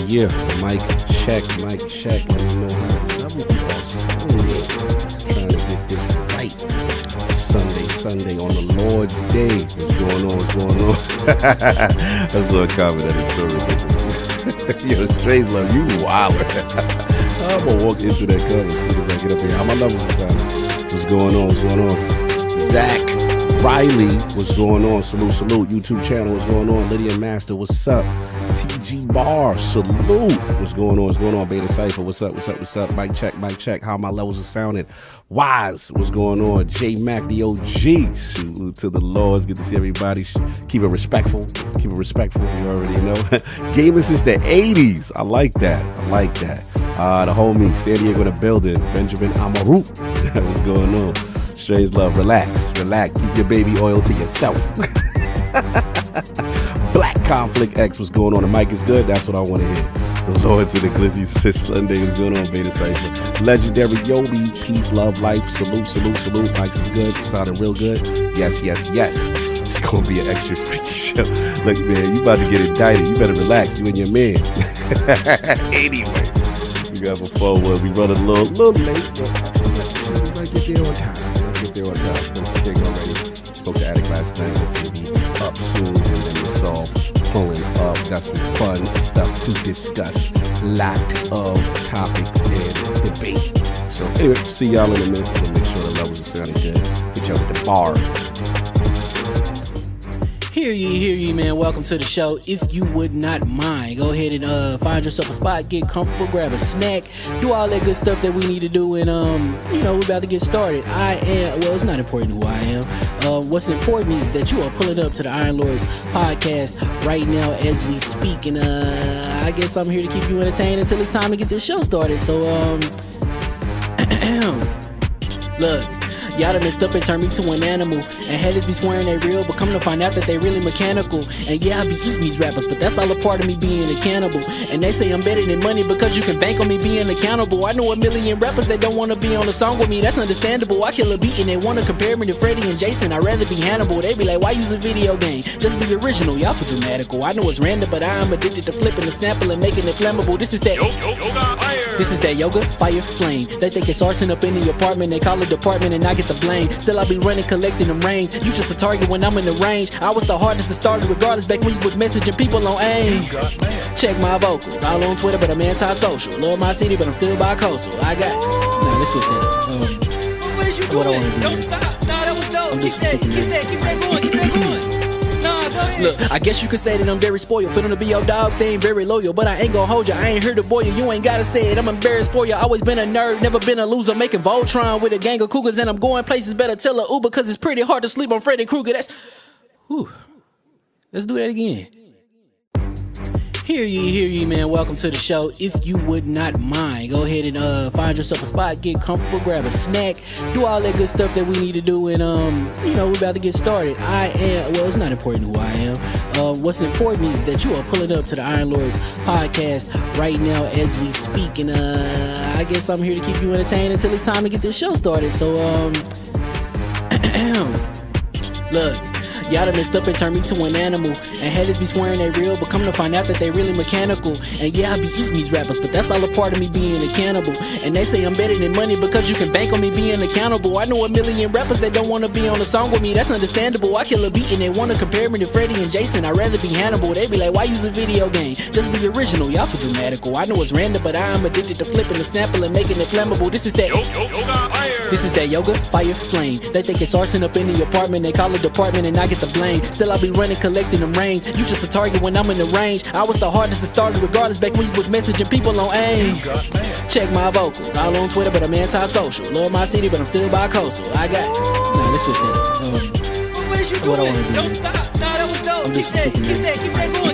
Yeah, mic check. Let me know how the levels are sounding. Trying to get this right. Sunday on the Lord's Day. What's going on? I saw a comment that is so ridiculous. Yo, Strange Love, you wilder. I'm gonna walk into that comment as soon as I get up here. How my levels are sounding? What's going on? Zach Riley, what's going on? Salute. YouTube channel, what's going on? Lydia Master, what's up? TG Bar, salute. What's going on? Beta Cypher, what's up? Mic check. How my levels are sounding? Wise, what's going on? J Mac, the OG. Salute to the Lords. Good to see everybody. Keep it respectful. You already know. Gaming since the 80s. I like that. The homie, San Diego in the building. Benjamin Amaru. What's going on? Strange Love, relax. Keep your baby oil to yourself. Black Conflict X, what's going on? The mic is good. That's what I want to hear. The Lord to the Glizzy Sis Sunday, what's going on? Beta Cypher. Legendary Yobi, peace, love, life. Salute. Mike's is good. Sounding real good. Yes. It's gonna be an extra freaky show. Look, man, you about to get indicted. You better relax. You and your man. Anyway, we got before we run a little late, but actually, we might get there on time. Spoke to Attic last night. Hopefully be up soon, and then we solve pulling up. Got some fun stuff to discuss. Lot of topics and debate. So anyway, see y'all in a minute. We'll make sure the levels are sounding good. Hit y'all with the bar. Hear ye, man. Welcome to the show. If you would not mind, go ahead and find yourself a spot, get comfortable, grab a snack, do all that good stuff that we need to do, and we're about to get started. It's not important who I am. What's important is that you are pulling up to the Iron Lords podcast right now as we speak, and I guess I'm here to keep you entertained until it's time to get this show started. So look, y'all done messed up and turned me to an animal, and haters be swearing they real, but come to find out that they really mechanical. And yeah, I be eating these rappers, but that's all a part of me being a cannibal. And they say I'm better than money because you can bank on me being accountable. I know a million rappers that don't want to be on a song with me, that's understandable. I kill a beat and they want to compare me to Freddie and Jason. I'd rather be Hannibal. They be like, why use a video game? Just be original. Y'all too dramatical. I know it's random, but I am addicted to flipping the sample and making it flammable. This is that yoga fire. This is that yoga fire flame. They think it's arson up in the apartment. They call it department, and I get get the blame. Still I be running, collecting them reins. You just a target when I'm in the range. I was the hardest to start it regardless back when you was messaging people on AIM. Check my vocals, all on Twitter but I'm anti-social. Love my city but I'm still bi-coastal. I got nah, let's switch that up. What is you doing? What I wanna do? Don't stop. Nah, that was dope. I'm Keep just that going. Keep that going. Nah, go ahead. Look, I guess you could say that I'm very spoiled. Feeling to be your dog, they ain't very loyal. But I ain't gon' hold ya, I ain't here to boil you. You ain't gotta say it, I'm embarrassed for ya. Always been a nerd, never been a loser. Making Voltron with a gang of cougars. And I'm going places, better tell a Uber. Cause it's pretty hard to sleep on Freddy Krueger. That's, whew. Let's do that again. Hear ye, man. Welcome to the show. If you would not mind, go ahead and find yourself a spot, get comfortable, grab a snack, do all that good stuff that we need to do, and we're about to get started. Well, it's not important who I am. What's important is that you are pulling up to the Iron Lords podcast right now as we speak, and I guess I'm here to keep you entertained until it's time to get this show started. So look. Y'all done messed up and turned me to an animal. And haters be swearing they real, but come to find out that they really mechanical. And yeah, I be eating these rappers, but that's all a part of me being a cannibal. And they say I'm better than money because you can bank on me being accountable. I know a million rappers that don't wanna be on a song with me, that's understandable. I kill a beat and they wanna compare me to Freddie and Jason. I'd rather be Hannibal. They be like, why use a video game? Just be original, y'all too dramatical. I know it's random, but I am addicted to flipping the sample and making it flammable. This is that yoga, fire, flame. They think it's arson up in the apartment, they call it department and I get the blame. Still I be running, collecting them reins. You just a target when I'm in the range. I was the hardest to start it regardless back when you was messaging people on AIM. Check my vocals, all on Twitter but I'm anti-social. Love my city but I'm still bi-coastal. I got nah, let's switch that up. What is you doing? What I wanna do? Don't stop. Nah, that was dope. I'm Keep just that going.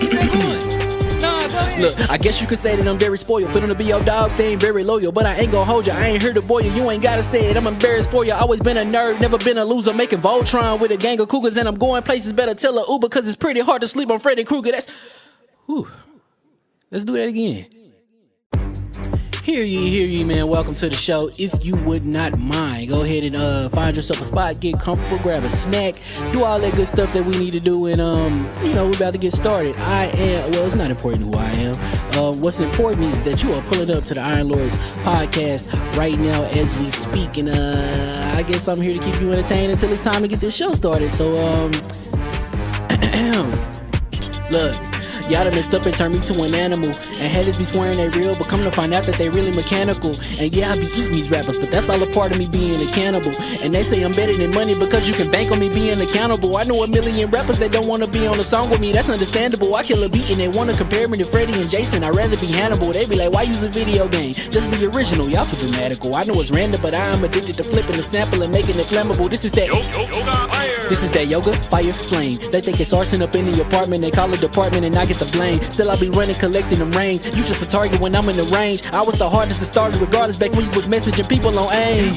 Keep that going. Nah, go ahead. Look, I guess you could say that I'm very spoiled. Feeling to be your dog, they ain't very loyal. But I ain't gon' hold ya, I ain't here to boil you. You ain't gotta say it, I'm embarrassed for ya. Always been a nerd, never been a loser. Making Voltron with a gang of cougars. And I'm going places, better tell a Uber. Cause it's pretty hard to sleep on Freddy Krueger. That's, whew. Let's do that again. Hear ye, man. Welcome to the show. If you would not mind, go ahead and find yourself a spot, get comfortable, grab a snack, do all that good stuff that we need to do, and we're about to get started. Well, it's not important who I am. What's important is that you are pulling up to the Iron Lords podcast right now as we speak, and I guess I'm here to keep you entertained until it's time to get this show started. So look. Y'all done messed up and turned me to an animal. And haters be swearing they real, but come to find out that they really mechanical. And yeah, I be eating these rappers, but that's all a part of me being a cannibal. And they say I'm better than money because you can bank on me being accountable. I know a million rappers that don't wanna be on a song with me, that's understandable. I kill a beat and they wanna compare me to Freddie and Jason. I'd rather be Hannibal. They be like, why use a video game? Just be original, y'all too dramatical. I know it's random, but I am addicted to flipping the sample and making it flammable. This is that yoga, fire, flame. They think it's arson up in the apartment, they call it department and I get the blame. Still I be running, collecting them reins. You just a target when I'm in the range. I was the hardest to start it regardless back when you was messaging people on AIM.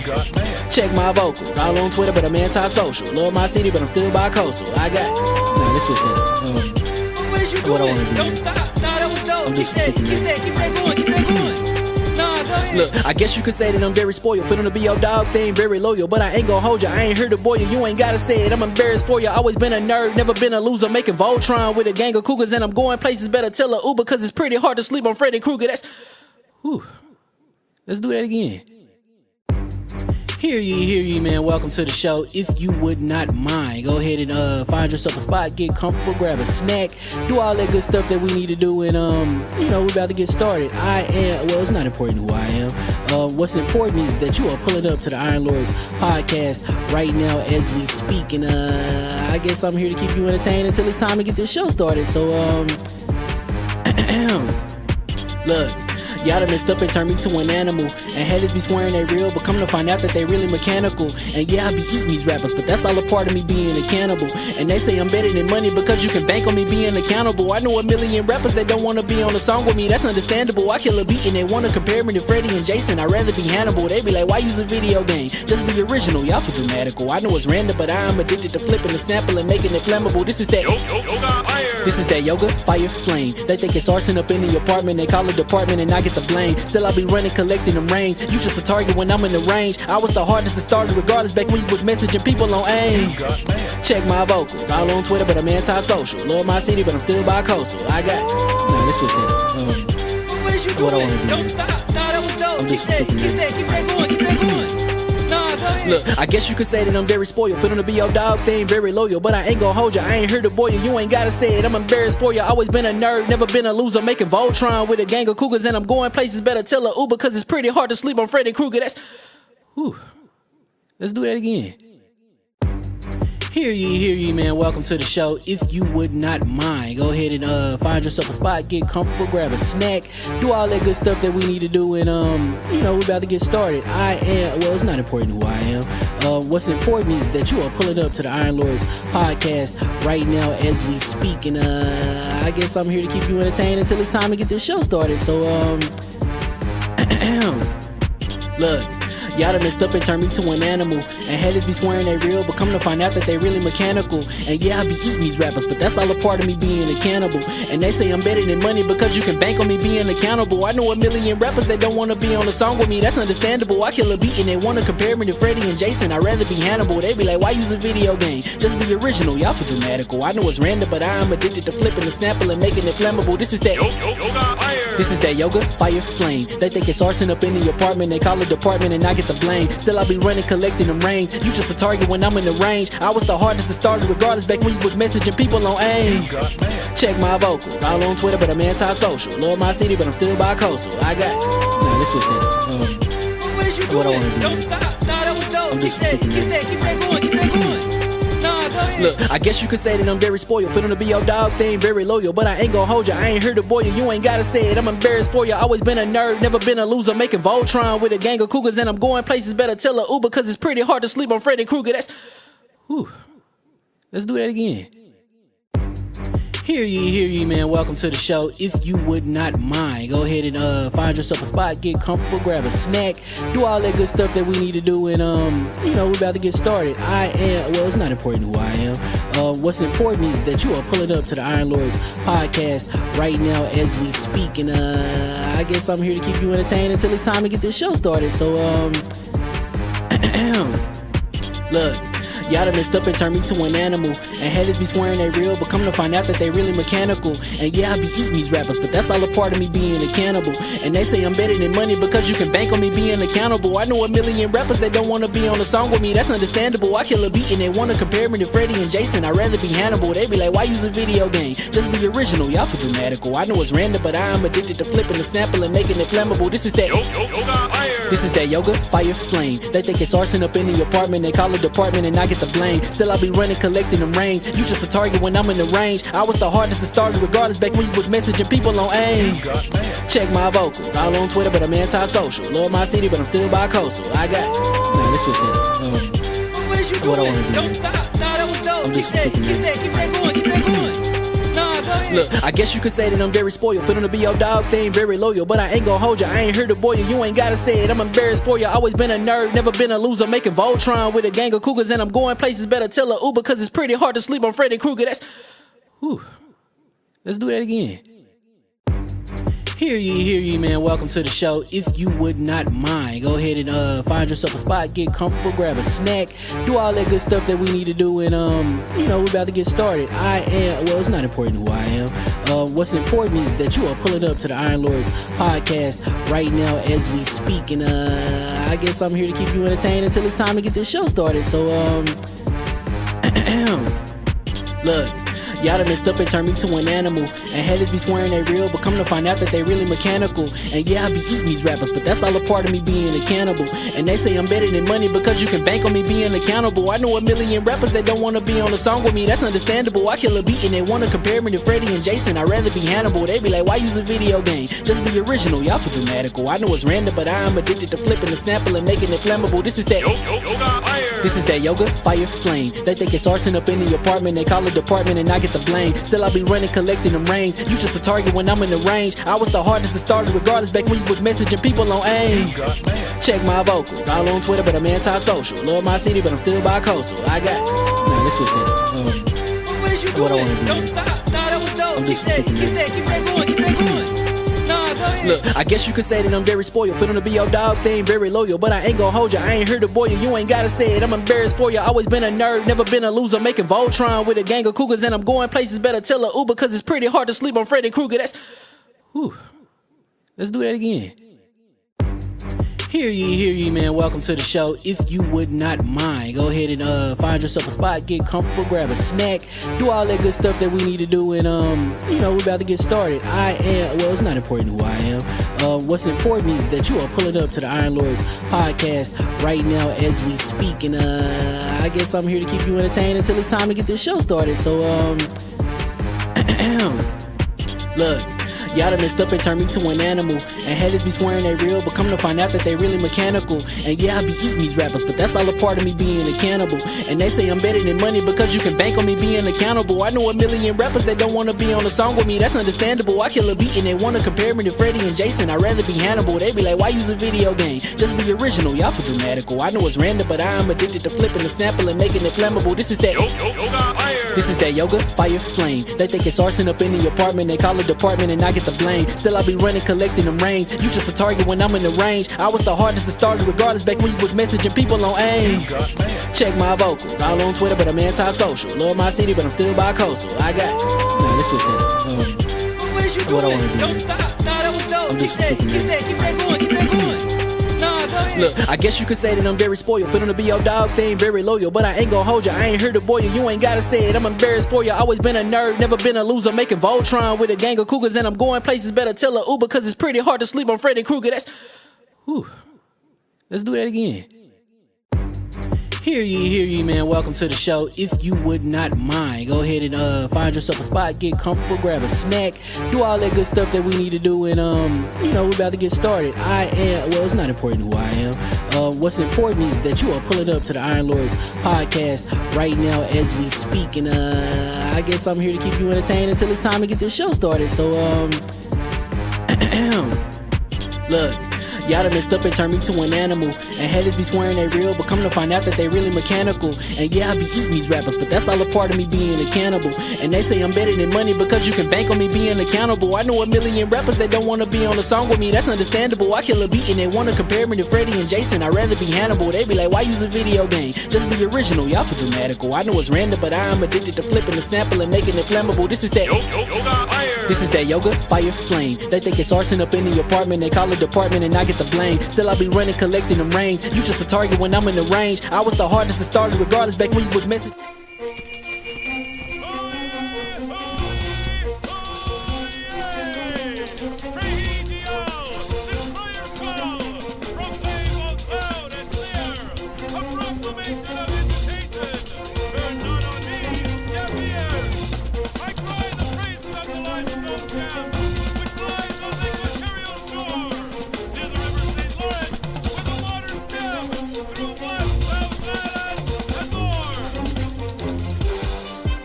Check my vocals, all on Twitter but I'm anti-social. Love my city but I'm still bi-coastal. I got nah, let's switch that up. What is you doing? What I wanna do? Don't stop. Nah, that was dope. I'm just Keep that going. Nah, go ahead. Look, I guess you could say that I'm very spoiled. Feeling to be your dog, they ain't very loyal. But I ain't gon' hold ya, I ain't here to boil you. You ain't gotta say it, I'm embarrassed for ya. Always been a nerd, never been a loser. Making Voltron with a gang of cougars. And I'm going places, better tell a Uber. Cause it's pretty hard to sleep on Freddy Krueger. That's, whew. Let's do that again. Hear ye, man. Welcome to the show. If you would not mind, go ahead and find yourself a spot, get comfortable, grab a snack, do all that good stuff that we need to do, and we're about to get started. Well, it's not important who I am. What's important is that you are pulling up to the Iron Lords podcast right now as we speak, and I guess I'm here to keep you entertained until it's time to get this show started. So look. Y'all done messed up and turned me to an animal. And haters be swearing they real, but come to find out that they really mechanical. And yeah, I be eating these rappers, but that's all a part of me being a cannibal. And they say I'm better than money because you can bank on me being accountable. I know a million rappers that don't wanna be on a song with me, that's understandable. I kill a beat and they wanna compare me to Freddie and Jason. I'd rather be Hannibal. They be like, why use a video game? Just be original, y'all too dramatical. I know it's random, but I am addicted to flipping the sample and making it flammable. This is that yoga, fire, flame. They think it's arson up in the apartment, they call it department and I get the blame. Still I be running, collecting them reins. You just a target when I'm in the range. I was the hardest to start it regardless back when you was messaging people on AIM. Check my vocals, all on Twitter but I'm anti-social. Love my city but I'm still bi-coastal. I got nah, let's switch that up. What is you doing? What I wanna do? Don't stop. Nah, that was dope. I'm just Keep that going. Nah, go ahead. Look, I guess you could say that I'm very spoiled. For them to be your dogs, they ain't very loyal. But I ain't gon' hold ya, I ain't here to boil you. You ain't gotta say it, I'm embarrassed for ya. Always been a nerd, never been a loser. Making Voltron with a gang of cougars. And I'm going places, better tell a Uber. Cause it's pretty hard to sleep on Freddy Krueger. Whew. Let's do that again. Hear ye, man. Welcome to the show. If you would not mind, go ahead and find yourself a spot, get comfortable, grab a snack, do all that good stuff that we need to do, and we're about to get started. It's not important who I am. What's important is that you are pulling up to the Iron Lords podcast right now as we speak, and I guess I'm here to keep you entertained until it's time to get this show started. So look. Y'all done messed up and turned me to an animal. And haters be swearing they real, but come to find out that they really mechanical. And yeah, I be eating these rappers, but that's all a part of me being a cannibal. And they say I'm better than money because you can bank on me being accountable. I know a million rappers that don't wanna be on a song with me, that's understandable. I kill a beat and they wanna compare me to Freddie and Jason. I'd rather be Hannibal. They be like, why use a video game? Just be original, y'all too dramatical. I know it's random, but I am addicted to flipping the sample and making it flammable. This is that This is that yoga, fire, flame. They think it's arson up in the apartment. They call it department and I get the blame. Still I be running, collecting them rings. You just a target when I'm in the range. I was the hardest to start regardless back when you was messaging people on AIM. Check my vocals, all on Twitter, but I'm anti-social. Love my city, but I'm still bi-coastal. I got let's switch that up. What is you doing? What I wanna do? Don't stop. Nah, that was dope. I'm just Keep that going. Keep that going. Nah, go ahead. Look, I guess you could say that I'm very spoiled. For them to be your dogs, they ain't very loyal. But I ain't gon' hold ya, I ain't here to boil you. You ain't gotta say it, I'm embarrassed for ya. Always been a nerd, never been a loser. Making Voltron with a gang of cougars. And I'm going places, better tell a Uber. Cause it's pretty hard to sleep on Freddy Krueger. Whew. Let's do that again. Hear ye, man. Welcome to the show. If you would not mind, go ahead and find yourself a spot, get comfortable, grab a snack, do all that good stuff that we need to do, and we're about to get started. It's not important who I am. What's important is that you are pulling up to the Iron Lords podcast right now as we speak, and I guess I'm here to keep you entertained until it's time to get this show started. So look. Y'all done messed up and turned me to an animal. And haters be swearing they real, but come to find out that they really mechanical. And yeah, I be eating these rappers, but that's all a part of me being a cannibal. And they say I'm better than money because you can bank on me being accountable. I know a million rappers that don't wanna be on a song with me, that's understandable. I kill a beat and they wanna compare me to Freddie and Jason. I'd rather be Hannibal. They be like, why use a video game? Just be original, y'all too dramatical. I know it's random, but I am addicted to flipping the sample and making it flammable. This is that yoga, fire, flame. They think it's arson up in the apartment. They call it department and I get the blame. Still I be running, collecting them rings. You just a target when I'm in the range. I was the hardest to start regardless back when you was messaging people on AIM. Check my vocals, all on Twitter, but I'm anti-social. Love my city, but I'm still bi-coastal. I got let's switch that up. What is you doing? What I wanna do? Don't stop. Nah, that was dope. I'm just Keep that going. Keep that going. Nah, go ahead. Look, I guess you could say that I'm very spoiled. For them to be your dogs, they ain't very loyal. But I ain't gon' hold ya, I ain't here to boil you. You ain't gotta say it, I'm embarrassed for ya. Always been a nerd, never been a loser. Making Voltron with a gang of cougars. And I'm going places, better tell a Uber. Cause it's pretty hard to sleep on Freddy Krueger. Whew. Let's do that again. Hear ye, man. Welcome to the show. If you would not mind, go ahead and find yourself a spot, get comfortable, grab a snack, do all that good stuff that we need to do, and we're about to get started. It's not important who I am. What's important is that you are pulling up to the Iron Lords podcast right now as we speak, and I guess I'm here to keep you entertained until it's time to get this show started. So look. Y'all done messed up and turned me to an animal. And haters be swearing they real, but come to find out that they really mechanical. And yeah, I be eating these rappers, but that's all a part of me being a cannibal. And they say I'm better than money because you can bank on me being accountable. I know a million rappers that don't wanna be on a song with me, that's understandable. I kill a beat and they wanna compare me to Freddie and Jason. I'd rather be Hannibal. They be like, why use a video game? Just be original, y'all too dramatical. I know it's random, but I am addicted to flipping the sample and making it flammable. This is that yoga, fire, flame. They think it's arson up in the apartment. They call it department and I get the blame. Still I be running, collecting them rings. You just a target when I'm in the range. I was the hardest to start regardless back when you was messaging people on AIM. Check my vocals, all on Twitter, but I'm anti-social. Love my city, but I'm still bi-coastal. I got let's switch that up. What is you doing? What I wanna do? Don't stop. Nah, that was dope. I'm just Keep that going. Keep that going. Nah, go ahead. Look, I guess you could say that I'm very spoiled. For them to be your dogs, they ain't very loyal. But I ain't gon' hold ya, I ain't here to boil you. You ain't gotta say it, I'm embarrassed for ya. Always been a nerd, never been a loser. Making Voltron with a gang of cougars. And I'm going places, better tell a Uber. Cause it's pretty hard to sleep on Freddy Krueger. Whew. Let's do that again. Hear ye, man. Welcome to the show. If you would not mind, go ahead and find yourself a spot, get comfortable, grab a snack, do all that good stuff that we need to do, and we're about to get started. It's not important who I am. What's important is that you are pulling up to the Iron Lords podcast right now as we speak, and I guess I'm here to keep you entertained until it's time to get this show started. So look, y'all done messed up and turned me to an animal. And haters be swearing they real, but come to find out that they really mechanical. And yeah, I be eating these rappers, but that's all a part of me being a cannibal. And they say I'm better than money because you can bank on me being accountable. I know a million rappers that don't want to be on a song with me, that's understandable. I kill a beat and they want to compare me to Freddie and Jason. I'd rather be Hannibal. They be like, why use a video game? Just be original, y'all too dramatical. I know it's random, but I am addicted to flipping the sample and making it flammable. This is that yoga, fire, flame. They think it's arson up in the apartment. They call it department and I get the blame. Still I be running, collecting them rains. You just a target when I'm in the range. I was the hardest to start regardless back when you was messaging people on AIM. Check my vocals, all on Twitter, but I'm anti-social. Love my city, but I'm still bi-coastal. Let's switch that up. What is you doing? Don't stop. Nah, that was dope. Keep that going. Nah, go ahead. Look, I guess you could say that I'm very spoiled. For them to be your dogs, they ain't very loyal. But I ain't gonna hold you, I ain't here to boil you. You ain't gotta say it, I'm embarrassed for you. Always been a nerd, never been a loser. Making Voltron with a gang of cougars. And I'm going places, better tell a Uber. Cause it's pretty hard to sleep on Freddy Krueger. Let's do that again. Hear ye, man. Welcome to the show. If you would not mind, go ahead and find yourself a spot, get comfortable, grab a snack, do all that good stuff that we need to do, and we're about to get started. It's not important who I am. What's important is that you are pulling up to the Iron Lords podcast right now as we speak, and I guess I'm here to keep you entertained until it's time to get this show started. So look, y'all done messed up and turned me to an animal. And haters be swearing they real, but come to find out that they really mechanical. And yeah, I be eating these rappers, but that's all a part of me being a cannibal. And they say I'm better than money because you can bank on me being accountable. I know a million rappers that don't want to be on a song with me, that's understandable. I kill a beat and they want to compare me to Freddie and Jason. I'd rather be Hannibal. They be like, why use a video game? Just be original, y'all too dramatical. I know it's random, but I am addicted to flipping the sample and making it flammable. This is that yoga, fire, flame. They think it's arson up in the apartment. They call it department and I get the blame. Still I be running, collecting them rains. You just a target when I'm in the range. I was the hardest to start regardless back when you was messing.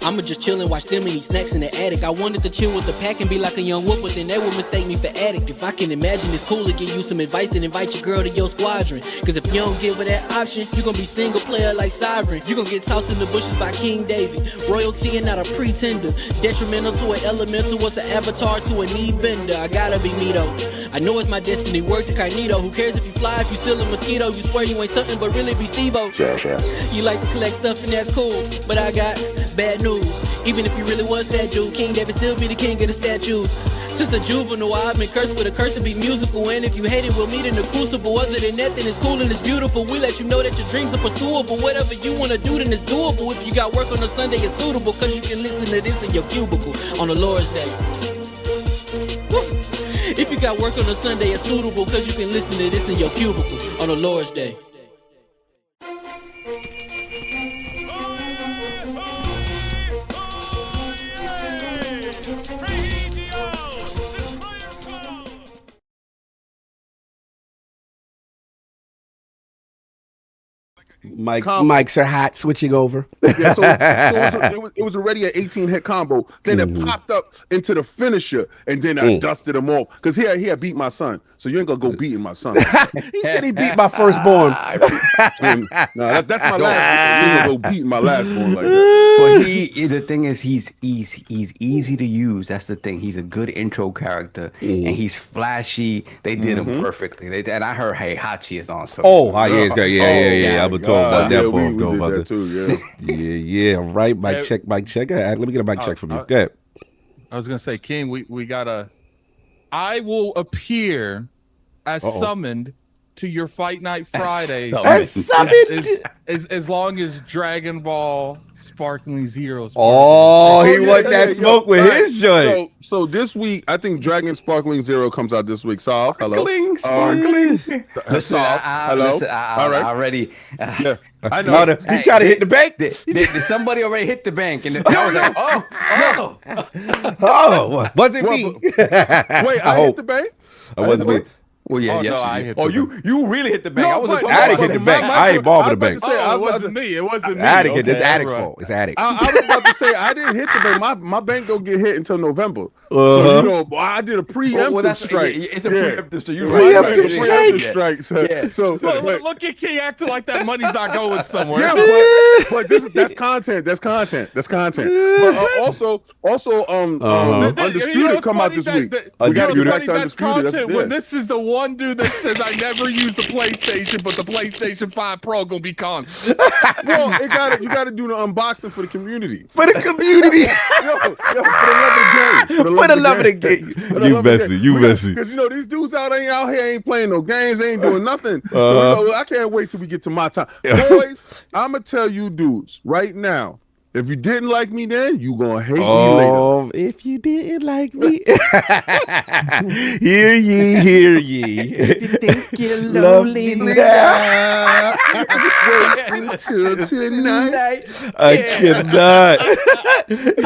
I'ma just chill and watch them and eat snacks in the attic. I wanted to chill with the pack and be like a young wolf, but then they would mistake me for addict. If I can imagine it's cool to give you some advice, then invite your girl to your squadron. Cause if you don't give her that option, you gon' be single player like Sovereign. You gon' get tossed in the bushes by King David. Royalty and not a pretender. Detrimental to an elemental, what's an avatar to a knee bender. I gotta be me though. I know it's my destiny, word to Cognito. Who cares if you fly, if you still a mosquito? You swear you ain't stuntin', but really be Steve-O. You like to collect stuff and that's cool, but I got bad news. Even if you really was that dude, King David still be the king of the statues. Since a juvenile, I've been cursed with a curse to be musical. And if you hate it, we'll meet in the crucible. Other than that, then it's cool and it's beautiful. We let you know that your dreams are pursuable. Whatever you wanna do, then it's doable. If you got work on a Sunday, it's suitable. Cause you can listen to this in your cubicle on the Lord's Day. Woo. If you got work on a Sunday, it's suitable. Cause you can listen to this in your cubicle on the Lord's Day. Mics are hot, switching over. Yeah, so it was already an 18-hit combo. Then it popped up into the finisher, and then I dusted him off. Because he had beat my son. So you ain't going to go beating my son. He said he beat my firstborn. No, that's my last. You going to go beating my lastborn like that. But the thing is, he's easy to use. That's the thing. He's a good intro character, and he's flashy. They did him perfectly. And I heard Heihachi is on something. Yeah. I'm gonna talk about that for we did that too, yeah. Right. Mic check. Let me get a mic check from you. Go ahead. I was gonna say, King, we gotta. I will appear as summoned to your Fight Night Friday. As long as Dragon Ball Sparkling Zero. Oh, he want yeah, that smoke with his joint. So this week, I think Dragon Sparkling Zero comes out this week. Saul, hello. Sparkling. Listen, Saul, hello. All right. Already. Yeah, I know. He tried to hit the bank. Did somebody already hit the bank? And I was like, Oh, was it me? Wait, I hit the bank? I wasn't me. Well, yeah, Oh, yes. no, I hit you really hit the bank. No, I wasn't but- talking I didn't about hit the bank. I ain't ball for the bank. I It wasn't me. It wasn't me. Attic, it's Okay, Attic right. fault. It's Attic. I was about to say I didn't hit the bank. My bank don't get hit until November. So you know, I did a preemptive strike. It's a preemptive strike. You're Preemptive right. strike. strike. So Look at Key acting like that money's not going somewhere. yeah, but that's content. That's content. But also, Undisputed come out this week. We got to get back to That's Undisputed. content when this is the one dude that says I never used the PlayStation, but the PlayStation 5 Pro gonna be constant. Well, you got to do the unboxing for the community. For the community. For the love of the game. You messy. Because these dudes out here ain't playing no games, ain't doing nothing. So I can't wait till we get to my time. Boys, I'm gonna tell you dudes right now. If you didn't like me then, you gonna hate me later. If you didn't like me. Hear ye. If you think you're Lonely lonely now. Wait until tonight. I cannot.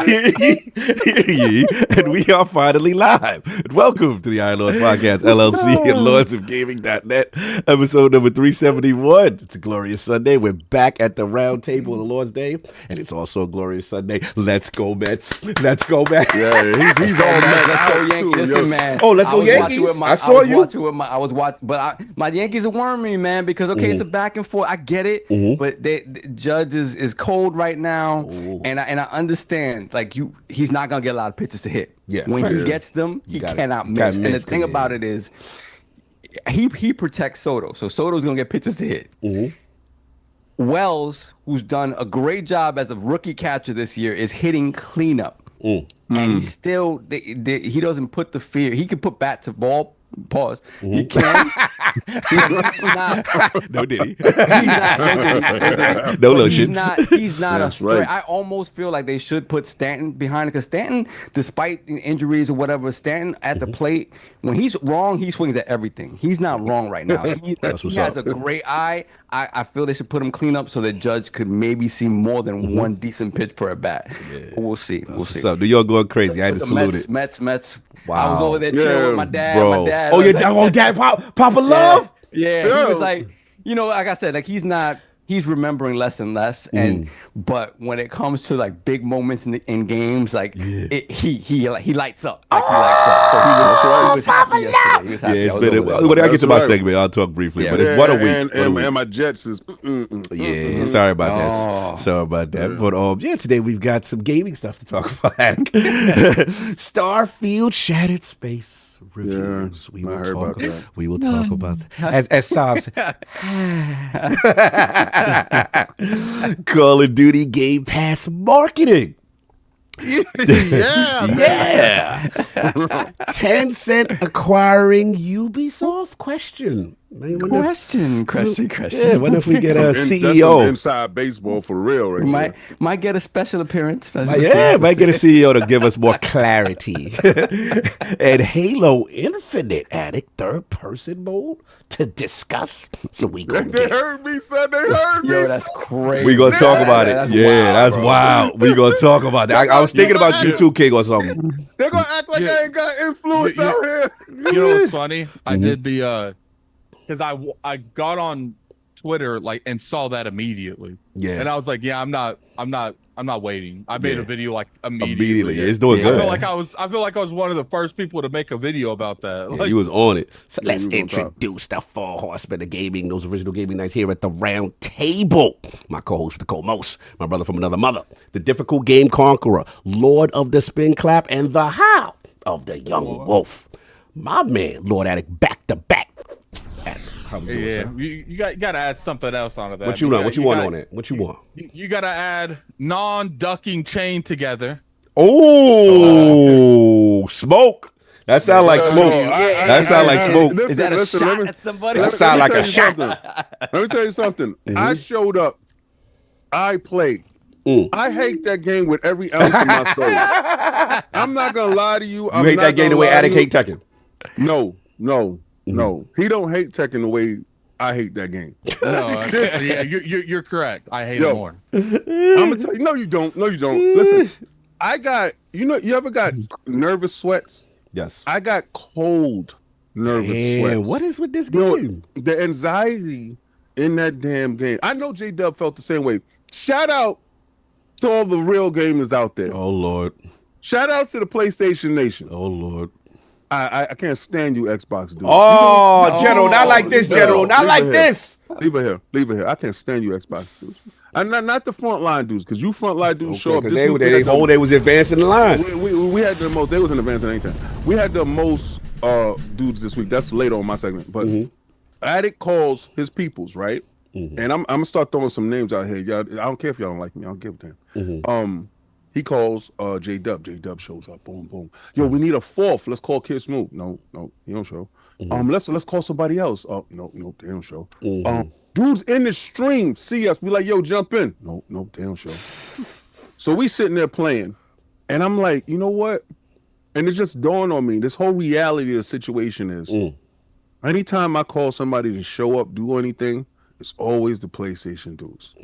Hear ye. And we are finally live. And welcome to the iLords Podcast, LLC, and Lords of Gaming.net, episode number 371. It's a glorious Sunday. We're back at the round table of the Lord's Day, and it's also a glorious Sunday. Let's go, Mets. Let's go, Mets. Yeah, he's all mad. Let's go Yankees. Listen, man. Oh, let's go Yankees. I saw you. I was watching, but my Yankees are worming me, man, because it's a back and forth. I get it, but the Judge is cold right now, and I understand. Like he's not gonna get a lot of pitches to hit. Yeah, when he gets them, he cannot miss. And the thing about it is, he protects Soto, so Soto's gonna get pitches to hit. Wells, who's done a great job as a rookie catcher this year, is hitting cleanup. And he's still, he doesn't put the fear. He can put bat to ball. Pause. He can. He's not. No, did he? He's not. No lotion. He's not a threat. right. I almost feel like they should put Stanton behind it, because Stanton, despite injuries or whatever, Stanton at the plate, when he's wrong, he swings at everything. He's not wrong right now. He has a great eye. I feel they should put him clean up so that Judge could maybe see more than one decent pitch per at bat. But we'll see. What's up? New York going crazy. I had to salute it. Mets. Wow. I was over there chilling with my dad. Bro. Dad. Oh, your dad, Papa Love? Yeah, he was like, like I said, like he's remembering less and less, but when it comes to like big moments in games, like he lights up. Like, he lights up. So he was happy yesterday. He was happy. Yeah, it's been when I get to my segment, I'll talk briefly. But it's what a week. And my Jets is. Yeah, sorry about that. Sorry about that. But today we've got some gaming stuff to talk about. Starfield ShatteredSpace reviews. We will talk about that. As Saab said, Call of Duty Game Pass marketing. Yeah. Tencent acquiring Ubisoft? Question. Question. Yeah, what if we get a That's CEO? some inside baseball for real, right? Might get a special appearance. Might get a CEO to give us more clarity. And Halo Infinite added third-person mode to discuss. So we gonna They heard me, son. They heard me. Yo, that's crazy. We gonna talk about it. That's wild. We gonna talk about that. I was thinking about you too, King, or something. They're gonna act like I ain't got influence out here. You know what's funny? I did the because I got on Twitter and saw that immediately. Yeah. And I was like, I'm not waiting. I made a video immediately. It's doing good. I feel like I was one of the first people to make a video about that. Yeah, you was on it. So let's introduce the four horsemen of gaming, those original gaming nights here at the round table. My co-host, the co-most, my brother from another mother, the difficult game conqueror, Lord of the Spin Clap, and the How of the Young Wolf. My man, Lord Attic, back to back. Yeah, you got to add something else onto that. What you want? What you want on it? What you want? You got to add non-ducking chain together. Oh, smoke. That sound like smoke. That sound like smoke. Is that a shot at somebody? That sound like a shot. Let me tell you something. I showed up. I played. I hate that game with every ounce of my soul. I'm not gonna lie to you. You hate that game the way Attic hate Tekken. No. He don't hate Tekken the way I hate that game. No, you're correct. I hate it more. I'm gonna tell you. No, you don't. Listen, I got. You ever got nervous sweats? Yes. I got cold nervous sweats. What is with this game? The anxiety in that damn game. I know J-Dub felt the same way. Shout out to all the real gamers out there. Oh Lord. Shout out to the PlayStation Nation. Oh Lord. I can't stand you, Xbox dude. Oh, General, not like this, General. Not like this. Leave it here. I can't stand you, Xbox dudes. And not the frontline dudes, because you frontline dudes show up. They was advancing the line. We had the most. They was in advance of anything. We had the most dudes this week. That's later on my segment. But Addict calls his peoples, right? And I'm gonna start throwing some names out here. Y'all, I don't care if y'all don't like me. I don't give a damn. He calls J-Dub. J-Dub shows up. Boom, boom. Yo, we need a fourth. Let's call Kid Smooth. No, he don't show. Let's call somebody else. Oh, no, they don't show. Dudes in the stream see us. We like, yo, jump in. No, they don't show. So we sitting there playing, and I'm like, you know what? And it just dawned on me. This whole reality of the situation is, anytime I call somebody to show up, do anything, it's always the PlayStation dudes.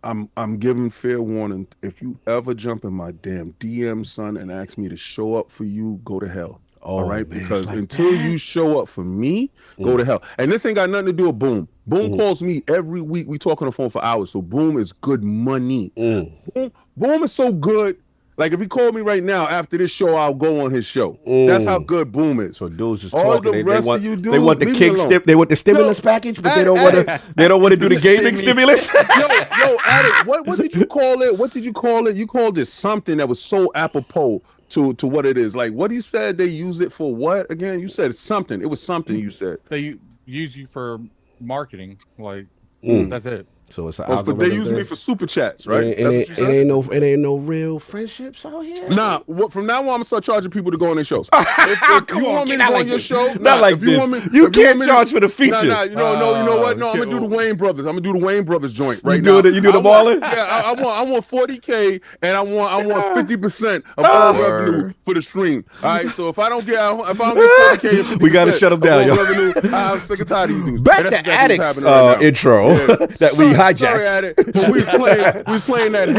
I'm giving fair warning. If you ever jump in my damn DM, son, and ask me to show up for you, go to hell. All right, man, because like until you show up for me, go to hell. And this ain't got nothing to do with Boom. Boom calls me every week. We talk on the phone for hours. So Boom is good money. Boom is so good. Like if he called me right now after this show, I'll go on his show. That's how good Boom is. So dudes just all talking. The rest of you dudes, they want the they want the stimulus package, but they don't want to do the gaming stimulus. yo, Addict, what did you call it? What did you call it? You called it something that was so apropos to what it is. Like what you said they use it for what again? You said something. It was something you said. They use you for marketing. Like that's it. So it's they use me for super chats, right? It ain't no real friendships out here. Nah, from now on I'm gonna start charging people to go on their shows. If you want me to go on your show, not like this. You can't charge for the feature. Nah, you know what? No, I'm gonna do the Wayne Brothers. I'm gonna do the Wayne Brothers joint right now. You do the balling? Yeah, I want 40K and I want 50% of all revenue for the stream. All right, so if I don't get 40K, we gotta shut them down, yo. Revenue, I'm sick and tired of you dudes. Back to Addict's intro that we hijacked. Sorry, Addict, but we was playing that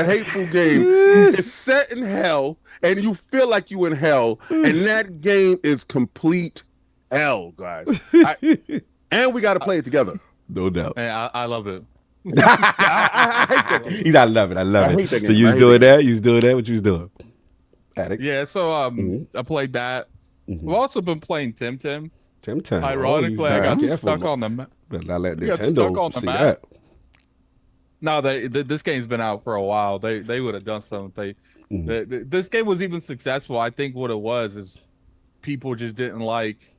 hateful game. It's set in hell, and you feel like you in hell, and that game is complete hell, guys. And we got to play it together. No doubt. Man, I love it. I hate that game. He's I love it. So you was doing that? You was doing that? What you was doing? Addict. Yeah. So I played that. We've also been playing Tim. Ironically, I got stuck on the map. Not let Nintendo see that. No, this game's been out for a while. They would have done something. This game was even successful. I think what it was is people just didn't like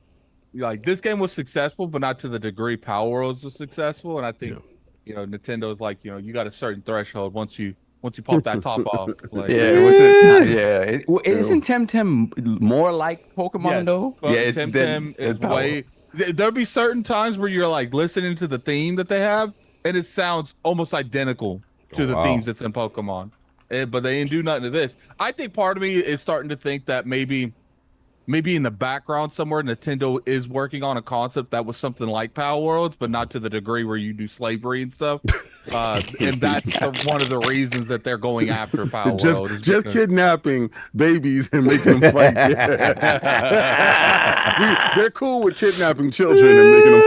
this game was successful, but not to the degree Power Worlds was successful. And I think Nintendo's like you got a certain threshold once you pop that top off. Like, Isn't Temtem more like Pokemon though? Yeah, Temtem is way. There'll be certain times where you're like listening to the theme that they have, and it sounds almost identical to the themes that's in Pokemon. But they didn't do nothing to this. I think part of me is starting to think that maybe in the background somewhere, Nintendo is working on a concept that was something like Power Worlds, but not to the degree where you do slavery and stuff. And that's one of the reasons that they're going after Power Worlds. Just kidnapping babies and making them fight. They're cool with kidnapping children and making them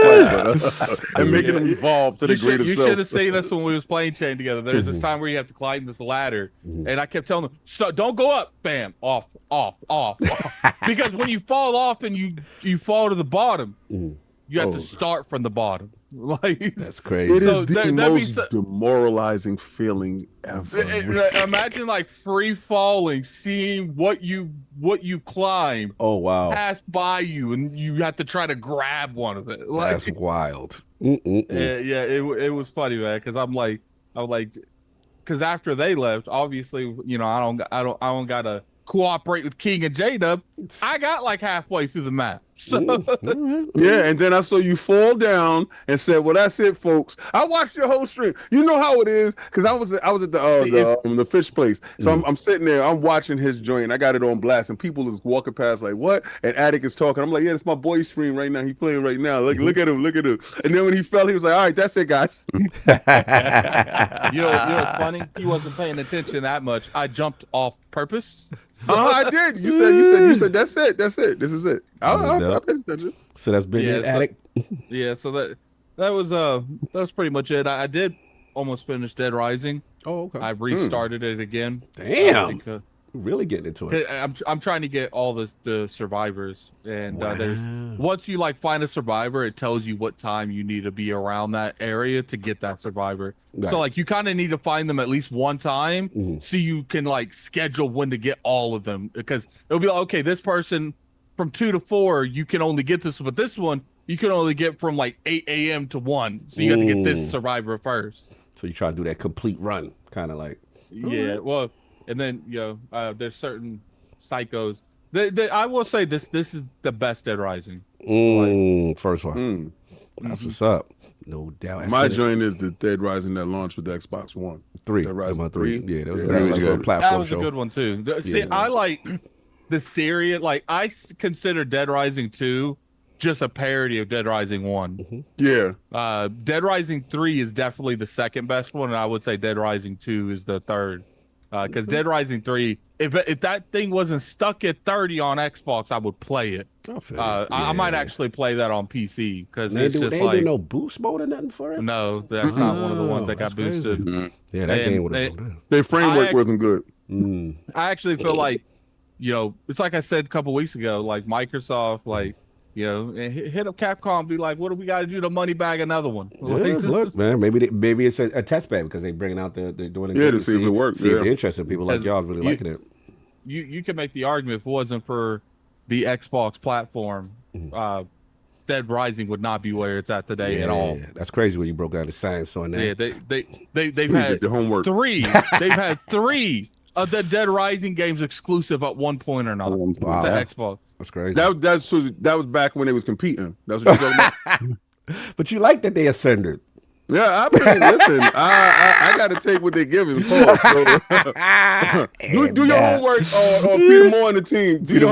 fight, and making them evolve to the greater self. You should have seen us when we was playing Chain together. There's this time where you have to climb this ladder, and I kept telling them, don't go up. Bam, off. Because when you fall off and you fall to the bottom, you have to start from the bottom. Like that's crazy. It is the most demoralizing feeling ever. Imagine like free falling, seeing what you climb. Oh wow! Pass by you, and you have to try to grab one of it. Like, that's wild. Yeah, it was funny, man. Because I'm like, because after they left, obviously, I don't gotta cooperate with King and J-Dub, I got like halfway through the map. So yeah, and then I saw you fall down and said, "Well, that's it, folks." I watched your whole stream. You know how it is, because I was at the fish place. So I'm sitting there, I'm watching his joint. I got it on blast, and people is walking past like, "What?" And Attic is talking. I'm like, "Yeah, it's my boy's stream right now. He playing right now. Look at him, look at him." And then when he fell, he was like, "All right, that's it, guys." you know what's funny? He wasn't paying attention that much. I jumped off purpose. I did. You said that's it. That's it. This is it. I paid attention. So that's been it, Attic. Yeah. So that was pretty much it. I did almost finish Dead Rising. Oh, okay. I restarted it again. Damn. Really getting into it. I'm trying to get all the survivors, and there's once you like find a survivor, it tells you what time you need to be around that area to get that survivor. Right. So like you kind of need to find them at least one time, so you can like schedule when to get all of them, because it'll be like, okay, this person from 2 to 4 you can only get this, but this one you can only get from like 8 a.m. to 1, so you have to get this survivor first. So you try to do that complete run, kind of like. Yeah, well. And then, there's certain psychos. I will say this is the best Dead Rising. First one. That's what's up. No doubt. My joint is the Dead Rising that launched with the Xbox One. 3. Dead Rising 3. Yeah, that was good. That was a good one, too. See, I like the series. Like, I consider Dead Rising 2 just a parody of Dead Rising 1. Yeah. Dead Rising 3 is definitely the second best one, and I would say Dead Rising 2 is the third. Because Dead Rising 3, if that thing wasn't stuck at 30 on Xbox, I would play it. I might actually play that on PC, because it's just they like do no boost mode or nothing for it. No, that's not one of the ones that got boosted. Yeah, that game would have done. Their framework wasn't good. I actually feel like, it's like I said a couple weeks ago, like Microsoft, like. Hit up Capcom, be like, what do we got to do to money bag another one? Look, man, maybe it's a test bed, because they're bringing out they're doing it. Yeah, to see if it works. See if they're interested. People like y'all really liking it. You can make the argument, if it wasn't for the Xbox platform, Dead Rising would not be where it's at today at all. That's crazy when you broke down the science on that. Yeah, they've had the homework. 3. They've had 3 of the Dead Rising games exclusive at one point or another to Xbox. That's crazy. That was back when they was competing. That's what you're talking about. But you like that they ascended. Yeah, listen, I got to take what they give us. Do your homework on Peter Moore and the team. Do your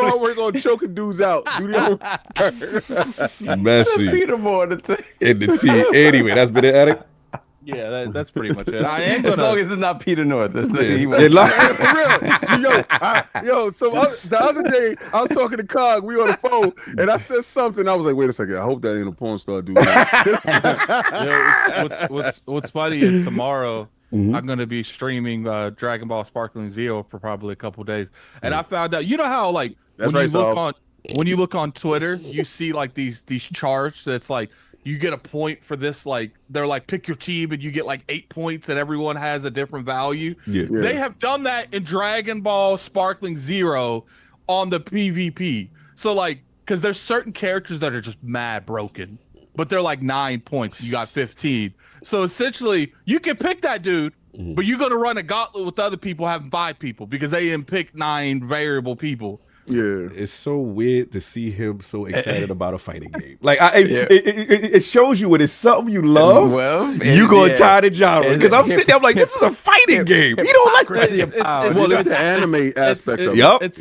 homework on choking dudes out. Do your homework. Messy. Peter Moore and the team. In the team. Anyway, that's been it, Attic. Yeah, that's pretty much it. As long as it's not Peter North. That's for real. So the other day, I was talking to Cog. We on the phone, and I said something. I was like, wait a second. I hope that ain't a porn star dude. What's funny is tomorrow, I'm going to be streaming Dragon Ball Sparkling Zero for probably a couple days. And I found out, you know how, like, when you look on Twitter, you see, like, these charts that's like, you get a point for this, like, they're like, pick your team, and you get like 8 points, and everyone has a different value. Yeah. They have done that in Dragon Ball Sparkling Zero on the PvP. So, like, because there's certain characters that are just mad broken, but they're like 9 points. You got 15. So, essentially, you can pick that dude, but you're going to run a gauntlet with other people having 5 people, because they didn't pick 9 variable people. Yeah, it's so weird to see him so excited about a fighting game. Like, it shows you when it's something you love. Well, you gonna tie the genre, because I'm sitting there, I'm like, this is a fighting game. You don't like this. Well, it's the anime aspect of it. Yup. It's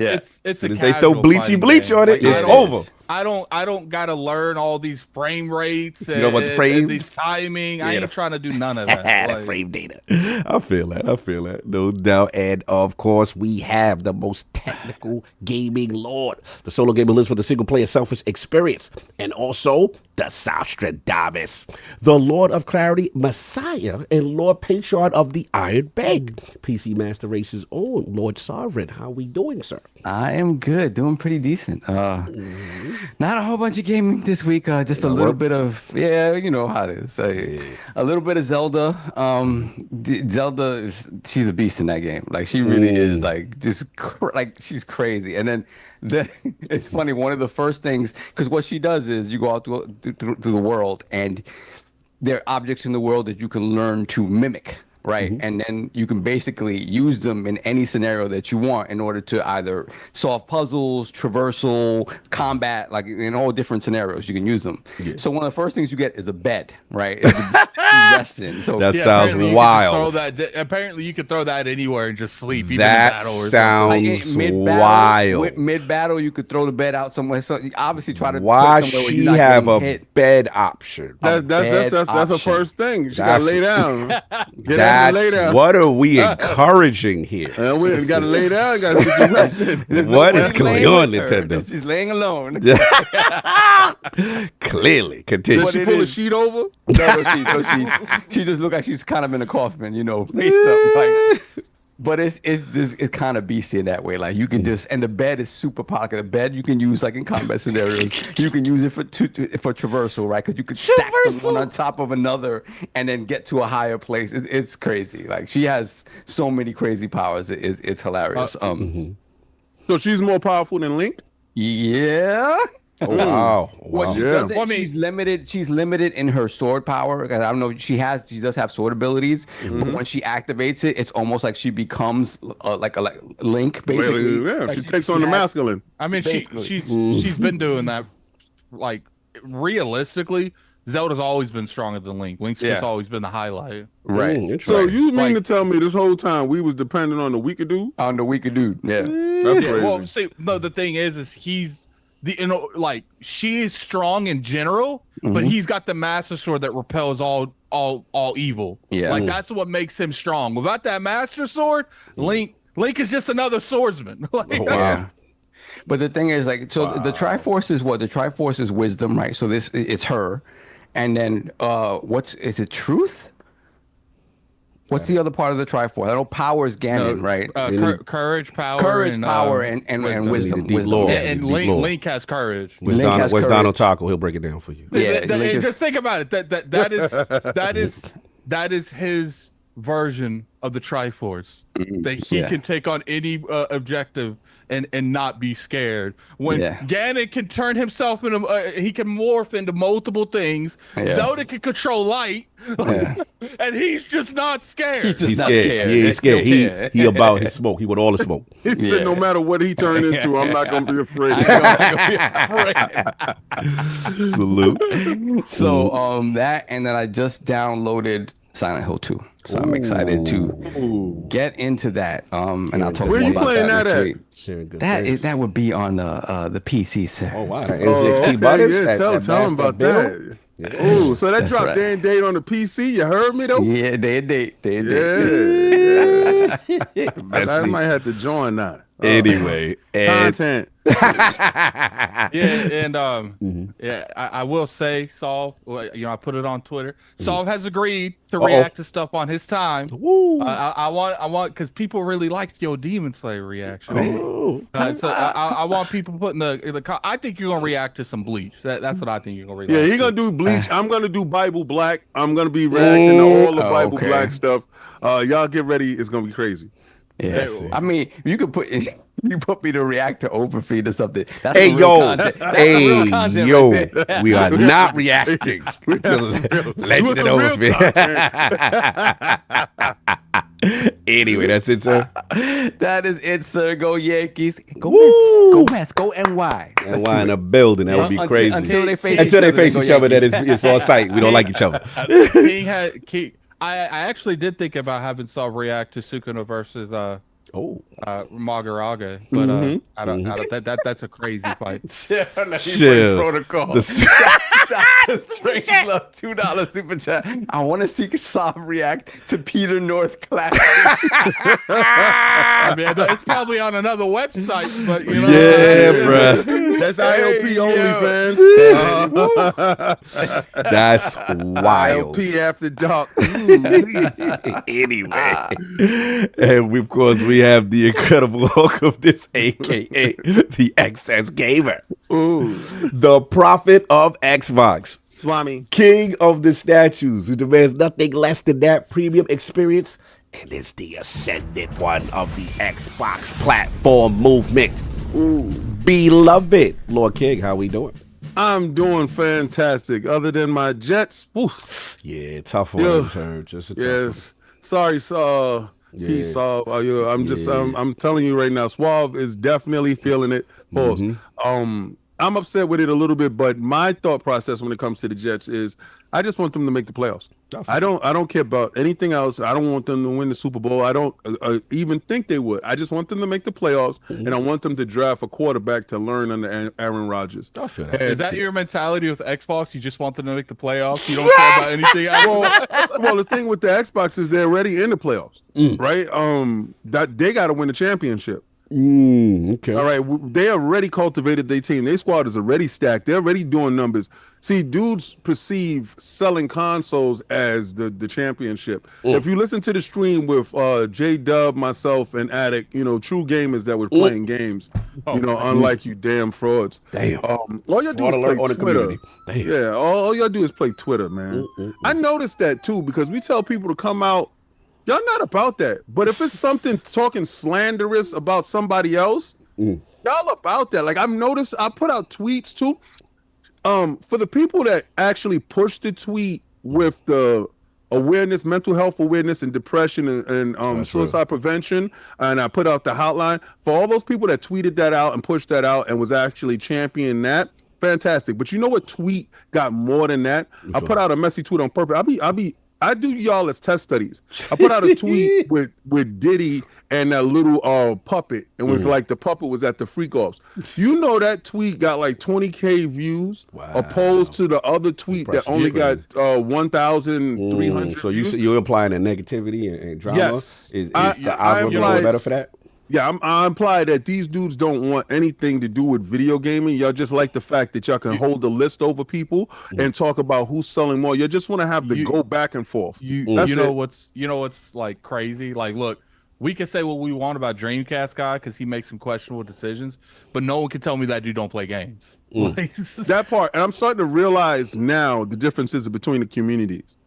a they throw bleachy bleach on it. It's over. I don't gotta learn all these frame rates and, and these timing. I ain't trying to do none of that. Like, frame data. I feel that. No doubt. And of course, we have the most technical gaming lord. The solo gamer lives for the single player selfish experience. And also the Southstradamus, the Lord of Clarity, Messiah, and Lord Patron of the Iron Bank. PC Master Race's own Lord Sovereign. How we doing, sir? I am good, doing pretty decent. Not a whole bunch of gaming this week. Just a little bit of you know how it is. A little bit of Zelda. Zelda, she's a beast in that game. Like, she really is. Like, just like, she's crazy. And then it's funny. One of the first things, because what she does is you go out through the world, and there are objects in the world that you can learn to mimic. right? And then you can basically use them in any scenario that you want in order to either solve puzzles, traversal, combat, like in all different scenarios you can use them. So one of the first things you get is a bed, right? Resting. So that sounds wild. Apparently you could throw that anywhere and just sleep. Even That in battle or sounds wild. Mid battle, you could throw the bed out somewhere. So you obviously try to. Why put somewhere where she you're not have a hit. bed option? That's her first thing. She got to lay down. Get out and lay down. What are we encouraging here? We got to lay down. Got to get rested. What is going on, Nintendo? She's laying alone. Clearly, continue. Did she pull a sheet over? No sheets. She just look like she's kind of in a coffin, face up. Like, but it's kind of beastly in that way. Like you can just, and the bed is super pocket. The bed you can use like in combat scenarios. You can use it for traversal, right? Because you could stack them one on top of another and then get to a higher place. It's crazy. Like she has so many crazy powers. It's hilarious. So she's more powerful than Link? Yeah. Oh, wow. What she doesn't, she's limited. She's limited in her sword power. I don't know. She does have sword abilities, but when she activates it, it's almost like she becomes like Link, basically. Like she takes on the masculine. I mean, she's been doing that. Like realistically, Zelda's always been stronger than Link. Link's just always been the highlight. Right. So you mean to tell me this whole time we was dependent on the weaker dude? On the weaker dude. Yeah. That's crazy. Well, see, no. The thing is he's. She is strong in general, but he's got the Master Sword that repels all evil. Yeah, like that's what makes him strong. Without that Master Sword, Link is just another swordsman. Wow. But the thing is, like, so the Triforce is what? The Triforce is wisdom, right? So it's her, and then is it truth? What's the other part of the Triforce? I know power is Ganon, right? Courage, power, and wisdom. And Link has courage. Where's Donald Taco? He'll break it down for you. Yeah, just think about it. That is his version of the Triforce. That he can take on any objective and not be scared. When Ganon can turn himself into, he can morph into multiple things. Zelda can control light, and he's just not scared. He's just not scared. He ain't scared. He about his smoke. He want all the smoke. He said, no matter what he turned into, I'm not gonna be afraid. Salute. So that, and then I just downloaded Silent Hill 2. So I'm excited to get into that. And I'll talk more about that next week. That would be on the PC, sir. Oh wow! NZXT buttons. Yeah, tell them about that. Yeah. Oh, so that dropped day and date on the PC. You heard me though? Yeah, day and date. Yeah. I might have to join that. Anyway, content. I will say, Saul. I put it on Twitter. Saul has agreed to react to stuff on his time. I want because people really liked your Demon Slayer reaction. So I want people putting the. I think you're gonna react to some Bleach. That's what I think you're gonna react. Yeah, he's gonna do Bleach. I'm gonna do Bible Black. I'm gonna be reacting to all the Bible Black stuff. Y'all get ready. It's gonna be crazy. Yeah, I mean, you could put me to react to Overfeed or something. That's we are not reacting to Legend of Overfeed. Anyway, that's it, sir. That is it, sir. Go Yankees. Go Mets. Go Mets. Go NY. NY in a building. That would be crazy. Until they face each other, that it's on site. We don't like each other. I actually did think about having Saul react to Sukuna versus Magaraga, but I don't that's a crazy fight. Chill. Protocol. Straight love $2 super chat. I want to see Saul react to Peter North classics. I mean, it's probably on another website, but you know. Yeah, bro. That's ILP OnlyFans. That's wild. ILP after dark. Anyway, and of course we have the Incredible Hulk of this, aka the XS Gamer, the prophet of Xbox, Swami, king of the statues, who demands nothing less than that premium experience, and is the ascendant one of the Xbox platform movement. Beloved Lord King, how we doing? I'm doing fantastic. Other than my Jets, yeah, tough one. Just a tough one. Sorry, peace. I'm telling you right now, Suave is definitely feeling it. Pause. I'm upset with it a little bit, but my thought process when it comes to the Jets is I just want them to make the playoffs. I don't care about anything else. I don't want them to win the Super Bowl. I don't even think they would. I just want them to make the playoffs, and I want them to draft a quarterback to learn under Aaron Rodgers. I feel that. Is that your mentality with Xbox? You just want them to make the playoffs? You don't care about anything else? Well, the thing with the Xbox is they're already in the playoffs, right? That they got to win the championship. Okay. All right. They already cultivated their team. Their squad is already stacked. They're already doing numbers. See, dudes perceive selling consoles as the championship. If you listen to the stream with J-Dub, myself, and Addict, true gamers that were playing games, unlike you damn frauds. Damn. All y'all do is play Twitter. Yeah, all y'all do is play Twitter, man. I noticed that too because we tell people to come out. Y'all not about that. But if it's something talking slanderous about somebody else, y'all about that. Like I've noticed, I put out tweets too. For the people that actually push the tweet with the awareness, mental health awareness, and depression and suicide prevention, and I put out the hotline for all those people that tweeted that out and pushed that out and was actually championing that. Fantastic. But you know what tweet got more than that? I put out a messy tweet on purpose. I do y'all as test studies. I put out a tweet with Diddy and that little puppet. It was like the puppet was at the freak offs. You know that tweet got like 20K views opposed to the other tweet that only got 1,300 So you're implying that negativity and drama? Yes. Is the algorithm better for that? Yeah, I imply that these dudes don't want anything to do with video gaming. Y'all just like the fact that y'all can hold a list over people and talk about who's selling more. You just want to have to go back and forth. You know what's like crazy? Like, look, we can say what we want about Dreamcast guy because he makes some questionable decisions, but no one can tell me that dude don't play games. Like, that part, and I'm starting to realize now the differences between the communities.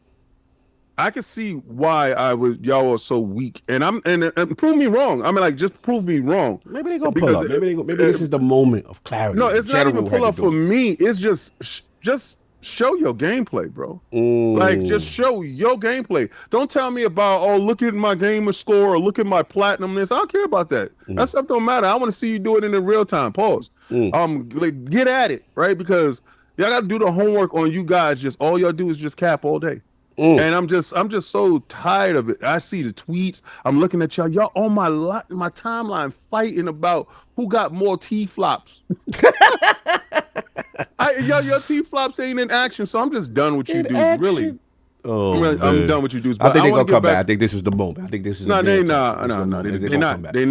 I can see why y'all are so weak, and prove me wrong. I mean, like, just prove me wrong. Maybe they gonna pull up. Maybe this is the moment of clarity. No, it's not even pull up for me. It's just show your gameplay, bro. Like, just show your gameplay. Don't tell me about look at my gamer score or look at my platinum list. I don't care about that. That stuff don't matter. I want to see you do it in the real time. Pause. Like, get at it, right? Because y'all got to do the homework on you guys. Just all y'all do is just cap all day. And I'm just so tired of it. I see the tweets. I'm looking at y'all on my timeline fighting about who got more T-flops. Your T-flops ain't in action, so I'm just done with you dudes. Really. I'm done with you dudes. I think they're gonna come back. I think this is the moment. I think this is they're not. They're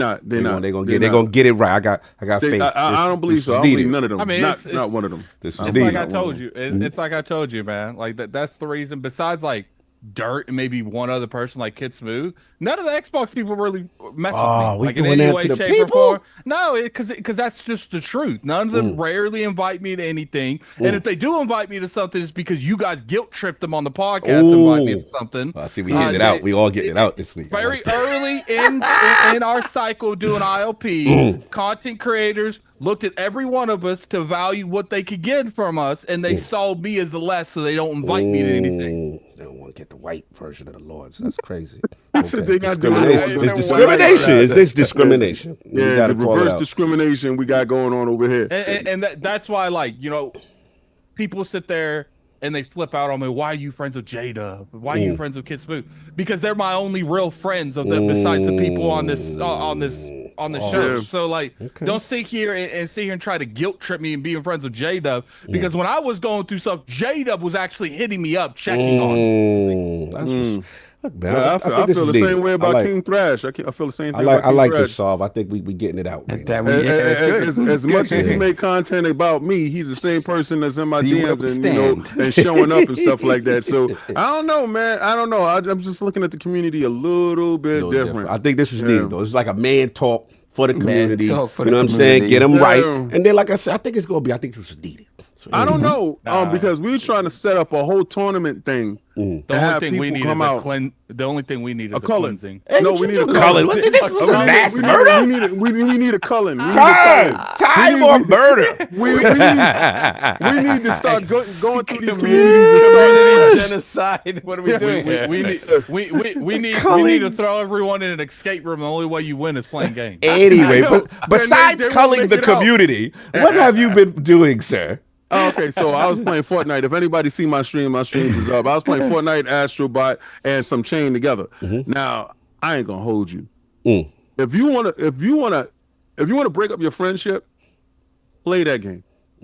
gonna get it right. I got faith. I don't believe so. I don't believe none of them. I mean, not one of them. It's like I told you. It's like I told you, man. Like that's the reason. Besides, like Dirt and maybe one other person like Kid Smooth, none of the Xbox people really mess with me. We like doing in any that way, to the shape, people? or form. No, because that's just the truth. None of them rarely invite me to anything, and if they do invite me to something, it's because you guys guilt tripped them on the podcast and invite me to something. I see we getting it out. We all getting it out this week. Very early in our cycle doing ILP, content creators looked at every one of us to value what they could get from us, and they saw me as the less, so they don't invite me to anything. They don't want to get the white version of the Lords. That's crazy. They not doing it. It's discrimination. It's discrimination. Yeah, it's a reverse discrimination we got going on over here. And that's why, like, people sit there and they flip out on me. Why are you friends with J-Dub? Why are you friends with Kid Smooth? Because they're my only real friends besides the people on this show. Yeah. So like, don't sit here and try to guilt trip me and being friends with J-Dub, because when I was going through stuff, J-Dub was actually hitting me up, checking on me. Look, man, I feel the same way about King Thrash. I feel the same thing. I like this solve. I think we getting it out. Right as much as he made content about me, he's the same person that's in my DMs and showing up and stuff like that. So I don't know, man. I don't know. I'm just looking at the community a little bit different. I think this was needed though. It's like a man talk for the community. You know what I'm saying? Get them right. And then, like I said, I think this was needed. I don't know, because we were trying to set up a whole tournament thing. The only thing we need is the only thing we need is a cleansing. Hey, no, we need a culling. What is this? Was a mass murder? We need a culling. Time or murder? We need to start going through these communities and start genocide. What are we doing? We need to throw everyone in an escape room. The only way you win is playing games. Anyway, but besides culling the community, what have you been doing, sir? Okay, so I was playing Fortnite. If anybody see my stream is up. I was playing Fortnite, Astrobot, and some Chain together. Now, I ain't gonna hold you. If you wanna break up your friendship, play that game.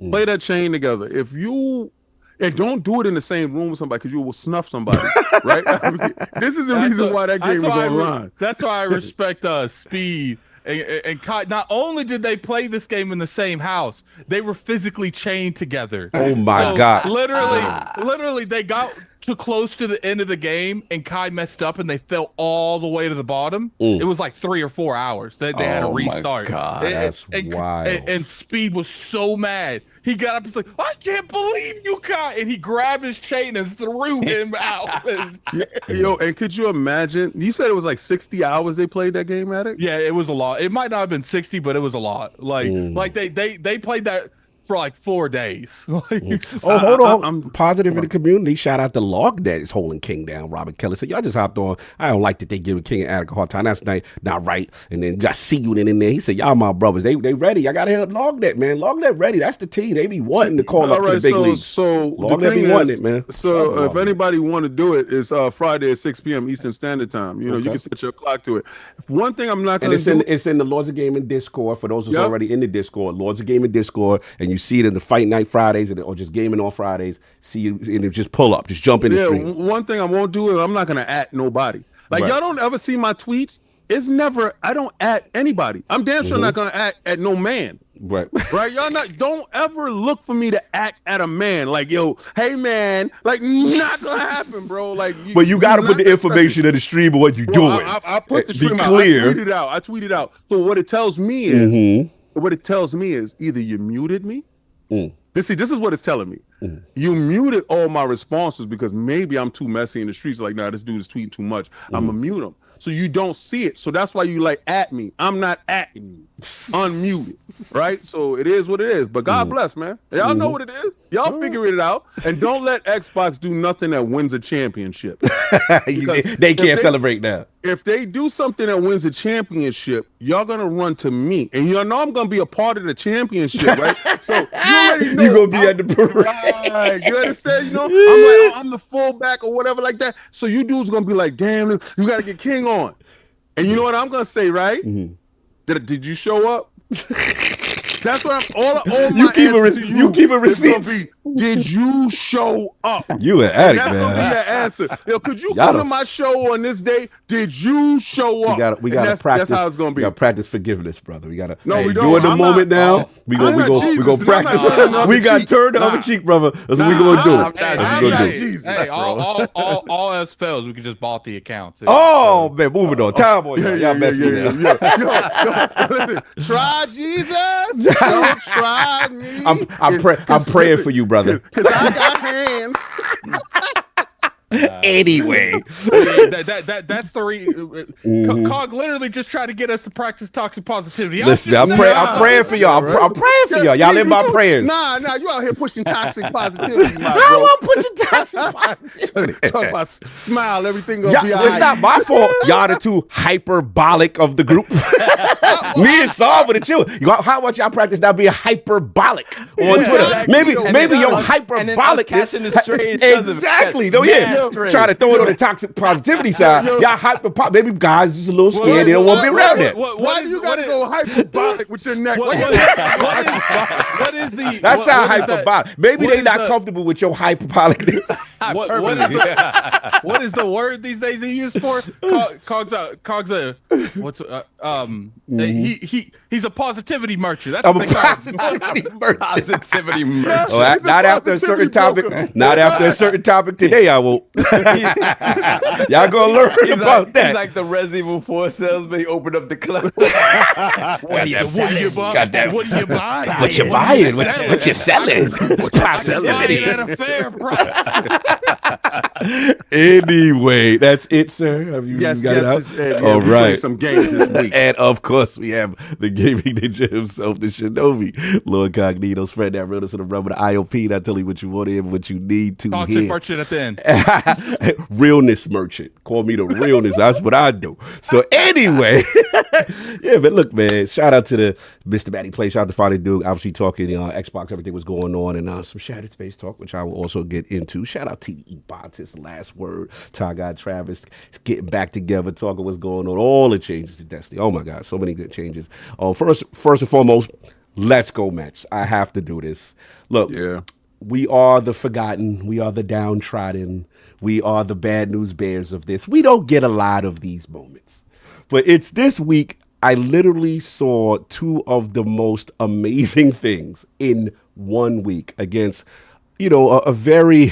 Play that Chain together. And don't do it in the same room with somebody because you will snuff somebody, right? This is the reason why that game was online. That's why I respect Speed. And not only did they play this game in the same house, they were physically chained together. Oh my God. Literally, they got too close to the end of the game and Kai messed up and they fell all the way to the bottom. It was like 3 or 4 hours. They had to restart. My God. That's wild. And Speed was so mad. He got up and was like, I can't believe you, Kai. And he grabbed his chain and threw him out. Yo, and could you imagine? You said it was like 60 hours they played that game at it? Yeah, it was a lot. It might not have been 60, but it was a lot. Like they played that for like 4 days. Hold on. I'm positive in the community. Shout out to LogNet is holding King down. Robert Kelly said, y'all just hopped on. I don't like that they giving King and Attica a hard time. That's not right. And then you got C-Unit in there. He said, y'all my brothers. They ready. I got to help LogNet, man. LogNet ready. That's the team. They be wanting to call up to the big leagues. So LogNet be wanting it, man. So if anybody want to do it, it's Friday at 6 p.m. Eastern Standard Time. You know, you can set your clock to it. One thing I'm not going to do. It's in the Lords of Gaming Discord. For those who's already in the Discord, Lords of Gaming Discord, and you see it in the Fight Night Fridays or just gaming on Fridays. See you and just pull up, just jump in the stream. One thing I won't do is I'm not gonna at nobody. Like y'all don't ever see my tweets. It's never. I don't at anybody. I'm damn sure not gonna at no man. Right. Y'all don't ever look for me to act at a man. Like, yo, hey man, like not gonna happen, bro. Like, but you gotta put the information in the stream of what you're doing. I put the stream out. Clear. I tweeted out. So what it tells me is, either you muted me. This is what it's telling me. You muted all my responses because maybe I'm too messy in the streets. Like, nah, this dude is tweeting too much. I'm gonna mute him. So you don't see it. So that's why you like at me. I'm not at you. Unmuted. Right? So it is what it is. But God bless, man. Y'all know what it is. Y'all figure it out. And don't let Xbox do nothing that wins a championship. they can't celebrate now. If they do something that wins a championship, y'all gonna run to me. And y'all know I'm gonna be a part of the championship, right? So you already know. You're gonna be at the parade. Right. You understand? You know, I'm like, I'm the fullback or whatever like that. So you dudes gonna be like, damn, you gotta get King on. And you know what I'm gonna say, right? Did you show up? That's what all my you keep a receipt. Did you show up? You an addict, that's man. Gonna be your answer. Yo, could you come to my show on this day? Did you show up? We gotta practice. That's how it's gonna be. We gotta practice forgiveness, brother. We gotta. No, we don't. Do it in the moment now. We gonna practice. We got turn the other cheek, brother. That's what we gonna do. Hey, all else fails, we can just bought the account. Oh man, moving on. Time boy, y'all messing Yo, listen, try Jesus. Don't try me. I'm praying for you, brother. Because I got hands. Anyway, that's the Cog literally just tried to get us to practice toxic positivity. Listen, I'm praying for y'all. I'm praying for y'all. Y'all in my prayers. Nah, you out here pushing toxic positivity, my bro. How am pushing toxic positivity? Talk about smile, everything gonna be all right. It's not my fault. Y'all the two hyperbolic of the group. Me and Saul with the chill. How about y'all practice not being hyperbolic on Twitter? Maybe your hyperbolic exactly. No, trying to throw it on the toxic positivity side. Y'all hyperbolic. Maybe guys just a little scared. They don't want to be around that. Why do you gotta go hyperbolic with your neck? What is the? That sounds hyperbolic. Maybe they not comfortable with your hyperbolicness. What is the word these days they use for? Cogs what's He's a positivity merchant. That's I'm what a they call him. positivity merchant. Positivity merchant. Oh, not after a certain topic. Not after a certain topic today, I won't. Y'all gonna learn about that. He's like the Resident Evil 4 salesman. He opened up the club. What are you buying? What you buying? What you selling? Positivity at a fair price. Anyway, that's it, sir. Have you got it out? All right. Some games this week. And of course, we have the gaming ninja himself, the Shinobi, LordCognito. Spread that realness in the rub of the ILP. Not tell you what you want to hear, what you need to Toxic hear. merchant at the end. Realness merchant. Call me the realness. That's what I do. So anyway, yeah, but look, man. Shout out to the Mr. Matty Play. Shout out to Father Duke. Obviously talking Xbox, everything was going on, and some ShatteredSpace talk, which I will also get into. Shout out to the Botis, last word. Ty God Travis getting back together, talking what's going on. All the changes to Destiny. Oh my God, so many good changes. First and foremost, let's go match. I have to do this. Look, we are the forgotten. We are the downtrodden. We are the bad news bears of this. We don't get a lot of these moments. But it's this week, I literally saw two of the most amazing things in 1 week against, a very,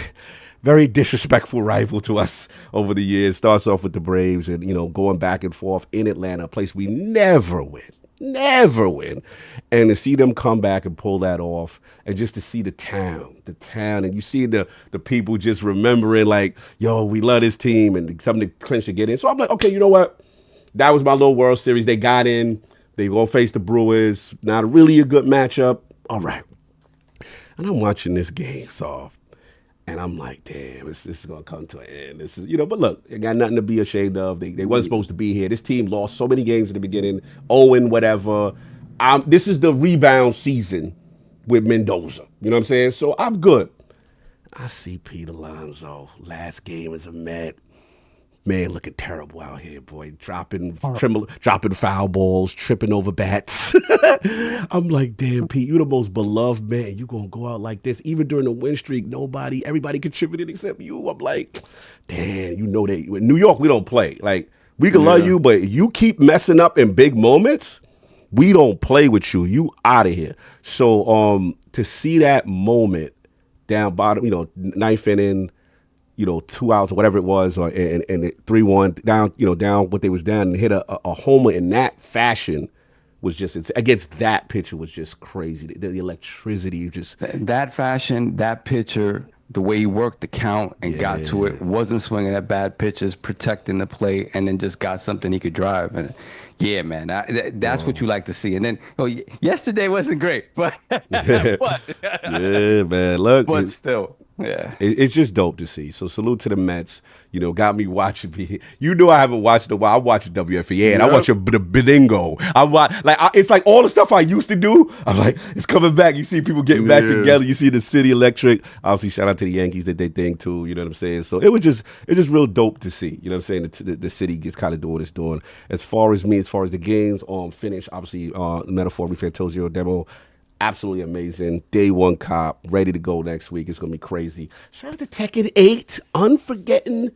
very disrespectful rival to us over the years. Starts off with the Braves and, going back and forth in Atlanta, a place we never win. And to see them come back and pull that off, and just to see the town, and you see the people just remembering like, yo, we love this team, and something to clinch to get in. So I'm like, okay, you know what? That was my little World Series. They got in. They gonna face the Brewers. Not really a good matchup. All right. And I'm watching this game soft, and I'm like, damn, this is gonna come to an end. This is, but look, they got nothing to be ashamed of. They wasn't supposed to be here. This team lost so many games in the beginning. Owen, whatever. This is the rebound season with Mendoza. You know what I'm saying? So I'm good. I see Pete Alonso. Last game as a Met. Man, looking terrible out here, boy. Dropping foul balls, tripping over bats. I'm like, damn, Pete, you're the most beloved man. You gonna go out like this? Even during the win streak, everybody contributed except you. I'm like, damn, that in New York, we don't play. Like, we can love you, but you keep messing up in big moments, we don't play with you. You out of here. So to see that moment down bottom, ninth inning, 2 outs or whatever it was, and 3-1 down, down what they was down, and hit a homer in that fashion was just, against that pitcher was just crazy. The electricity just that fashion, that pitcher, the way he worked the count and got to it, wasn't swinging at bad pitches, protecting the plate, and then just got something he could drive. And yeah, man, that's what you like to see. And then yesterday wasn't great, but yeah, man, look, but still. Yeah, it's just dope to see. So salute to the Mets. Got me watching. I haven't watched in a while. I watch WFA and I watch the Bingo. It's like all the stuff I used to do. I'm like, it's coming back. You see people getting back together. You see the city electric. Obviously, shout out to the Yankees that they thing too. You know what I'm saying? So it's just real dope to see. You know what I'm saying? The city gets kind of doing what it's doing. As far as the games finish, obviously, Metaphor Refantasio demo. Absolutely amazing. Day one cop, ready to go next week. It's going to be crazy. Shout out to Tekken 8, Unforgetting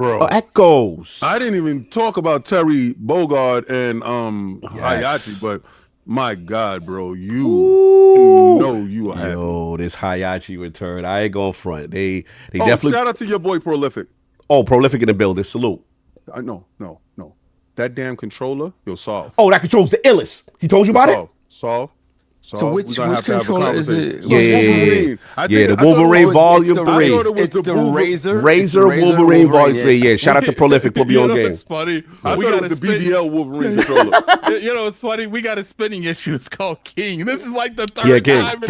Echoes. I didn't even talk about Terry Bogard and Hayashi, but my God, bro, you know you are happy. Yo, this Hayashi return, I ain't going front. They definitely. Shout out to your boy Prolific. Oh, Prolific in the building. Salute. No. That damn controller, you'll solve. Oh, that control's the illest. He told you about it? Solve. So which controller is it? Yeah, the Wolverine Volume 3. It's the Razor Wolverine Volume 3. Yeah, shout out to Prolific. Put me on game. It's funny. I thought it was the BBL Wolverine controller. It's funny. We got a spinning issue. It's called King. This is like the third time.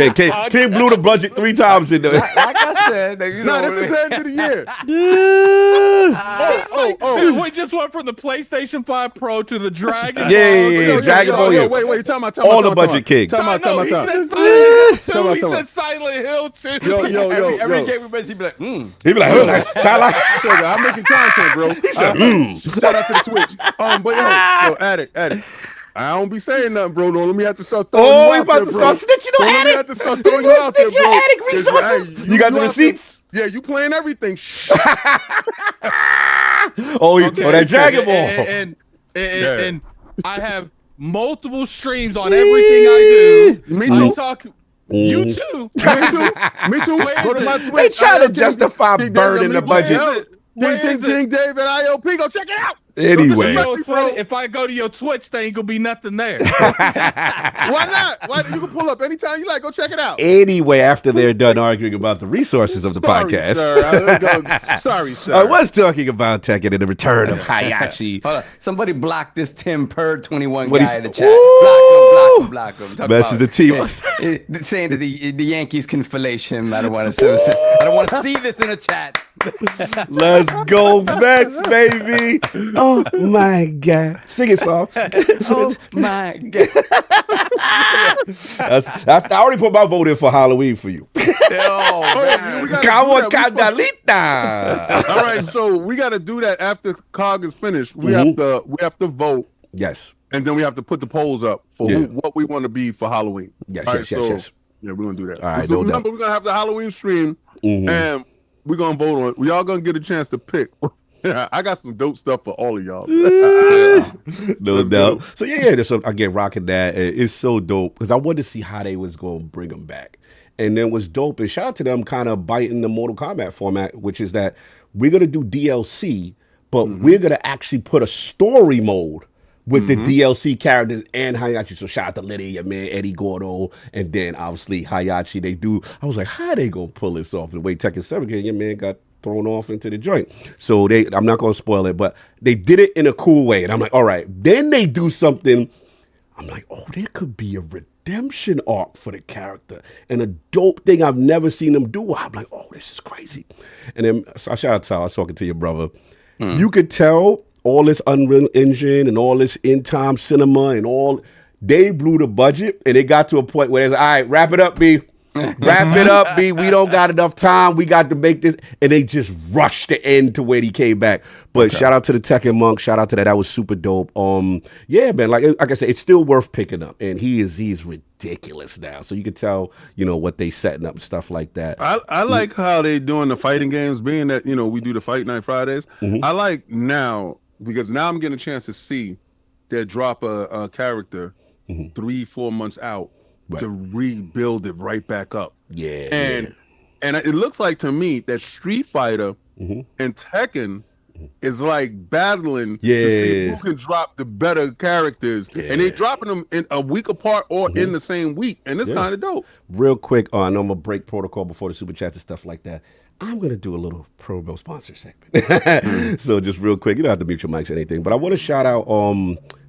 King blew the budget 3 times in there. Like I said, this is the end of the year. We just went from the PlayStation 5 Pro to the Dragon. Yeah, Dragon Ball. Wait, time out. All the budget King. Time out. He said Silent Hill 2. Every game we play, he be like, He be like, I'm making content, bro. He said, Shout out to the Twitch. But Addict. I don't be saying nothing, bro. Don't let me have to start throwing you out there, bro. about to start snitching on Addict? Don't let me have to start throwing you out there, bro. Addict resources. You got the receipts? Yeah, you playing everything. That Dragon Ball. And I have multiple streams on everything I do. Me too. I talk. You too. Me too. Go to my Twitch. They trying to justify burning the budget. King David ILP. Go check it out. Anyway, You know what's funny? If I go to your Twitch, there ain't gonna be nothing there. Why not? Why you can pull up anytime you like. Go check it out. Anyway, after they're done arguing about the resources of the podcast, Sorry, sir. I was talking about Tekken and the return of Hayachi. Hold on. Somebody block this Tim Purd 21 What guy he's- in the chat. Ooh. Block him. Talk Messes the about- team. saying that the Yankees can fillet him. I don't want to see this in a chat. Let's go Mets, baby. Oh my God. Sing it, song. Oh my God. I already put my vote in for Halloween for you. Kawa Kadalita. All right, so we got to do that after COG is finished. We have to vote. Yes. And then we have to put the polls up for what we want to be for Halloween. Yes, All yes. Yeah, we're gonna do that. All right, so no remember, doubt. we're gonna have the Halloween stream, and we're gonna vote on it. We all gonna get a chance to pick. I got some dope stuff for all of y'all. No doubt. So yeah, so again, rocking that. It's so dope because I wanted to see how they was gonna bring them back. And then what's dope is shout out to them kind of biting the Mortal Kombat format, which is that we're gonna do DLC, but we're gonna actually put a story mode with the DLC characters and Hayachi. So shout out to Liddy, your man Eddie Gordo, and then obviously Hayachi. They do. I was like, how they gonna pull this off? The way Tekken 7 came, your man got thrown off into the joint. So I'm not gonna spoil it, but they did it in a cool way. And I'm like, all right. Then they do something. I'm like, oh, there could be a redemption arc for the character and a dope thing I've never seen them do. I'm like, oh, this is crazy. And then so shout out to I was talking to your brother. You could tell all this Unreal Engine and all this in-time cinema and all, they blew the budget and it got to a point where it's all right, wrap it up, B. Wrap it up, B. We don't got enough time. We got to make this. And they just rushed the end to when he came back. But shout out to the Tekken Monk. Shout out to that. That was super dope. Yeah, man. Like I said, it's still worth picking up. And he's ridiculous now. So you can tell, what they setting up and stuff like that. I like how they doing the fighting games, being that, we do the Fight Night Fridays. I like now, because now I'm getting a chance to see they drop a character 3-4 months out to rebuild it right back up. Yeah. And it looks like to me that Street Fighter and Tekken is like battling to see who can drop the better characters. And they dropping them in a week apart or in the same week. And it's kind of dope. Real quick, I know I'm going to break protocol before the super chats and stuff like that. I'm going to do a little promo sponsor segment. So just real quick, you don't have to mute your mics or anything, but I want to shout out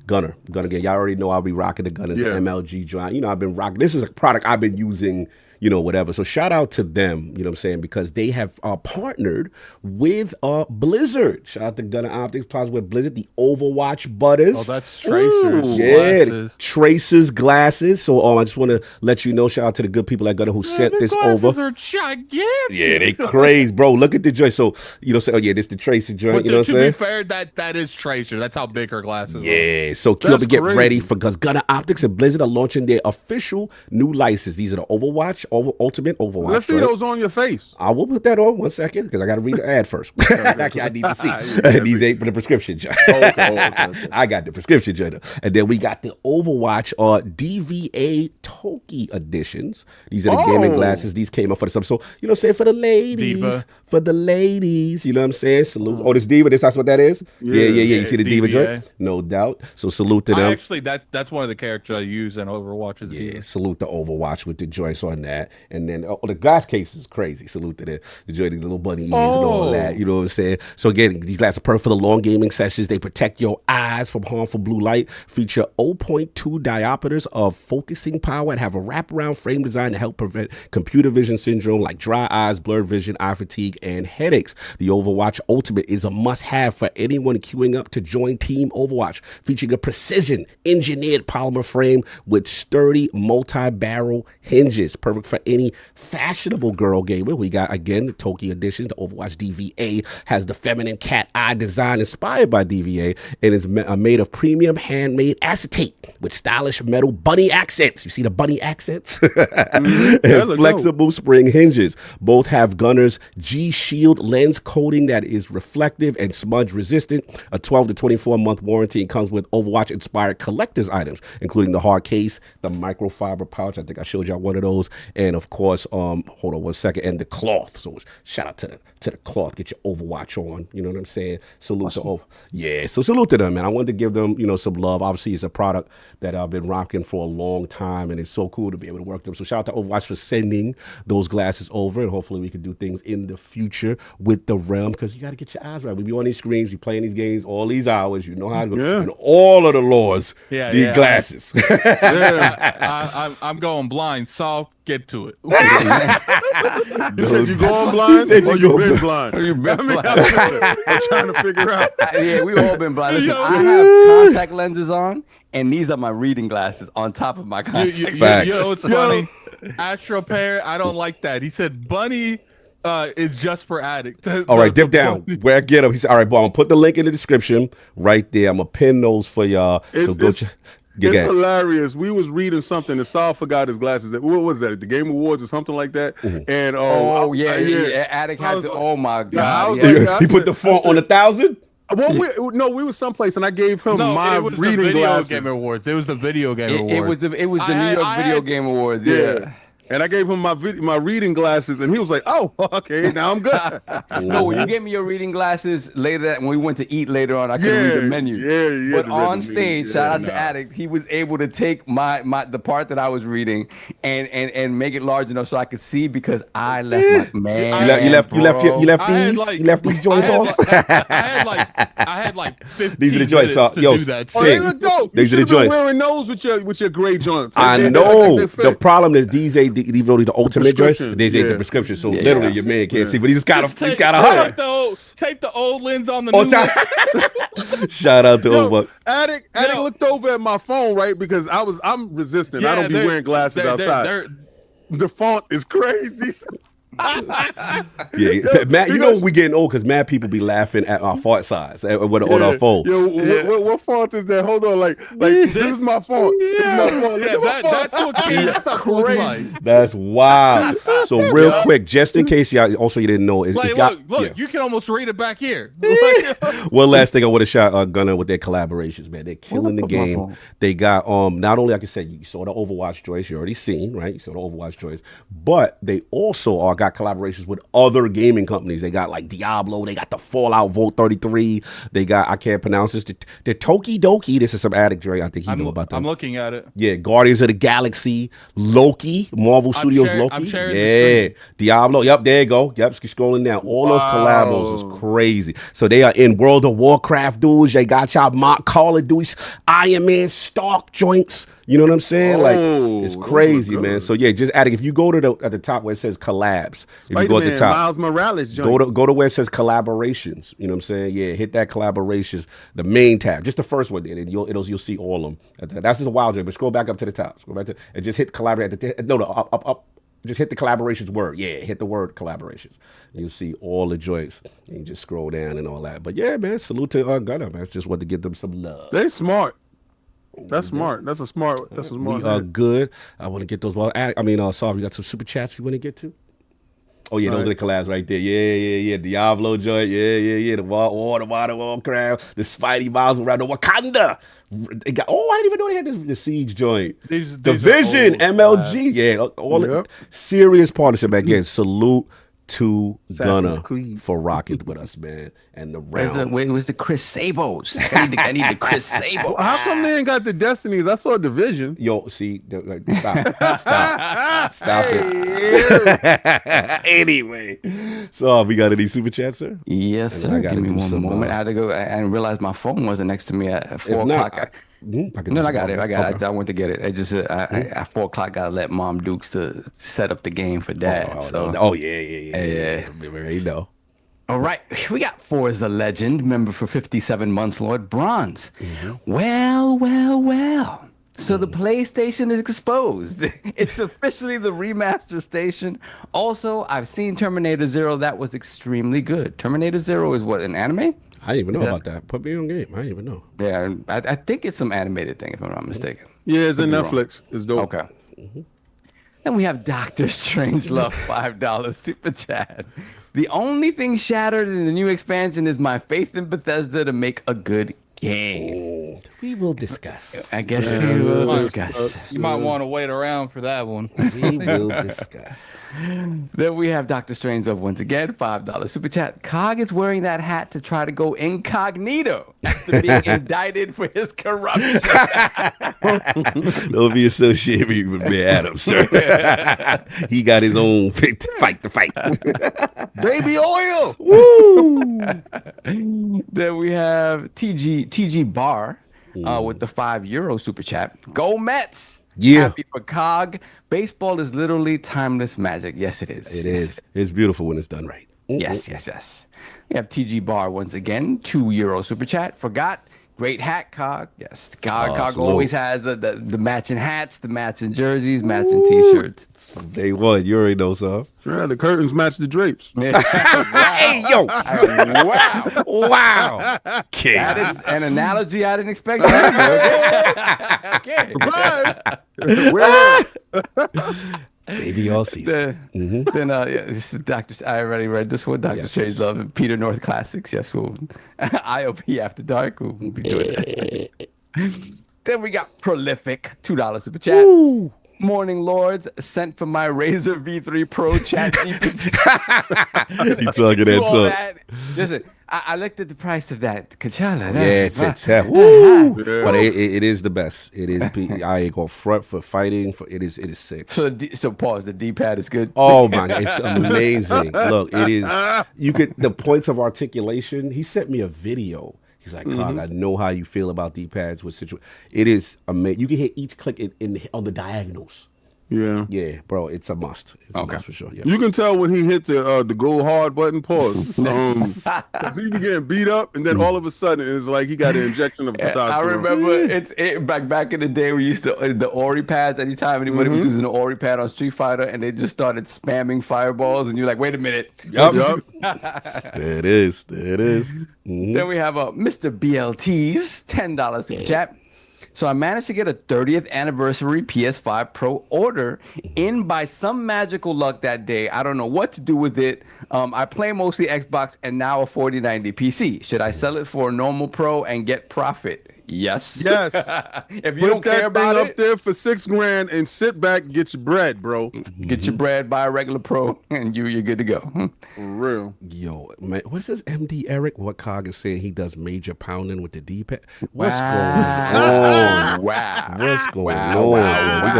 Gunnar again. Y'all already know I'll be rocking the Gunnar's MLG joint. I've been rocking. This is a product I've been using, whatever. So shout out to them, what I'm saying, because they have partnered with Blizzard. Shout out to GunnarOptics Plaza with Blizzard, the Overwatch butters. Oh, that's Tracer's glasses. Tracer's glasses. So I just want to let you know, shout out to the good people at Gunnar who sent this over. Glasses are gigantic. Yeah, they crazy, bro. Look at the joint. So, this the Tracer joint, But you know what I'm saying? To be fair, that is Tracer. That's how big her glasses are. Yeah, so keep up and get ready because GunnarOptics and Blizzard are launching their official new license. These are the Overwatch, Ultimate Overwatch. Let's see those on your face. I will put that on 1 second because I got to read the ad first. I need to see. These ain't for the prescription, John. Okay. I got the prescription, John. And then we got the Overwatch DVA Toki editions. These are the gaming glasses. These came up for the summer. So, say for the ladies. Diva. For the ladies, you know what I'm saying? Salute. Oh, this Diva, that's what that is? Yeah. You see the Diva joint? No doubt. So salute to them. Actually, that's one of the characters I use in Overwatch. Yeah, salute to Overwatch with the joints on that. And then the glass case is crazy. Salute to the joint, these little bunny ears and all that. You know what I'm saying? So again, these glasses are perfect for the long gaming sessions. They protect your eyes from harmful blue light, feature 0.2 diopters of focusing power, and have a wraparound frame design to help prevent computer vision syndrome like dry eyes, blurred vision, eye fatigue, and headaches. The Overwatch Ultimate is a must-have for anyone queuing up to join Team Overwatch, featuring a precision engineered polymer frame with sturdy multi-barrel hinges, perfect for any fashionable girl gamer. We got, again, the Toki edition. The Overwatch DVA has the feminine cat eye design inspired by DVA and is made of premium handmade acetate with stylish metal bunny accents. You see the bunny accents? And flexible spring hinges. Both have Gunner's G-Shield lens coating that is reflective and smudge resistant. A 12 to 24 month warranty, and comes with Overwatch inspired collector's items, including the hard case, the microfiber pouch. I think I showed y'all one of those. And of course, hold on one second, and the cloth. So shout out to the cloth. Get your Overwatch on. You know what I'm saying? Salute to so salute to them, man. I wanted to give them, some love. Obviously, it's a product that I've been rocking for a long time, and it's so cool to be able to work them. So shout out to Overwatch for sending those glasses over, and hopefully we can do things in the future with the realm, because you got to get your eyes right. We be on these screens, we playing these games all these hours. You know how to go. Yeah. And all of the lords need glasses. I'm going blind, so get to it. You said you going blind, or you been blind? I'm trying to figure out. Yeah, we all been blind. Listen, I have contact lenses on, and these are my reading glasses on top of my contact lenses. You know what's funny? Astro Pair, I don't like that. He said Bunny is just for addict. All right, dip down. Where I get him? He said, all right, boy, I'm going to put the link in the description right there. I'm going to pin those for y'all. It's hilarious. We was reading something and Saul forgot his glasses. What was that? The Game Awards or something like that? Mm-hmm. And Addict had to. Oh my God! He put the font on 1,000. Well, we were someplace, and I gave him my reading glasses. Game Awards. It was the Video Game Awards. It was the New York Video Game Awards. Yeah. And I gave him my reading glasses, and he was like, "Oh, okay, now I'm good." No, when you gave me your reading glasses later, when we went to eat later on, I couldn't read the menu. Yeah. But on stage, shout out to Addict, he was able to take the part that I was reading and make it large enough so I could see, because I left my man. You left these joints off. I had like 15 these are the joints. To do that. They look dope. These are the joints. Wearing those with your gray joints. I know. The problem is these ain't even though the ultimate joints, they ain't the prescription. So literally, your man can't see. But he's got a hide. Tape the old lens on the new lens. Shout out to Old Addict looked over at my phone, right? Because I'm resistant. I don't be wearing glasses outside. The font is crazy. Matt, we getting old because mad people be laughing at our font size on our phone. What font is that? Hold on, like this is my font. That's what kids stuff looks like. That's wild. So real quick, just in case you didn't know, look, you can almost read it back here. One last thing I want to shout Gunnar with their collaborations, man. They're killing the game. They got not only, like I said, you saw the Overwatch joints, you already seen, right? You saw the Overwatch joints, but they also got collaborations with other gaming companies. They got like Diablo, they got the Fallout Vault 33, they got, I can't pronounce this, the Toki Doki. This is some Addict Dre. I think he knew about that. I'm looking at it. Yeah, Guardians of the Galaxy, Loki, Marvel Studios Loki. I'm sharing Diablo. Yep, there you go. Yep, scrolling down. All those collabos is crazy. So they are in World of Warcraft dudes. They got y'all mock Call of Duty, Iron Man, Stark joints. You know what I'm saying? It's crazy, man. So yeah, just adding. If you go to at the top where it says collabs, if you go at the top, Miles Morales joints. Go to where it says collaborations. You know what I'm saying? Yeah, hit that collaborations, the main tab, just the first one, and you'll see all of them. That's just a wild joint. But scroll back up to the top. Scroll back to and just hit collaborate. Up. Just hit the collaborations word. Yeah, hit the word collaborations. And you'll see all the joints. And you just scroll down and all that. But yeah, man, salute to Gunnar, man. Just want to give them some love. They smart. That's smart. That's a smart. We are good. I want to get those. Well, sorry, we got some super chats you want to get to. Oh yeah, those are the collabs right there. Yeah. Diablo joint. Yeah. The Warcraft. The Spidey Miles around the Wakanda. They got. I didn't even know they had the Siege joint. The Vision MLG. Yeah, all serious partnership again. Salute to Gunnar for rocking with us, man. And the round. It was the Chris Sabos. I need the Chris Sabos. How come they ain't got the Destinies? I saw Division. Yo, see, stop it. Anyway, so we got any super chats, sir? Yes, sir. Give me one moment. I had to go. I didn't realize my phone wasn't next to me at 4 o'clock. I got it. I went to get it. I just at 4 o'clock gotta let Mom Dukes to set up the game for Dad. Yeah. You know. All right, we got Forza Legend, member for 57 months, Lord Bronze. Mm-hmm. Well. So the PlayStation is exposed. It's officially the remaster station. Also, I've seen Terminator Zero. That was extremely good. Terminator Zero is what, an anime? I didn't even know about that. Put me on game. I didn't even know. Yeah, I think it's some animated thing, if I'm not mistaken. Yeah, it's in Netflix. It's dope. Okay. And we have Doctor Strangelove $5 super chat. The only thing shattered in the new expansion is my faith in Bethesda to make a good game. We will discuss. I guess we will discuss. You might want to wait around for that one. We will discuss. Then we have Doctor Strangelove once again, $5 super chat. Cog is wearing that hat to try to go incognito after being indicted for his corruption. Don't be associated with me, Adam, sir. He got his own fight to fight. Baby oil. Woo! Then we have TG Bar with the €5 super chat. Go Mets! Yeah. Happy for Cog. Baseball is literally timeless magic. Yes, it is. It is. It's beautiful when it's done right. Yes. We have TG Bar once again, €2 super chat. Forgot. Great hat, Cog. Yes, Cog always has the matching hats, the matching jerseys, matching T-shirts. Day one, you already know, son. Yeah, the curtains match the drapes. Hey, yo. Wow. Okay. That is an analogy I didn't expect. Okay. Surprise. Where? Baby all season. Then this is Dr. I already read this one. Dr. Strangelove and Peter North Classics. Yes, we'll IOP After Dark. We'll be doing that. Then we got Prolific, $2 super chat. Ooh. Morning Lords, sent from my Razer V3 Pro chat GPT. You talking that talk. Listen, I looked at the price of that controller. It's but it is the best. It is. I ain't gonna front for fighting. It is sick. So pause. The D-pad is good. Oh my god, it's amazing. Look, it is. You could the points of articulation. He sent me a video. He's like, Cog, I know how you feel about D-pads with situation. It is amazing. You can hit each click on the diagonals. Yeah, bro, it's a must. It's a must for sure. Yeah. You can tell when he hit the go hard button. Pause. Cause he be getting beat up, and then all of a sudden it's like he got an injection of testosterone. I remember back in the day we used to the Ori pads. Anytime anybody was using an Ori pad on Street Fighter, and they just started spamming fireballs, and you're like, wait a minute. Yep. There it is. Then we have Mr. BLT's $10 super chat. So I managed to get a 30th anniversary PS5 Pro order in by some magical luck that day. I don't know what to do with it. I play mostly Xbox and now a 4090 PC. Should I sell it for a normal Pro and get profit? Yes. If you don't care about it, up there for $6,000 and sit back and get your bread, bro. Get your bread, buy a regular Pro, and you're good to go. For real. Yo, man, what's this MD Eric? What Cog is saying? He does major pounding with the D-pad. What's going on? Wow. What's going on? Wow. We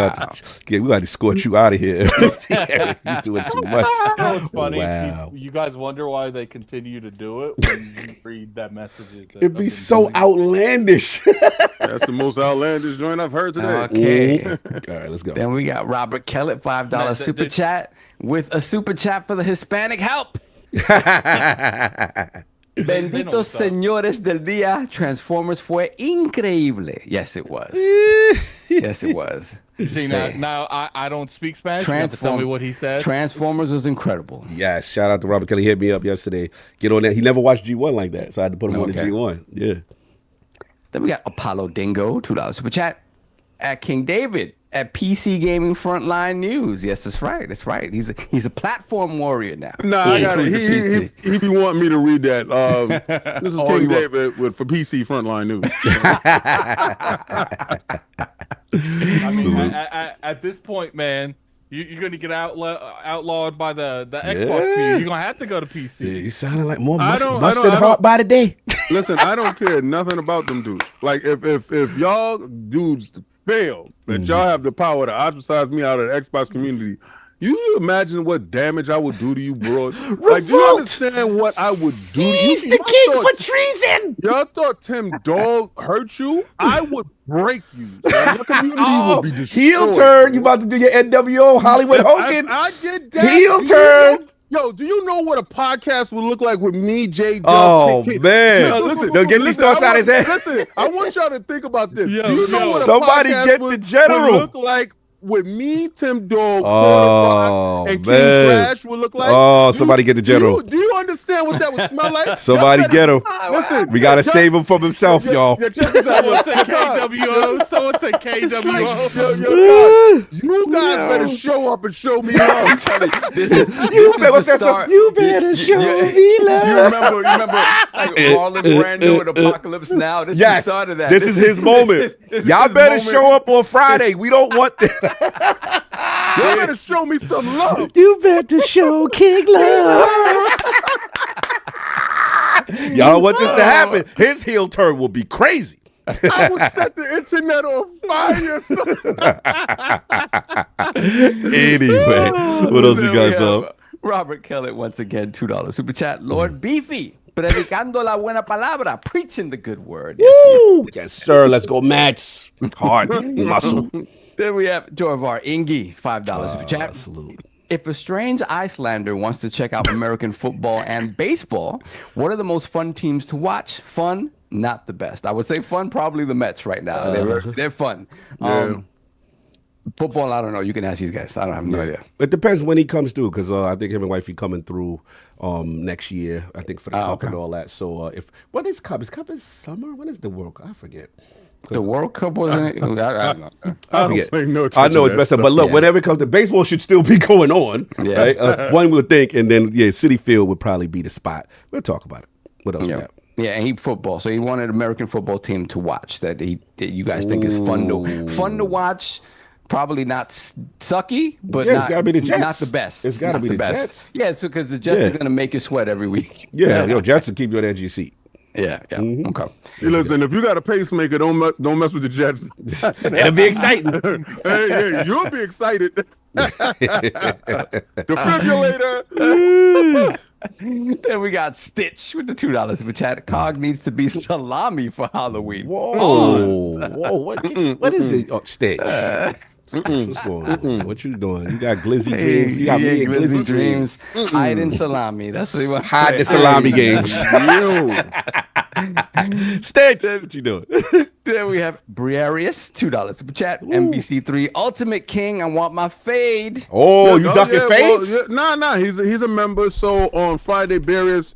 got to escort you out of here. You're doing too much. It's funny. Wow. You guys wonder why they continue to do it when you read that message. It'd be so outlandish. That's the most outlandish joint I've heard today. Okay. All right, let's go. Then we got Robert Kellett, $5 super chat with a super chat for the Hispanic help. Benditos señores del día. Transformers fue increíble. Yes, it was. Yes, it was. See, now I don't speak Spanish. You have to tell me what he said. Transformers was incredible. Yes, shout out to Robert Kelly. He hit me up yesterday. Get on that. He never watched G1 like that, so I had to put him on the G1. Yeah. Then we got Apollo Dingo, $2 super chat. At King David at PC Gaming Frontline News. Yes, that's right. That's right. He's a platform warrior now. Nah, I got it. He be wanting me to read that. This is King David for PC Frontline News. I mean, at this point, man, you're going to get outlawed by the Xbox community. You're going to have to go to PC. Yeah, you sounding like more busted heart by the day. Listen, I don't care nothing about them dudes. Like, if y'all dudes fail, that y'all have the power to ostracize me out of the Xbox community, you imagine what damage I would do to you, bro? Like, do you understand what I would do to you? He's the king for treason. Y'all thought Tim Dog hurt you? I would break you. Your community would be destroyed. Heel turn. You about to do your NWO Hollywood Hogan? I get that. Heel turn. Yo, do you know what a podcast would look like with me, J. Oh, man. Listen, Don't get these thoughts out of his head. Listen, I want y'all to think about this. Yo, do you know what a somebody podcast get the would general. look like with me, Tim Dog, Oh, and King man. Crash would look like? Oh, somebody get the general. Do you understand what that would smell like? Somebody get him. Listen, We got to save him from himself, y'all. check this out. Someone said KWO. Someone said KWO. You guys better show up and show me love. I'm telling you, this is what's the that start. song? You better show me love. You remember like Marlon Brando and Apocalypse Now? This is the start of that. This is his moment. This Y'all is his better moment. show up on Friday. We don't want this. Y'all better show me some love. You better show King love. Y'all don't want this to happen. His heel turn will be crazy. I would set the internet on fire. Anyway, what else we got, son? Robert Kellett once again, $2 super chat. Lord Beefy, predicando la buena palabra, preaching the good word. Woo! Yes, sir. Let's go, Mats. Hard muscle. Then we have Jorvar Ingi, $5 super chat. Salute. If a strange Icelander wants to check out American football and baseball, what are the most fun teams to watch? Fun, not the best. I would say fun, probably the Mets right now. They're fun. Football, I don't know. You can ask these guys. I don't have no idea. It depends when he comes through, because I think him and wifey coming through next year. I think for the Cup and all that. So what is Cup? Is Cup is summer? When is the World Cup? I forget. The World Cup wasn't. I don't know. I forget. I know it's messed up, but look, whenever it comes to baseball, should still be going on. Yeah. Right? One would think, and then Citi Field would probably be the spot. We'll talk about it. What else we got? Yeah, and he football. So he wanted an American football team to watch that you guys think is fun to watch. Probably not sucky, but it's gotta be the Jets. Not the best. It's gotta be the best. Jets. Yeah, it's because the Jets are gonna make you sweat every week. Yeah, Jets will keep you on the edge of your seat. Yeah. Okay. Hey, listen, if you got a pacemaker, don't mess with the Jets. It'll be exciting. Hey, you'll be excited. Defibrillator. Then we got Stitch with the $2 super chat. Cog needs to be salami for Halloween. Whoa. What is it? Oh, Stitch. What's going on? What you doing? You got glizzy dreams. You got me at glizzy dreams. Hide in salami. That's what you want. Hide the salami games. Stitch. What you doing? Then we have Briarius, $2 super chat. MBC3 Ultimate King. I want my fade. Oh, you ducking fades? Nah. He's a member. So on Friday, Briarius,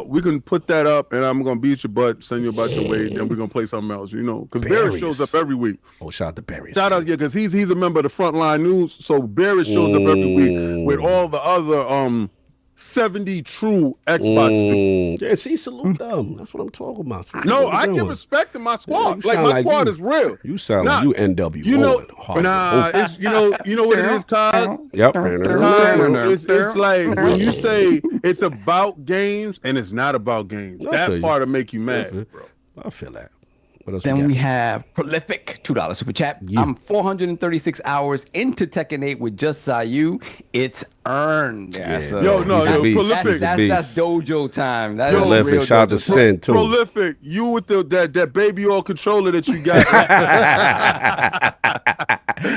we can put that up, and I'm gonna beat your butt, send you about your way, and we're gonna play something else. Because Barry shows up every week. Oh, shout out to Barry. Shout out, because he's a member of the Frontline News. So Barry shows up every week with all the other 70 true Xbox. Yeah, see, salute them. That's what I'm talking about. No, I give respect to my squad. Yeah, my squad is real. You sound like you NW. You know what it is, Kyle? Yep. It's like when you say it's about games and it's not about games. That part will make you mad, bro. I feel that. What else Then we have Prolific, $2 super chat. I'm 436 hours into Tekken 8 with just Sayu. It's earned. Prolific. That's dojo time. That's Prolific. Shout out to Sin too. Prolific. You with that baby oil controller that you got.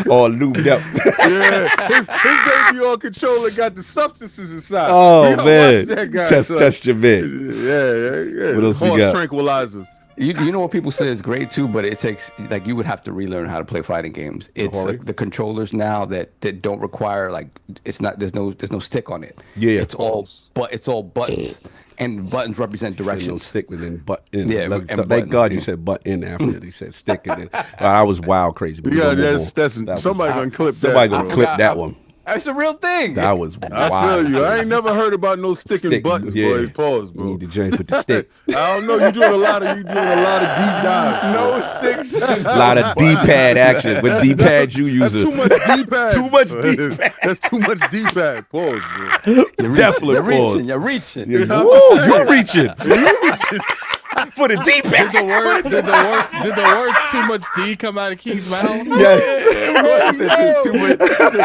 All lubed up. Yeah, his baby oil controller got the substances inside. Oh man, test your man. Yeah. What else we got? Tranquilizers. You know what people say is great too, but it takes you would have to relearn how to play fighting games. It's the controllers now that don't require there's no stick on it. Yeah, it's all buttons, and buttons represent directions. No stick within button. Yeah, thank God you said button after he said stick. And then I was wild crazy. Yeah, that's somebody gonna clip that. Somebody gonna clip that one. It's a real thing. That was wild. I feel you. I ain't never heard about no sticking buttons, boys. Pause, bro. You need to join with the stick. I don't know. You're doing a lot of deep dives. No sticks. A lot of D-pad action. What D-pad you using? Too much D-pad. Too much D-pad. That's too much D-pad. Pause, bro. Definitely pause. You're reaching. You're reaching. For the D-pad. Did the words too much D come out of King's mouth? Yes. He said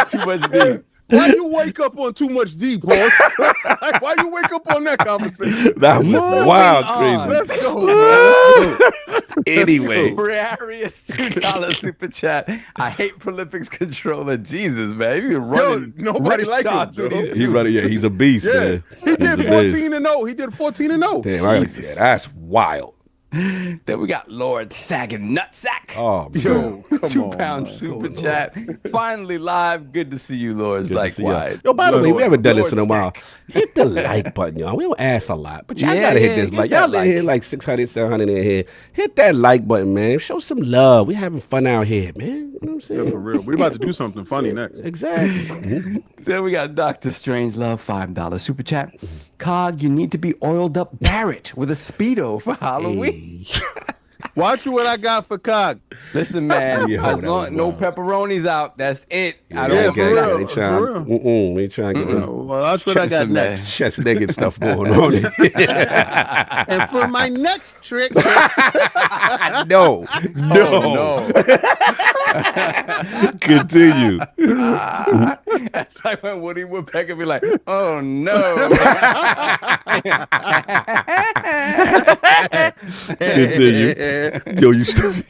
too much D. Why you wake up on too much D, Paul? Like, why you wake up on that conversation? That was wild, crazy. Let's go, man. Let's go. Anyway. Briarius $2 super chat. I hate Prolific's controller. Jesus, man. You running. Nobody like him. He running, yeah, he's a beast, man. He did 14-0. He did 14-0. Damn, that's wild. Then we got Lord Sagging Nutsack. Oh, yo, £2 super chat. Finally live. Good to see you, Lords. Likewise. Yo, by the way, we haven't done this in a while. Hit the like button, y'all. We don't ask a lot, but y'all gotta hit this like. Y'all in here like 600, 700 in here. Hit that like button, man. Show some love. We having fun out here, man. You know what I'm saying? Yeah, for real. We about to do something funny next. Exactly. Then we got Dr. Strangelove $5 super chat. Cog, you need to be oiled up Barrett with a Speedo for Halloween. Watch what I got for Cog. Listen, man, no pepperonis out. That's it. I don't for real. We trying to get Well, watch what I got next. chest naked stuff going on. And for my next trick, No. Continue. That's like when Woody Woodpecker be like, oh no. Continue. Yo, you stupid.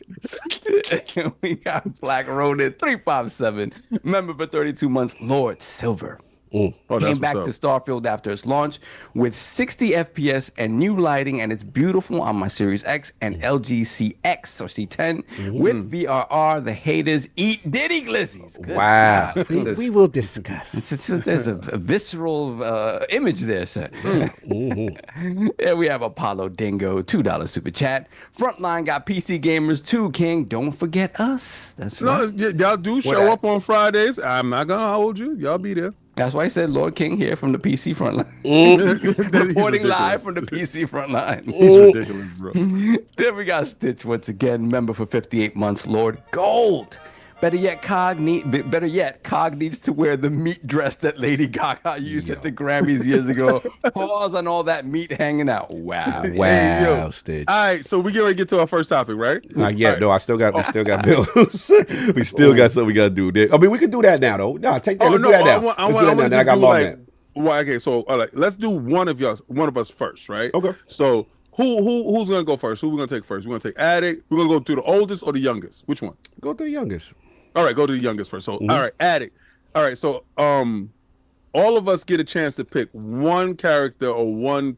We got Black Rodent 357. Member for 32 months, Lord Silver. Came back to Starfield after its launch with 60 FPS and new lighting, and it's beautiful on my Series X and LG CX or C10 with VRR. The haters eat Diddy Glizzies. Good Wow. God. We will discuss. There's a visceral image there, sir. There we have Apollo Dingo, $2 super chat. Frontline got PC Gamers 2 King. Don't forget us. That's right. no, y'all do show up on Fridays. I'm not gonna hold you. Y'all be there. That's why I said Lord King here from the PC frontline. Reporting live from the PC frontline. He's ridiculous, bro. Then we got Stitch once again, member for 58 months, Lord Gold. Better yet, Cog needs to wear the meat dress that Lady Gaga used at the Grammys years ago. Pause on all that meat hanging out. Wow. Wow, Stitch. All right, so we get ready to get to our first topic, right? Not yet, no. We still got bills. We still got something we got to do. I mean, we can do that now, though. No, take that. Let's do that now. I want to do like, well, okay. So, let's do one of us first, right? Okay. So, who's gonna go first? Who we gonna take first? We're gonna take Addict. We're gonna go to the oldest or the youngest? Which one? Go to the youngest. All right, go to the youngest first. So, all right, Addict. All right, so all of us get a chance to pick one character or one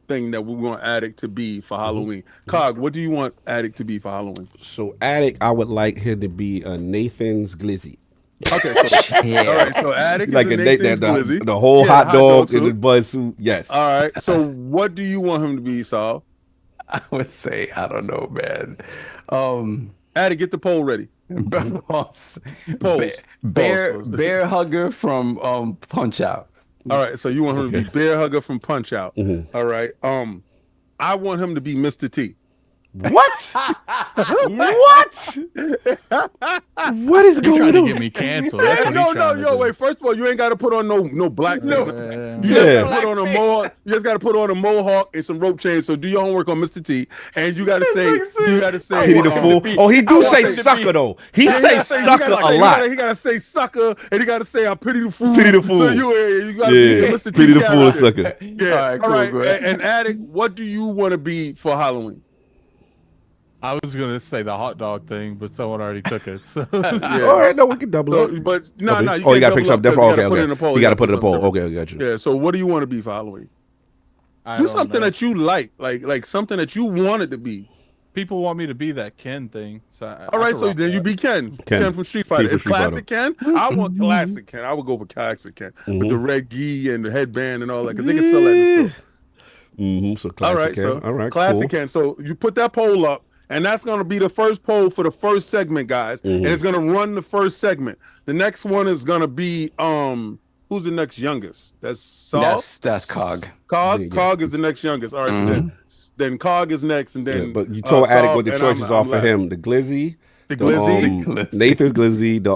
thing that we want Addict to be for Halloween. Cog, what do you want Addict to be for Halloween? So, Addict, I would like him to be Nathan's Glizzy. Okay, so all right, so Addict like is Nathan's Glizzy. The whole hot dog in the buzzsuit. Yes. All right, so what do you want him to be, Saul? I would say, I don't know, man. Addict, get the poll ready. Bear hugger from Punch Out. All right, so you want him to be bear hugger from Punch Out. All right. I want him to be Mr. T. What? What? What is going on? Trying to get me canceled. Wait. First of all, you ain't got to put on no black. You just gotta put on a mohawk. You just got to put on a mohawk and some rope chains. So do your homework on Mr. T, and you got to say. He the fool. Oh, he do say sucker though. He say sucker a lot. He got to say sucker, and he got to say I pity the fool. Pity the fool. So you got to be Mr. T. Pity the fool and sucker. Yeah. All right. And Addict, what do you want to be for Halloween? I was gonna say the hot dog thing, but someone already took it. So. All right, no, we can double it. But no, you gotta pick something. Okay. You gotta put it in the poll. Okay, I got you. Yeah. So what do you want to be for Halloween? Do something that you like something that you want it to be. People want me to be that Ken thing. So all right, so then you be Ken from Street Fighter. It's classic Ken. I want classic Ken. I would go for classic Ken with the red gi and the headband and all that because they can sell that in the store. So classic Ken. All right, classic Ken. So you put that poll up. And that's going to be the first poll for the first segment, guys. And it's going to run the first segment. The next one is going to be, who's the next youngest? That's Saul? That's Cog. Cog is the next youngest. All right, so then Cog is next. And then but you told Addict what the choices are for him. The Glizzy. The Glizzy. Nathan's Glizzy. The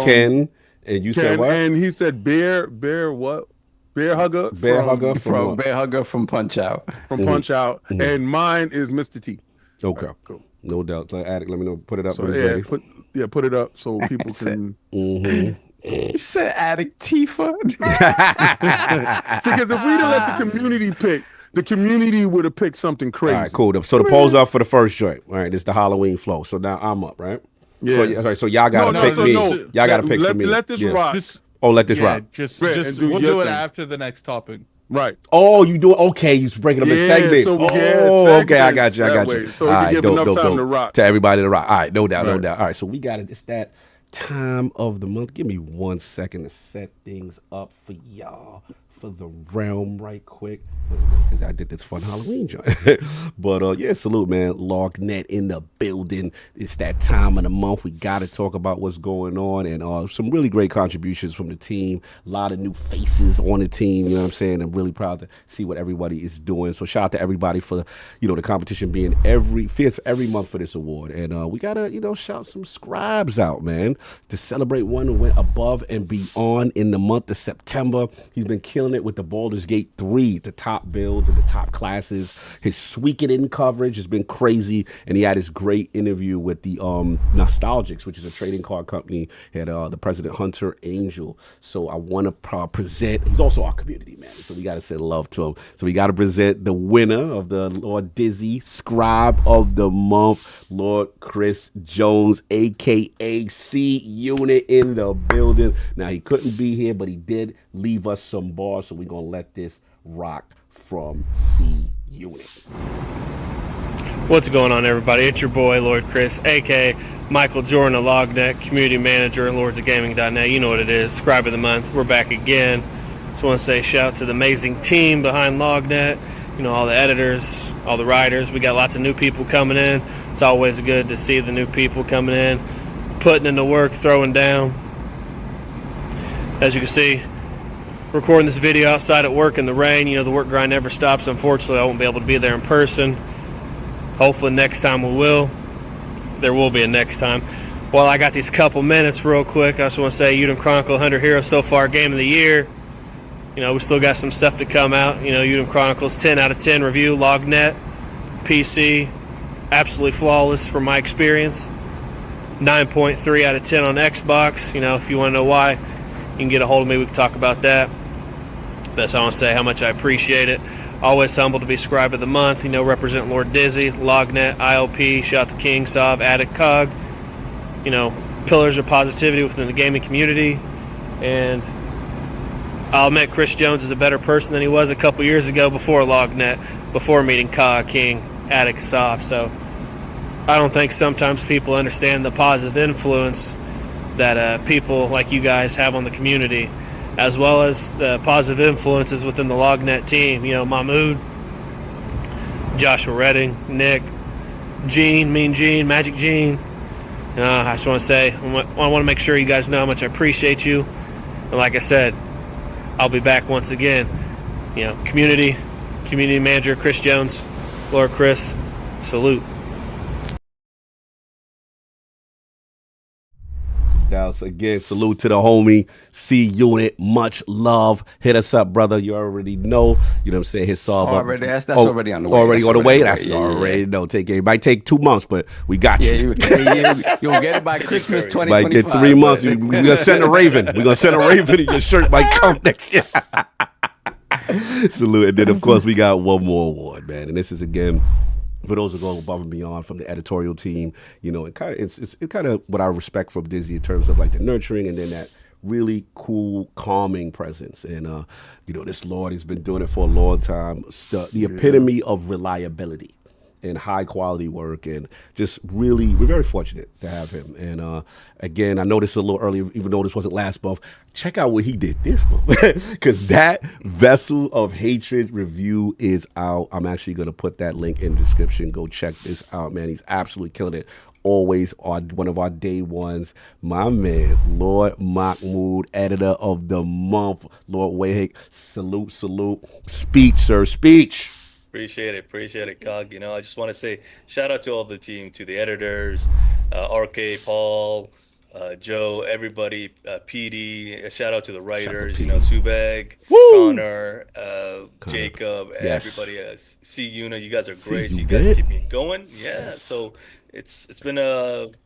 Ken. And you said what? And he said bear what? Bear hugger. Bear hugger from Punch Out. From Punch Out. And mine is Mr. T. Okay, cool. No doubt. So, Addict, let me know. Put it up. So, put it up so people can. He said Attic Tifa. See, because if we'd have let the community pick, the community would have picked something crazy. All right, cool. So the poll's up for the first joint. All right, it's the Halloween flow. So now I'm up, right? Yeah. So y'all got to pick me. Y'all got to pick for me. Let this rock. Let this rock. We'll do it after the next topic. Right. Oh, you do it? Okay, you breaking them in segments. So okay, I got you. So we can give enough time to rock. To everybody to rock. All right, no doubt. All right, so we got it. It's that time of the month. Give me 1 second to set things up for y'all. For the realm right quick, because I did this fun Halloween joint. But yeah, salute, man. LogNet in the building. It's that time of the month. We got to talk about what's going on, and some really great contributions from the team. A lot of new faces on the team, you know what I'm saying? I'm really proud to see what everybody is doing. So shout out to everybody for, the competition being every month for this award. And we got to, shout some scribes out, man, to celebrate one who went above and beyond in the month of September. He's been killing it with the Baldur's Gate 3, the top builds and the top classes. His Suikoden coverage has been crazy, and he had his great interview with the Nostalgics, which is a trading card company, and the president Hunter Angel. So I want to present. He's also our community man, so we got to send love to him. So we got to present the winner of the Lord Dizzy Scribe of the Month, Lord Chris Jones, aka C Unit, in the building. Now he couldn't be here, but he did leave us some bars. So we're going to let this rock from C Unit. What's going on, everybody? It's your boy, Lord Chris, a.k.a. Michael Jordan of LogNet, Community Manager at LordsOfGaming.net. You know what it is, Scribe of the Month. We're back again. Just want to say shout out to the amazing team behind LogNet, all the editors, all the writers. We got lots of new people coming in. It's always good to see the new people coming in, putting in the work, throwing down. As you can see, recording this video outside at work in the rain. The work grind never stops. Unfortunately, I won't be able to be there in person. Hopefully next time we will. There will be a next time. Well, I got these couple minutes real quick. I just want to say Udem Chronicle 100 Heroes so far, game of the year. We still got some stuff to come out. Udem Chronicles 10 out of 10 review. LogNet, PC, absolutely flawless from my experience. 9.3 out of 10 on Xbox. If you want to know why, you can get a hold of me. We can talk about that. That's all I want to say, how much I appreciate it. Always humbled to be Scribe of the Month. Represent Lord Dizzy, LogNet, ILP, shout to King, Sov, Attic, Cog. Pillars of positivity within the gaming community. And I'll admit Chris Jones is a better person than he was a couple years ago before LogNet, before meeting Cog, King, Attic, Sov. So I don't think sometimes people understand the positive influence that people like you guys have on the community, as well as the positive influences within the LogNet team. Mahmood, Joshua Redding, Nick, Gene, Mean Gene, Magic Gene. I just want to say, I want to make sure you guys know how much I appreciate you. And like I said, I'll be back once again. Community Manager Chris Jones, Lord Chris, salute. Dallas, again, salute to the homie C Unit. Much love. Hit us up, brother. You already know. You know what I'm saying? Hit Saul up. That's already on the way. Already on the way? That's already know. It might take 2 months, but we got you. You'll get it by Christmas 2025. Might get 3 months. We're going to send a Raven. We're going to send a Raven and your shirt might come next year. Salute. And then, of course, we got one more award, man. And this is, again, for those who go above and beyond from the editorial team, it's kind of what I respect from Dizzy in terms of like the nurturing and then that really cool, calming presence. And, this Lord has been doing it for a long time. The epitome of reliability and high quality work, and just really, we're very fortunate to have him. And again, I know this a little earlier, even though this wasn't last month. Check out what he did this month, because that Vessel of Hatred review is out. I'm actually going to put that link in the description. Go check this out, man. He's absolutely killing it. Always on one of our day ones, my man, Lord Mahmoud, editor of the month. Lord Wahik, salute. Speech, sir, speech. Appreciate it, Cog. I just want to say shout out to all the team, to the editors, RK, Paul, Joe, everybody, PD. Shout out to the writers, Subeg, Connor, Jacob, everybody. C Una, you guys are great. You guys keep me going. Yeah. So it's been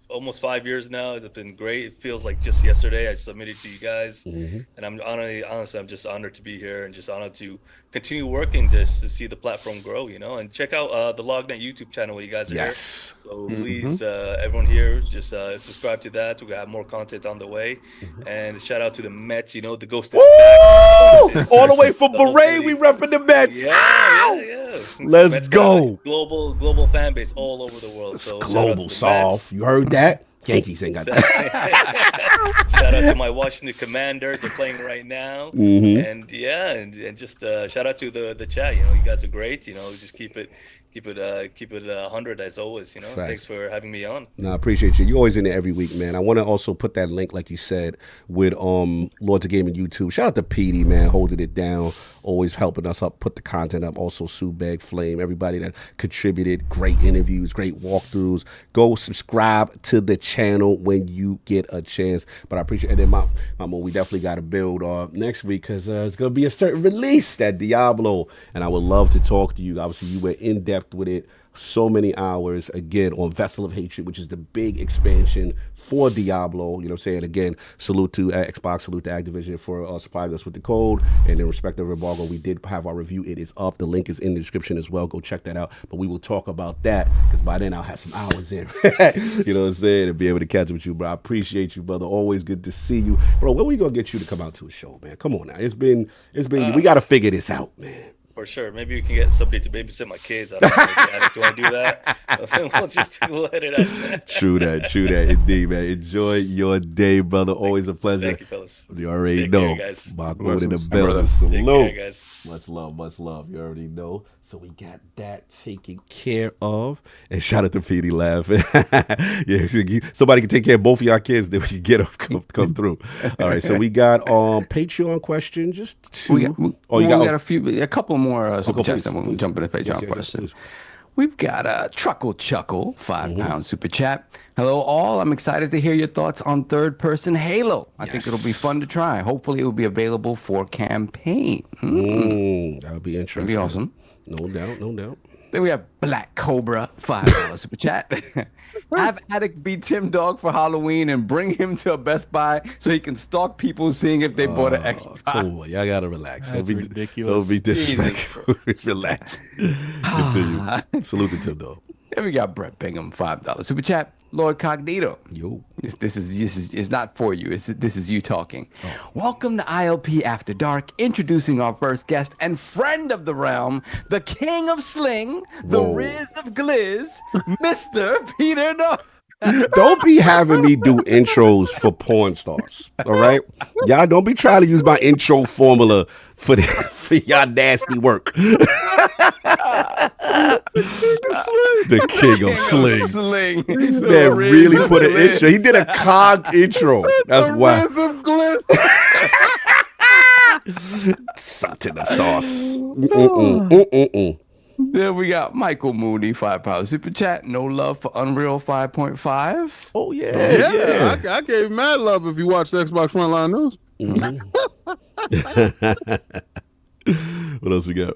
almost 5 years now. It's been great. It feels like just yesterday I submitted to you guys, and I'm honestly I'm just honored to be here and just honored to continue working this to see the platform grow. And check out the LogNet YouTube channel when you guys are here. So please, everyone here, just subscribe to that. We have more content on the way, and shout out to the Mets. The Ghost is back. All the way from Beret, we repping the Mets. Yeah. Let's Mets go. got a global fan base all over the world. So Global solve. You heard that? Yankees ain't got that. Shout out to my Washington Commanders. They're playing right now. And just shout out to the chat. You guys are great. Just keep it 100 as always. Thanks for having me on. No, I appreciate you. You're always in there every week, man. I want to also put that link, like you said, with Lords of Gaming YouTube. Shout out to PD, man, holding it down, always helping us up, put the content up. Also, Subeg, Flame, everybody that contributed. Great interviews, great walkthroughs. Go subscribe to the channel when you get a chance. But I appreciate it. And then, Mama, we definitely got to build next week because it's going to be a certain release, that Diablo. And I would love to talk to you. Obviously, you were in depth with it, so many hours again on Vessel of Hatred, which is the big expansion for Diablo. You know what I'm saying? Again, salute to Xbox, salute to Activision for supplying us with the code. And in respect of embargo, we did have our review. It is up. The link is in the description as well. Go check that out. But we will talk about that because by then I'll have some hours in. You know what I'm saying? And be able to catch up with you, bro. I appreciate you, brother. Always good to see you, bro. When we gonna get you to come out to a show, man? Come on now. It's been. We got to figure this out, man. For sure. Maybe we can get somebody to babysit my kids. I don't know. Do you want to do that? We'll just let it out. True that. Indeed, man. Enjoy your day, brother. Always a pleasure. Thank you, fellas. You already Take know. care, guys. Marco in the building. Salute. Take care, guys. Much love. You already know. So we got that taken care of. And shout out to PD laughing. Yeah, somebody can take care of both of y'all kids, then we can get them come through. All right, so we got Patreon question, just two. We got a couple more super chats, and we'll jump into Patreon questions. We've got a Truckle Chuckle, £5 super chat. Hello, all. I'm excited to hear your thoughts on third-person Halo. I think it'll be fun to try. Hopefully, it will be available for campaign. That would be interesting. That'd be awesome. No doubt. Then we have Black Cobra, $5 super chat. Have Attic beat Tim Dog for Halloween and bring him to a Best Buy so he can stalk people seeing if they bought an Xbox. Cool. Y'all gotta relax. That's ridiculous. Don't be disrespectful. Relax. Continue. Salute to Tim Dog. Then we got Brett Bingham, $5 super chat. LordCognito. Yo. This is not for you. This is you talking. Welcome to ILP After Dark. Introducing our first guest and friend of the realm, the king of sling, the Riz of Gliz, Mr. Peter No. Don't be having me do intros for porn stars, all right? Y'all don't be trying to use my intro formula for y'all nasty work. The king of sling. This man really put an intro. He did a COG intro. That's why. Something of sauce. Then we got Michael Mooney, £5 super chat. No love for Unreal 5.5. Oh yeah. I gave mad love if you watched the Xbox Frontline News. What else we got?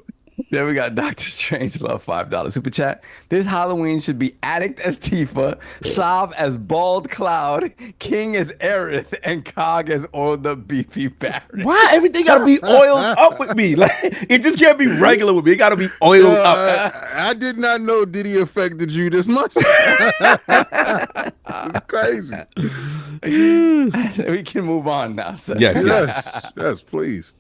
Then we got Dr. Strangelove, $5 super chat. This Halloween should be Addict as Tifa, Sav as Bald Cloud, King as Aerith, and Cog as Oiled Up Beefy Barry. Why everything gotta be oiled up with me? Like it just can't be regular with me. It gotta be oiled up. I did not know Diddy affected you this much. It's crazy. We can move on now, sir. Yes, please.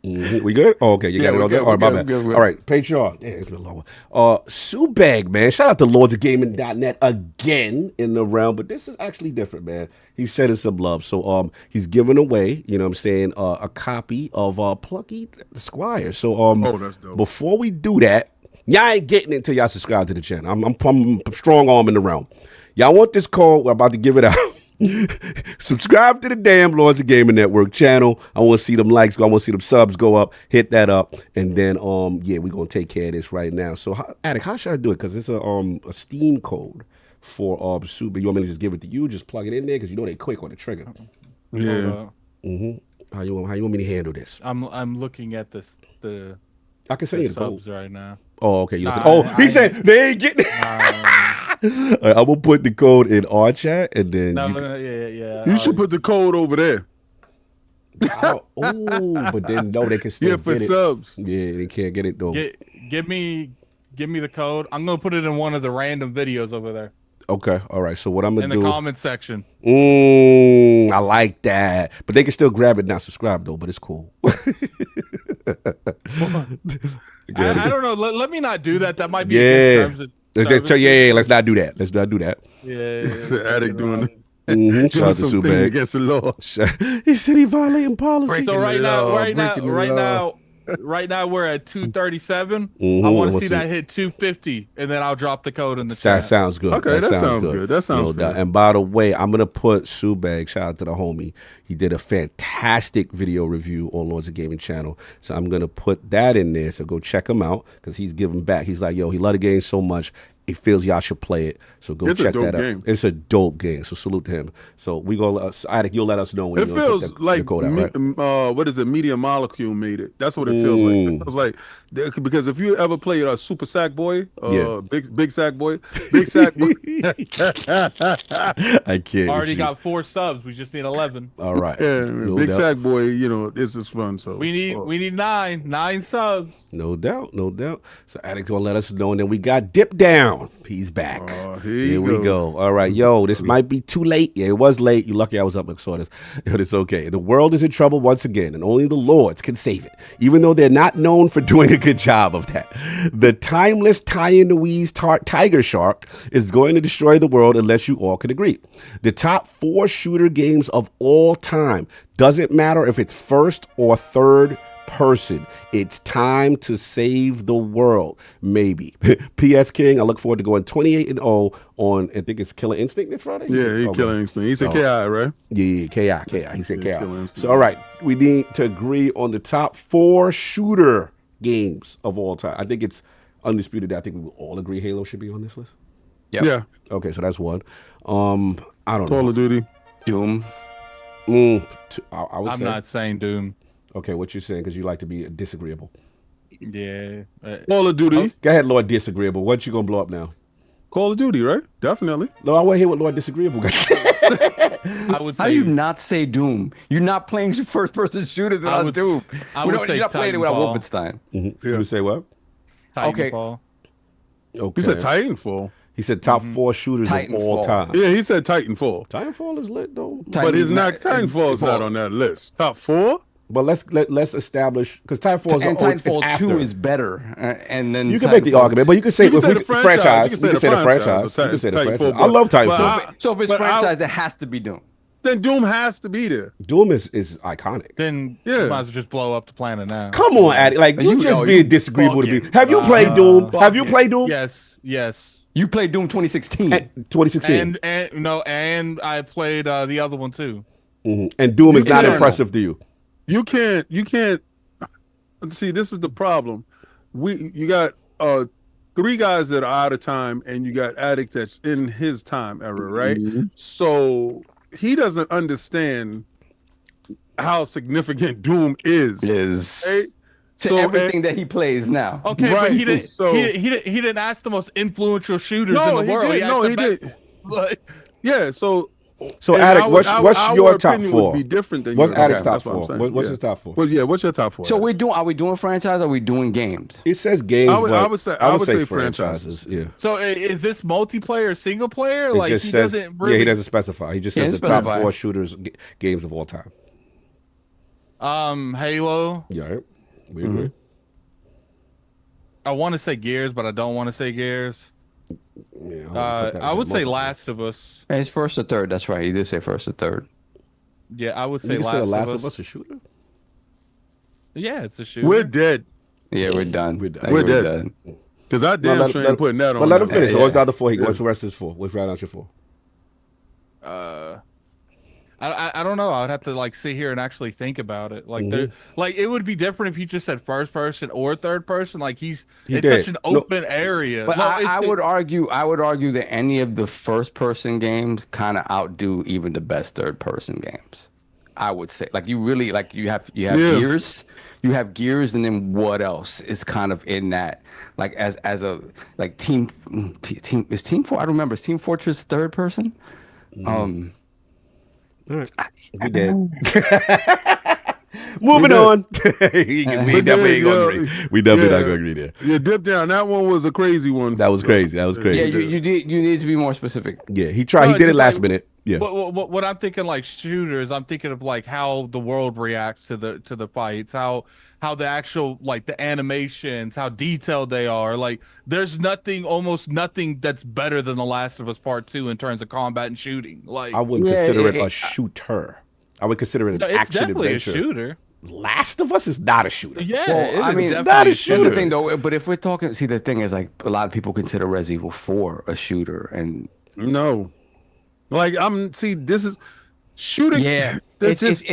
We good? Oh, okay. You got it all there? All right, my bad. All right, Patreon. Damn, it's been long. Subag, man. Shout out to LordsOfGaming.net again in the realm, but this is actually different, man. He's sending some love. So he's giving away, you know what I'm saying, a copy of Plucky Squire. So that's dope. Before we do that, y'all ain't getting it until y'all subscribe to the channel. I'm strong arm in the realm. Y'all want this code? We're about to give it out. Subscribe to the damn Lords of Gaming Network channel. I want to see them likes. I want to see them subs go up. Hit that up, and then we're gonna take care of this right now. So, Attic, how should I do it? Because it's a Steam code for Super. You want me to just give it to you? Just plug it in there because you know they quick on the trigger. Yeah. How you want me to handle this? I'm looking at the I can send you the subs code right now. Oh, okay. He said they ain't getting it. I'm gonna put the code in our chat, and then You should put the code over there. Oh, but then no, they can still for get it. subs. Yeah, they can't get it though. Give me the code. I'm gonna put it in one of the random videos over there. Okay, all right. So what I'm gonna do in the comment section. I like that, but they can still grab it, not subscribe though. But it's cool. I don't know. Let me not do that. That might be against terms of yeah. Let's not do that. Let's not do that. Yeah, it's an addict doing it. Shout out to Subag against the law. He said he violating policy. So right now we're at 237. I want to see that hit 250, and then I'll drop the code in the chat. That sounds good. Okay, that sounds good. That sounds good. And by the way, I'm gonna put Subag. Shout out to the homie. He did a fantastic video review on Lords of Gaming channel. So I'm gonna put that in there. So go check him out because he's giving back. He's like, yo, he loved the game so much. He feels y'all should play it, so go check that out. It's a dope game, so salute to him. So we go, Attic, you'll let us know when it feels like code out, right? What is it? Media Molecule made it. That's what it feels like. It feels like because if you ever played a Super Sackboy, Big Sackboy, I can't. Already got 4 subs. We just need 11. All right. Yeah, Big Sackboy. You know, this is fun. So we need 9 subs. No doubt. So Attic's gonna let us know, and then we got Dip Down. He's back. Here we go. All right, yo, this might be too late. Yeah, it was late. You're lucky I was up and saw this. But it's okay. The world is in trouble once again, and only the Lords can save it, even though they're not known for doing a good job of that. The timeless Taiwanese tiger shark is going to destroy the world unless you all can agree. The top 4 shooter games of all time. Doesn't matter if it's first or third person. It's time to save the world. Maybe. P.S. King, I look forward to going 28-0 on, I think it's Killer Instinct this Friday? Yeah, he's Killer Instinct. He said KI, right? Yeah, KI. He said KI. So, all right, we need to agree on the top 4 shooter games of all time. I think it's undisputed that I think we will all agree Halo should be on this list. Yep. Yeah. Okay, so that's one. I don't know. Call of Duty. Doom. I'm not saying Doom. Okay, what you saying? Because you like to be disagreeable. Yeah. Call of Duty. Go ahead, Lord Disagreeable. What you gonna blow up now? Call of Duty, right? Definitely. No, I want to hear what Lord Disagreeable got. How do you not say Doom? You're not playing first-person shooters without Doom. You're not playing it without Wolfenstein. Mm-hmm. You would say what? Titanfall. Okay. He said Titanfall. He said top 4 shooters of all time. Yeah, he said Titanfall. Titanfall is lit though. But Titanfall's not on that list. Top 4? But let's establish because Titanfall 2 is better, and then you can make the argument, but you can say the franchise. You can say the franchise. I love Titanfall. So if it's franchise, it has to be Doom. Then Doom has to be there. Doom is iconic. Then you might as well just blow up the planet now. Come on, Addy. Like you just being disagreeable to me. Have you played Doom? Have you played Doom? Yes. You played Doom 2016. 2016. And I played the other one too. Mm-hmm. And Doom is not impressive to you. You can't see, this is the problem. You got 3 guys that are out of time, and you got Addict that's in his time era, right? Mm-hmm. So he doesn't understand how significant Doom is. Right? So everything that he plays now. Okay, right. But he didn't ask the most influential shooters in the world. He did. Yeah, so Addict, what's your top 4? Would be different than what's Addict's top 4? What's his top 4? Well, yeah, what's your top 4? So are we doing franchise or are we doing games? It says games. I would say franchises. Yeah. So is this multiplayer or single player? Like he doesn't really... Yeah, he doesn't specify. He just says the top 4 shooters games of all time. Halo. Yeah. We agree. I want to say Gears, but I don't want to say Gears. Yeah, I would say Last of Us. It's first or third. That's right. You did say first or third. Yeah, I would say Last of Us a shooter. Yeah, it's a shooter. We're dead. Yeah, we're done. We're dead. Because I damn sure ain't putting that on. But let him finish. What's the other 4? What's the rest of his 4? What's right out your 4? I don't know. I would have to sit here and actually think about it. It would be different if he just said first person or third person. It's such an open area. But I would argue that any of the first person games kind of outdo even the best third person games. I would say. Like you really like you have gears. You have gears, and then what else is kind of in that? Like as a like team is Team I don't remember. Is Team Fortress third person? All right. We did. Moving on. We definitely not gonna agree there. Yeah, Dip Down. That one was a crazy one. That was crazy. Yeah, you need to be more specific. Yeah, he tried. He did it last minute. Yeah. What I'm thinking, like shooters, I'm thinking of like how the world reacts to the fights, how the actual like the animations, how detailed they are. Like there's almost nothing that's better than The Last of Us Part 2 in terms of combat and shooting. Like I wouldn't consider it a shooter. I would consider it an action definitely adventure. A shooter. Last of Us is not a shooter. Yeah, well, I mean, not a shooter. Here's the thing, though. But if we're talking, see, the thing is, like, a lot of people consider Resident Evil 4 a shooter, and no, like this is shooting. Yeah, that's just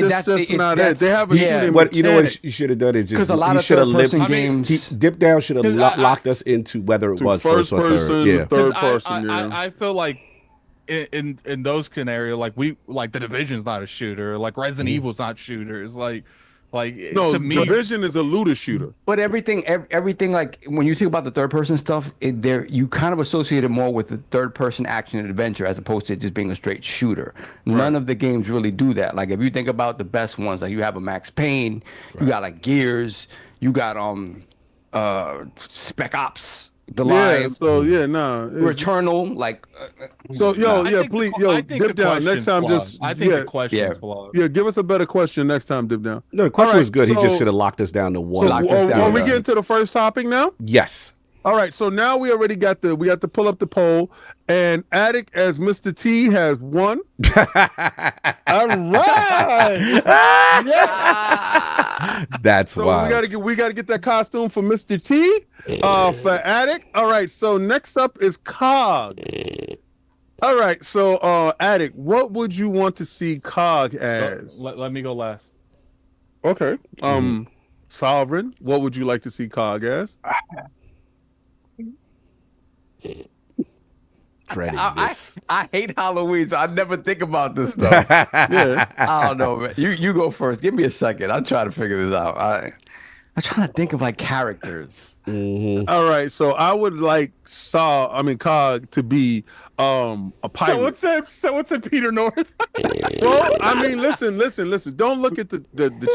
not it. They have a shooting. What you know what you should have done is just because a lot of third-person games. Dip Down should have locked us into whether it was first or third. Yeah, third person. I feel like. In those scenarios, like The Division's not a shooter, like Resident Evil's not shooters, like no, to me, Division is a looter shooter. But everything like when you think about the third person stuff, you kind of associate it more with the third person action and adventure as opposed to just being a straight shooter. Right. None of the games really do that. Like if you think about the best ones, like you have a Max Payne, you got like Gears, you got Spec Ops. The line, Returnal, like. Dip Down. Next time, the question's flawed. Yeah, give us a better question next time, Dip Down. No, the question was good. He just should have locked us down to one. Are we getting to the first topic now? Yes. All right, so now we already got we got to pull up the poll, and Attic as Mr. T has won. All right. That's wild. We gotta get that costume for Mr. T, for Attic. All right, so next up is COG. All right, so Attic, what would you want to see COG as? Let me go last. Okay. Sovereign, what would you like to see COG as? I hate Halloween, so I never think about this stuff. Yeah. I don't know, man. You go first. Give me a second. I'm trying to figure this out. I'm trying to think of like characters. Mm-hmm. All right, so I would like COG to be a pirate. So what's that Peter North? Well, I mean, listen. Don't look at the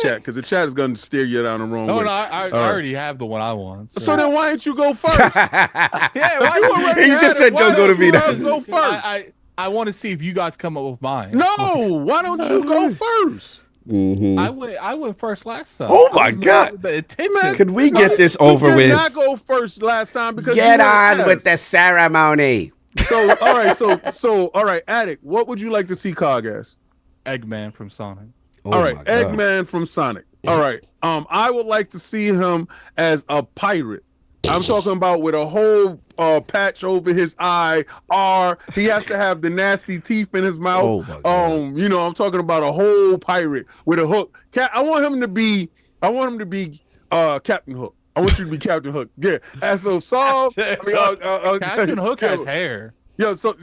chat because the chat is going to steer you down the wrong way. No, I already have the one I want. So then why didn't you go first? You just said don't go to me. Go first. I want to see if you guys come up with mine. No, why don't you go first? Mm-hmm. I went first last time. Oh my God! Man, could we get this over with? You did not go first last time because get on with the ceremony. So all right, Attic, what would you like to see COG as? Eggman from Sonic. All right, Eggman from Sonic. All right, I would like to see him as a pirate. I'm talking about with a whole patch over his eye. He has to have the nasty teeth in his mouth. I'm talking about a whole pirate with a hook. I want him to be Captain Hook. I want you to be Captain Hook. Yeah. And so Captain Hook has hair. Yeah. So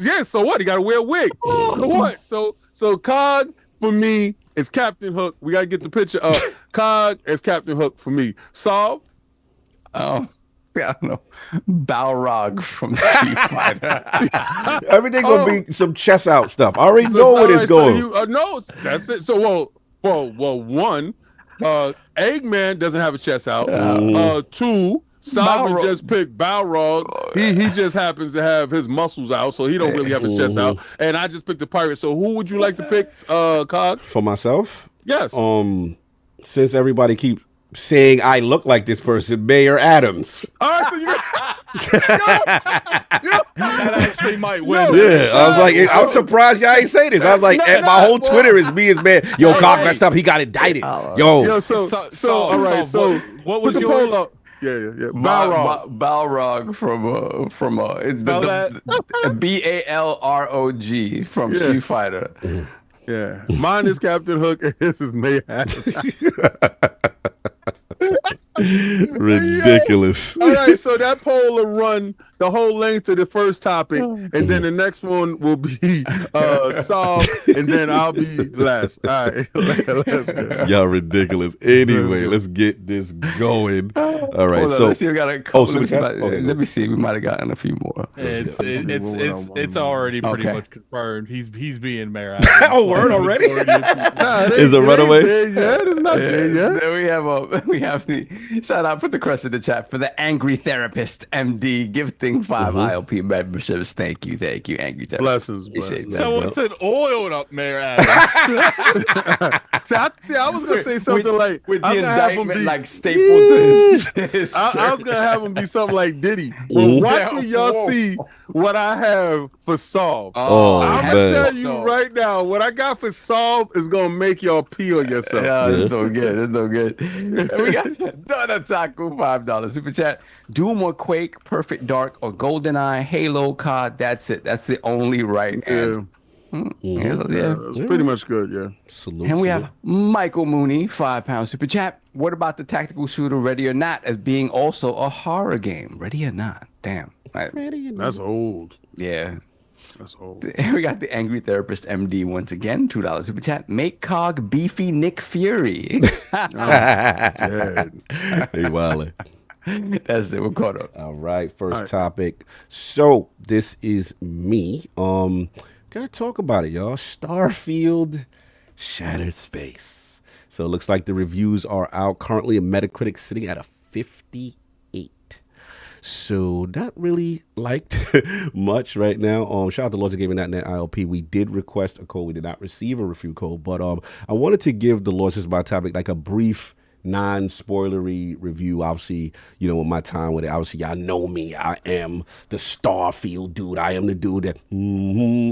what? He got to wear a wig. So what? So COG for me is Captain Hook. We got to get the picture of COG as Captain Hook for me. Solve. I don't know. Balrog from Street Fighter. Everything gonna be some chest out stuff. I already know what it's going. No, that's it. So one, Eggman doesn't have a chest out. Two, Sovereign just picked Balrog. He just happens to have his muscles out, so he don't really have his chest out. And I just picked the pirate. So who would you like to pick, COG? For myself? Yes. Since everybody keeps saying I look like this person, Mayor Adams. All right, so you that actually might win. Yeah, I was like, I'm surprised y'all ain't say this. I was like, my whole Twitter is me as man. Yo, COG messed up. He got indicted. Yo. So all right. So what was your poll up? Yeah. Balrog from it's the BALROG from Street Fighter. Yeah, mine is Captain Hook, and his is Mayor Adams. Ridiculous. All right, so that poll will run the whole length of the first topic, and then the next one will be solved, and then I'll be last. All right, let's go. Y'all ridiculous. Anyway, let's get this going. All right, so let's see, we got a couple. Okay, let me see. We might have gotten a few more. It's already pretty much confirmed. He's being mayor. Oh, word already? Is a runaway? It's not there yet. Then we have the shout out, put the crest in the chat for the Angry Therapist MD gifting 5 ILP memberships. Thank you, Angry Therapist. Blessings. Someone said oiled up Mayor Adams. See, I was gonna say something with the indictment like stapled to his I was gonna have him be something like Diddy. Well, watch when y'all see what I have for Solve. I'm gonna tell you right now, what I got for Solve is gonna make y'all peel yourself. Yeah, it's no good. It's no good. And we got Donataku, $5 super chat. Doom or Quake, Perfect Dark or GoldenEye, Halo, COD. That's it. That's the only right answer. It's pretty much good. Yeah. Salute, and we have Michael Mooney, £5 super chat. What about the tactical shooter Ready or Not as being also a horror game? Ready or Not? Damn. That's old. Yeah. That's old. We got the Angry Therapist MD once again, $2 super chat. Make Cog beefy Nick Fury. Hey, Wiley. That's it. We're caught up. All right, first topic. So this is me. Gotta talk about it, y'all. Starfield, ShatteredSpace. So it looks like the reviews are out. Currently, a Metacritic sitting at a 58. So not really liked much right now. Shout out to LordCognito ILP. We did request a code. We did not receive a review code, but I wanted to give the Lords is my topic like a brief, non-spoilery review. Obviously, you know, with my time with it, obviously y'all know me. I am the Starfield dude. I am the dude that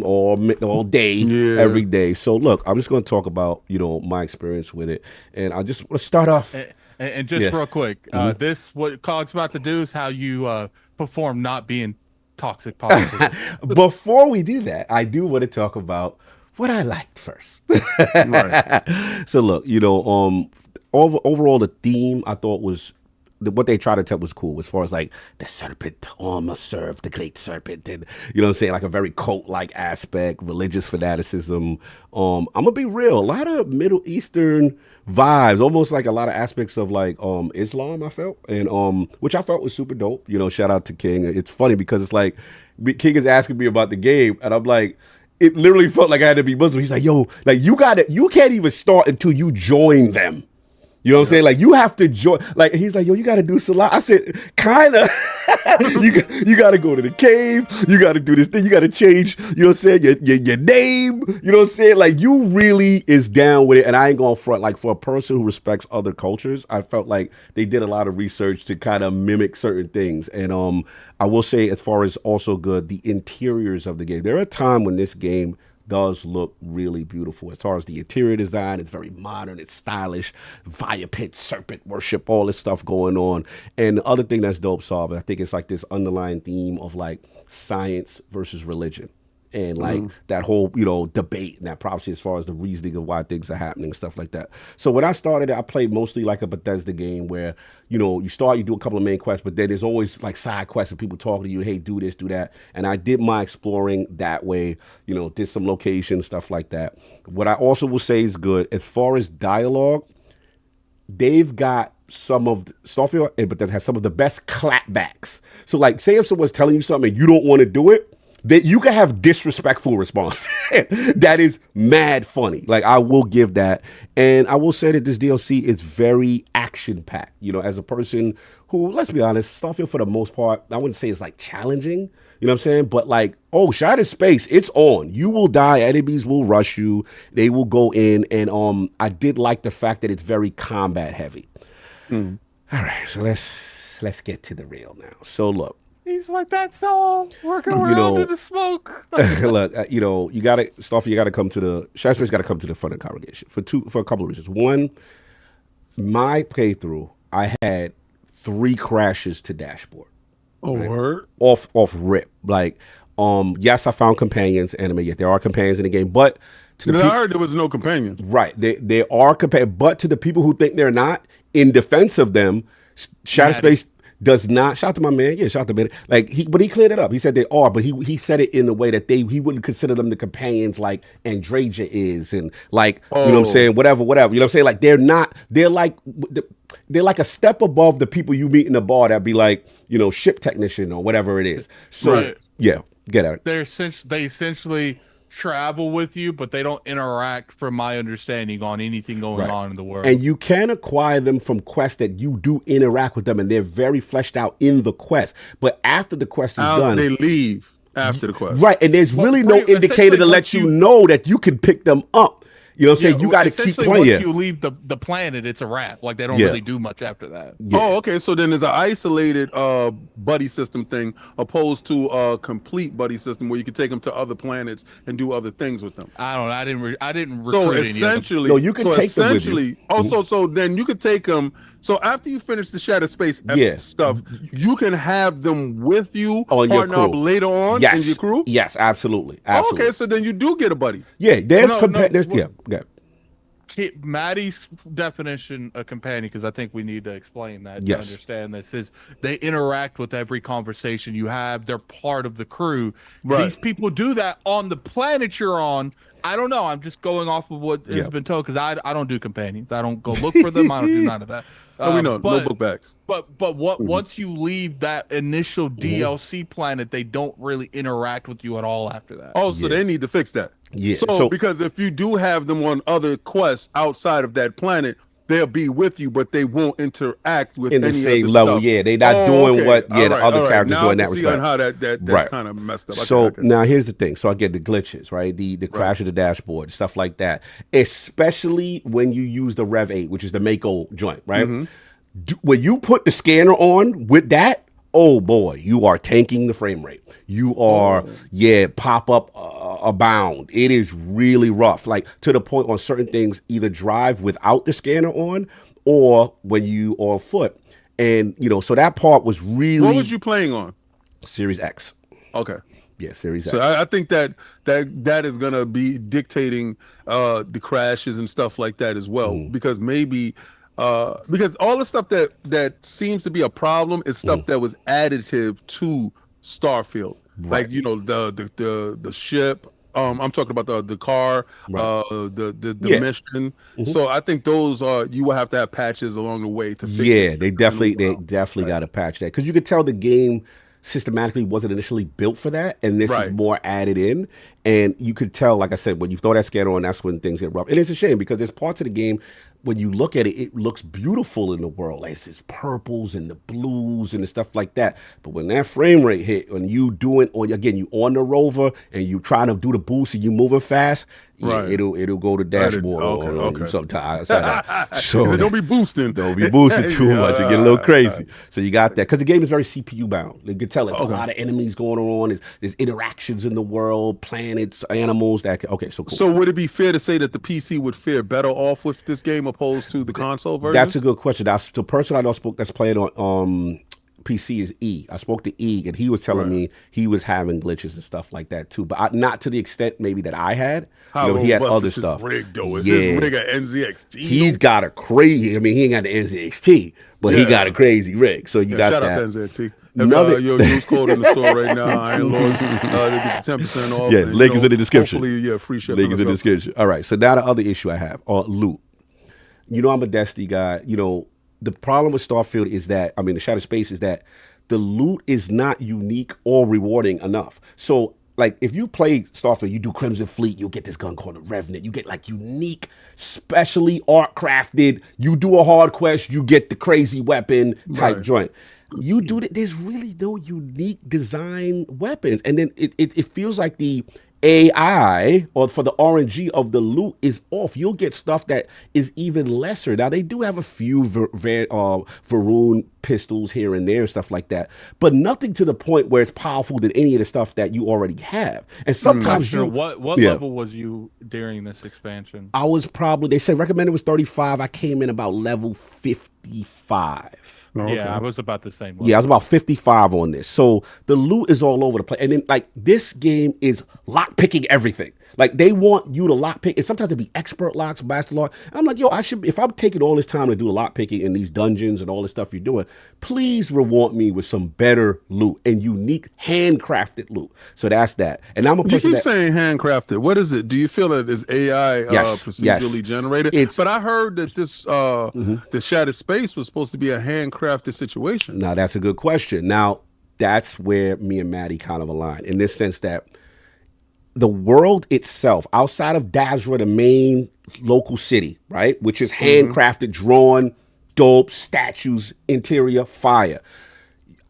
all day, every day. So look, I'm just going to talk about, you know, my experience with it, and I just want to start off. And just real quick, this what COG's about to do is how you perform not being toxic positive. Before we do that, I do want to talk about what I liked first. So look, you know, overall the theme I thought was what they tried to tell was cool as far as like the serpent must serve the great serpent, and you know what I'm saying, like a very cult-like aspect, religious fanaticism. I'm gonna be real, a lot of Middle Eastern vibes, almost like a lot of aspects of like Islam, I felt, and which I felt was super dope. You know, shout out to King. It's funny because it's like King is asking me about the game, and I'm like, it literally felt like I had to be Muslim. He's like, yo, like you can't even start until you join them. You know what I'm saying? Like, you have to join. Like, he's like, yo, you got to do salah. I said, kind of. you got to go to the cave. You got to do this thing. You got to change, you know what I'm saying, your name. You know what I'm saying? Like, you really is down with it. And I ain't going to front. Like, for a person who respects other cultures, I felt like they did a lot of research to kind of mimic certain things. And I will say, as far as also good, the interiors of the game. There are times when this game does look really beautiful. As far as the interior design, it's very modern, it's stylish, fire pit, serpent worship, all this stuff going on. And the other thing that's dope, Solve, I think it's like this underlying theme of like science versus religion. And like that whole, you know, debate and that prophecy as far as the reasoning of why things are happening, stuff like that. So when I started, I played mostly like a Bethesda game where, you know, you do a couple of main quests, but then there's always like side quests and people talking to you, hey, do this, do that. And I did my exploring that way, you know, did some locations, stuff like that. What I also will say is good, as far as dialogue, they've got some of Starfield, but that has some of the best clapbacks. So like, say if someone's telling you something and you don't want to do it, that you can have disrespectful response that is mad funny. Like, I will give that. And I will say that this DLC is very action-packed. You know, as a person who, let's be honest, Starfield for the most part, I wouldn't say it's like challenging, you know what I'm saying? But like, ShatteredSpace, it's on. You will die, enemies will rush you, they will go in, and I did like the fact that it's very combat heavy. All right, so let's get to the real now. So look. He's like, that's all. Working around in the smoke. Look, you know, you got to, Starfield, you got to come to the, ShatteredSpace got to come to the front of the congregation for a couple of reasons. One, my playthrough, I had 3 crashes to dashboard. Oh, right? Word? Off rip. Like, yes, I found companions, yes, there are companions in the game, but to the I heard there was no companions. Right. There are companions, but to the people who think they're not, in defense of them, ShatteredSpace does not. Shout out to my man. Yeah, shout out to man. But he cleared it up. He said they are, but he said it in a way that he wouldn't consider them the companions like Andraja is, and like you know what I'm saying, whatever. You know what I'm saying? Like they're not. They're like a step above the people you meet in the bar that be like, you know, ship technician or whatever it is. So yeah, get at it. They essentially travel with you, but they don't interact, from my understanding, on anything going on in the world. And you can acquire them from quests that you do interact with them, and they're very fleshed out in the quest. But after the quest is done, they leave after the quest. Right, and there's really no indicator to let you know that you can pick them up. You know what I'm saying? You got to keep playing. Once you leave the planet, it's a wrap. Like, they don't really do much after that. Yeah. Oh, okay. So then there's an isolated buddy system thing, opposed to a complete buddy system where you can take them to other planets and do other things with them. I didn't recruit so any essentially, no, you can take them with you. So then you could take them. So after you finish the ShatteredSpace stuff, you can have them with you on your partner up later on in your crew. Yes, absolutely. Oh, okay, so then you do get a buddy. Yeah, there's Maddie's definition of companion, because I think we need to explain that to understand this, is they interact with every conversation you have. They're part of the crew. Right. These people do that on the planet you're on. I don't know. I'm just going off of what has been told, because I don't do companions. I don't go look for them. I don't do none of that. We know. No book bags. But once you leave that initial DLC planet, they don't really interact with you at all after that. Oh, so they need to fix that. Yeah. So because if you do have them on other quests outside of that planet, they'll be with you, but they won't interact with in the any same of the level. Stuff. Yeah, they're not doing what the other characters now do in that respect. Now how that's kind of messed up. So now here's the thing. So I get the glitches, right? The crash of the dashboard, stuff like that. Especially when you use the Rev 8, which is the Mako joint, right? When you put the scanner on with that, oh boy, you are tanking the frame rate. You are, pop up abound. It is really rough. Like, to the point on certain things, either drive without the scanner on or when you are on foot. And, you know, so that part was really... What was you playing on? Series X. Okay. Yeah, Series X. So I think that is going to be dictating the crashes and stuff like that as well, because maybe... because all the stuff that seems to be a problem is stuff that was additive to Starfield, like, you know, the ship. I'm talking about the car, the mission. So I think those you will have to have patches along the way to fix it. Yeah, they definitely got to patch that, because you could tell the game systematically wasn't initially built for that, and this is more added in. And you could tell, like I said, when you throw that scanner on, that's when things get rough. And it's a shame, because there's parts of the game, when you look at it, it looks beautiful in the world. Like, it's this purples and the blues and the stuff like that. But when that frame rate hit, when you doing you on the rover and you trying to do the boost and you moving fast, it'll go to dashboard on you sometimes. So don't be boosting. Don't be boosting too much. You get a little crazy. So you got that, because the game is very CPU bound. You can tell it's a lot of enemies going on. There's interactions in the world, planets, animals. So cool. So would it be fair to say that the PC would fare better off with this game opposed to the console version? That's a good question. The person I know that's playing on PC is E. I spoke to E, and he was telling me he was having glitches and stuff like that too, but not to the extent maybe that I had. He had other stuff. Rig, though? Is his rig an NZXT? He's got a crazy. I mean, he ain't got the NZXT, but he got a crazy rig. So you got shout that. Shout out to NZXT. Your use code in the store right now, Iron Lords, they get the 10% off. Yeah, link is in the description. Hopefully, free shipping. Link is in the description. All right, so now the other issue I have, loot. You know, I'm a Destiny guy. You know, the problem with Starfield is that, the ShatteredSpace is that the loot is not unique or rewarding enough. So, like, if you play Starfield, you do Crimson Fleet, you'll get this gun called the Revenant. You get, like, unique, specially art crafted. You do a hard quest, you get the crazy weapon type joint. You do that. There's really no unique design weapons. And then it feels like the AI or for the RNG of the loot is off. You'll get stuff that is even lesser. Now, they do have a few Varun pistols here and there and stuff like that, but nothing to the point where it's powerful than any of the stuff that you already have. And sometimes what level was you during this expansion? I was probably, they said recommended was 35. I came in about level 50. 55. Okay. Yeah, I was about the same. Yeah, I was about 55 on this. So the loot is all over the place. And then like this game is lock picking everything. Like they want you to lock pick, and sometimes it be expert locks, master lock. I'm like, yo, I should. If I'm taking all this time to do the lock picking in these dungeons and all this stuff you're doing, please reward me with some better loot and unique handcrafted loot. So that's that. And I'm a person You keep saying handcrafted. What is it? Do you feel that it's AI Yes, procedurally generated? But I heard that this the Shattered Space was supposed to be a handcrafted situation. Now that's a good question. Now that's where me and Maddie kind of align in this sense that the world itself, outside of Dazra, the main local city, right, which is handcrafted, drawn, dope, statues, interior, fire.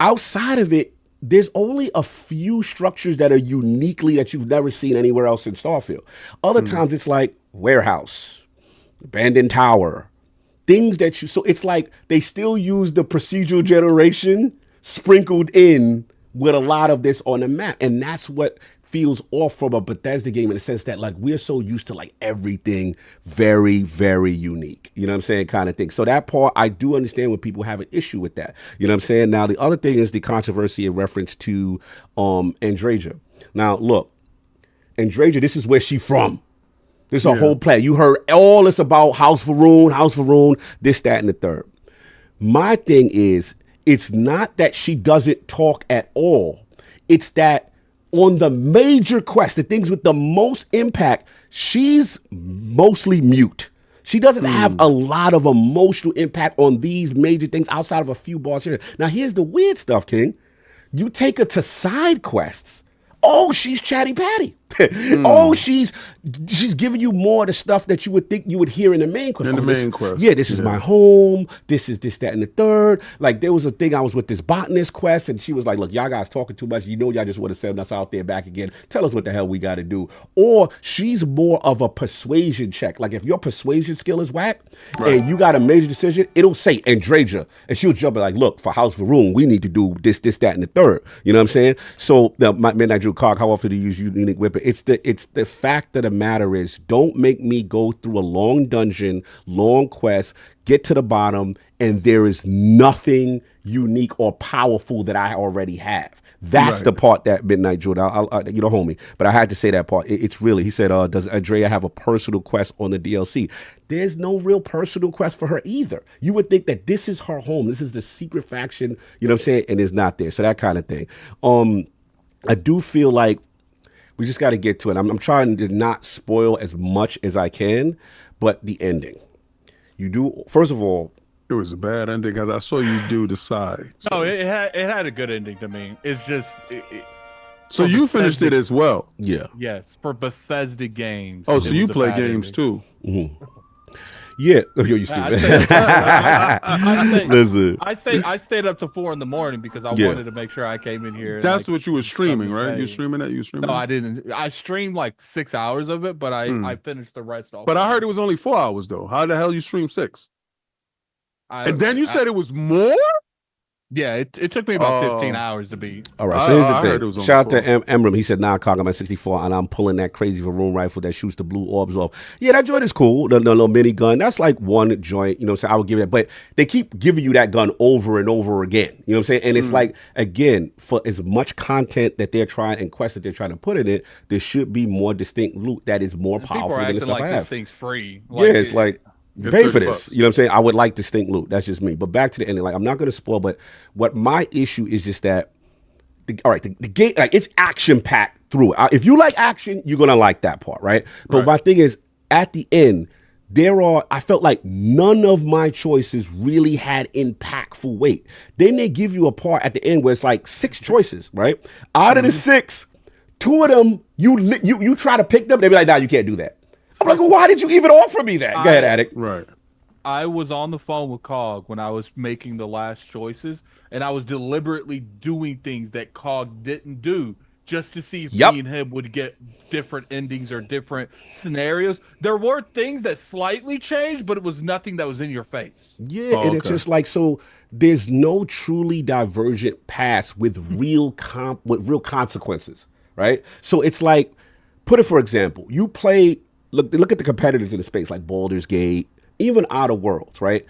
Outside of it, there's only a few structures that are uniquely that you've never seen anywhere else in Starfield. Other times it's like warehouse, abandoned tower, things that you, so it's like they still use the procedural generation sprinkled in with a lot of this on the map. And that's what feels off from a Bethesda game in the sense that like we're so used to like everything very, very unique, you know what I'm saying, kind of thing. So that part, I do understand when people have an issue with that, you know what I'm saying. Now the other thing is the controversy in reference to Andreja. Now look, Andreja, this is where she from. This is a whole play. You heard all this about House Varun, this, that, and the third. My thing is, it's not that she doesn't talk at all. It's that on the major quests, the things with the most impact, she's mostly mute. She doesn't have a lot of emotional impact on these major things outside of a few boss here. Now, here's the weird stuff, King. You take her to side quests. Oh, she's chatty patty. Oh, she's giving you more of the stuff that you would think you would hear in the main quest. In the main quest. Yeah, this is my home. This is this, that, and the third. Like there was a thing I was with this botanist quest, and she was like, "Look, y'all guys talking too much. You know, y'all just want to send us out there back again. Tell us what the hell we got to do." Or she's more of a persuasion check. Like if your persuasion skill is whack and you got a major decision, it'll say Andreja, and she'll jump in like, "Look, for House Varun, we need to do this, this, that, and the third." You know what I'm saying? So my Midnight Drew Cog, how often do you use unique weapon? It's the fact of the matter is, don't make me go through a long dungeon, long quest, get to the bottom, and there is nothing unique or powerful that I already have. That's the part that Midnight Drew, you don't hold me, but I had to say that part. It's really, he said, does Andrea have a personal quest on the DLC? There's no real personal quest for her either. You would think that this is her home. This is the secret faction, you know what I'm saying? And it's not there. So that kind of thing. I do feel like we just got to get to it. I'm trying to not spoil as much as I can, but the ending. You do, first of all, it was a bad ending because I saw you do the side. So. No, it had a good ending to me. It's just. So you finished it as well? Yeah. Yes, for Bethesda games. Oh, so you play games too? Mm-hmm. Yeah, you stupid. Listen, I stayed up to 4 a.m. because I wanted to make sure I came in here. That's what you were streaming, right? You streaming that? No, I didn't. I streamed like 6 hours of it, but I finished the rest off. But I heard it was only 4 hours though. How the hell you stream 6? And then you said it was more? Yeah, it took me about 15 hours to beat. All right, so here's the thing. Shout out to Emram. He said, "Nah, Cog, I'm at 64, and I'm pulling that crazy Varun rifle that shoots the blue orbs off." Yeah, that joint is cool. The little mini gun. That's like one joint, you know what I'm saying? I would give it, but they keep giving you that gun over and over again. You know what I'm saying? And it's like, again, for as much content that they're trying and quests that they're trying to put in it, there should be more distinct loot that is more powerful than the stuff I have. This thing's free. Yeah, it's like. Pay for this. You know what I'm saying? I would like distinct loot. That's just me. But back to the ending. Like, I'm not going to spoil, but what my issue is just that, the game, like, it's action packed through it. If you like action, you're going to like that part, right? But my thing is, at the end, I felt like none of my choices really had impactful weight. Then they give you a part at the end where it's like 6 choices, right? Out of the 6, 2 of them, you try to pick them, they be like, nah, you can't do that. I'm like, well, why did you even offer me that? Go ahead, Addict. Right. I was on the phone with Cog when I was making the last choices, and I was deliberately doing things that Cog didn't do just to see if me and him would get different endings or different scenarios. There were things that slightly changed, but it was nothing that was in your face. Yeah, and it's just like, so there's no truly divergent paths with real consequences, right? So it's like, put it for example, you play. Look at the competitors in the space like Baldur's Gate, even Outer Worlds, right?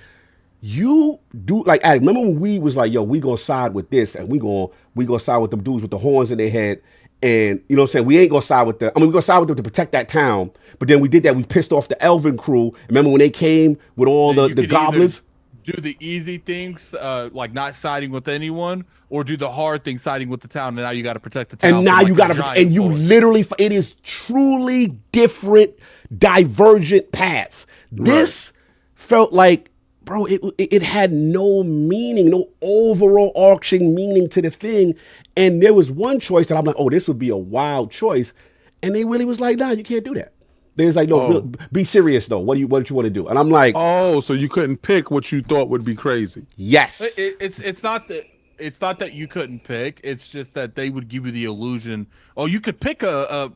you do like, I remember when we was like, yo, we gonna side with this, and we gonna side with them dudes with the horns in their head, and you know what I'm saying, we ain't gonna side with we gonna side with them to protect that town, but then we did that, we pissed off the Elven crew. Remember when they came with all the goblins? Do the easy things, like not siding with anyone, or do the hard thing, siding with the town, and now you got to protect the town. And now you got to, and you literally, it is truly different, divergent paths. This felt like, bro, it had no meaning, no overall arching meaning to the thing. And there was one choice that I'm like, oh, this would be a wild choice. And they really was like, nah, you can't do that. There's like, no, be serious though. What do you want to do? And I'm like, oh, so you couldn't pick what you thought would be crazy. Yes. It's not that you couldn't pick. It's just that they would give you the illusion. Oh, you could pick a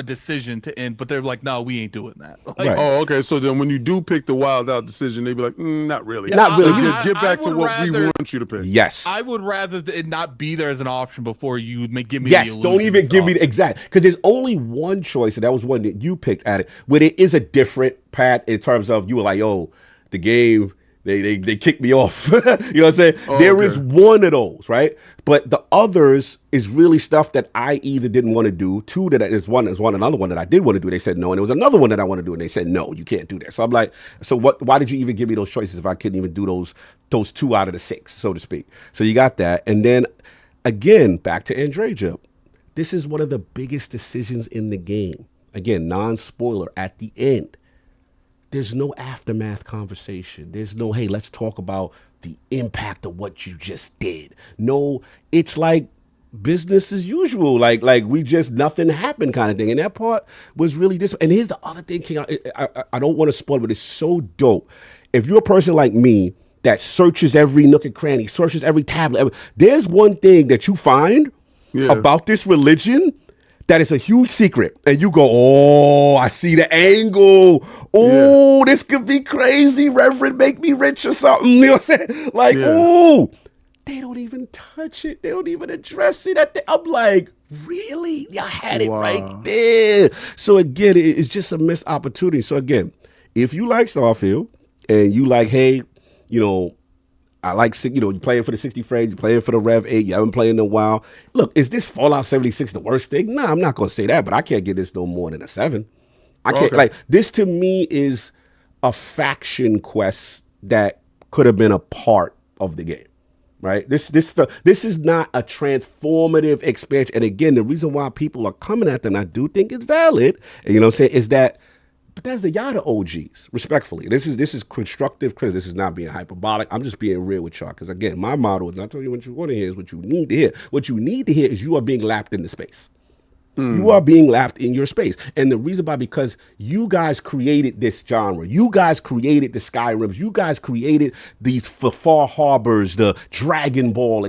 decision to end, but they're like, no, we ain't doing that. Like, right. Oh, okay. So then when you do pick the wild out decision, they'd be like, not really. Not really. Get back to what we want you to pick. Yes. I would rather it not be there as an option before you give me. Yes. The Don't even give me the exact, because there's only one choice, and that was one that you picked at it, where it is a different path in terms of you were like, oh, the game. They kicked me off. You know what I'm saying? There is one of those, right? But the others is really stuff that I either didn't want to do. Two, that is another one that I did want to do. They said no, and there was another one that I want to do, and they said no, you can't do that. So I'm like, so what? Why did you even give me those choices if I couldn't even do those 2 out of the 6, so to speak? So you got that, and then again, back to Andreja. This is one of the biggest decisions in the game. Again, non-spoiler at the end. There's no aftermath conversation. There's no, hey, let's talk about the impact of what you just did. No, it's like business as usual. Like we just, nothing happened kind of thing. And that part was really and here's the other thing, King. I don't want to spoil it, but it's so dope. If you're a person like me that searches every nook and cranny, searches every tablet, there's one thing that you find about this religion that is a huge secret, and you go, oh, I see the angle. Oh, this could be crazy, Reverend, make me rich or something. You know what I'm saying? Like, oh, they don't even touch it. They don't even address it. I'm like, really? Y'all had it right there. So again, it's just a missed opportunity. So again, if you like Starfield and you like, hey, I like, you're playing for the 60 frames, you're playing for the Rev 8, you haven't played in a while. Look, is this Fallout 76 the worst thing? Nah, I'm not going to say that, but I can't give this no more than a 7. I can't, this to me is a faction quest that could have been a part of the game, right? This is not a transformative expansion. And again, the reason why people are coming at them, I do think it's valid, and you know what I'm saying, is that, but that's the Yada OGs, respectfully. This is constructive criticism. This is not being hyperbolic. I'm just being real with y'all. Because again, my motto is not telling you what you want to hear, is what you need to hear. What you need to hear is you are being lapped in the space. You are being lapped in your space. And the reason why, because you guys created this genre. You guys created the Skyrims. You guys created these Far Harbors, the Dragonborn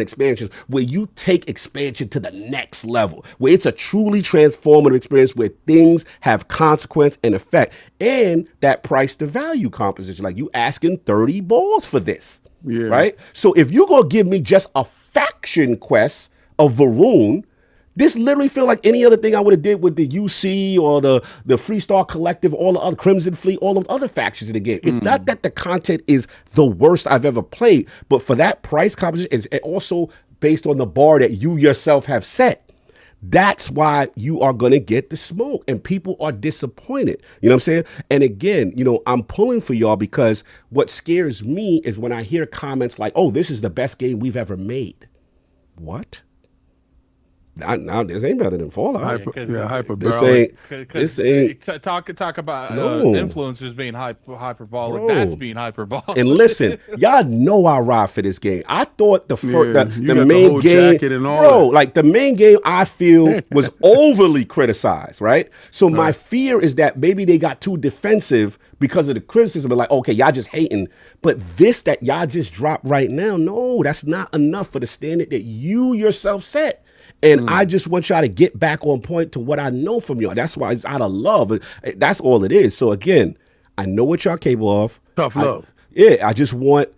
expansions, where you take expansion to the next level, where it's a truly transformative experience, where things have consequence and effect, and that price to value composition. Like, you asking 30 balls for this, right? So if you're going to give me just a faction quest of Varun, this literally feel like any other thing I would have did with the UC or the Freestar Collective, all the other Crimson Fleet, all the other factions in the game. It's not that the content is the worst I've ever played, but for that price composition, it's also based on the bar that you yourself have set. That's why you are going to get the smoke, and people are disappointed. You know what I'm saying? And again, I'm pulling for y'all, because what scares me is when I hear comments like, oh, this is the best game we've ever made. What? Now this ain't better than Fallout. Hyperbolic. This ain't talk about influencers being hyperbolic. Bro. That's being hyperbolic. And listen, y'all know I ride for this game. I thought the main game, the main game I feel was overly criticized, right? So my fear is that maybe they got too defensive because of the criticism. Like, okay, y'all just hating, but this that y'all just dropped right now, no, that's not enough for the standard that you yourself set. And I just want y'all to get back on point to what I know from y'all. That's why it's out of love. That's all it is. So again, I know what y'all capable of. Tough love. I just want,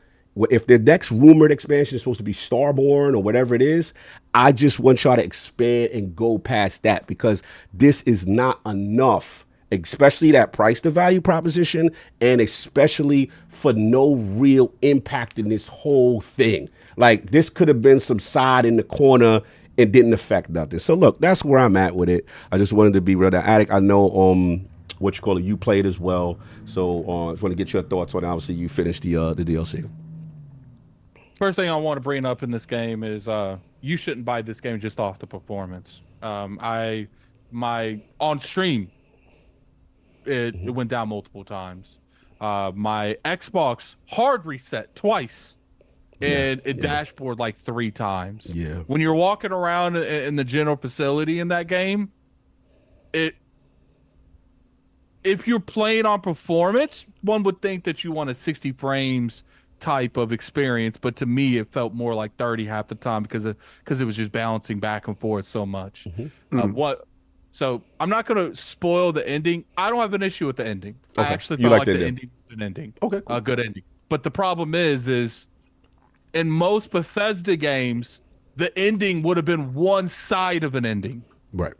if the next rumored expansion is supposed to be Starborn or whatever it is, I just want y'all to expand and go past that, because this is not enough. especially that price to value proposition, and especially for no real impact in this whole thing. Like, this could have been some side in the corner and didn't affect nothing. So look, that's where I'm at with it. I just wanted to be real. Attic, I know what you call it, you played as well. So I just want to get your thoughts on it. Obviously, you finished the DLC. First thing I want to bring up in this game is you shouldn't buy this game just off the performance. On stream, it went down multiple times. My Xbox hard reset twice, and it dashboard like 3 times. Yeah. When you're walking around in the general facility in that game, if you're playing on performance, one would think that you want a 60 frames type of experience, but to me it felt more like 30 half the time because it was just bouncing back and forth so much. So I'm not going to spoil the ending. I don't have an issue with the ending. Okay. I actually felt like the ending was an ending. Okay, cool. A good ending. But the problem is in most Bethesda games, the ending would have been one side of an ending. Right.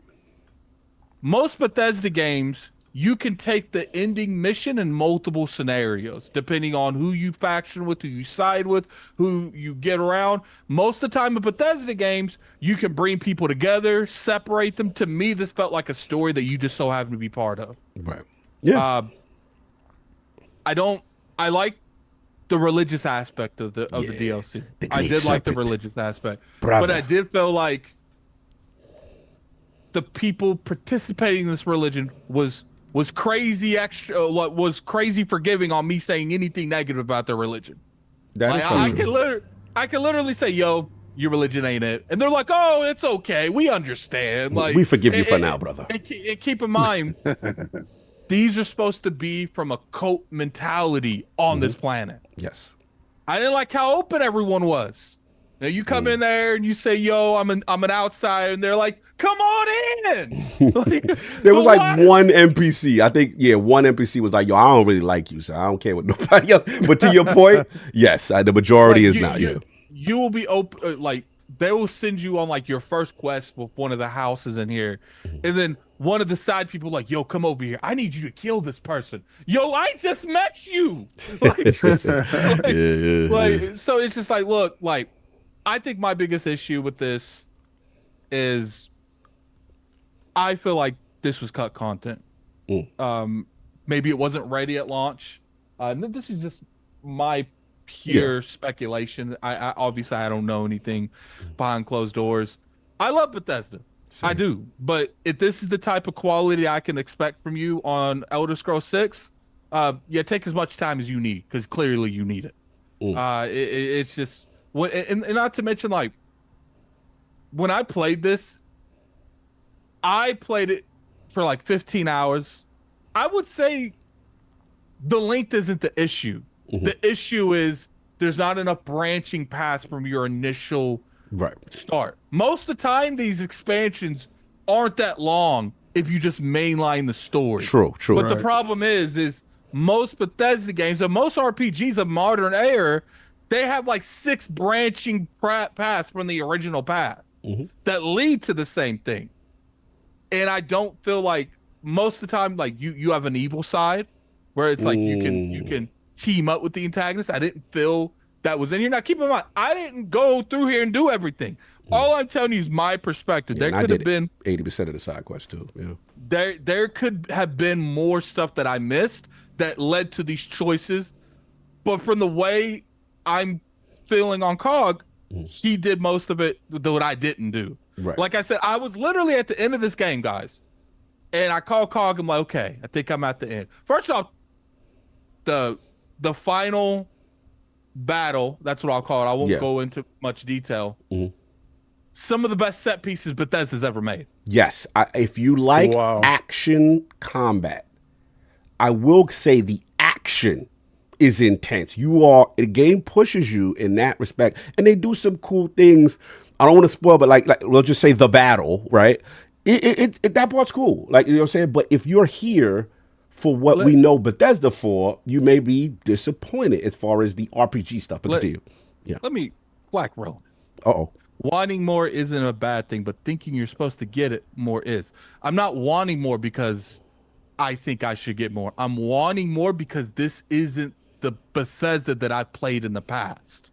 Most Bethesda games, you can take the ending mission in multiple scenarios, depending on who you faction with, who you side with, who you get around. Most of the time in Bethesda games, you can bring people together, separate them. To me, this felt like a story that you just so happen to be part of. Right. Yeah. I like the religious aspect of the DLC. I did like the religious aspect. Bravo. But I did feel like the people participating in this religion was crazy was crazy forgiving on me saying anything negative about their religion. That's I can literally say, yo, your religion ain't it. And they're like, oh, it's okay. We understand. Like, we forgive you for now, brother. And keep in mind, these are supposed to be from a cult mentality on this planet. Yes. I didn't like how open everyone was. Now you come in there and you say, yo, I'm an outsider, and they're like, come on in. Like, there was like one NPC. I think, one NPC was like, yo, I don't really like you, so I don't care what nobody else. But to your point, yes, the majority is not. You will be open, like, they will send you on like your first quest with one of the houses in here. And then one of the side people like, yo, come over here. I need you to kill this person. Yo, I just met you. Like, so it's just like, look, like, I think my biggest issue with this is I feel like this was cut content. Maybe it wasn't ready at launch. This is just my pure speculation. I obviously I don't know anything behind closed doors. I love Bethesda. Same. I do. But if this is the type of quality I can expect from you on Elder Scrolls 6, take as much time as you need, because clearly you need it. It's just and not to mention, like, when I played this, I played it for like 15 hours. I would say the length isn't the issue. The issue is there's not enough branching paths from your initial start. Most of the time, these expansions aren't that long if you just mainline the story. True. But the problem is most Bethesda games and most RPGs of modern era, they have like 6 branching paths from the original path that lead to the same thing. And I don't feel like most of the time, like you have an evil side where it's like you can team up with the antagonist. I didn't feel that was in here. Now keep in mind, I didn't go through here and do everything. All I'm telling you is my perspective. There could have been 80% of the side quest too. Yeah. There could have been more stuff that I missed that led to these choices. But from the way I'm feeling on COG, he did most of it that I didn't do. Right. Like I said, I was literally at the end of this game, guys. And I called COG. I'm like, okay, I think I'm at the end. First off, the final battle, that's what I'll call it. I won't go into much detail. Some of the best set pieces Bethesda's ever made. Yes. If you like action combat, I will say the action is intense. The game pushes you in that respect. And they do some cool things. I don't want to spoil, but like we'll just say the battle, right? That part's cool. Like, you know what I'm saying? But if you're here for what we know Bethesda for, you may be disappointed as far as the RPG stuff. But let me Black Rowan. Uh-oh. Wanting more isn't a bad thing, but thinking you're supposed to get it more is. I'm not wanting more because I think I should get more. I'm wanting more because this isn't the Bethesda that I've played in the past.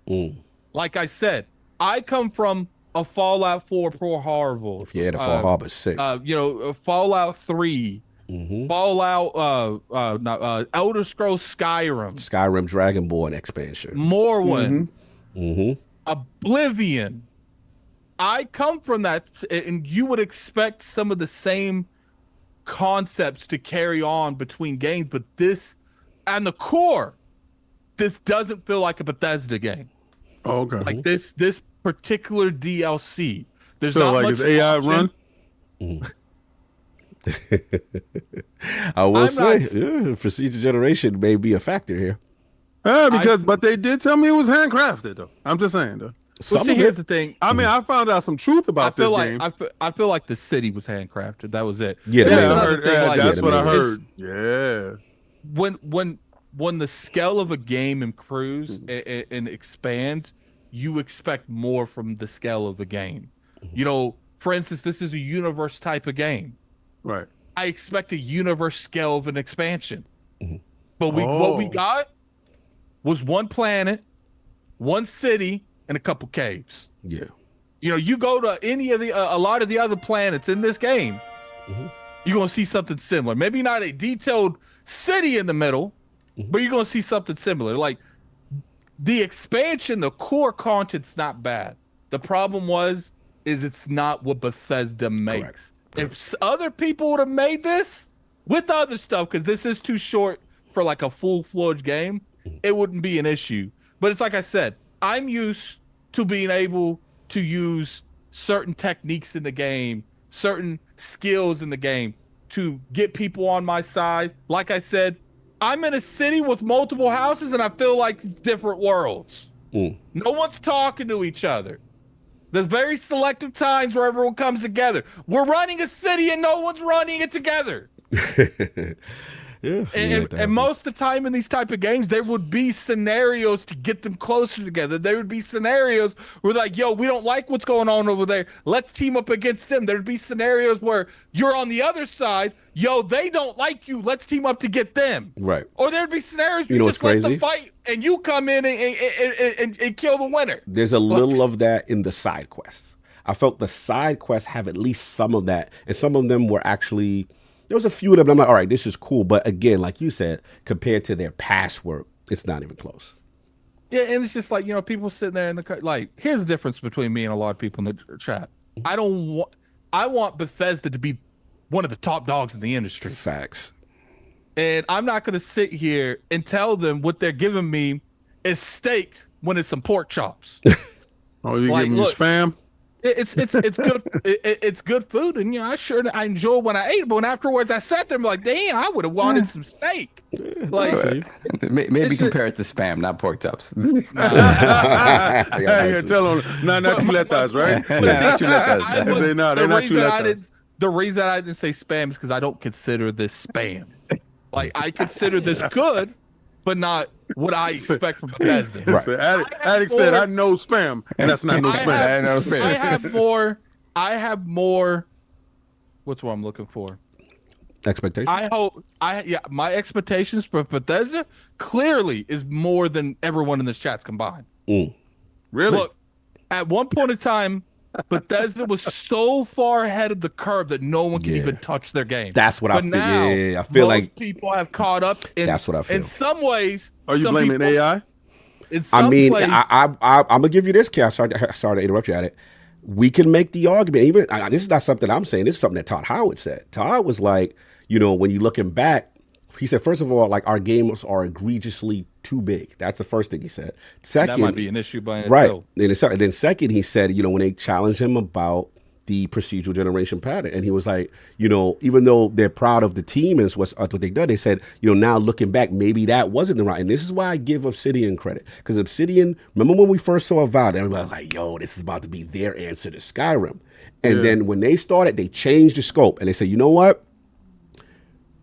Like I said, I come from a Fallout 4 Pearl Harbor. Yeah, the Fall Harbor's sick. Fallout 3. Fallout, Elder Scrolls Skyrim. Skyrim Dragonborn expansion. Morrowind. Oblivion. I come from that, and you would expect some of the same concepts to carry on between games, but this, and the core, this doesn't feel like a Bethesda game. Oh, okay. Like this particular DLC. There's so not like much is AI run? I will say, procedure generation may be a factor here. But they did tell me it was handcrafted though. I'm just saying though. Well, see, here's the thing. I mean, I found out some truth about this game. I feel like the city was handcrafted. That was it. Yeah, that's what I heard. Yeah. When the scale of a game improves and expands, you expect more from the scale of the game. You know, for instance, this is a universe type of game. Right. I expect a universe scale of an expansion. But what we got was one planet, one city, and a couple caves. Yeah. You know, you go to any of a lot of the other planets in this game, you're going to see something similar. Maybe not a detailed city in the middle, but you're going to see something similar. Like the expansion, the core content's not bad. The problem is it's not what Bethesda makes. Correct. If other people would have made this with other stuff, because this is too short for like a full-fledged game, it wouldn't be an issue. But it's like I said, I'm used to being able to use certain techniques in the game, certain skills in the game to get people on my side. Like I said, I'm in a city with multiple houses and I feel like it's different worlds. No one's talking to each other. There's very selective times where everyone comes together. We're running a city and no one's running it together. And most of the time in these type of games, there would be scenarios to get them closer together. There would be scenarios where like, yo, we don't like what's going on over there. Let's team up against them. There'd be scenarios where you're on the other side. Yo, they don't like you. Let's team up to get them. Right. Or there'd be scenarios where you just let them fight and you come in and kill the winner. There's a little of that in the side quests. I felt the side quests have at least some of that. And some of them were actually... There was a few of them. I'm like, all right, this is cool. But again, like you said, compared to their past work, it's not even close. Yeah, and it's just like, you know, people sitting there in the like. Here's the difference between me and a lot of people in the chat. I want Bethesda to be one of the top dogs in the industry. Facts. And I'm not going to sit here and tell them what they're giving me is steak when it's some pork chops. Oh, you giving me spam? It's good. It's good food, and you know I enjoy when I ate. But when afterwards I sat there, I'm like, damn, I would have wanted some steak. Like maybe compare it to spam, not pork chops. Yeah, tell them not chuletas, right? The reason I didn't say spam is because I don't consider this spam. Like I consider this good, but not what I expect from Bethesda. Right. So Addict said, I know spam, and that's not no spam. I have more. What's what I'm looking for? Expectations. My expectations for Bethesda clearly is more than everyone in this chat's combined. Really? Look, at one point in time, Bethesda was so far ahead of the curve that no one can even touch their game. That's what I feel. Now, I feel like people have caught up. That's what I feel. In some ways, are you blaming AI? I'm gonna give you this, Cal. Sorry to interrupt you at it. We can make the argument. Even this is not something I'm saying. This is something that Todd Howard said. Todd was like, you know, when you're looking back, he said, first of all, like our games are egregiously too big. That's the first thing he said. Second, that might be an issue by itself. Right. And then second, he said, you know, when they challenged him about the procedural generation pattern, and he was like, you know, even though they're proud of the team and what they've done, they said, you know, now looking back, maybe that wasn't the right. And this is why I give Obsidian credit, because Obsidian, remember when we first saw Avowed, everybody was like, yo, this is about to be their answer to Skyrim. And then when they started, they changed the scope, and they said, you know what?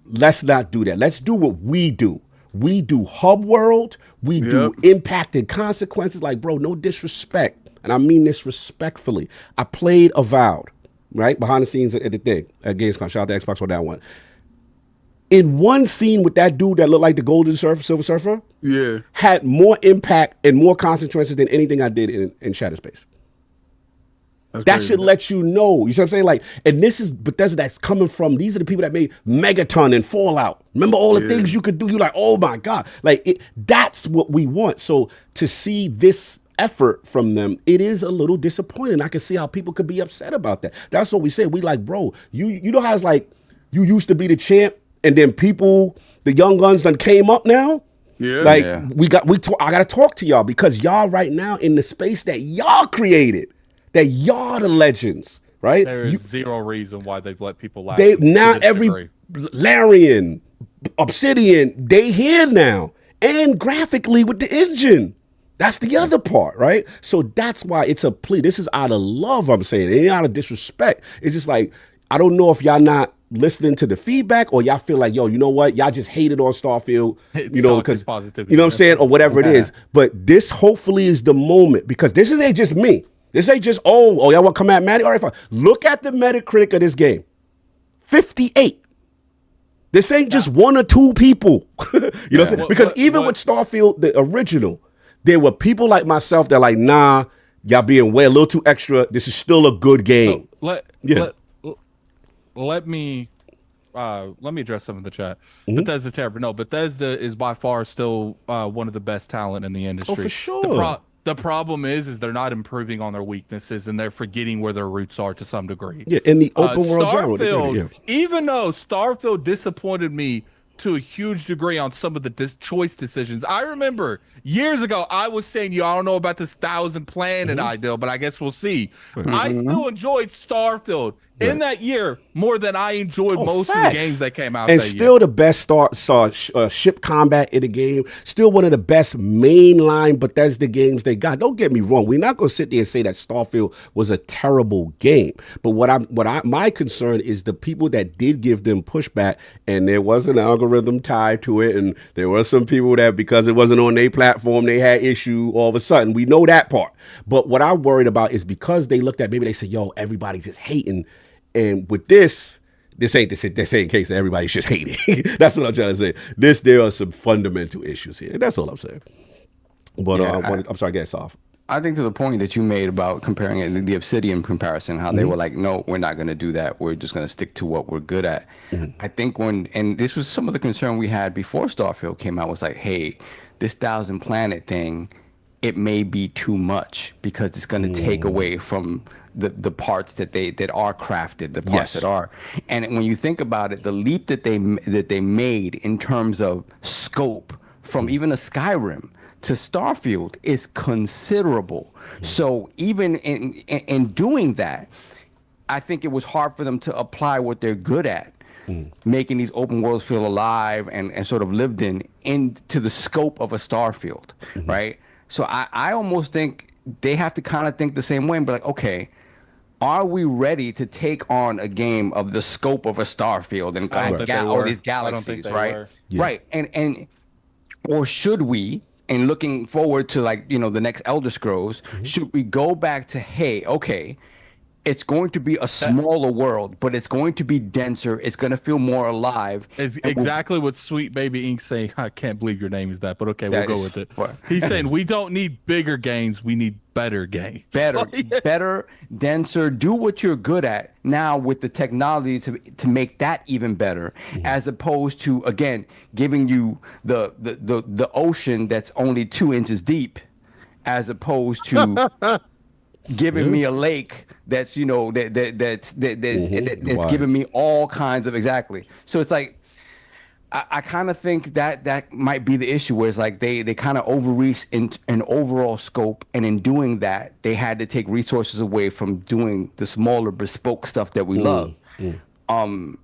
Let's not do that. Let's do what we do. We do hub world. We do impact and consequences. Like, bro, no disrespect. And I mean this respectfully. I played Avowed, right? Behind the scenes at the thing, at Gamescom. Shout out to Xbox for that one. in one scene with that dude that looked like the Golden Silver Surfer, Yeah. had more impact and more concentration than anything I did in ShatteredSpace. That should let you know. You see what I'm saying? Like, and this is Bethesda that's coming from, these are the people that made Megaton and Fallout. Remember all the things you could do? You're like, oh my God. Like, that's what we want. So to see this effort from them, it is a little disappointing. I can see how people could be upset about that. That's what we say. We like, bro, you know how it's like, you used to be the champ and then people, the young guns done came up now? Yeah. Like, I got to talk to y'all because y'all right now in the space that y'all created. That y'all the legends, right? There is zero reason why they've let people laugh. Now every Larian, Obsidian, they here now. And graphically with the engine. That's the other part, right? So that's why it's a plea. This is out of love, I'm saying. It ain't out of disrespect. It's just like, I don't know if y'all not listening to the feedback or y'all feel like, yo, you know what? Y'all just hated on Starfield, you know, because, you know what I'm saying? Or whatever it is. But this hopefully is the moment because this ain't just me. This ain't just, y'all want to come at Maddie? All right, fine. Look at the Metacritic of this game. 58. This ain't just one or two people. You know what I'm saying? Because even with Starfield, the original, there were people like myself that like, nah, y'all being a little too extra. This is still a good game. So let me address some of the chat. Bethesda's terrible. No, Bethesda is by far still one of the best talent in the industry. Oh, for sure. The problem is they're not improving on their weaknesses and they're forgetting where their roots are to some degree. Yeah, in the open world Starfield, even though Starfield disappointed me to a huge degree on some of the choice decisions. I remember years ago, I was saying, I don't know about this 1,000 planet idea, but I guess we'll see. I still enjoyed Starfield in that year more than I enjoyed most of the games that came out and that year. Still the best ship combat in the game. Still one of the best mainline Bethesda games they got. Don't get me wrong. We're not going to sit there and say that Starfield was a terrible game. But my concern is the people that did give them pushback, and there was an algorithm tied to it, and there were some people that because it wasn't on their platform, they had issue all of a sudden. We know that part. But what I'm worried about is because they looked at, maybe they said, yo, everybody's just hating. And with this ain't the case that everybody's just hating. That's what I'm trying to say. There are some fundamental issues here. That's all I'm saying. But I'm sorry, get off. I think to the point that you made about comparing it, the Obsidian comparison, how they were like, no, we're not going to do that. We're just going to stick to what we're good at. I think and this was some of the concern we had before Starfield came out, was like, hey, this 1,000 planet thing, it may be too much because it's going to take away from the parts that are crafted, the parts that are. And when you think about it, the leap that they made in terms of scope from even a Skyrim to Starfield is considerable. So even in doing that, I think it was hard for them to apply what they're good at, making these open worlds feel alive and sort of lived into the scope of a Starfield, right? So I almost think they have to kind of think the same way and be like, okay, are we ready to take on a game of the scope of a Starfield and all these galaxies, right? Yeah. Right. And or should we, and looking forward to the next Elder Scrolls, should we go back to, hey, okay, it's going to be a smaller world, but it's going to be denser. It's going to feel more alive. Is exactly what Sweet Baby Inc. saying. I can't believe your name is that, but okay, we'll go with it. He's saying we don't need bigger games. We need better games. Better, denser. Do what you're good at now with the technology to make that even better, as opposed to, again, giving you the ocean that's only 2 inches deep, as opposed to giving me a lake that's that's giving me all kinds of So it's like I kind of think that might be the issue, where it's like they kind of overreach in an overall scope, and in doing that they had to take resources away from doing the smaller bespoke stuff that we love. And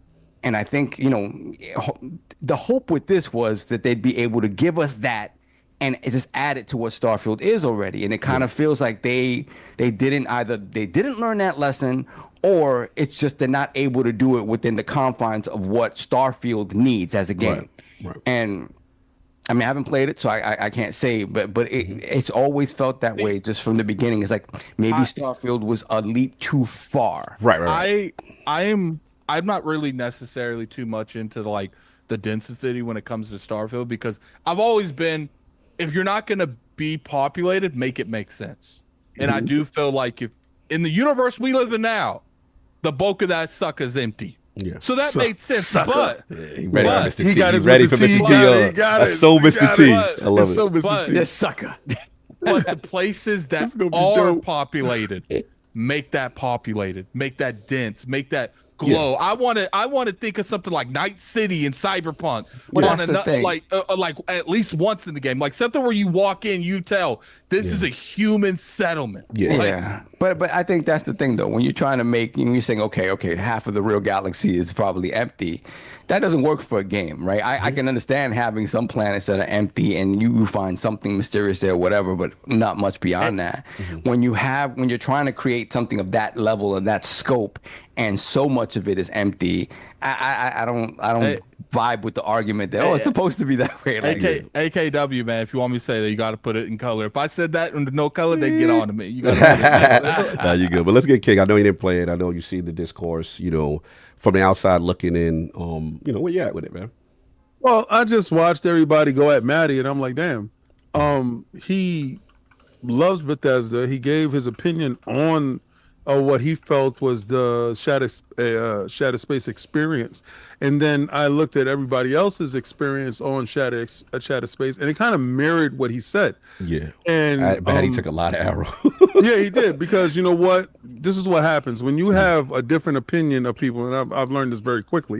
I think the hope with this was that they'd be able to give us that and it just add it to what Starfield is already. And it kind of feels like they didn't learn that lesson, or it's just they're not able to do it within the confines of what Starfield needs as a game. Right. And I mean, I haven't played it, so I can't say, but it's always felt that way just from the beginning. It's like maybe Starfield was a leap too far. Right. I'm not really necessarily too much into the density when it comes to Starfield, because I've always been, if you're not going to be populated, make it make sense. And I do feel like if in the universe we live in now, the bulk of that sucker's empty. Yeah. So that made sense. Sucker. But he ready for Mr. T. He's ready for Mr. T. That's so Mr. T. I love it. So Mr. T. Yes, sucker. But the places that are populated, make that populated, make that dense, make that glow. Yeah. I want to think of something like Night City and Cyberpunk. Well, that's the thing. Like at least once in the game, like something where you walk in, you tell this is a human settlement. Yeah. But I think that's the thing though. When you're trying to make, you're saying, okay, half of the real galaxy is probably empty. That doesn't work for a game, right? I can understand having some planets that are empty and you find something mysterious there, whatever, but not much beyond that. When you're trying to create something of that level of that scope, and so much of it is empty, I don't vibe with the argument that it's supposed to be that way. Like, AKW, man, if you want me to say that, you got to put it in color. If I said that in no color, they get on to me. You got nah, you good. But let's get King. I know you didn't play it. I know you see the discourse, from the outside looking in. Where you at with it, man? Well, I just watched everybody go at Matty, and I'm like, damn. He loves Bethesda. He gave his opinion on what he felt was the ShatteredSpace experience, and then I looked at everybody else's experience on ShatteredSpace, and it kind of mirrored what he said. Yeah, and he took a lot of arrows. Yeah, he did, because you know what? This is what happens when you have a different opinion of people, and I've learned this very quickly,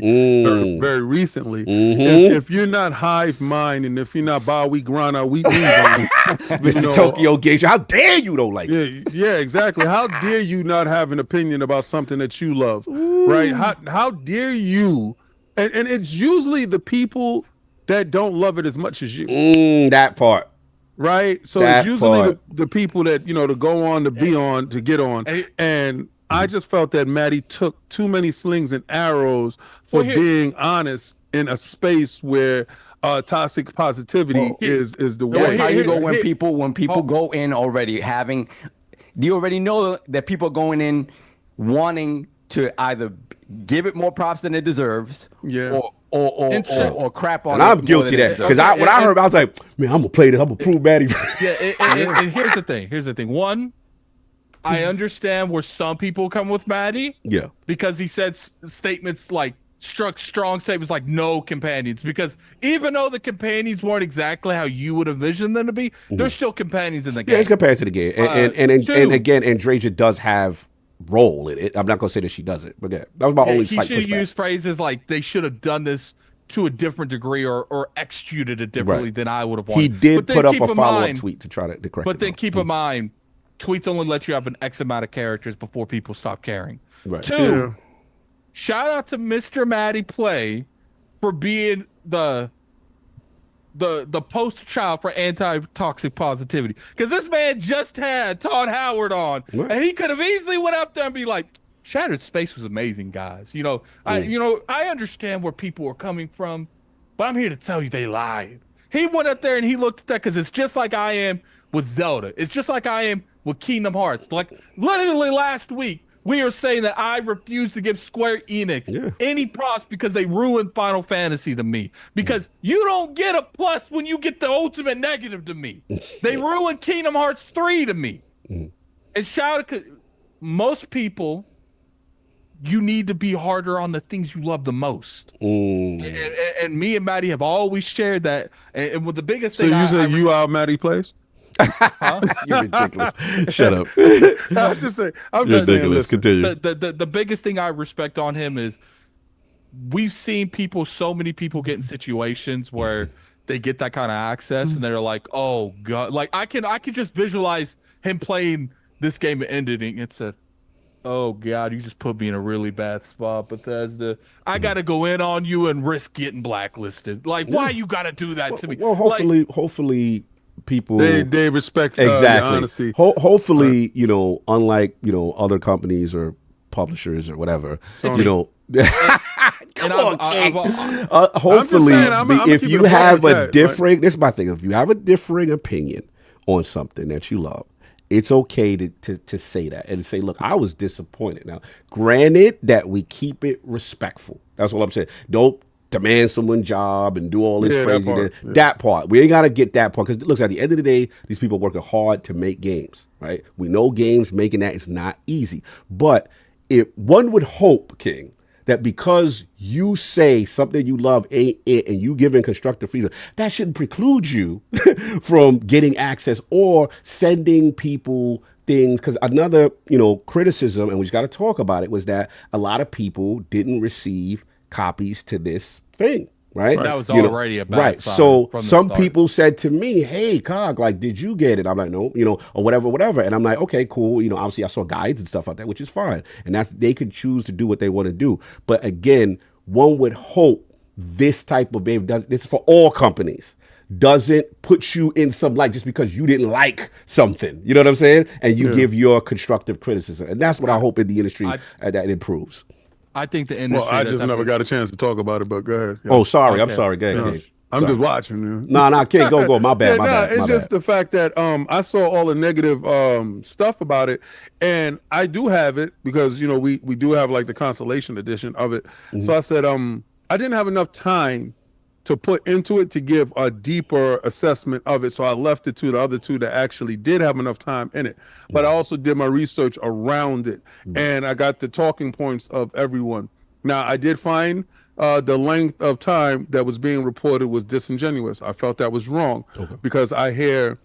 very recently. If you're not hive mind, and if you're not Bawi Grana, we Mr. Tokyo Geisha, how dare you don't like it? Yeah, exactly. How dare you not have an opinion about something that you love, right? How dare you? And it's usually the people that don't love it as much as you. That part. Right? So it's usually the people that, to go on, to be on, to get on. And I just felt that Matty took too many slings and arrows for being honest in a space where toxic positivity is the way. That's how you go when people go in already having, you already know that people are going in wanting to either give it more props than it deserves, or crap on it. And I'm guilty of that, because when I heard, I was like, man, I'm gonna play this. I'm gonna prove Matty. And here's the thing. One, I understand where some people come with Matty. Yeah, because he said statements like strong statements like no companions, because even though the companions weren't exactly how you would envision them to be, there's still companions in the game. Yeah, it's compared to the game, and again, Andrasia does have role in it. I'm not gonna say that she doesn't, but that was my only. He should use phrases like they should have done this to a different degree or executed it differently than I would have wanted. He did put up a follow-up tweet to try to correct. But then keep in mind, tweets only let you have an X amount of characters before people stop caring. Right. Two, shout out to Mr. Matty Play for being the poster child for anti-toxic positivity, because this man just had Todd Howard on, and he could have easily went up there and be like, ShatteredSpace was amazing, guys. I understand where people are coming from, but I'm here to tell you they lied. He went up there and he looked at that, because it's just like I am with Zelda. It's just like I am with Kingdom Hearts. Like literally last week, we are saying that I refuse to give Square Enix any props because they ruined Final Fantasy to me. Because you don't get a plus when you get the ultimate negative to me. They ruined Kingdom Hearts 3 to me. And most people, you need to be harder on the things you love the most. And me and Matty have always shared that. And with the biggest thing, so you say you are Matty Plays? Huh? You're ridiculous. Shut up. I'm just saying. Ridiculous. Continue. The biggest thing I respect on him is we've seen so many people get in situations where they get that kind of access and they're like, oh God, like I can just visualize him playing this game and ending. It said, oh God, you just put me in a really bad spot, Bethesda. I got to go in on you and risk getting blacklisted. Like, why you got to do that to me? Well, hopefully people they respect exactly honesty. Hopefully, unlike other companies or publishers or whatever, Come on, King. Hopefully, if you have a differing, this is my thing. If you have a differing opinion on something that you love, it's okay to say that and say, look, I was disappointed. Now, granted that we keep it respectful. That's what I'm saying. Don't demand someone's job and do all this Yeah, crazy. That part. We ain't got to get that part because it looks at the end of the day, these people working hard to make games, right? We know games, making that is not easy. But if one would hope, King, that because you say something you love ain't it and you giving constructive freedom, that shouldn't preclude you from getting access or sending people things. Because another, criticism, and we just got to talk about it, was that a lot of people didn't receive copies to this thing. Right. That was already a bad right. sign So from the some start. people said to me, "Hey, Cog, like, did you get it?" I'm like, "No," or whatever. And I'm like, "Okay, cool." Obviously I saw guides and stuff like that, which is fine. And that's, they could choose to do what they want to do. But again, one would hope this type of behavior this is for all companies. Doesn't put you in some light just because you didn't like something. You know what I'm saying? And you give your constructive criticism. And that's what I hope in the industry that improves. I think the industry. Well, I just never got a chance to talk about it, but go ahead. Oh, sorry. Okay. I'm sorry. Go ahead. No, I'm just watching. No, King, go. My bad. It's just the fact that I saw all the negative stuff about it, and I do have it because we do have like the consolation edition of it. Mm-hmm. So I said I didn't have enough time to put into it to give a deeper assessment of it. So I left it to the other two that actually did have enough time in it. But I also did my research around it, and I got the talking points of everyone. Now, I did find the length of time that was being reported was disingenuous. I felt that was wrong because I hear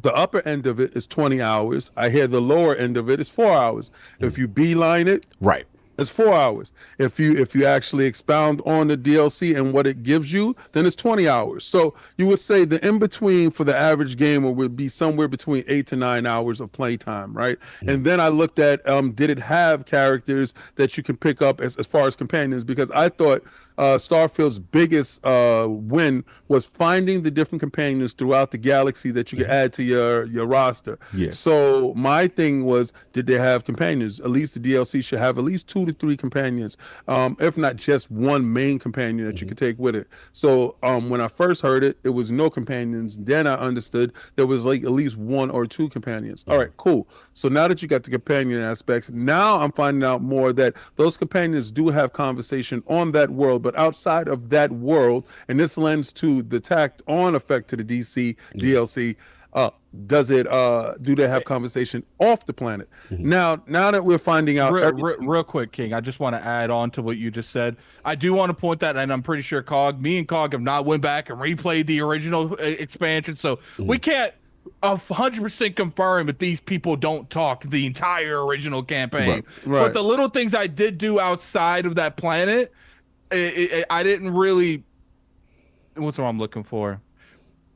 the upper end of it is 20 hours. I hear the lower end of it is 4 hours. If you beeline it, right, it's 4 hours. If you actually expound on the DLC and what it gives you, then it's 20 hours. So you would say the in-between for the average gamer would be somewhere between 8 to 9 hours of playtime, right? Mm-hmm. And then I looked at, did it have characters that you can pick up as far as companions? Because I thought Starfield's biggest win was finding the different companions throughout the galaxy that you could add to your roster. Yeah. So my thing was, did they have companions? At least the DLC should have at least 2 to 3 companions, if not just one main companion that you could take with it. So when I first heard it, it was no companions. Then I understood there was like at least 1 or 2 companions. All right, cool. So now that you got the companion aspects, now I'm finding out more that those companions do have conversation on that world, but outside of that world, and this lends to the tacked on effect to the DLC, does it do they have conversation off the planet? Now that we're finding out real quick, King, I just want to add on to what you just said. I do want to point that, and I'm pretty sure me and Cog have not went back and replayed the original expansion, so we can't 100% confirm if these people don't talk the entire original campaign. Right. But the little things I did do outside of that planet, I didn't really. What's what I'm looking for?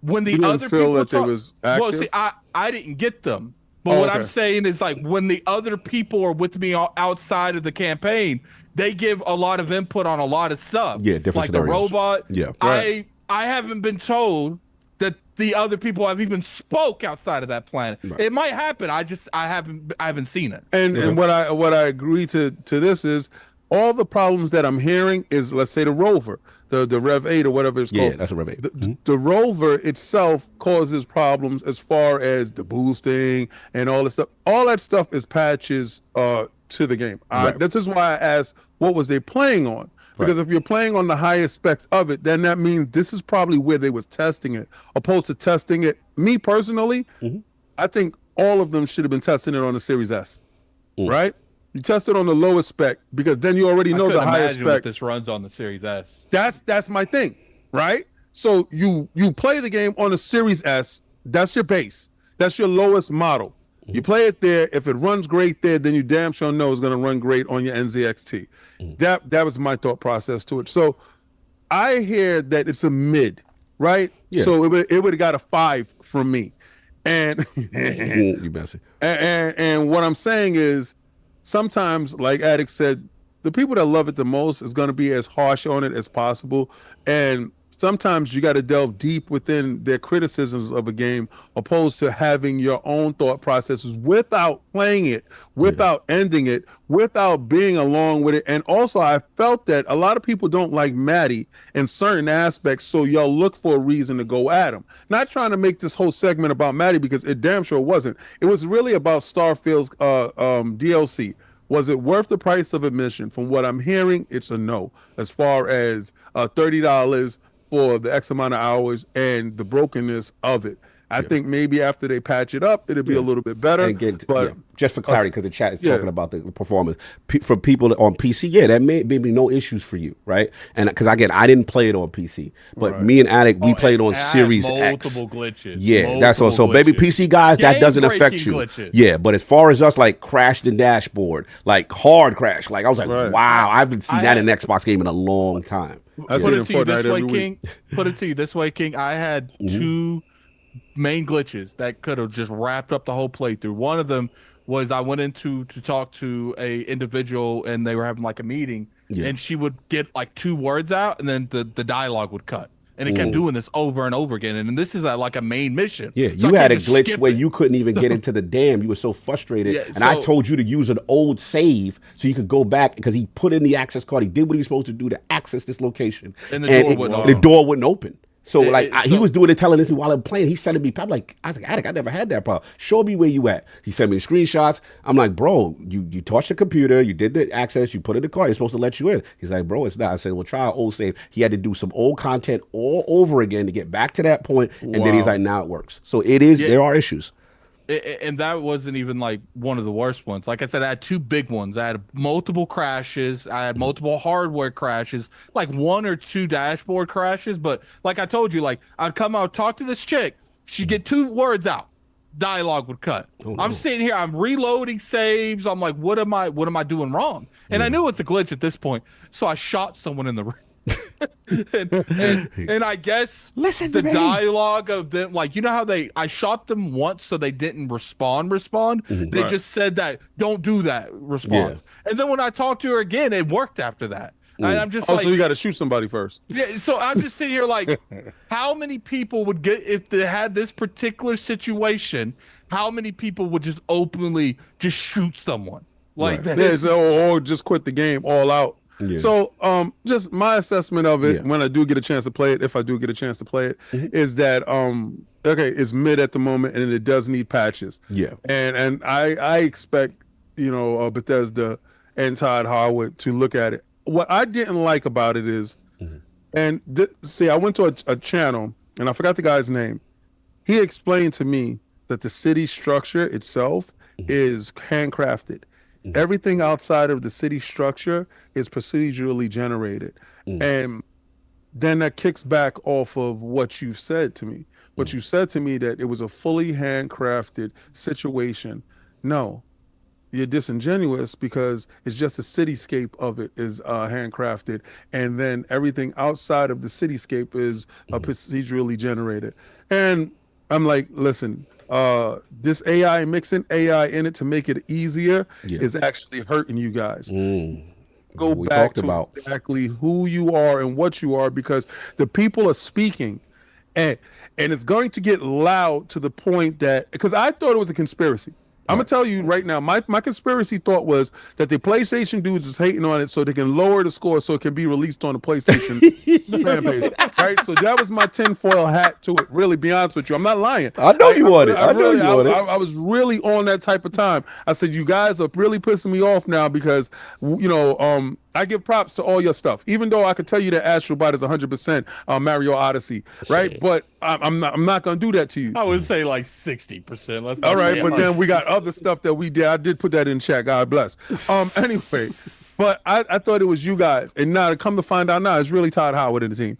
When the other people that there was active? Well, see, I didn't get them. But what I'm saying is, like, when the other people are with me outside of the campaign, they give a lot of input on a lot of stuff. Yeah, different like scenarios. The robot. Yeah, right. I haven't been told that the other people have even spoke outside of that planet. Right. It might happen. I haven't seen it. And what I agree to this is all the problems that I'm hearing is, let's say, the rover. The Rev 8 or whatever it's called. Yeah, that's a Rev 8. The rover itself causes problems as far as the boosting and all this stuff. All that stuff is patches to the game. Right. This is why I asked, what was they playing on? Because if you're playing on the highest specs of it, then that means this is probably where they was testing it, opposed to testing it. Me personally, I think all of them should have been testing it on the Series S, right? You test it on the lowest spec because then you already know the highest spec. What this runs on the Series S. That's my thing, right? So you play the game on the Series S. That's your base. That's your lowest model. You play it there. If it runs great there, then you damn sure know it's going to run great on your NZXT. That was my thought process to it. So I hear that it's a mid, right? Yeah. So it would have got a 5 from me, and you messy. And what I'm saying is, sometimes, like Addict said, the people that love it the most is going to be as harsh on it as possible. And sometimes you got to delve deep within their criticisms of a game, opposed to having your own thought processes without playing it, without ending it, without being along with it. And also, I felt that a lot of people don't like Maddie in certain aspects, so y'all look for a reason to go at him. Not trying to make this whole segment about Maddie, because it damn sure wasn't. It was really about Starfield's DLC. Was it worth the price of admission? From what I'm hearing, it's a no. As far as $30 for the X amount of hours and the brokenness of it. I think maybe after they patch it up, it'll be a little bit better. And but just for clarity, because the chat is talking about the performance for people on PC. Yeah, that may be no issues for you, right? And because again, I didn't play it on PC, but me and Attic, we played on Series X. Multiple glitches. Yeah, that's all. So baby PC guys, that doesn't affect you. Glitches. Yeah, but as far as us, like crashed the dashboard, like hard crash, like I was like, wow, I haven't seen that in an Xbox game in a long time. Put it to you this way, King. Put it to you this way, King. I had two main glitches that could have just wrapped up the whole playthrough. One of them was I went into to talk to a individual and they were having like a meeting and she would get like 2 words out and then the dialogue would cut. And it kept doing this over and over again. And this is like a main mission. Yeah, so you had a glitch where you couldn't even get into the dam. You were so frustrated. Yeah, and I told you to use an old save so you could go back because he put in the access card. He did what he was supposed to do to access this location. And the door wouldn't open. So he was doing it, telling this while I'm playing. He sending me. I was like, Attic, I never had that problem. Show me where you at. He sent me the screenshots. I'm like, bro, you touched the computer, you did the access, you put in the card. It's supposed to let you in. He's like, bro, it's not. I said, well, try an old save. He had to do some old content all over again to get back to that point. And then he's like, now it works. So it is. There are issues. And that wasn't even like one of the worst ones. Like I said, I had 2 big ones. I had multiple crashes. I had multiple hardware crashes, like 1 or 2 dashboard crashes. But like I told you, like I'd come out, talk to this chick. She'd get 2 words out. Dialogue would cut. I'm sitting here, I'm reloading saves. I'm like, what am I doing wrong? And I knew it's a glitch at this point. So I shot someone in the ring. and I guess the dialogue of them, like, you know how I shot them once so they didn't respond. They just said that don't do that response. And then when I talked to her again, it worked after that. And I'm just like, so you got to shoot somebody first. Yeah. So I'm just sitting here like, how many people would get, if they had this particular situation, how many people would just openly just shoot someone like that? Yeah, or just quit the game all out. Yeah. So just my assessment of it when I do get a chance to play it, if I do get a chance to play it, is that it's mid at the moment and it does need patches. Yeah. And I expect, Bethesda and Todd Howard to look at it. What I didn't like about it is, I went to a channel and I forgot the guy's name. He explained to me that the city structure itself is handcrafted. Everything outside of the city structure is procedurally generated. And then that kicks back off of what you said to me. What you said to me that it was a fully handcrafted situation. No, you're disingenuous because it's just the cityscape of it is handcrafted. And then everything outside of the cityscape is procedurally generated. And I'm like, listen, this AI, mixing AI in it to make it easier is actually hurting you guys. Go back to exactly who you are and what you are, because the people are speaking and it's going to get loud to the point that, because I thought it was a conspiracy. I'm gonna tell you right now, my conspiracy thought was that the PlayStation dudes is hating on it so they can lower the score so it can be released on the PlayStation fan page. Right? So that was my tinfoil hat to it. Really, be honest with you, I'm not lying. I know you want it. I know you want it. I was really on that type of time. I said, you guys are really pissing me off now because I give props to all your stuff, even though I could tell you that Astro Bot is 100% Mario Odyssey, right? But I'm not gonna do that to you. I would say like 60%. All right, but then we got other stuff that we did. I did put that in chat. God bless. Anyway, but I thought it was you guys, and now to come to find out now, it's really Todd Howard and the team.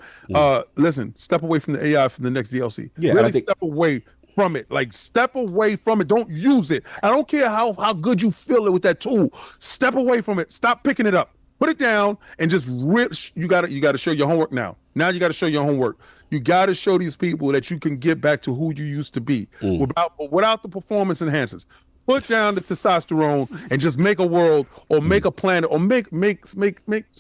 Listen, step away from the AI for the next DLC. Yeah, really step away from it. Like, step away from it. Don't use it. I don't care how good you feel it with that tool. Step away from it. Stop picking it up. Put it down and just you gotta show your homework now. Now you gotta show your homework. You gotta show these people that you can get back to who you used to be without the performance enhancers. Put down the testosterone and just make a world or make a planet or make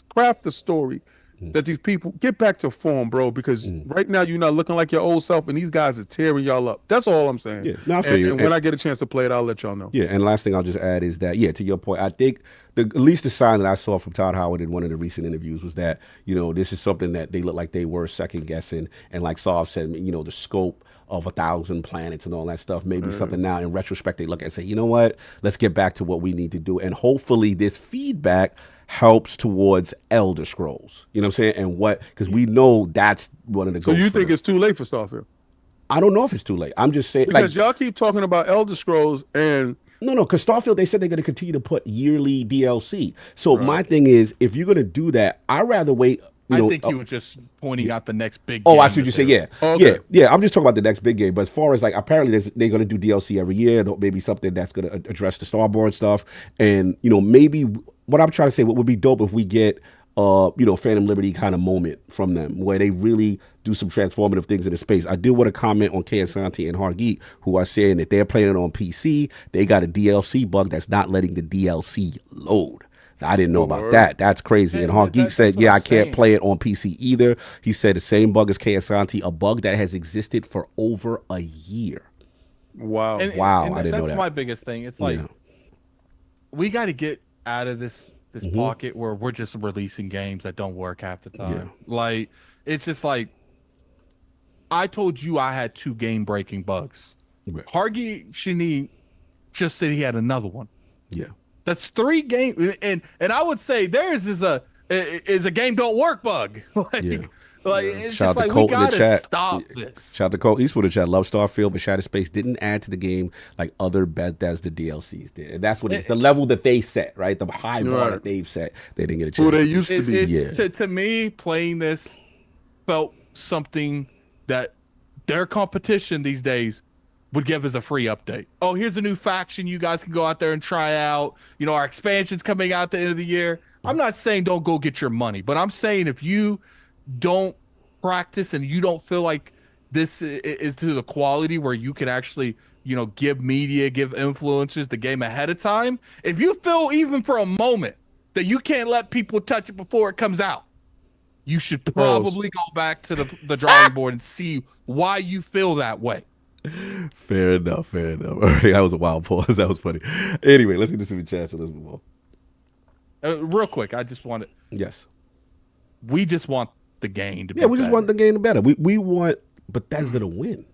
craft a story that these people get back to form, bro, because right now you're not looking like your old self, and these guys are tearing y'all up. That's all I'm saying. Yeah, no, I feel you. And when I get a chance to play it, I'll let y'all know. Yeah, and last thing I'll just add is that, to your point, I think at least the sign that I saw from Todd Howard in one of the recent interviews was that, this is something that they look like they were second guessing, and like Sav said, the scope of 1,000 planets and all that stuff, maybe something now in retrospect they look at and say, you know what, let's get back to what we need to do, and hopefully this feedback helps towards Elder Scrolls. You know what I'm saying? And because we know that's one of the goals. So you think it's too late for Starfield? I don't know if it's too late. I'm just saying, because y'all keep talking about Elder Scrolls and no, because Starfield, they said they're going to continue to put yearly DLC. So my thing is, if you're going to do that, I'd rather wait. I think he was just pointing out the next big game. Oh, I see what you say. Yeah. Yeah. I'm just talking about the next big game. But as far as apparently they're going to do DLC every year, maybe something that's going to address the Starborn stuff. And, maybe what I'm trying to say, what would be dope if we get, Phantom Liberty kind of moment from them where they really do some transformative things in the space. I do want to comment on Santi and Hargeet, who are saying that they're playing it on PC. They got a DLC bug that's not letting the DLC load. I didn't know about that. That's crazy. And Hargeet said, I can't play it on PC either. He said the same bug as Santi, a bug that has existed for over a year. Wow. And I didn't know that. That's my biggest thing. It's like, we got to get out of this pocket where we're just releasing games that don't work half the time. Like, it's just like, I told you I had 2 game-breaking bugs. Right. Hargeet Shani just said he had another one. Yeah. That's 3 games, and I would say theirs is a game don't work bug. It's Shout just like we gotta stop this. Shout out to Cole Eastwood in chat. Love Starfield, but ShatteredSpace didn't add to the game like other Bethesda DLCs did, and that's what it's the level that they set, right? The high bar that they've set. They didn't get a chance. Who they used to be. To me, playing this felt something that their competition these days would give us a free update. Oh, here's a new faction you guys can go out there and try out. Our expansion's coming out at the end of the year. I'm not saying don't go get your money, but I'm saying if you don't practice and you don't feel like this is to the quality where you can actually, give media, give influencers the game ahead of time, if you feel even for a moment that you can't let people touch it before it comes out, you should probably go back to the drawing board and see why you feel that way. Fair enough. All right, that was a wild pause. That was funny. Anyway, let's get to some chats and let's move on. Real quick, I just want it. Yes. We just want the game to be we just want the game to be better. We want Bethesda to win.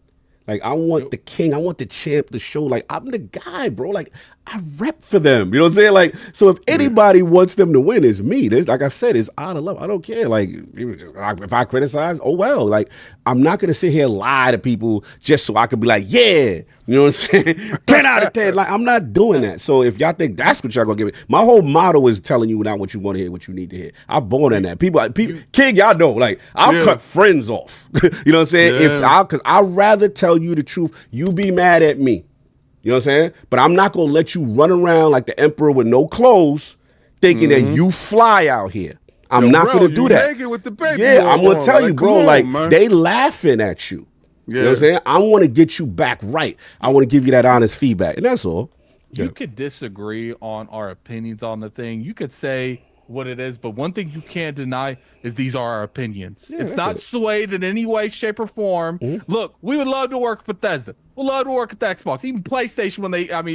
Like, I want the king, I want the champ to show, like, I'm the guy, bro. Like, I rep for them. You know what I'm saying? Like, so if anybody wants them to win, it's me. There's, like I said, it's out of love. I don't care. Like, if I criticize, oh well. Like, I'm not going to sit here and lie to people just so I could be like, yeah. You know what I'm saying? 10 out of 10. Like, I'm not doing that. So if y'all think that's what y'all going to give me, my whole motto is telling you not what you want to hear, what you need to hear. I'm born in that. People, King, y'all know, like, I'll cut friends off. You know what I'm saying? Because I'd rather tell you the truth. You be mad at me. You know what I'm saying? But I'm not going to let you run around like the emperor with no clothes thinking that you fly out here. I'm not going to do that. With the baby I'm going to tell you, bro, they laughing at you. You know what I'm saying? I want to get you back right. I want to give you that honest feedback. And that's all. You could disagree on our opinions on the thing. You could say what it is, but one thing you can't deny is these are our opinions. It's not swayed in any way, shape, or form. Look, we would love to work with Bethesda. We'd love to work at the Xbox, even PlayStation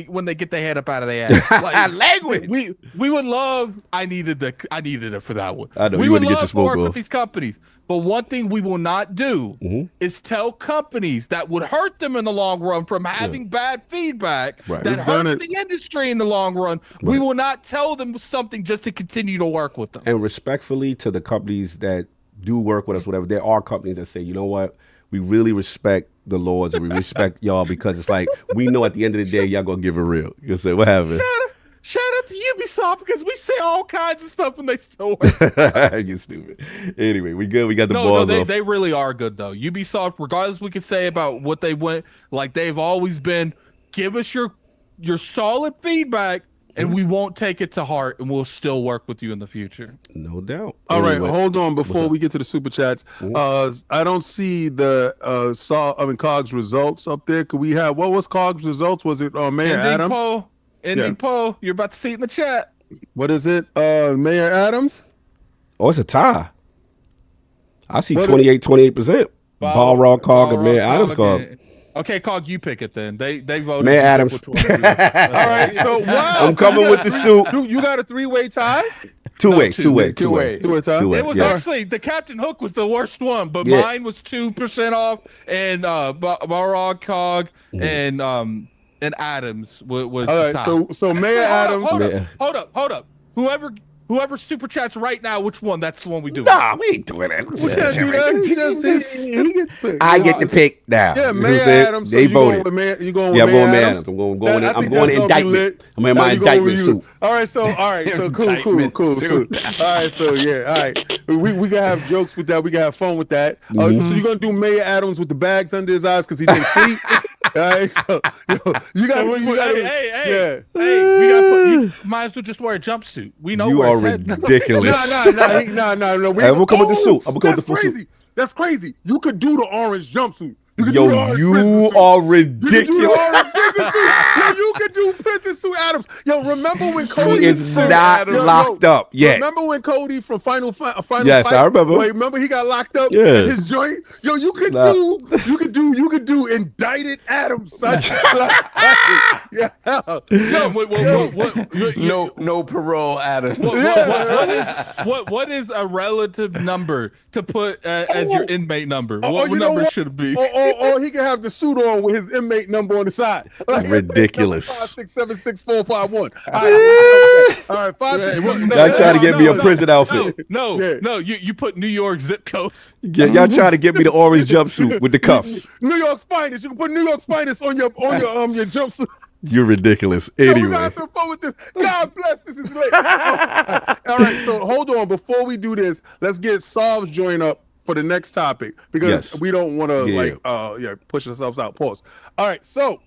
when they get their head up out of their ass. Like, language. We would love. I needed it for that one. I know, we would love get to work with these companies. But one thing we will not do is tell companies that would hurt them in the long run from having bad feedback that hurt the industry in the long run. We will not tell them something just to continue to work with them. And respectfully to the companies that do work with us, whatever, there are companies that say, you know what, we really respect the Lords and we respect y'all because it's like, we know at the end of the day, y'all gonna give it real. You say, what happened? Shout out to Ubisoft because we say all kinds of stuff when they still work. You stupid. Anyway, we good. We got the balls off. They really are good though. Ubisoft, regardless we could say about what they went, like they've always been, give us your solid feedback and we won't take it to heart and we'll still work with you in the future. No doubt. All right, hold on before we get to the super chats. I don't see the COG's results up there. Could we have what was COG's results? Was it Mayor Adams? Ending poll. You're about to see it in the chat. What is it? Mayor Adams? Oh, it's a tie. I see 28%. Balrog, Cog, and Mayor Adams Cog. Okay, Cog, you pick it then. They voted. Mayor Adams. All right, so wow. I'm coming with the suit. You got a 3-way tie? Two-way. Two-way tie? It was actually the Captain Hook was the worst one, but mine was 2% off, and Balrog, Cog, and Adams was all the right, top. so Mayor Adams. Hold up. Whoever super chats right now, which one? That's the one we do. Nah, we ain't doing that. We can't do that. He gets picked. I get to pick now. Yeah, Mayor Adams. They voted. You going with Mayor Adams? I'm going to indictment. I'm in my indictment suit. All right, so cool. So, all right, so yeah, all right. We can have jokes with that. We can have fun with that. So you're gonna do Mayor Adams with the bags under his eyes because he didn't sleep. All right, so you got hey, you might as well just wear a jumpsuit. We know you where are it's ridiculous. No. We'll come with the suit. I'm gonna come with the full suit. That's crazy. You could do the orange jumpsuit. You are ridiculous. You could do Princess Sue Adams. Yo, remember when Cody he is not locked up yet? Remember when Cody from Final Fight? Yes, I remember. Wait, remember he got locked up in his joint? Yo, you could do indicted Adams, son. No parole, Adams. What is a relative number to put as your inmate number? What number should it be? Or he can have the suit on with his inmate number on the side. Like, ridiculous. 5676451. All right, 5 6 7 Y'all trying to get me a prison outfit? No. You put New York zip code. Yeah, y'all trying to get me the orange jumpsuit with the cuffs. New York's finest. You can put New York's finest on your jumpsuit. You're ridiculous. Anyway, we gotta have some fun with this. God bless. This is late. All right, so hold on. Before we do this, let's get Solve's joint up for the next topic because we don't want to push ourselves out. Pause. All right, so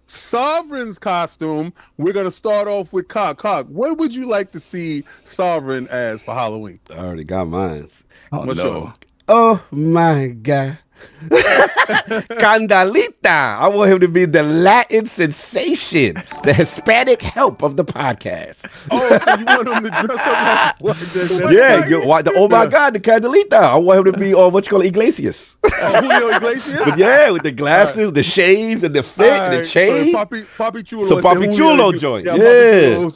Sovereign's costume. We're gonna start off with Cog. What would you like to see Sovereign as for Halloween? I already got mine. What's yours? Oh my God. Candalita. I want him to be the Latin sensation, the Hispanic help of the podcast. Oh, so you want him to dress up like oh my God, the Candalita. I want him to be Iglesias. Julio Iglesias? With the glasses, the shades, and the fit, and the chain. So Papi Chulo. So Papi Chulo joint. Julio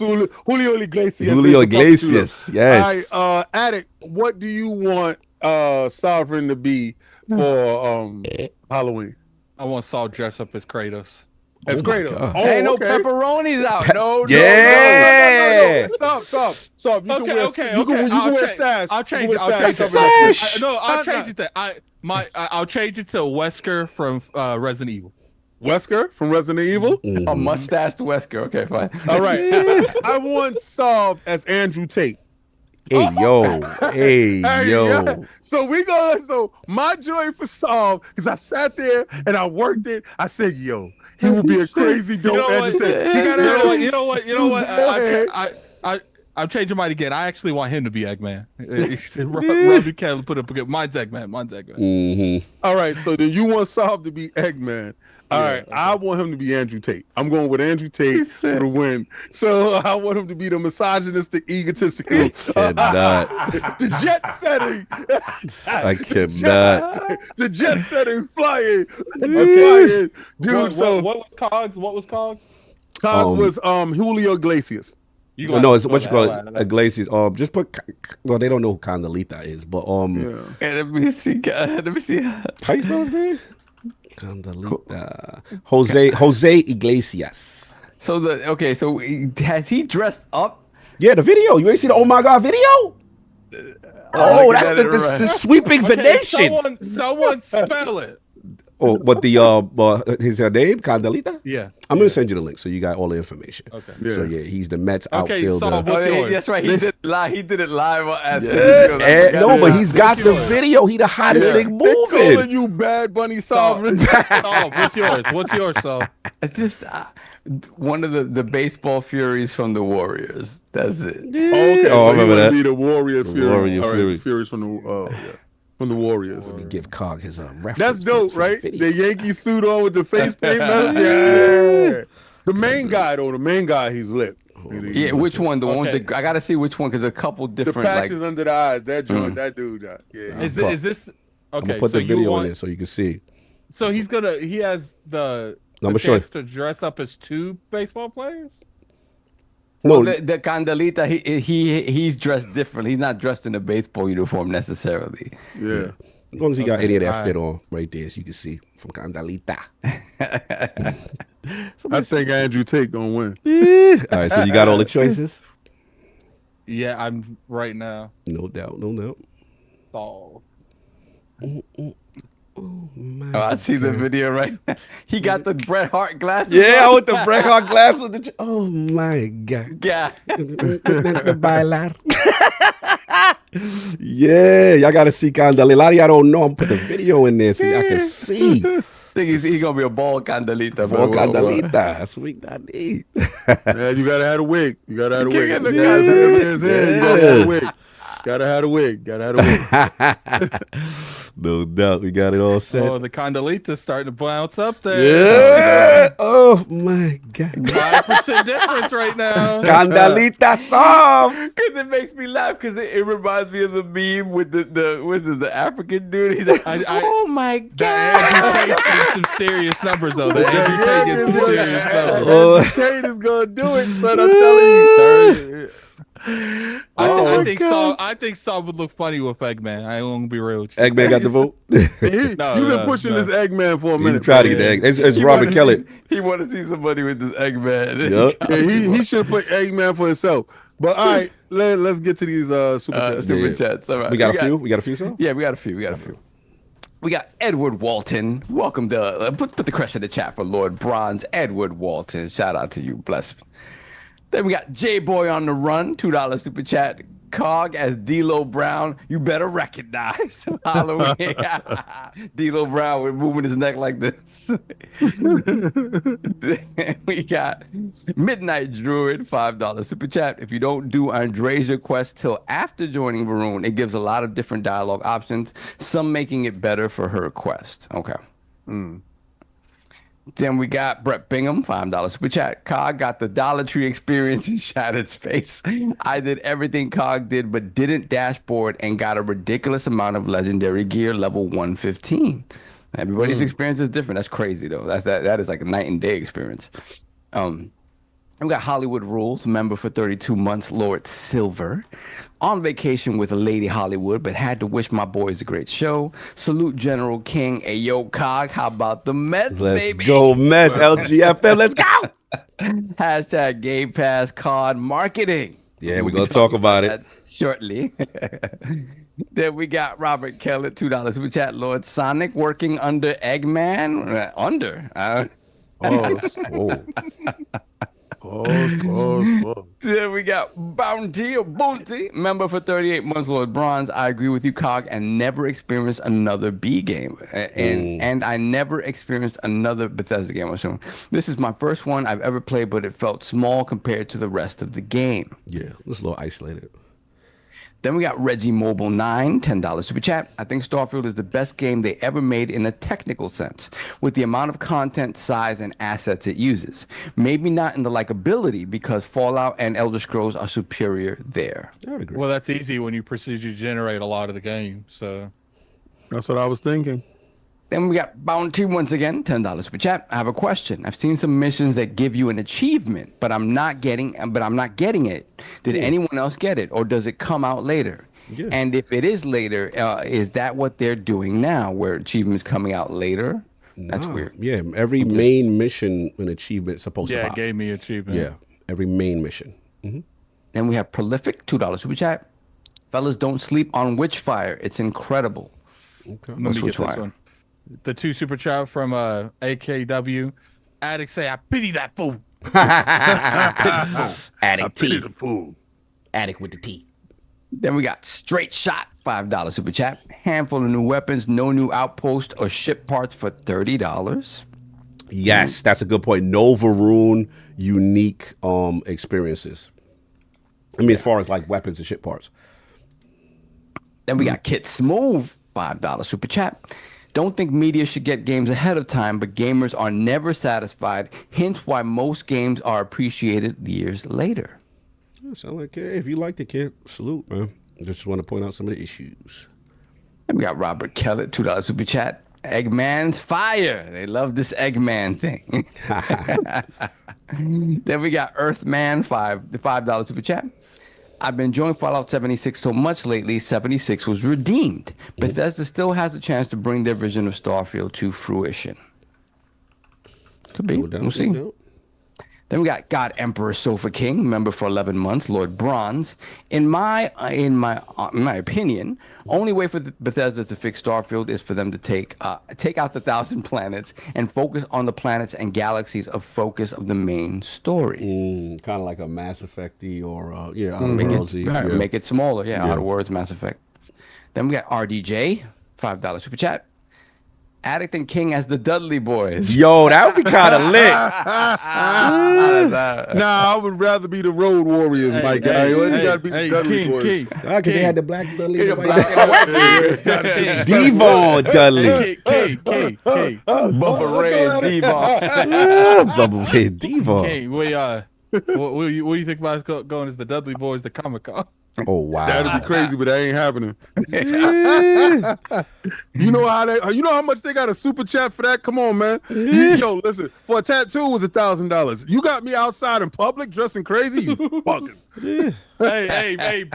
Iglesias. Julio Iglesias, yes. All right, Attic, what do you want Sovereign to be for Halloween? I want Saul dressed up as Kratos. As Kratos. Ain't no pepperonis out. No. Stop. You can wear sash. I'll change it. I'll change it to Wesker from Resident Evil. Wesker from Resident Evil? A mustached Wesker. Okay, fine. All right. I want Solve as Andrew Tate. Hey yo. Yeah. So my joy for Solve, because I sat there and I worked it. I said, yo, he will be a crazy dope Andrew Tate. You know what? I'm changing mine again. I actually want him to be Eggman. Robbie Kelly put up again. Mine's Eggman. Mm-hmm. All right, so then you want Solve to be Eggman. All right, okay. I want him to be Andrew Tate. I'm going with Andrew Tate for the win. So I want him to be the misogynistic, egotistical, the jet setting. I cannot. The jet setting flying. Okay. Dude, what was Cogs? Cog was Julio Iglesias. It's what you call it, Iglesias. Just put. Well, they don't know who Candalita is, but Let me see. How you spell his name? Candalita. Jose Iglesias. So has he dressed up? Yeah, the video. You ain't see the Oh My God video? That's the sweeping Venetian. Someone spell it. Oh, but his name, Candalita? Yeah. I'm going to send you the link so you got all the information. Okay. Yeah. So, he's the Mets outfielder. That's right. He did it live. But he's got the video. He the hottest thing moving. They're calling you Bad Bunny Sovereign. What's yours, Saul? It's just one of the baseball furies from the Warriors. That's it. Okay. I remember that. Be the Warrior Furies. Fury. Furies from the... From the Warriors. Let me give Cog his reference. That's dope, right? The Yankee suit on with the face paint. Yeah. The main guy, he's lit. Yeah, which one? The one with the, I gotta see which one because a couple different. The patches under the eyes. That joint. That dude. Yeah. Is this? Okay, I'm gonna put the video in there so you can see. So he has the chance to dress up as 2 baseball players. No, the Candelita, he's dressed different. He's not dressed in a baseball uniform necessarily. Yeah. As long as he got any of that fit on right there, so you can see from Candelita. I think Andrew Tate gonna win. All right, so you got all the choices? Yeah, I'm right now. No doubt, no doubt. Oh. Oh, I see the video right now. He got the Bret Hart glasses. Yeah, with the Bret Hart glasses. Oh my God. Yeah. Bailar. Yeah, y'all gotta see Candelita. A lot of y'all don't know. I'm put the video in there so y'all can see. I think he's gonna be a ball Candelita. Ball Candelita. That's what I need. Yeah, you gotta have a wig. You gotta have a wig. You gotta have a wig. Gotta have a wig. Gotta have a wig. No doubt. We got it all set. Oh, the Candelita's starting to bounce up there. Yeah. Oh, my God. 5% difference right now. Candelita soft. Because it makes me laugh because it reminds me of the meme with the African dude. He's like, oh, my God. Andrew Tate gets some serious numbers, though. The Andrew Tate gets some serious numbers. Andrew Tate is going to do it, son. I'm telling you. I think Saw would look funny with Eggman. I won't be real with you. Eggman got the vote? You've been pushing this Eggman for a minute. Try to get the egg. It's Robert Kelly. He want to see somebody with this Eggman. Yep. Yeah, he should put Eggman for himself. But all right, let's get to these super chats. All right. We got a few. We got a few, so? Yeah, we got a few. We got Edward Walton. Welcome to put the crest in the chat for Lord Bronze. Edward Walton. Shout out to you. Bless me. Then we got J-Boy on the run, $2 super chat. Cog as D-Lo Brown. You better recognize Halloween. D-Lo Brown with moving his neck like this. We got Midnight Druid, $5 super chat. If you don't do Andresia quest till after joining Varun, it gives a lot of different dialogue options, some making it better for her quest. Okay. Then we got Brett Bingham, $5 super chat. Cog got the Dollar Tree experience in ShatteredSpace. I did everything Cog did, but didn't dashboard and got a ridiculous amount of legendary gear, level 115. Everybody's experience is different. That's crazy though. That is like a night and day experience. We got Hollywood Rules, member for 32 months, Lord Silver. On vacation with Lady Hollywood, but had to wish my boys a great show. Salute General King. Hey, yo, Cog, how about the Mets, baby? Let's go, Mets, LGFM, let's go. Hashtag Gamepass COD marketing. Yeah, we're going to talk about it shortly. Then we got Robert Kelly, $2 super chat. Lord Sonic working under Eggman. Then we got Bounty, member for 38 months, Lord Bronze. I agree with you, Cog, and never experienced another B game. And I never experienced another Bethesda game, I'm assuming. This is my first one I've ever played, but it felt small compared to the rest of the game. Yeah, it's a little isolated. Then we got Reggie Mobile 9, $10 super chat. I think Starfield is the best game they ever made in a technical sense, with the amount of content, size, and assets it uses. Maybe not in the likability, because Fallout and Elder Scrolls are superior there. I would agree. Well, that's easy when you procedure generate a lot of the game. So that's what I was thinking. Then we got Bounty once again, $10 super chat. I have a question. I've seen some missions that give you an achievement, but I'm not getting it. Did anyone else get it, or does it come out later? Yeah. And if it is later, is that what they're doing now, where achievements coming out later? That's weird. Yeah, every main mission an achievement supposed to pop. Yeah, it gave me achievement. Yeah, every main mission. Then we have Prolific, $2 super chat. Fellas, don't sleep on Witchfire. It's incredible. Okay. Let me get this one. The 2 super chat from AKW. Addict say, I pity that fool. Addict T. The fool. Addict with the T. Then we got Straight Shot, $5 super chat. Handful of new weapons, no new outpost or ship parts for $30. Yes, that's a good point. No Varun unique experiences. I mean, as far as like weapons and ship parts. Then we got Kit Smooth, $5 super chat. Don't think media should get games ahead of time, but gamers are never satisfied. Hence why most games are appreciated years later. Sound like, hey, if you liked it, kid, salute, man. Just want to point out some of the issues. And we got Robert Kellett, $2 super chat. Eggman's fire. They love this Eggman thing. Then we got Earthman, the $5 super chat. I've been enjoying Fallout 76 so much lately, 76 was redeemed. Bethesda still has a chance to bring their vision of Starfield to fruition. Could be. We'll see. Then we got God Emperor Sofa King, member for 11 months, Lord Bronze. In my opinion, only way for Bethesda to fix Starfield is for them to take out the 1,000 planets and focus on the planets and galaxies of focus of the main story. Kind of like a Mass Effect-y or make it smaller. Outer Worlds, Mass Effect. Then we got RDJ, $5 super chat. Addict and King as the Dudley Boys. Yo, that would be kind of lit. Nah, I would rather be the Road Warriors, my guy. You gotta be the Dudley Boys. Because they had the black Dudley. Black and white. Devon Dudley. Bubba Ray and Devon. Bubba Ray and Devon. Okay, what do you think about us going as the Dudley Boys to Comic-Con? Oh wow, that'd be crazy, but that ain't happening. You know how much they got a super chat for that? Come on, man. Yo, listen, for a tattoo was $1,000. You got me outside in public dressing crazy? You fucking. Hey,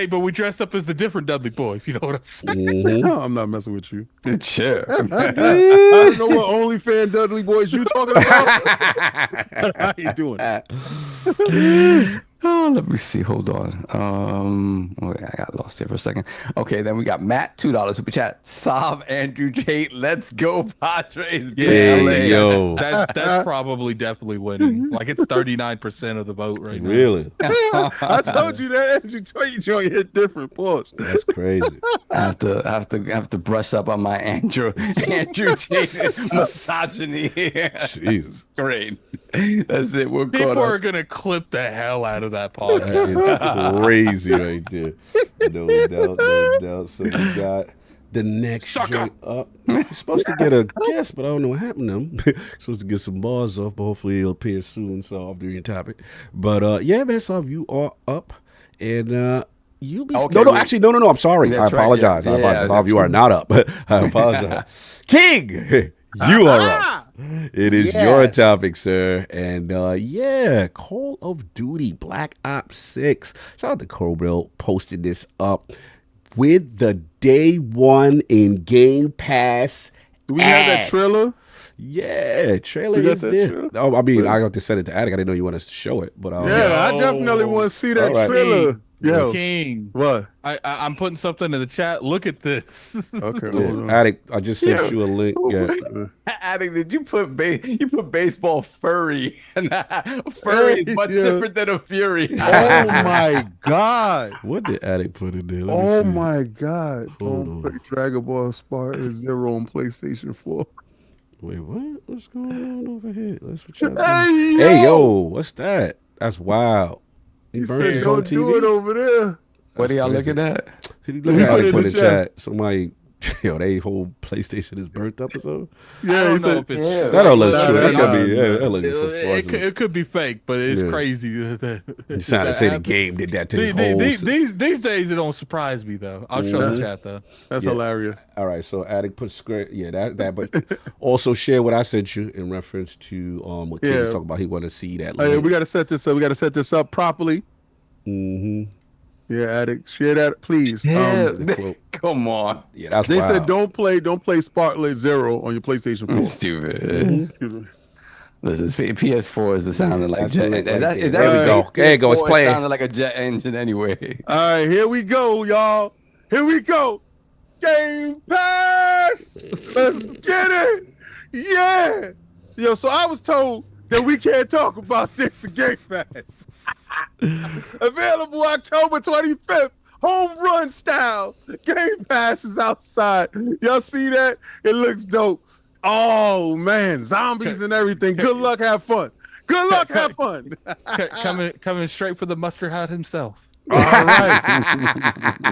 but we dressed up as the different Dudley Boy, if you know what I'm saying. No, I'm not messing with you. Sure. I don't know what OnlyFans Dudley Boys you talking about. How you doing? Oh, let me see. Hold on. I got lost here for a second. Okay, then we got Matt, $2 super chat. Sav, Andrew J, let's go Padres. Yo, that's probably definitely winning. Like it's 39% of the vote right now. Really? I told you that Andrew Tate you hit different. Pause. That's crazy. I have to brush up on my Andrew Tate misogyny here. Jesus. Great. That's it. People are gonna clip the hell out of that podcast. That is crazy right there. No doubt. So we got the next joint up. You're supposed to get a guest, but I don't know what happened to him. Supposed to get some bars off, but hopefully it'll appear soon. So I'll do your topic. But yeah, man, so you are up, and you'll be. Okay, no. I'm sorry. I apologize. Right, yeah. If you are not up, I apologize. King. You are up. It is your topic, sir. And Call of Duty Black Ops 6. Shout out to Cobra posted this up with the day one in Game Pass. Do we have that trailer? Yeah, trailer is there. Oh, I mean, I got to send it to Attic. I didn't know you wanted us to show it, but I definitely want to see that trailer. Yo, King, what? I'm putting something in the chat. Look at this. Okay, Attic, I just sent you a link. Yeah. Attic, did you put baseball furry? Furry is much different than a fury. Oh my God! What did Attic put in there? Oh my God! Don't play Dragon Ball Spartan Zero on PlayStation 4. Wait, what? What's going on over here? Let's switch out. Hey, yo, what's that? That's wild. He said, "Don't do it over there." What are y'all looking at? Look at how they put in chat. Somebody, they whole PlayStation is burnt up or something. Yeah, he said, that don't look true. That could be, it could be fake, but it's crazy. You're trying to say the game did that to these days, it don't surprise me though. I'll show the chat though. That's hilarious. All right, so Attic put script. Yeah, that. But also share what I sent you in reference to what King was talking about. He wanted to see that. Hey, we got to set this up. We got to set this up properly. Mm-hmm. Yeah, Attic, share that, please. Come on. Yeah, that's they wild. said don't play Sparklet Zero on your PlayStation 4. Stupid. Listen, PS4 is sounding like jet. There we go. There you go. It's playing. Sounding like a jet engine anyway. All right, here we go, y'all. Here we go. Game Pass. Let's get it. Yeah. Yo, so I was told that we can't talk about this in Game Pass. Available October 25th, home run style. Game Pass is outside. Y'all see that? It looks dope. Oh man, zombies and everything. Good luck, have fun. Good luck, have fun. Coming straight for the mustard hat himself. All right.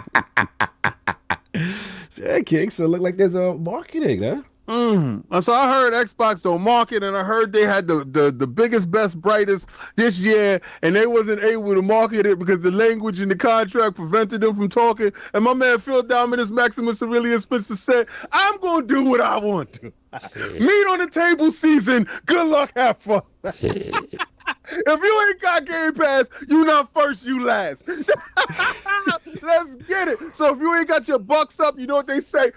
Yeah, Kicks. So it look like there's a marketing, huh? So I heard Xbox don't market, and I heard they had the biggest, best, brightest this year, and they wasn't able to market it because the language in the contract prevented them from talking. And my man Phil Dominus Maximus Aurelius Spencer said, "I'm gonna do what I want to. Meat on the table season. Good luck, have fun." If you ain't got Game Pass, you not first, you last. Let's get it. So if you ain't got your bucks up, you know what they say?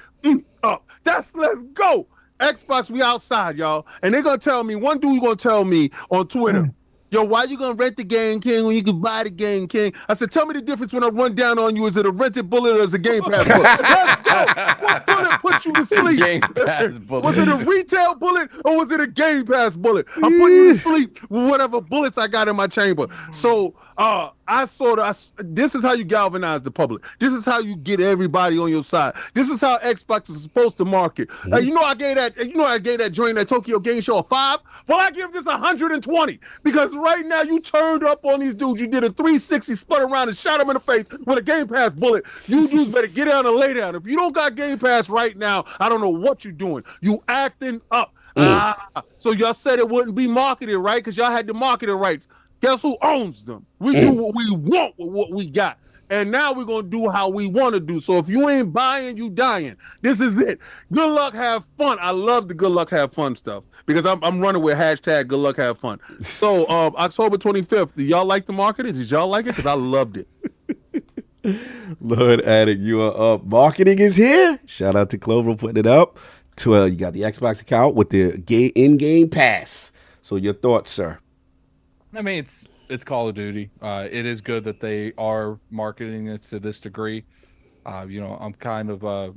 Up. Let's go. Xbox, we outside, y'all. And they're going to tell me, one dude going to tell me on Twitter, yo, why you going to rent the Game King when you can buy the Game King? I said, tell me the difference when I run down on you. Is it a rented bullet or is it a Game Pass bullet? Let's go. What bullet put you to sleep? Game Pass bullet. Was it a retail bullet or was it a Game Pass bullet? I'm putting you to sleep with whatever bullets I got in my chamber. So this is how you galvanize the public. This is how you get everybody on your side. This is how Xbox is supposed to market. I gave that joint, that Tokyo Game Show, a 5. Well, I give this 120 because right now you turned up on these dudes. You did a 360, spun around and shot them in the face with a Game Pass bullet. You dudes better get down and lay down. If you don't got Game Pass right now, I don't know what you're doing. You acting up. So y'all said it wouldn't be marketed, right? Because y'all had the marketing rights. Guess who owns them? We do what we want with what we got. And now we're going to do how we want to do. So if you ain't buying, you dying. This is it. Good luck, have fun. I love the good luck, have fun stuff because I'm running with hashtag good luck, have fun. So October 25th, do y'all like the marketing? Did y'all like it? Because I loved it. Lord Addict, you are up. Marketing is here. Shout out to Clover putting it up. 12, you got the Xbox account with the in-game pass. So your thoughts, sir? I mean, it's Call of Duty. It is good that they are marketing this to this degree. I'm kind of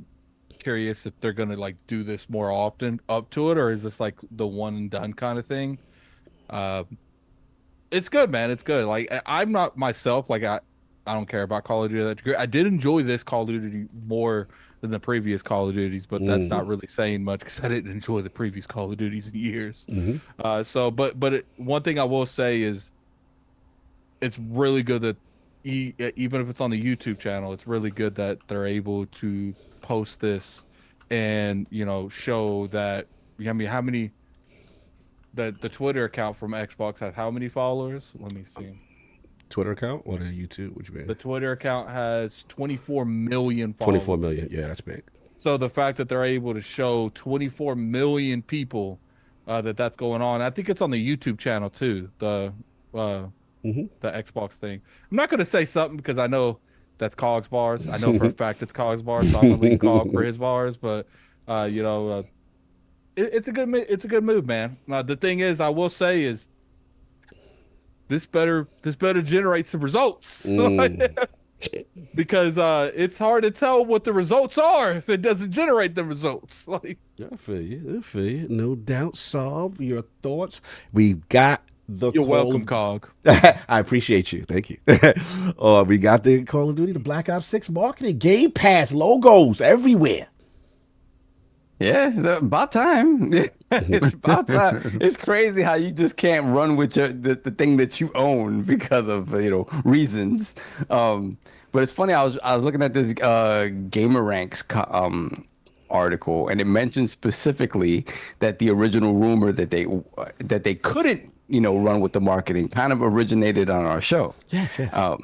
curious if they're gonna like do this more often up to it, or is this like the one and done kind of thing? It's good, man. It's good. Like I'm not myself. Like I don't care about Call of Duty to that degree. I did enjoy this Call of Duty more than the previous Call of Duties, but that's not really saying much because I didn't enjoy the previous Call of Duties in years. One thing I will say is it's really good that even if it's on the YouTube channel, it's really good that they're able to post this and show that. I mean, how many the Twitter account from Xbox has how many followers? Let me see. Twitter account or the YouTube? What you mean? The Twitter account has 24 million followers. 24 million. Yeah, that's big. So the fact that they're able to show 24 million people that's going on, I think it's on the YouTube channel too. The Xbox thing. I'm not going to say something because I know that's Cog's bars. I know for a fact it's Cog's bars, so I'm going to leave Cog for his bars. But it's a good move, man. The thing is, I will say is. This better generate some results because it's hard to tell what the results are if it doesn't generate the results. Like, I feel you. No doubt. Solve your thoughts. We got the. You're welcome, Cog. I appreciate you. Thank you. We got the Call of Duty, the Black Ops 6 marketing, Game Pass logos everywhere. Yeah, it's about time. It's about time. It's crazy how you just can't run with the thing that you own because of reasons. But it's funny. I was looking at this Gamer Ranks article, and it mentioned specifically that the original rumor that they couldn't run with the marketing kind of originated on our show. Yes. A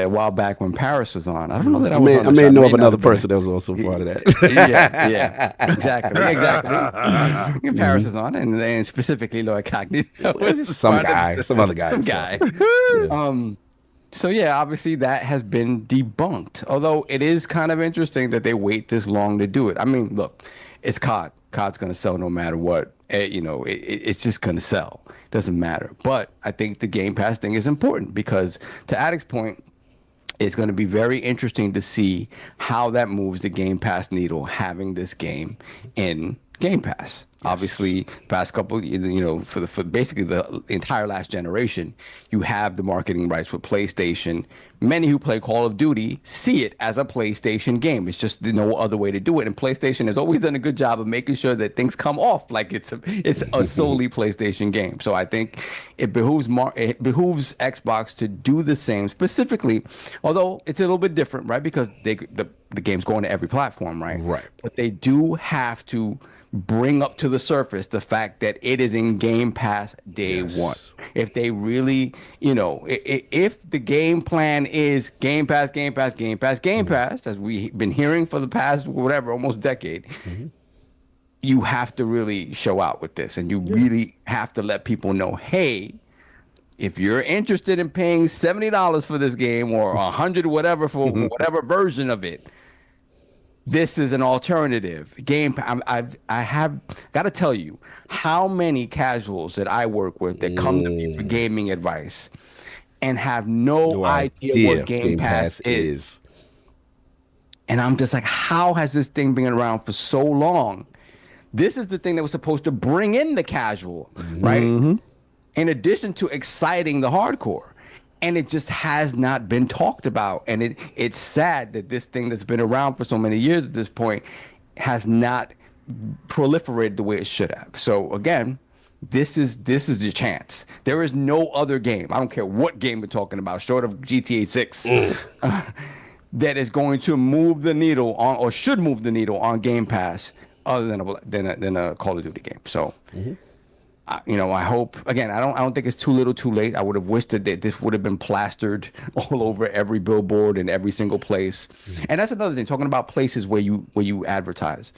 while back when Paris was on. I don't know that I was on I may know of another person that was also part of that. yeah, exactly. Paris is on, and specifically LordCognito. Some other guy. So yeah, obviously that has been debunked. Although it is kind of interesting that they wait this long to do it. I mean, look, it's COD. COD's going to sell no matter what. It's just going to sell. Doesn't matter. But I think the Game Pass thing is important because, to Addict's point, it's going to be very interesting to see how that moves the Game Pass needle, having this game in Game Pass. Obviously, past couple, for basically the entire last generation, you have the marketing rights with PlayStation. Many who play Call of Duty see it as a PlayStation game. It's just no other way to do it. And PlayStation has always done a good job of making sure that things come off like it's a solely PlayStation game. So I think it behooves Xbox to do the same. Specifically, although it's a little bit different, right? Because the game's going to every platform, right? Right. But they do have to bring up to the surface the fact that it is in Game Pass day one. If they really, if the game plan is Game Pass, as we've been hearing for the past, almost decade, you have to really show out with this. And you really have to let people know, hey, if you're interested in paying $70 for this game or $100 whatever for whatever version of it, this is an alternative game. I have got to tell you how many casuals that I work with that come to me for gaming advice and have no idea what Game Pass is. And I'm just like, how has this thing been around for so long? This is the thing that was supposed to bring in the casual, right? In addition to exciting the hardcore. And it just has not been talked about. And it's sad that this thing that's been around for so many years at this point has not proliferated the way it should have. So again, this is your chance. There is no other game, I don't care what game we're talking about, short of GTA 6, that is going to move the needle on, or should move the needle on Game Pass, other than a Call of Duty game. So. I hope, again, I don't think it's too little too late. I would have wished that this would have been plastered all over every billboard in every single place. And that's another thing, talking about places where you advertise.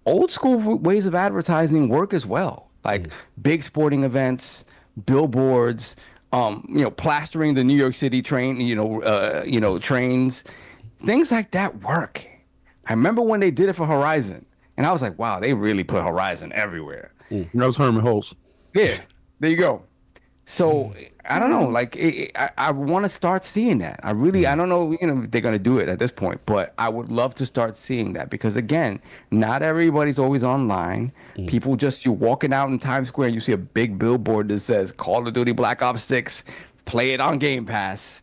Old school ways of advertising work as well. Like big sporting events, billboards, plastering the New York City train, trains, things like that work. I remember when they did it for Horizon, and I was like, wow, they really put Horizon everywhere. That was Herman Hulse. Yeah, there you go. So I don't know, like I want to start seeing that. I don't know, if they're gonna do it at this point, but I would love to start seeing that because again, not everybody's always online. People you're walking out in Times Square and you see a big billboard that says Call of Duty Black Ops 6, play it on Game Pass.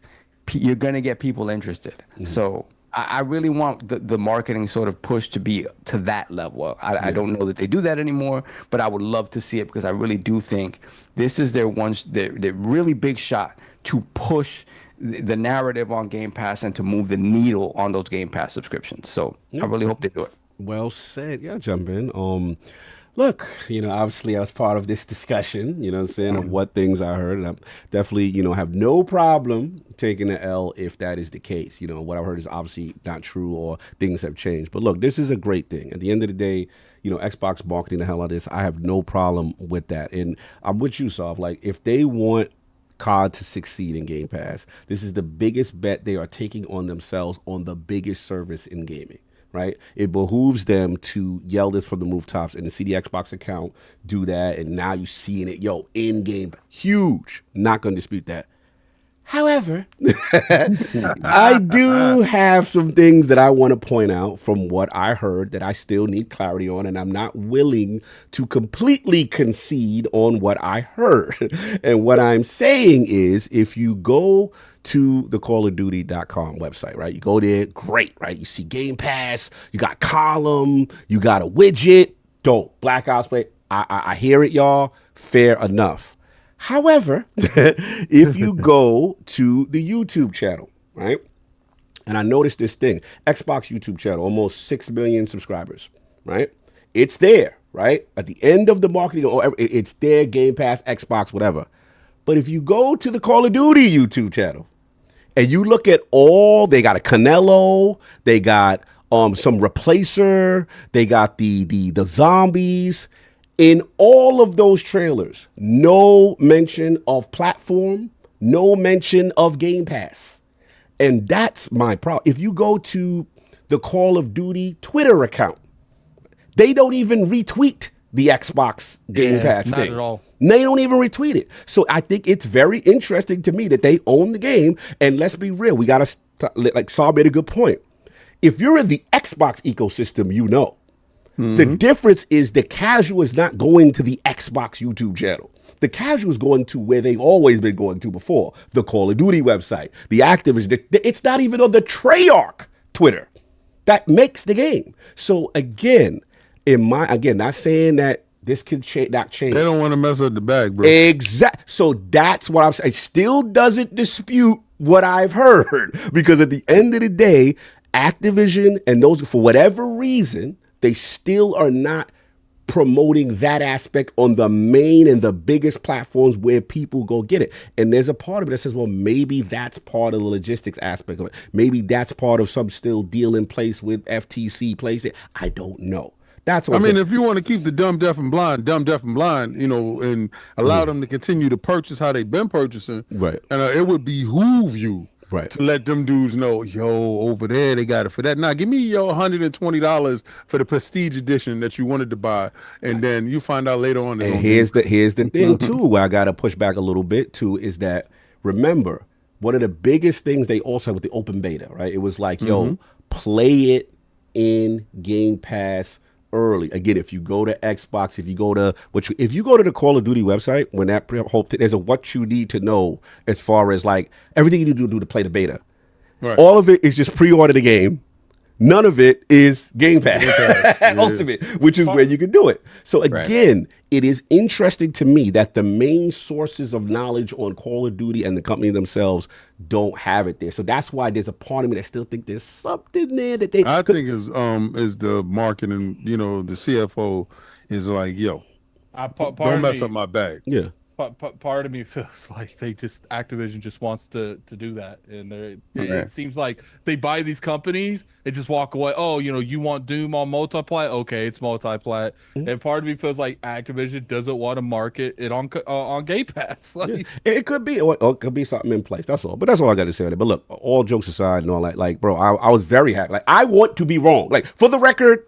You're gonna get people interested. So I really want the marketing sort of push to be to that level. I don't know that they do that anymore, but I would love to see it because I really do think this is their really big shot to push the narrative on Game Pass and to move the needle on those Game Pass subscriptions. So I really hope they do it. Well said. Yeah, jump in. Look, obviously I was part of this discussion, of what things I heard. And I definitely, have no problem taking the L if that is the case. What I've heard is obviously not true or things have changed. But look, this is a great thing. At the end of the day, Xbox marketing the hell out of this. I have no problem with that. And I'm with you, Sov. Like, if they want COD to succeed in Game Pass, this is the biggest bet they are taking on themselves on the biggest service in gaming. Right? It behooves them to yell this from the rooftops and to see the Xbox account do that. And now you're seeing it, in game, huge. Not going to dispute that. However, I do have some things that I want to point out from what I heard that I still need clarity on, and I'm not willing to completely concede on what I heard. And what I'm saying is, if you go to the CallOfDuty.com website, right? You go there, great, right? You see Game Pass, you got column, you got a widget, dope. Black Ops Play, I hear it, y'all. Fair enough. However, if you go to the YouTube channel, right? And I noticed this thing, Xbox YouTube channel, almost 6 million subscribers, right? It's there, right? At the end of the marketing, it's there, Game Pass, Xbox, whatever. But if you go to the Call of Duty YouTube channel and you look at they got a Canelo, they got some replacer, they got the zombies. In all of those trailers, no mention of platform, no mention of Game Pass. And that's my problem. If you go to the Call of Duty Twitter account, they don't even retweet the Xbox Game Pass not thing. At all. They don't even retweet it. So I think it's very interesting to me that they own the game. And let's be real, we got to, like Saul made a good point. If you're in the Xbox ecosystem, The difference is the casual is not going to the Xbox YouTube channel. The casual is going to where they've always been going to before, the Call of Duty website, the Activision. It's not even on the Treyarch Twitter. That makes the game. So again, not saying that this could not change. They don't want to mess up the bag, bro. Exactly. So that's what I'm saying. It still doesn't dispute what I've heard, because at the end of the day, Activision and those, for whatever reason, they still are not promoting that aspect on the main and the biggest platforms where people go get it. And there's a part of it that says, well, maybe that's part of the logistics aspect of it. Maybe that's part of some still deal in place with FTC place. I don't know. That's what if you want to keep the dumb, deaf, and blind, and allow them to continue to purchase how they've been purchasing, right? And it would behoove you, right, to let them dudes know, yo, over there they got it for that. Now give me your $120 for the Prestige edition that you wanted to buy, and then you find out later on. And here's the thing too, where I got to push back a little bit too, is that, remember, one of the biggest things they also had with the open beta, right? It was like, yo, play it in Game Pass early. Again, if you go to Xbox, if you go to the Call of Duty website, when that there's a what you need to know as far as like everything you need to do to play the beta. Right. All of it is just pre-order the game. None of it is Game Pass, Ultimate, which is where you can do it. So again, it is interesting to me that the main sources of knowledge on Call of Duty and the company themselves don't have it there. So that's why there's a part of me that still think there's something there that they. I think is the marketing. The CFO is like, yo, don't mess up my bag. Yeah. Part of me feels like Activision just wants to do that, and it seems like they buy these companies and just walk away. Oh, you want Doom on multiplat? Okay, it's multiplat. And part of me feels like Activision doesn't want to market it on Game Pass. It could be, or it could be something in place. That's all. But that's all I got to say on it. But look, all jokes aside and all that, like, bro, I was very happy. Like, I want to be wrong. Like, for the record,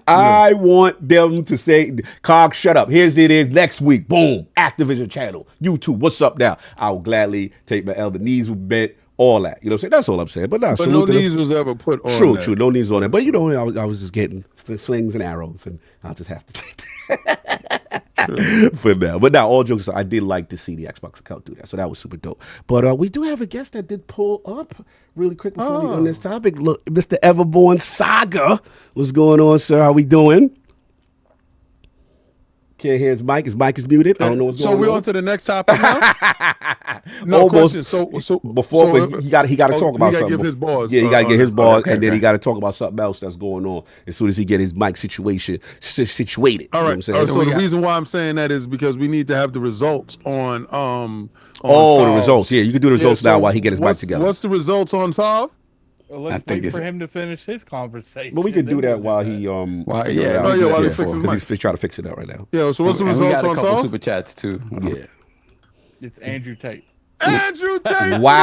I want them to say, Cog, shut up. Here's it is next week. Boom. Activision channel, YouTube, what's up now? I will gladly take my elder knees with bet, all that. You know what I'm saying? That's all I'm saying. But no knees was ever put on. True, no knees on that. But I was just getting slings and arrows, and I'll just have to take that for now. But now, all jokes aside, I did like to see the Xbox account do that, so that was super dope. But we do have a guest that did pull up really quick before we on this topic. Look, Mr. EverbornSaga, what's going on, sir? How we doing? Can't hear his mic. His mic is muted. I don't know what's going on. So we're on to the next topic now? No question. So he got to talk about something. Give his bars. Yeah, he got to get his bars, and then he got to talk about something else that's going on as soon as he get his mic situated. All right. So the reason why I'm saying that is because we need to have the results on the results. Yeah, you can do the results now while he get his mic together. What's the results on Solve? Let's wait for him to finish his conversation. But we could do that while he while he's fixing because he's trying to fix it out right now. Yeah. So what's the results on Solve? Super chats too. Yeah. It's Andrew Tate. Andrew Tate. Wow.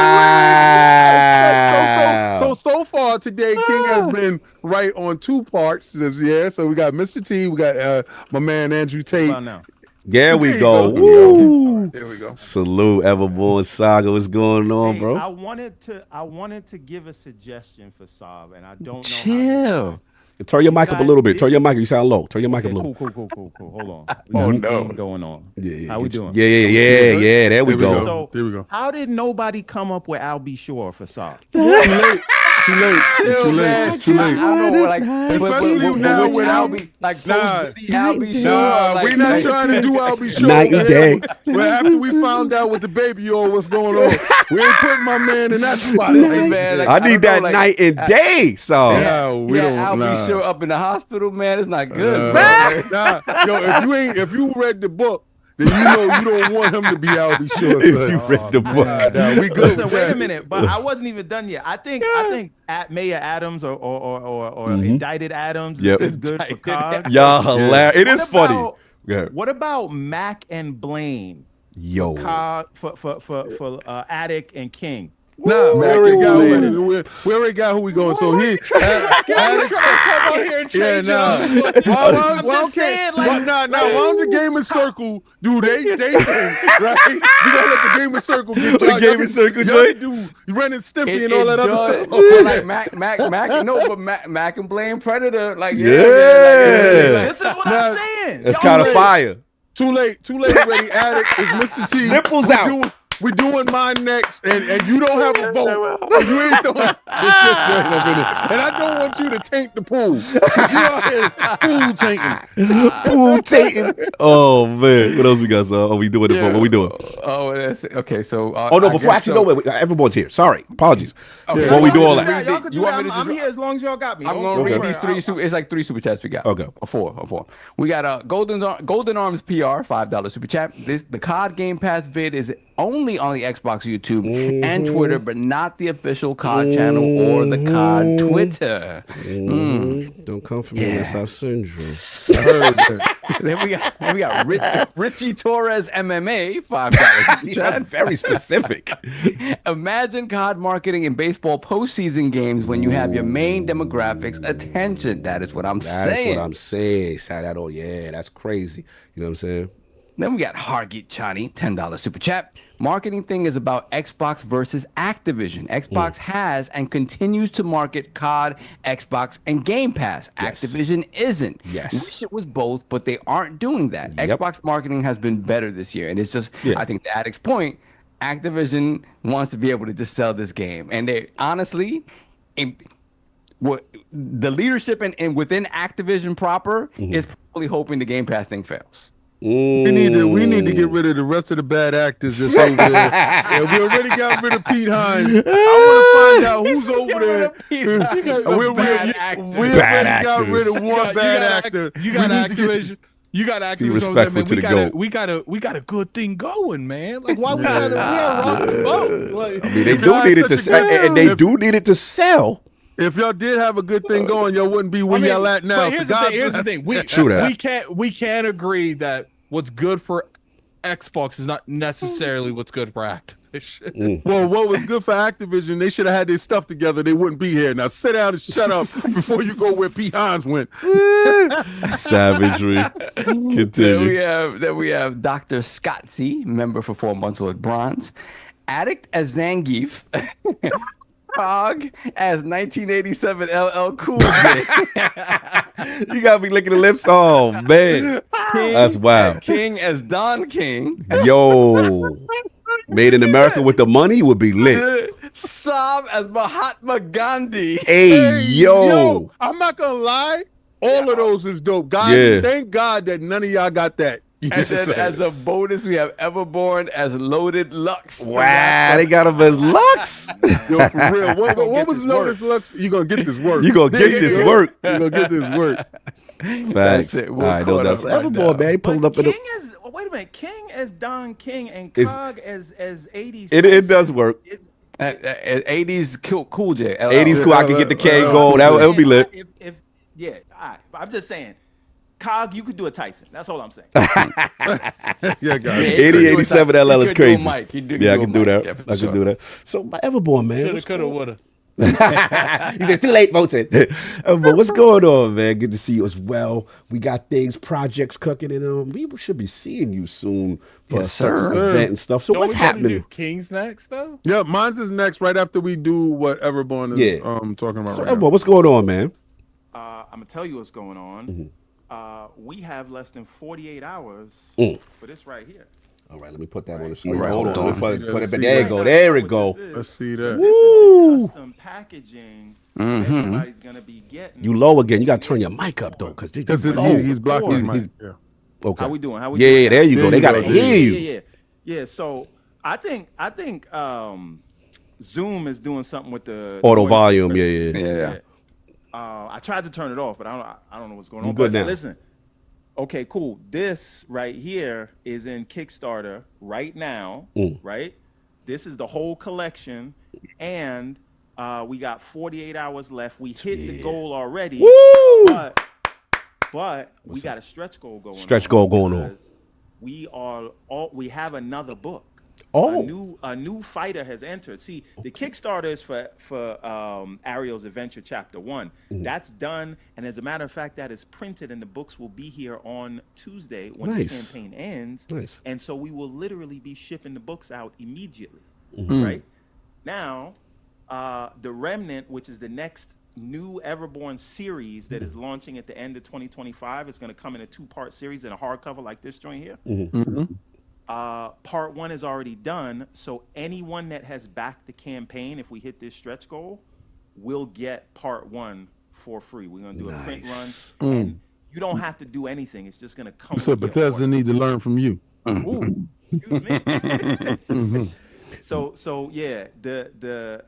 So far today, King has been right on two parts. Yeah. So we got Mr. T. We got my man Andrew Tate. There we go. Woo. There we go. Salute, EverbornSaga. What's going on, bro? I wanted to give a suggestion for Saab, and I don't know. Chill. Turn your mic up a little bit. Turn your mic. You sound low. Turn your mic up a little. Cool. Hold on. Oh no. Going on. Yeah. How we doing? Yeah. There we go. So, there we go. How did nobody come up with I'll Be Sure for Saab? Too late. It's too late. I don't know, like, especially now with I'll Be like, I'll Be Sure. We're not trying to do I'll Be Sure. Night and day. But after we found out with the baby what's going on, we ain't putting my man in that spot. I need that night and day. So I'll Be Sure up in the hospital, man. It's not good. If you read the book, then you don't want him to be I'll Be Sure. If you read the book, we good. Listen, wait a minute, but I wasn't even done yet. I think Mayor Adams or Indicted Adams is good for COD. Y'all hilarious. It is funny. What about Mac and Blaine? Yo. For Attic and King. Nah, we already got who we going. So he, come on here and change why don't the gaming circle do they thing, right? We gonna let the gaming circle get the gaming circle joint do Ren and Stimpy and all that other stuff. But like Mac can blame Predator. Like This is what I'm saying. It's kind of fire. Too late already. Addict is Mr. T. Nipples out. We're doing mine next, and you don't have a vote. You ain't doing it. And I don't want you to tank the pool. Because you out here pool tanking. Pool tanking. Oh, man. What else we got, son? We doing the vote. What we doing? Oh, that's okay. So, wait. Everyone's here. Sorry. Apologies. Before we do all that. Y'all can do that. I'm here as long as y'all got me. I'm going to read these three. It's like 3 super chats we got. Okay. Or four. We got Golden Arms PR, $5 super chat. The COD Game Pass vid is only on the Xbox YouTube and Twitter, but not the official COD channel or the COD Twitter. Don't come for me unless I send you. I heard that. Then we got Richie Torres MMA, $5. Yeah, very specific. Imagine COD marketing in baseball postseason games when you have your main demographics attention. That is what I'm saying. That's what I'm saying. That's crazy. You know what I'm saying? Then we got Hargeet Chani, $10 super chat. Marketing thing is about Xbox versus Activision. Xbox has and continues to market COD, Xbox, and Game Pass. Yes. Activision isn't. Yes. Wish it was both, but they aren't doing that. Yep. Xbox marketing has been better this year, and it's just, I think to Addict's point, Activision wants to be able to just sell this game. And they honestly, the leadership and within Activision proper is probably hoping the Game Pass thing fails. We need to get rid of the rest of the bad actors that's over there. Yeah, we already got rid of Pete Hines. I want to find out who's over there. We already got rid of one bad actor. You got Activision. You got Activision over there, man. We got a good thing going, man. Like why we gotta rock the boat? Like, I mean, they do need it to sell, and they do need it to sell. If y'all did have a good thing going, y'all wouldn't be where y'all at now. But here's the thing. We can't agree that what's good for Xbox is not necessarily what's good for Activision. Well, what was good for Activision, they should have had their stuff together. They wouldn't be here. Now sit down and shut up before you go where Pete Hines went. Savagery. Continue. Then we have Dr. Scott C, member for 4 months, Lord Bronze. Addict as Zangief. Cog as 1987 LL Cool J. You gotta be licking the lips. Oh man, that's wild. King as Don King. Yo, made in America with the money would be lit. Saab as Mahatma Gandhi. Hey yo, I'm not gonna lie. All of those is dope. God, thank God that none of y'all got that. And then as a bonus, we have Everborn as Loaded Lux. Wow, they got him as Lux. Yo, for real. What was Loaded Lux? You gonna get this work. You gonna get this work. You gonna get this work. Facts. All right, no, that's Everborn, man. He pulled up in the... Wait a minute. King as Don King and Cog as 80s. It does work. 80s cool J. 80s cool. I can get the K gold. That would be lit. I'm just saying. Cog, you could do a Tyson. That's all I'm saying. Yeah, guys. 87 LL is crazy. I can do that. I can do that. So my Everborn, man. Coulda, woulda. He said, too late voting. But what's going on, man? Good to see you as well. We got projects cooking, and we should be seeing you soon for a event and stuff. So what's happening? Do King's next, though? Yeah, mine's is next right after we do what Everborn is talking about right now. What's going on, man? I'm going to tell you what's going on. We have less than 48 hours for this right here. All right, let me put that on the screen. Right, hold on. Put it. There you go. There we go. Let's see that. This is the custom packaging everybody's going to be getting. You low again. You got to turn your mic up, though, because he's blocking his mic. Yeah. Okay. How we doing? Yeah, there you go. They got to hear you. Yeah. So I think Zoom is doing something with the auto volume. Yeah. I tried to turn it off, but I don't know what's going on. You good now? Listen, okay, cool. This right here is in KickStarter right now, right? This is the whole collection, and we got 48 hours left. We hit the goal already, but we got a stretch goal going on. Stretch goal going on. We have another book. a new fighter has entered. See, the Kickstarter is for Ariel's Adventure Chapter 1. That's done, and as a matter of fact, that is printed, and the books will be here on Tuesday when the campaign ends. And so we will literally be shipping the books out immediately. Right now, the Remnant, which is the next new Everborn series that is launching at the end of 2025, is going to come in a 2-part series in a hardcover like this joint here. Part 1 is already done, so anyone that has backed the campaign, if we hit this stretch goal, will get part 1 for free. We're gonna do a print run, and you don't have to do anything. It's just gonna come. So Bethesda need to learn from you. Ooh, excuse me. So yeah, the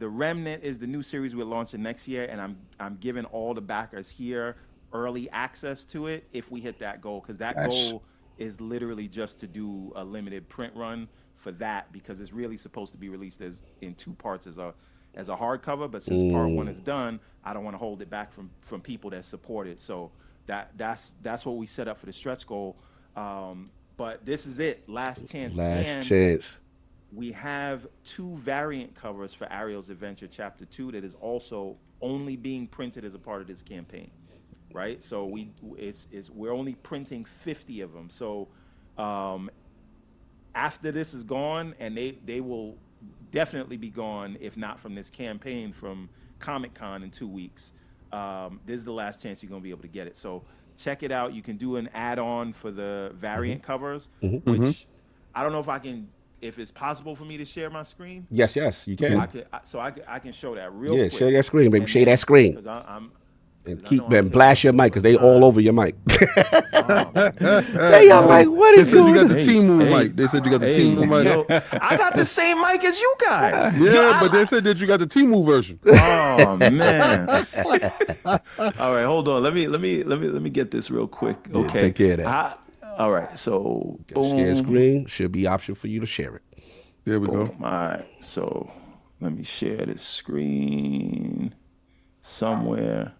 Remnant is the new series we're launching next year, and I'm giving all the backers here early access to it if we hit that goal, because that goal is literally just to do a limited print run for that, because it's really supposed to be released as in 2 parts as a hardcover. But since part 1 is done, I don't want to hold it back from people that support it. So that's what we set up for the stretch goal. But this is it, last chance. Last chance. We have 2 variant covers for Ariel's Adventure Chapter 2 that is also only being printed as a part of this campaign. Right, so we're only printing 50 of them. So after this is gone, and they will definitely be gone if not from this campaign, from Comic-Con in 2 weeks. This is the last chance you're gonna be able to get it. So check it out. You can do an add-on for the variant covers, which I don't know if it's possible for me to share my screen. Yes, you can. I can show that real quick. Share that screen, baby. Share that screen. Because I'm And blast your mic, because they all over your mic. They are like, what is going on? They said you got the team move mic. They said you got the team move mic. I got the same mic as you guys. Yeah, but they said that you got the team move version. Oh man. All right, hold on. Let me get this real quick. Okay. Yeah, take care of that. All right, so share screen should be option for you to share it. There we go. All right, so let me share this screen somewhere.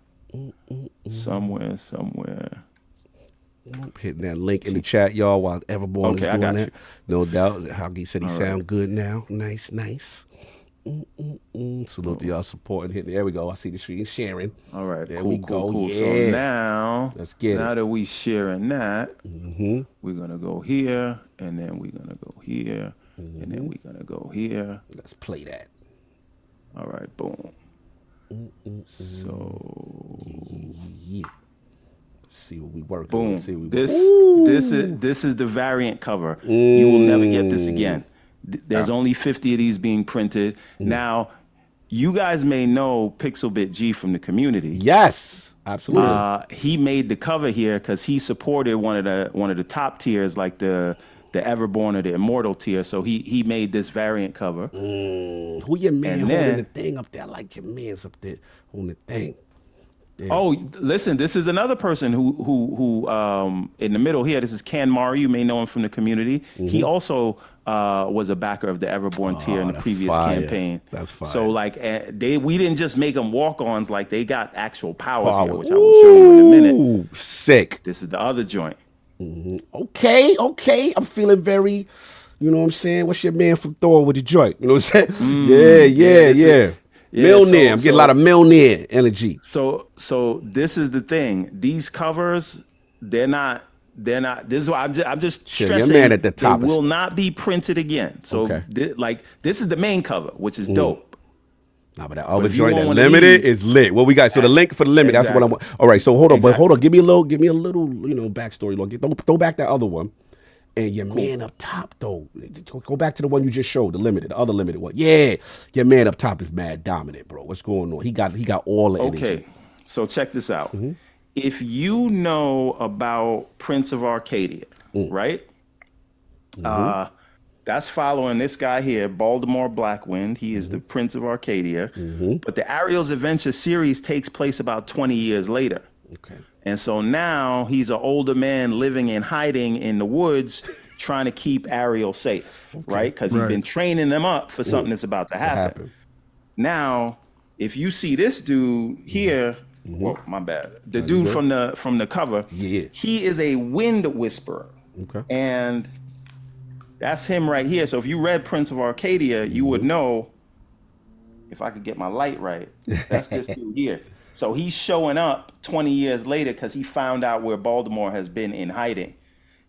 Hitting that link in the chat, y'all, while Everborn is doing that. No doubt. Hoggy said he sound good now. Nice. Salute to y'all supporting. Hitting. There we go. I see the screen sharing. All right, there cool, we go. Cool. Yeah. So now, let's get now it. that we sharing that, we're gonna go here, and then we're gonna go here, and then we're gonna go here. Let's play that. All right, boom. So see what we work. Boom. This is the variant cover. You will never get this again. There's only 50 of these being printed. Now, you guys may know Pixelbit G from the community. Yes, absolutely. He made the cover here because he supported one of the top tiers, like the Everborn or the Immortal tier. So he made this variant cover. Who your man holding the thing up there? Like your man's up there holding the thing. Damn. Oh, listen, this is another person who in the middle here. This is Ken Mari. You may know him from the community. He also was a backer of the Everborn tier in the previous campaign. That's fine. So like we didn't just make them walk-ons. Like they got actual powers here, which I will show you in a minute. Sick. This is the other joint. Okay. I'm feeling very, you know what I'm saying? What's your man from Thor with the joint? You know what I'm saying? Yeah. Milner. I'm getting a lot of Milner energy. So this is the thing. These covers, they're not. This is why I'm just stressing. Your man at the top they will not be printed again. So this is the main cover, which is dope. Nah, but that other joint, that limited is lit. What we got? So the link for the limit, that's what I want. All right, so hold on, but hold on. Give me a little, backstory. Throw back that other one. And your man up top, though, go back to the one you just showed, the other limited one. Yeah, your man up top is mad dominant, bro. What's going on? He got all the energy. Okay, so check this out. If you know about Prince of Arcadia, right? That's following this guy here, Baltimore Blackwind. He is the Prince of Arcadia. But the Ariel's Adventure series takes place about 20 years later. Okay. And so now he's an older man living and hiding in the woods, trying to keep Ariel safe, right? Because he's been training them up for something that's about to happen. Now, if you see this dude here, whoa, my bad. The dude from the cover, he is a wind whisperer. Okay. And That's him right here. So if you read Prince of Arcadia, you would know, if I could get my light right, that's this dude here. So he's showing up 20 years later because he found out where Baltimore has been in hiding.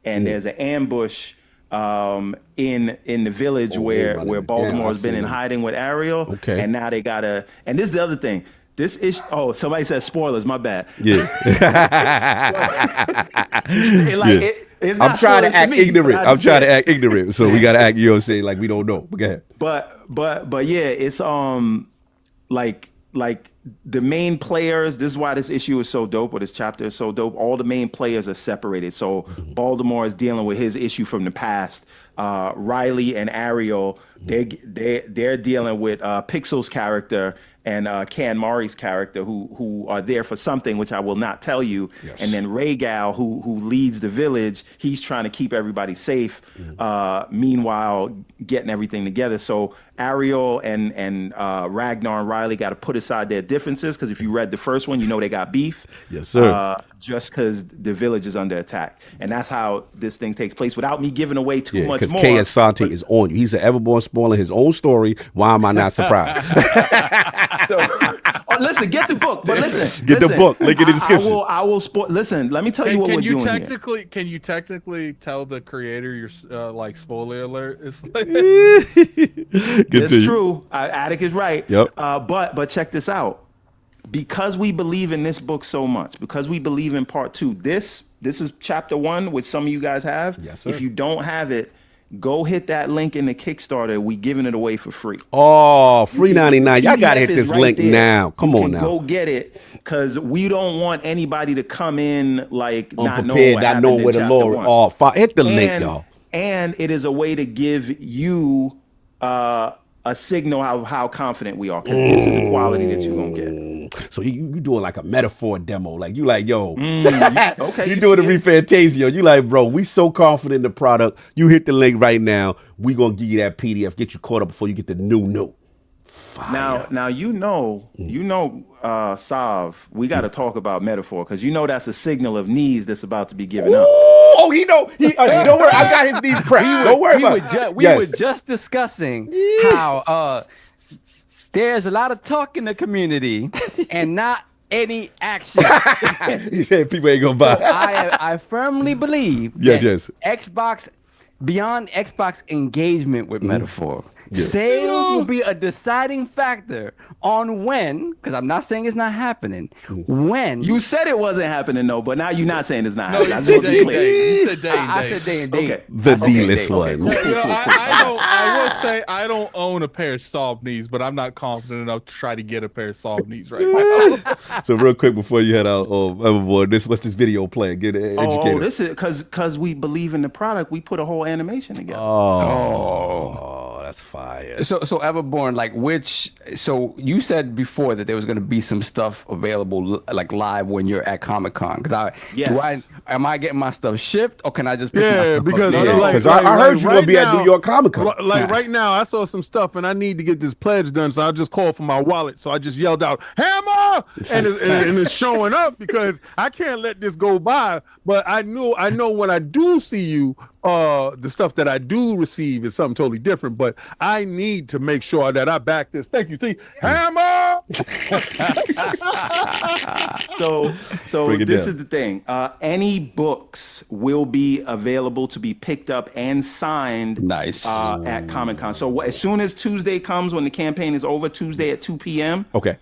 And there's an ambush in the village where Baltimore has been in hiding with Ariel. Okay. And now they gotta, and this is the other thing. This is somebody said spoilers, my bad. Yeah. It's not I'm trying to act ignorant. I'm trying to act ignorant. So we gotta act, you know what I'm saying, like we don't know. But go ahead. But yeah, it's like the main players, this is why this issue is so dope, or this chapter is so dope. All the main players are separated. So Baltimore is dealing with his issue from the past. Riley and Ariel, they're dealing with Pixel's character and Can Mari's character, who are there for something which I will not tell you. Yes. And then Rhaegal, who leads the village, he's trying to keep everybody safe. Meanwhile, getting everything together. So Ariel and Ragnar and Riley got to put aside their differences, because if you read the first one, you know they got beef. Yes, sir. Just because the village is under attack, and that's how this thing takes place. Without me giving away too much more. Because K. Asante is on you. He's an Everborn spoiling his own story. Why am I not surprised? Listen, get the book. But listen, the book. Link in the description. I will spoil. Listen, let me tell you what we're doing here. Can you technically tell the creator your like spoiler alert? It's like it's true. Attic is right. Yep. But check this out. Because we believe in this book so much, because we believe in part 2, this is chapter 1, which some of you guys have. Yes, sir. If you don't have it, go hit that link in the Kickstarter. We giving it away for free. Oh, free 99. Y'all gotta hit this link now. Come on now. Go get it, because we don't want anybody to come in like not knowing where the Lord. Hit the link, y'all. And it is a way to give you a signal of how confident we are, because this is the quality that you're gonna get. So you doing like a metaphor demo, like you like, yo, okay, you doing a refantasio. You like, bro, we so confident in the product. You hit the link right now. We gonna give you that PDF, get you caught up before you get the new. Fire. Now you know, Sav, we got to talk about metaphor, because you know that's a signal of knees that's about to be given up. Oh, he know. Don't worry, I got his knees prepped. Don't worry about it. We were just discussing how there's a lot of talk in the community and not any action. He said people ain't gonna buy. So I firmly believe Xbox, beyond Xbox engagement with metaphor, sales will be a deciding factor on when, because I'm not saying it's not happening, when. You said it wasn't happening, though, but now you're not saying it's not happening. You said day and day. You said day and day. I said day and day. Okay. The D-list one. You know, I will say I don't own a pair of soft knees, but I'm not confident enough to try to get a pair of soft knees right now. So real quick before you head out, Everborn, what's this video playing? Get educated. Oh, this is because we believe in the product. We put a whole animation together. Oh, that's fire. So Everborn, like so you said before that there was going to be some stuff available like live when you're at Comic-Con. Am I getting my stuff shipped, or can I just pick my stuff because up? I heard you're going to be at New York Comic-Con. Right now, I saw some stuff and I need to get this pledge done, so I just called for my wallet. So I just yelled out, "Hammer!" and it's showing up, because I can't let this go by. But I know when I do see you, the stuff that I do receive is something totally different. But I need to make sure that I back this. Thank you, T. Hammer. So this is the thing. Any books will be available to be picked up and signed. Nice. At Comic-Con. So as soon as Tuesday comes, when the campaign is over, Tuesday at 2 p.m. Okay.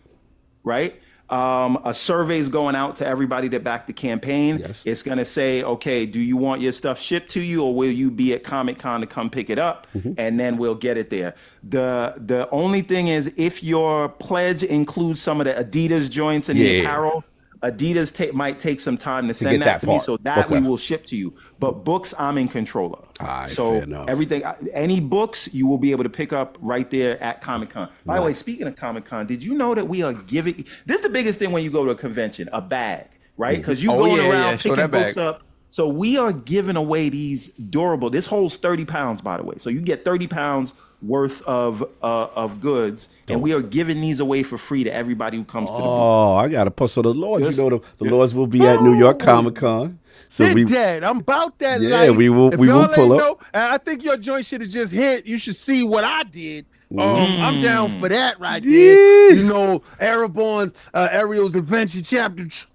Right. A survey is going out to everybody that backed the campaign. Yes. It's going to say, okay, do you want your stuff shipped to you, or will you be at Comic-Con to come pick it up? And then we'll get it there. The only thing is, if your pledge includes some of the Adidas joints and the apparel, Adidas might take some time to send that to me, so that we will ship to you. But books, I'm in control of. So everything, any books, you will be able to pick up right there at Comic-Con. By the way, speaking of Comic-Con, did you know that we are giving? This is the biggest thing when you go to a convention: a bag, right? Because you going around picking books up. So we are giving away these durable. This holds 30 pounds, by the way. So you get 30 pounds worth of goods, and we are giving these away for free to everybody who comes to the booth. Oh, I got to post on the Lords. You know the Lords will be at New York Comic-Con. So Hit that. I'm about that yeah, life. we will If we will y'all pull ain't up. know, I think your joint should have just hit. You should see what I did. I'm down for that right there. You know, Ariel's Adventure Chapter 2.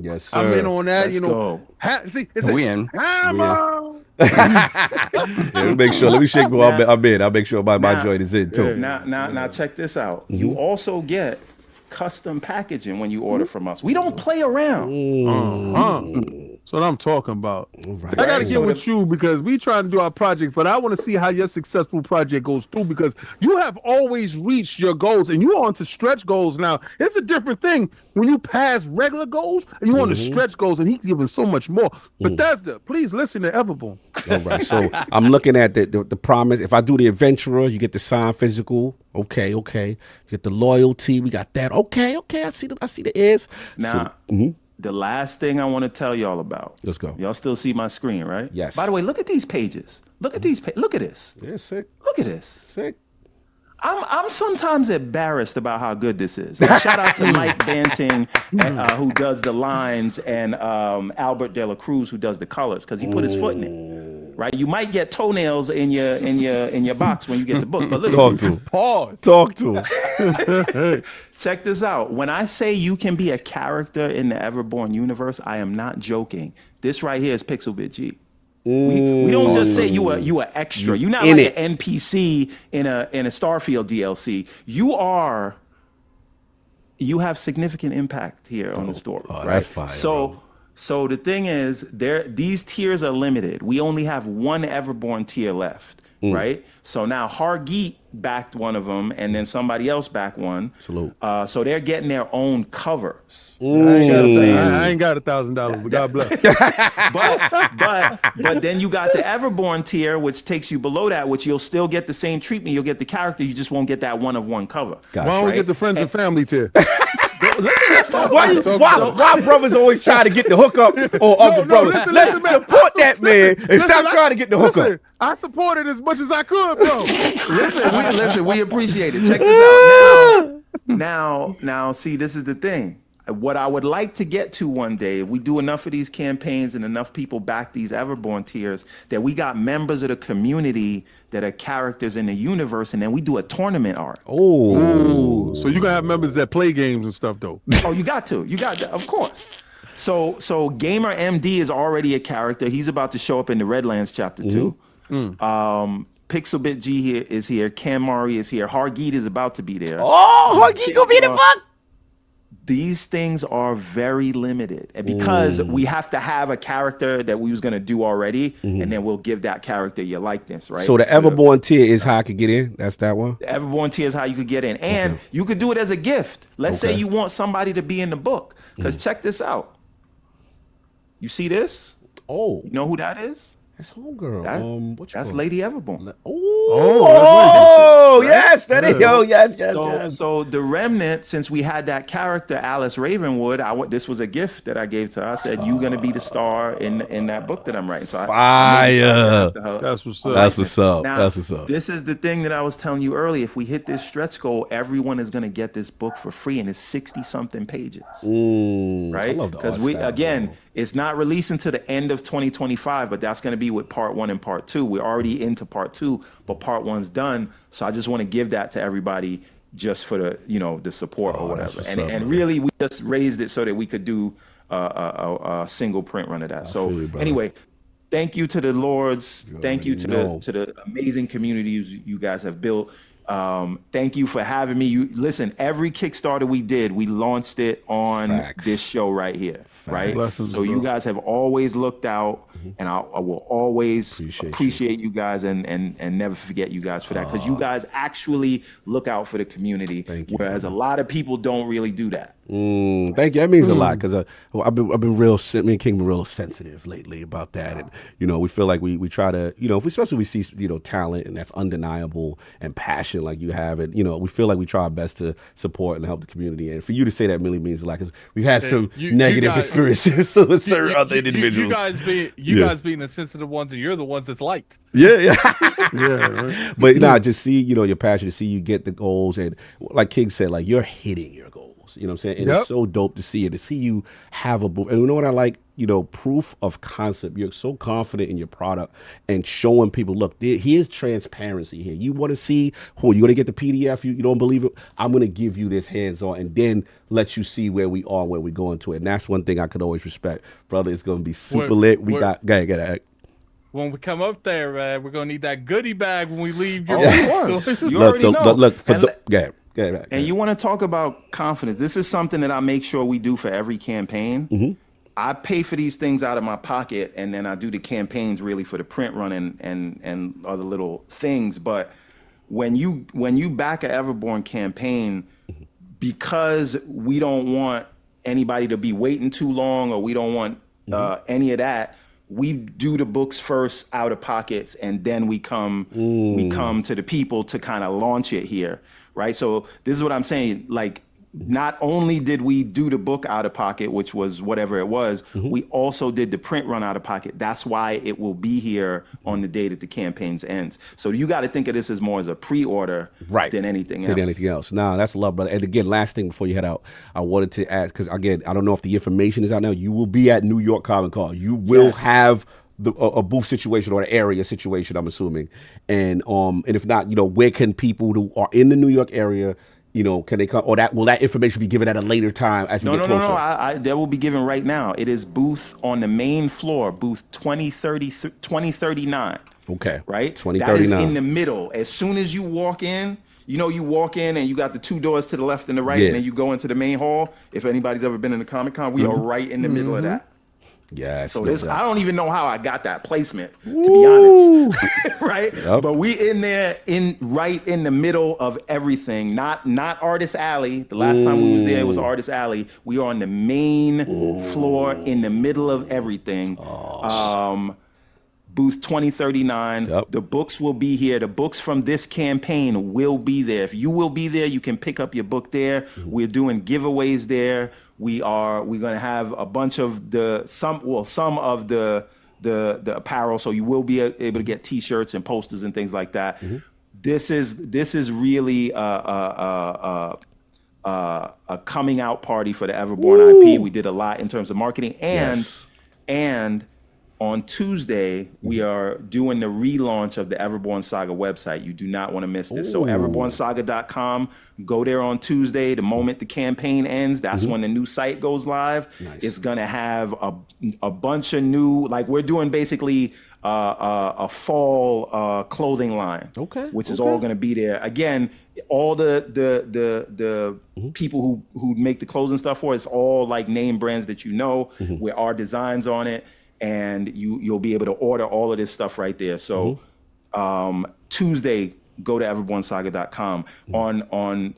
Yes, sir. I'm in on that. Let's go. See, We in. Hammer. Yeah, make sure. Let me shake. I'm in. I'll make sure my joint is in too. Now, check this out. You also get custom packaging when you order from us. We don't play around. That's what I'm talking about. Right. I gotta get with you because we trying to do our projects, but I want to see how your successful project goes through because you have always reached your goals and you're on to stretch goals now. It's a different thing when you pass regular goals and you on to stretch goals and he's giving so much more. Bethesda, please listen to Everborn. All right. So I'm looking at the promise. If I do the adventurer, you get the signed physical. Okay. You get the loyalty. We got that. Okay. I see the ears. Now, the last thing I want to tell y'all about. Let's go. Y'all still see my screen, right? Yes. By the way, look at these pages. Look at these. Look at this. Yeah, sick. Look at this. Sick. I'm sometimes embarrassed about how good this is. Like, shout out to Mike Banting, who does the lines, and Albert De La Cruz, who does the colors, because he put his foot in it. Right? You might get toenails in your box when you get the book. But listen, Talk to him. Check this out. When I say you can be a character in the Everborn universe, I am not joking. This right here is Pixelbit G. We don't just say you are extra. You're not like an NPC in a Starfield DLC. You have significant impact here on the story. Oh, right? That's fine. So the thing is, these tiers are limited. We only have one Everborn tier left, right? So now Hargeet backed one of them, and then somebody else backed one. Salute. So they're getting their own covers. I ain't got $1,000, but God bless. but then you got the Everborn tier, which takes you below that, which you'll still get the same treatment. You'll get the character, you just won't get that one-of-one cover. Gotcha. Why don't we get the friends and family tier? Listen, let's talk. Why brothers always trying to get the hookup or other brothers? Listen, Let's man. support that man and stop trying to get the hookup. I supported as much as I could, bro. Listen, we appreciate it. Check this out. Now, see, this is the thing. What I would like to get to one day, if we do enough of these campaigns and enough people back these Everborn tiers, that we got members of the community that are characters in the universe, and then we do a tournament arc. Oh, so you gonna have members that play games and stuff, though? Oh, you got to, of course. So Gamer MD is already a character. He's about to show up in the Redlands Chapter 2. Pixelbit G is here. Cam Mari is here. Hargeet is about to be there. Oh, Hargeet gonna be the fuck. These things are very limited, and because we have to have a character that we was gonna do already, and then we'll give that character your likeness, right? So the Everborn tier is how I could get in. That's that one. The Everborn tier is how you could get in, and you could do it as a gift. Let's say you want somebody to be in the book, because check this out. You see this? Oh, you know who that is? That's homegirl. That's Lady Everborn. Yes, that is. Yo, yes. So the remnant, since we had that character Alice Ravenwood, this was a gift that I gave to her. I said, "You're gonna be the star in that book that I'm writing." So fire. That's what's up. That's what's up. Now, that's what's up. This is the thing that I was telling you earlier. If we hit this stretch goal, everyone is gonna get this book for free, and it's 60-something pages. Right? Because it's not releasing to the end of 2025, but that's going to be with part 1 and part 2. We're already into part 2, but part 1's done. So I just want to give that to everybody just for the support or whatever. And really, we just raised it so that we could do a single print run of that. So anyway, thank you to the Lords. Thank you to the amazing communities you guys have built. Thank you for having me. Listen, every Kickstarter we did, we launched it on this show right here, right? Blessings, so you guys have always looked out, and I will always appreciate you guys and never forget you guys for that, because you guys actually look out for the community, whereas a lot of people don't really do that. Thank you. That means a lot, because I've been real. Me and King been real sensitive lately about that, and we feel like we try to especially we see talent, and that's undeniable, and passion like you have it. We feel like we try our best to support and help the community, and for you to say that really means a lot, because we've had some negative experiences with certain other individuals. You guys being the sensitive ones, and you're the ones that's liked. Yeah. Right? But just see your passion, to see you get the goals, and like King said, like you're hitting your goals. sales. You know what I'm saying? And it's so dope to see it, to see you have a booth. And you know what I like? You know, proof of concept. You're so confident in your product and showing people, look, here's transparency here. You want to see who you're going to get the PDF. You don't believe it. I'm going to give you this hands-on and then let you see where we are, where we're going to it. And that's one thing I could always respect. Brother, it's going to be super lit. We got, go ahead. When we come up there, man, we're going to need that goodie bag when we leave your You already know. Go ahead. And you want to talk about confidence. This is something that I make sure we do for every campaign. Mm-hmm. I pay for these things out of my pocket, and then I do the campaigns really for the print run and other little things. But when you back a Everborn campaign, because we don't want anybody to be waiting too long, or we don't want any of that, we do the books first out of pockets, and then we come to the people to kind of launch it here, right? So this is what I'm saying, like, not only did we do the book out of pocket, which was whatever it was, we also did the print run out of pocket. That's why it will be here on the day that the campaigns ends. So you got to think of this as more as a pre-order than anything else. Nah, that's love, brother. And again, last thing before you head out, I wanted to ask, because again, I don't know if the information is out now. You will be at New York Comic Con. You will have a booth situation or an area situation, I'm assuming. And if not, you know, where can people who are in the New York area, you know, can they come, or will that information be given at a later time as we get closer? No. That will be given right now. It is booth on the main floor, booth 2039. Okay. Right? 2039. That is in the middle. As soon as you walk in, you walk in and you got the two doors to the left and the right, and then you go into the main hall. If anybody's ever been in the Comic Con, we are right in the middle of that. Yeah. So I don't even know how I got that placement, to be honest. Right? Yep. But we in there right in the middle of everything. Not Artist Alley. The last time we was there, it was Artist Alley. We are on the main floor in the middle of everything. Booth 2039. Yep. The books will be here. The books from this campaign will be there. If you will be there, you can pick up your book there. We're doing giveaways there. We're going to have a bunch of some of the apparel, so you will be able to get T-shirts and posters and things like that. This is really a coming out party for the Everborn IP. We did a lot in terms of marketing, and on Tuesday, we are doing the relaunch of the EverbornSaga website. You do not want to miss this. So EverbornSaga.com, go there on Tuesday. The moment the campaign ends, that's when the new site goes live. Nice. It's going to have a bunch of new, like we're doing basically a fall clothing line, which is all going to be there. Again, all the people who make the clothes and stuff for it, it's all like name brands that you know, with our designs on it. And you'll be able to order all of this stuff right there. So Tuesday, go to everbornsaga.com. On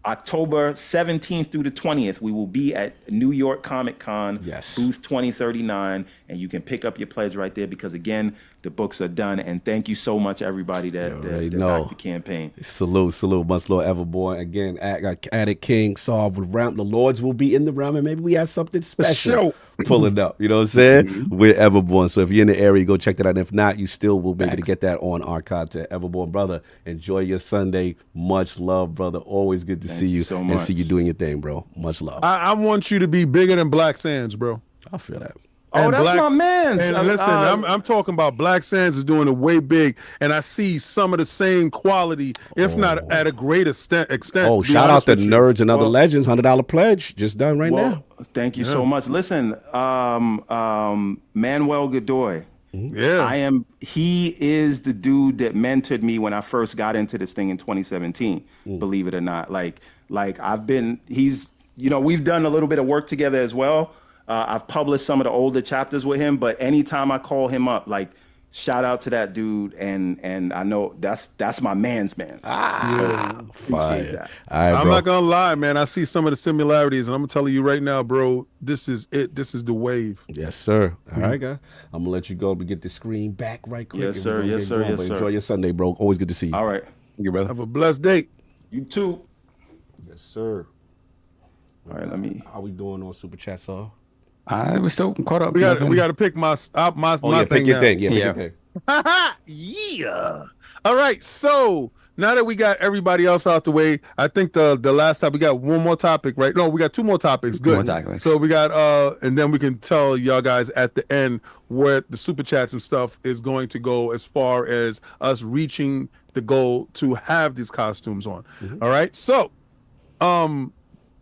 October 17th through the 20th, we will be at New York Comic Con, booth 2039, and you can pick up your pledge right there because, again, the books are done. And thank you so much, everybody that backed the campaign. Salute. Much love, Everborn. Again, Addict King, Solve with Realm. The Lords will be in the realm, and maybe we have something special pulling up. You know what I'm saying? We're Everborn. So if you're in the area, go check that out. And if not, you still will be able to get that on our content. Everborn, brother, enjoy your Sunday. Much love, brother. Always good to see you so and much. see you doing your thing, bro. Much love. I want you to be bigger than Black Sands, bro. I feel that. And that's my man. And listen, I'm talking about Black Sands is doing it way big, and I see some of the same quality, if not at a great extent. Oh, shout out to Nerds and Other Legends, $100 pledge just done right now. Thank you so much. Listen, Manuel Godoy. He is the dude that mentored me when I first got into this thing in 2017, believe it or not. Like we've done a little bit of work together as well. I've published some of the older chapters with him, but anytime I call him up, like, shout out to that dude, and I know that's my man's man. So appreciate that. Right, I'm not gonna lie, man. I see some of the similarities, and I'm telling you right now, bro. This is it. This is the wave. Yes, sir. All right, guy. I'm gonna let you go. But get the screen back right quick. Yes, sir. Yes, sir. Yes, sir. Enjoy your Sunday, bro. Always good to see you. All right. Thank you, brother. Have a blessed day. You too. Yes, sir. All right. How we doing on Super Chat, Saul? We're still caught up. We got to pick my thing now. Pick your thing. Yeah. Yeah. All right. So now that we got everybody else out the way, I think the last time we got one more topic, right? No, we got two more topics. Good. More topics. So we got and then we can tell y'all guys at the end where the super chats and stuff is going to go as far as us reaching the goal to have these costumes on. All right. So I'm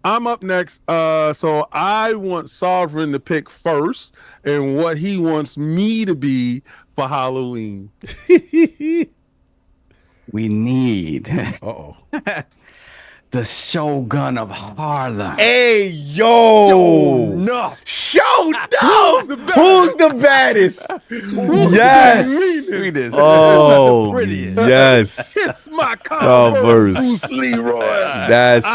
up next. So I want Sovereign to pick first and what he wants me to be for Halloween. We need Uh-oh. the Shogun of Harlem. Hey, yo. No. Show no. Who's the baddest? Yes. Sweetest. Oh, yes. It's my combo, Converse. Bruce Leroy. That's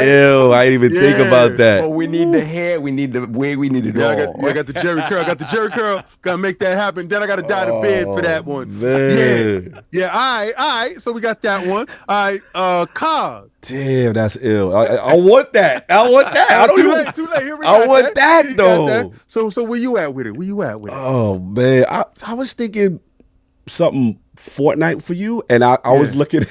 ill. I didn't even think about that. But we need the hair. We need the wig. We need it all. I got the Jerry curl. I got the Jerry curl. Gotta make that happen. Then I gotta dye the bed for that one. Man. Yeah. All right. So we got that one. All right. COD. Damn, that's ill. I want that. I want that. I don't Too even. late. Too late. Here we I got want that You got though. that. So where you at with it? Oh man, I was thinking something Fortnite for you, and I was looking.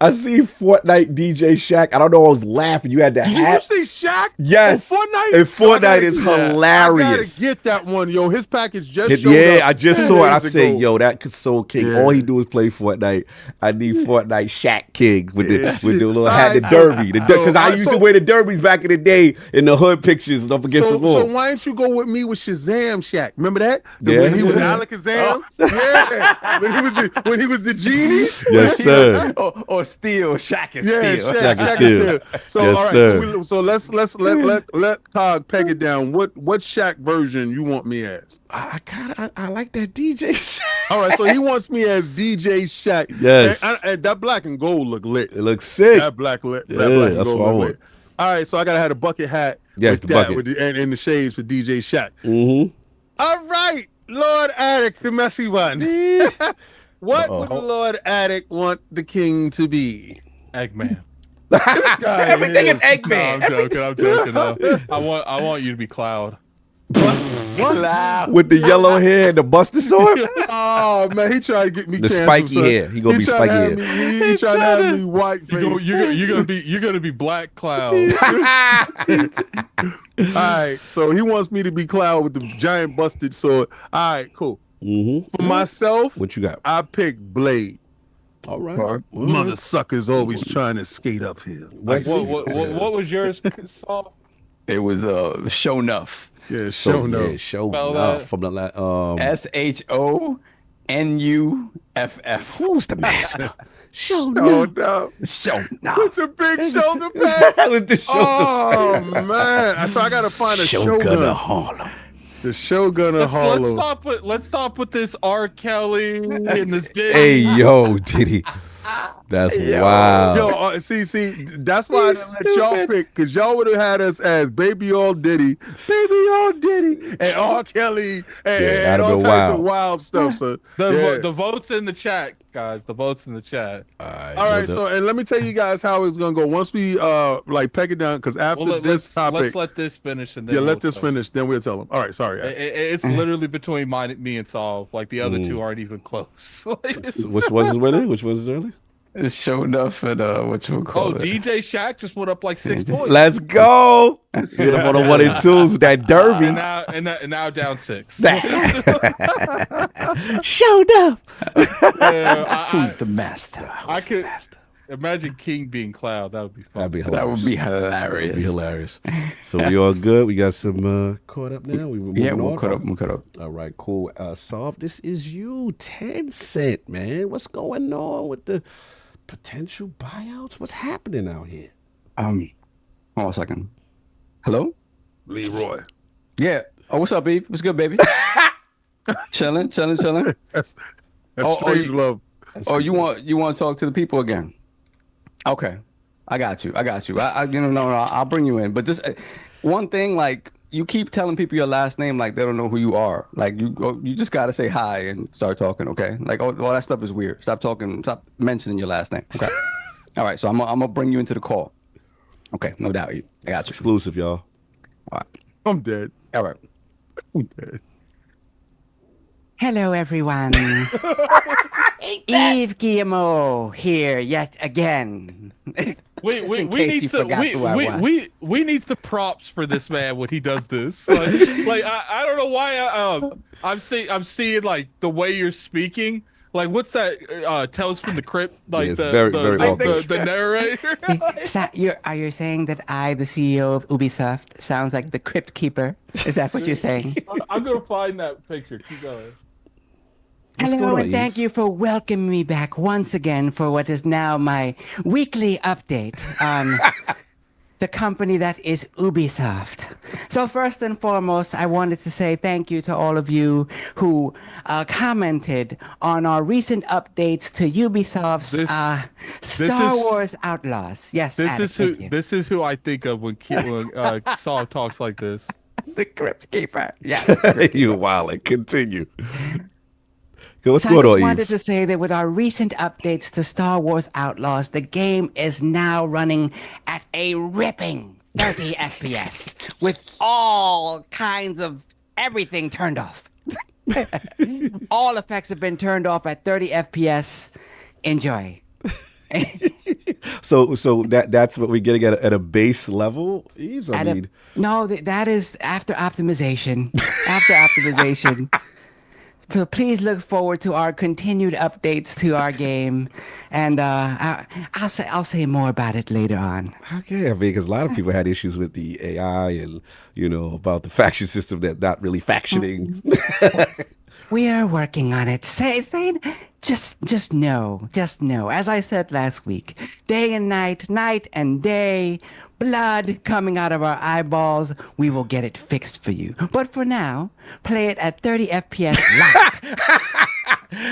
I see Fortnite DJ Shaq. I don't know. I was laughing. You had the hat. Did you see Shaq? Yes. On Fortnite? And Fortnite is hilarious. I gotta get that one, yo. His package just showed Yeah, up I just 2 saw it. I days said, ago. yo, that could so king. Yeah. All he do is play Fortnite. I need Fortnite Shaq King with the little hat, the Alright, derby. Because I so- used to wear the derbies back in the day in the hood pictures up against the So wall. why don't you go with me with Shazam Shaq? Remember that? Yeah. When he was Alakazam? Yeah. When he was the genie? Yes, sir. Or Steel. Shaq is Yeah, Steel. Shaq is Steel. So Yes, all right, sir. so let's let Cog peg it down. What Shaq version you want me as? I like that DJ Shaq. All right, so he wants me as DJ Shaq. Yes. And that black and gold look lit. It looks sick. That black and that's gold what I look want. lit. All right, so I gotta have a bucket hat. Yes, with the that, bucket. and the shades for DJ Shaq. Mm-hmm. All right, Lord Attic, the messy one. What would Lord Attic want the king to be? Eggman. This guy Everything is No, Eggman. I'm joking. No. I want you to be Cloud. What? With the yellow hair and the Buster sword. Oh man, he tried to get me The canceled, spiky son. hair. He gonna be tried to spiky have hair. me- He tried to have me white face. You're gonna be Black Cloud. All right, so he wants me to be Cloud with the giant busted sword. All right, cool. Mm-hmm. For myself, What you got? I pick Blade. All right. Mother suckers always trying to skate uphill. What was yours, Saul? It was Show Enough. Yeah, show no. Yeah, show Spell enough that. from the SHONUFF. Who's the master? Show No, enough. no. Show With Enough. the big shoulder pad. With the show Oh man! So I gotta find a Shogun Shogun. of Harlem. The Shogun of Harlem. Let's stop with this R. Kelly and this Diddy. Hey, yo, Diddy. That's wild. Yo, see, that's why I didn't let y'all pick, because y'all would have had us as Baby All Diddy, and R. Kelly, and that'd all been types of wild. wild stuff. So, The votes in the chat, guys. The votes in the chat. all right. So, and let me tell you guys how it's gonna go once we like peg it down, because after this topic, let's let this finish and then let we'll this tell. finish, then we'll tell them. All right, sorry. It's literally between me and Saul. Like the other two aren't even close. Which was his winner? Which was his winner? It's Show Enough and what you call it. DJ Shaq just went up like 6 points. Let's go. Get him on the 1 and 2s with that derby. and now down 6. Showed up. Who's the master? I could imagine King being Cloud. That would be fun. That'd be That would hilarious. be hilarious. So we all good. We got some caught up now. We Yeah, moving we'll on? cut up. We'll cut up. All right, cool. Solve. This is you, Tencent, man. What's going on with the potential buyouts? What's happening out here? Hold on a second. Hello? Leroy. Yeah. Oh, what's up, babe? What's good, baby? chilling. That's strange love. Oh, you want to talk to the people again? Okay, I got you. I'll bring you in. But just one thing, like you keep telling people your last name like they don't know who you are. Like you just gotta say hi and start talking. Okay, like all that stuff is weird. Stop mentioning your last name. Okay. All right, so I'm gonna bring you into the call. Okay, no doubt. I got you. Exclusive, y'all. All right. I'm dead. All right. I'm dead. Hello, everyone. Yves Guillemot here yet again. We need the props for this man when he does this. Like I don't know why I'm seeing like the way you're speaking. Like what's that? Tales from the Crypt. Like it's very the narrator. Are you saying that I, the CEO of Ubisoft, sounds like the Crypt Keeper? Is that what you're saying? I'm gonna find that picture. Keep going. Hello, and thank you for welcoming me back once again for what is now my weekly update on the company that is Ubisoft. So first and foremost, I wanted to say thank you to all of you who commented on our recent updates to Ubisoft's Star Wars Outlaws. Yes, this is who I think of when Saul talks like this. The Crypt Keeper. Yeah. You wildin'. Continue. So I just wanted to say that with our recent updates to Star Wars Outlaws, the game is now running at a ripping 30 FPS with all kinds of everything turned off. All effects have been turned off at 30 FPS. Enjoy. So that's what we're getting at a base level? No, that is after optimization. After optimization. So please look forward to our continued updates to our game, and I'll say more about it later on. Okay, I mean, because a lot of people had issues with the AI and about the faction system that not really factioning. We are working on it. Just know. As I said last week, day and night, night and day. Blood coming out of our eyeballs, we will get it fixed for you. But for now, play it at 30 FPS locked.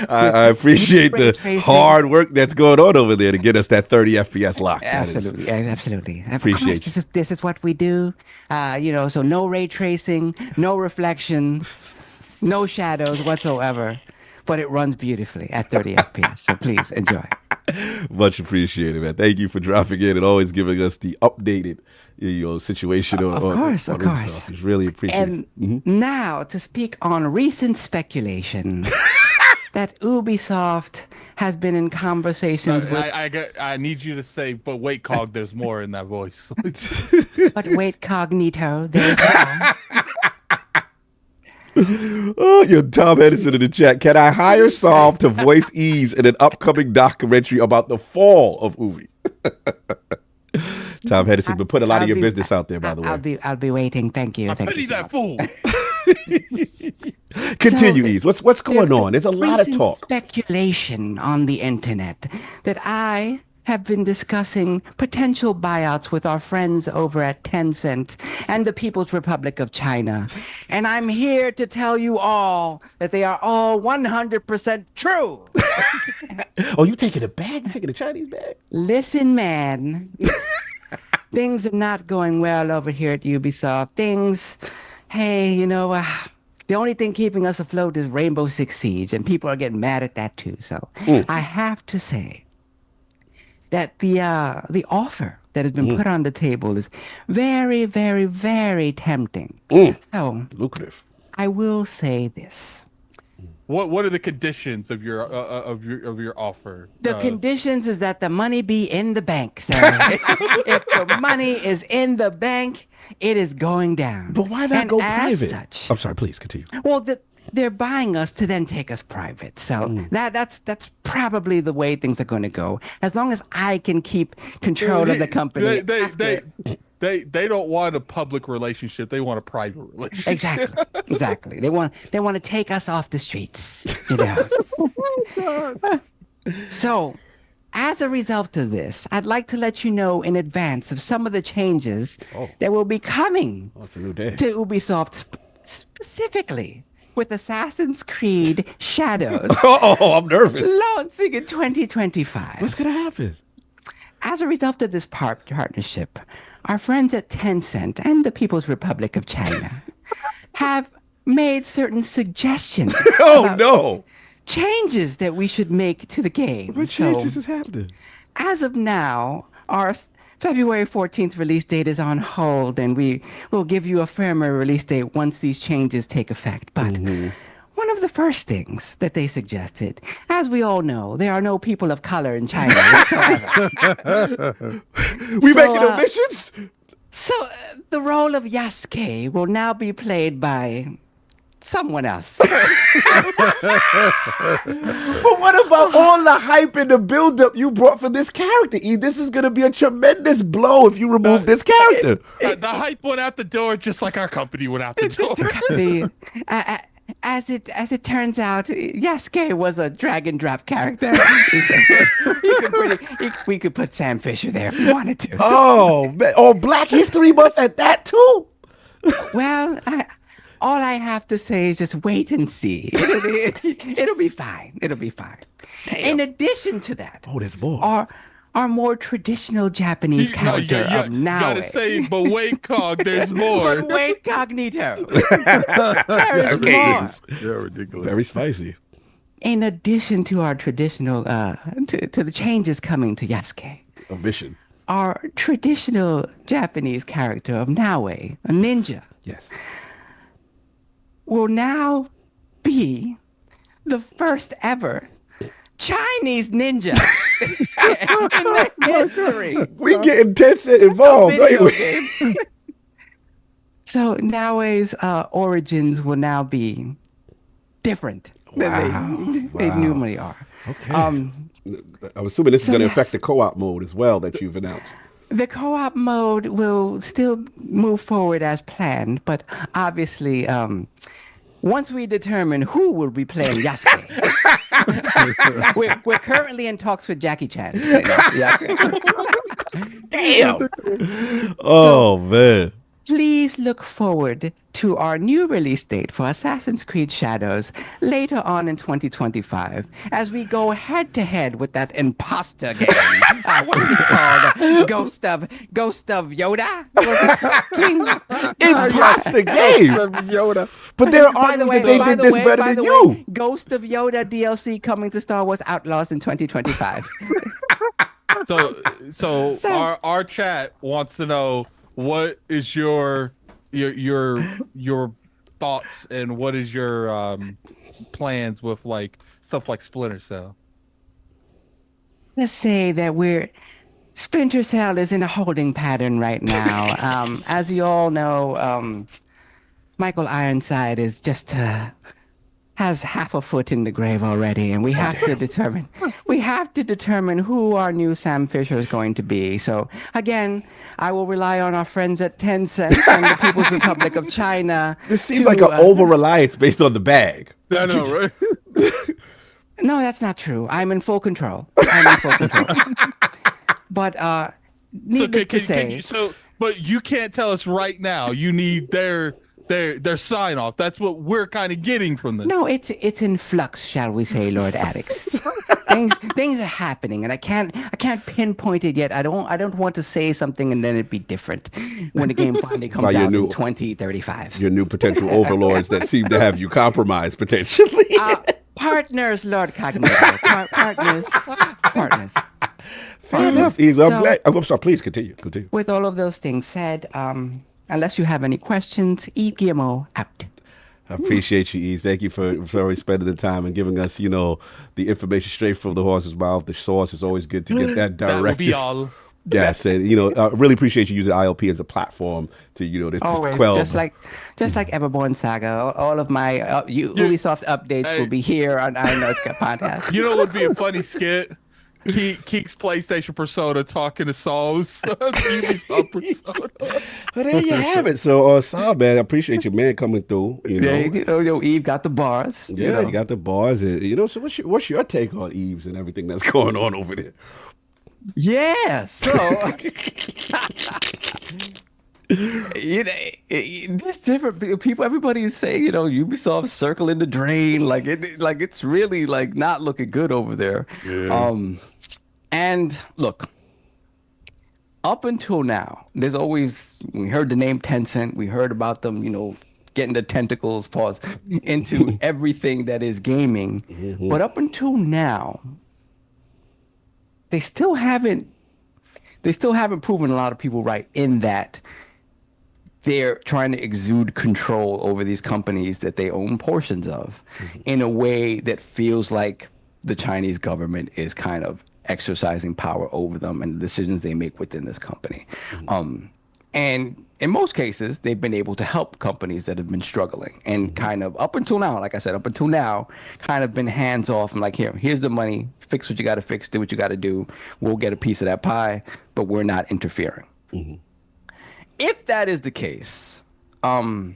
I appreciate the hard work that's going on over there to get us that 30 FPS lock. Absolutely. Appreciate you. This is what we do. So no ray tracing, no reflections, no shadows whatsoever. But it runs beautifully at 30 FPS. So please enjoy. Much appreciated, man. Thank you for dropping in and always giving us the updated situation. Of course. It's really appreciated. And now to speak on recent speculation that Ubisoft has been in conversations with. I need you to say, but wait, Cog, there's more in that voice. But wait, Cognito, there's more. Oh, Tom Edison in the chat. Can I hire Solve to voice Eves in an upcoming documentary about the fall of Ubi? Tom Edison, but put a lot of your business out there, by the way. I'll be waiting. Thank you. I pity that fool. Continue, Eves. What's going on? There's a lot of talk. Speculation on the internet that I have been discussing potential buyouts with our friends over at Tencent and the People's Republic of China. And I'm here to tell you all that they are all 100% true. Oh, you taking a bag? You taking a Chinese bag? Listen, man. Things are not going well over here at Ubisoft. The only thing keeping us afloat is Rainbow Six Siege, and people are getting mad at that too. So I have to say that the offer that has been put on the table is very, very, very tempting. So lucrative. I will say this. What are the conditions of your offer? The conditions is that the money be in the bank, sir. If the money is in the bank, it is going down. But why not go private? Such, I'm sorry, please continue. Well, they're buying us to then take us private. So that's probably the way things are going to go. As long as I can keep control of the company. They don't want a public relationship. They want a private relationship. Exactly. They want to take us off the streets. So, as a result of this, I'd like to let you know in advance of some of the changes that will be coming to Ubisoft specifically with Assassin's Creed Shadows. I'm nervous. Launching in 2025. What's going to happen? As a result of this partnership, our friends at Tencent and the People's Republic of China have made certain suggestions. Changes that we should make to the game. What changes is happening? As of now, our February 14th release date is on hold, and we will give you a firmer release date once these changes take effect. But one of the first things that they suggested, as we all know, there are no people of color in China whatsoever. We making omissions? So the role of Yasuke will now be played by someone else. But what about all the hype and the build-up you brought for this character, E? This is going to be a tremendous blow if you remove this character. The hype went out the door just like our company went out the door. As it turns out, Yasuke was a drag and drop character. We could put Sam Fisher there if we wanted to. Oh, man. Oh, Black History Month at that too? Well, all I have to say is just wait and see. It'll be fine. It'll be fine. Damn. In addition to that, there's more. Our more traditional Japanese character of Naue. Gotta say, but wait, Cog, there's more. But wait, Cognito. There is more. They're ridiculous. Very spicy. In addition to our traditional, to the changes coming to Yasuke. Omission. Our traditional Japanese character of Naue, a ninja. Yes. Will now be the first ever Chinese ninja in the history. We getting Tencent involved, right? So Naue's origins will now be different than they normally are. Okay. I'm assuming this is going to affect the co-op mode as well that you've announced. The co-op mode will still move forward as planned, but obviously, once we determine who will be playing Yasuke, we're currently in talks with Jackie Chan. Damn. Oh, man. Please look forward to our new release date for Assassin's Creed Shadows later on in 2025 as we go head-to-head with that imposter game. What is it called? Ghost of Yoda? Imposter game? Yoda. But there are arguments that they did this better than you. Ghost of Yoda DLC coming to Star Wars Outlaws in 2025. So our chat wants to know, what is your thoughts and what is your plans with like stuff like Splinter Cell? Let's say that Splinter Cell is in a holding pattern right now. As you all know, Michael Ironside is has half a foot in the grave already, and we have to determine who our new Sam Fisher is going to be. So again, I will rely on our friends at Tencent and the People's Republic of China. This seems like an over-reliance based on the bag. I know, right? No, that's not true. I'm in full control. But needless to say, but you can't tell us right now. You need their sign off. That's what we're kind of getting from this. No, it's in flux, shall we say, Lord Addicts. things are happening, and I can't pinpoint it yet. I don't want to say something and then it'd be different when the game finally comes out in 2035. Your new potential overlords that seem to have you compromised potentially. Partners, LordCognito. Partners. Fair enough. I'm sorry. Please continue. With all of those things said, unless you have any questions, EGMO out. I appreciate you, Ease. Thank you for spending the time and giving us, the information straight from the horse's mouth. The source is always good to get that directive. That would be all. Yes, and I really appreciate you using ILP as a platform to always just like EverbornSaga. All of my Ubisoft updates will be here on I Know It's Got podcast. You know what would be a funny skit? Keek's PlayStation persona talking to Saul's Ubisoft persona. Well, there you have it. So, Saul, man, I appreciate your man coming through. Eve got the bars. Yeah, you got the bars. And, so what's your take on Eves and everything that's going on over there? Yeah, so there's different people. Everybody is saying, Ubisoft circling the drain, like it's really like not looking good over there. Yeah. And look, up until now, we heard the name Tencent, we heard about them, getting the tentacles into everything that is gaming. Mm-hmm. But up until now, they still haven't proven a lot of people right in that they're trying to exude control over these companies that they own portions of in a way that feels like the Chinese government is kind of exercising power over them and the decisions they make within this company. And in most cases, they've been able to help companies that have been struggling and kind of up until now, like I said, up until now, kind of been hands off and like, here's the money, fix what you got to fix, do what you got to do. We'll get a piece of that pie, but we're not interfering. If that is the case, I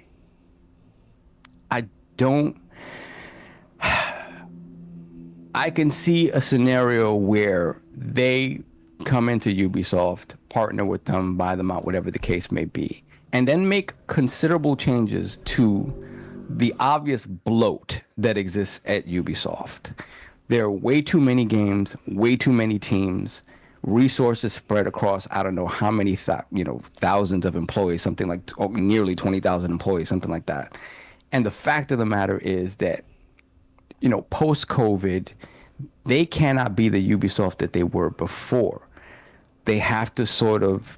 can see a scenario where they come into Ubisoft, partner with them, buy them out, whatever the case may be, and then make considerable changes to the obvious bloat that exists at Ubisoft. There are way too many games, way too many teams, resources spread across I don't know how many thousands of employees, something like nearly 20,000 employees, something like that. And the fact of the matter is that, post-COVID, they cannot be the Ubisoft that they were before. They have to sort of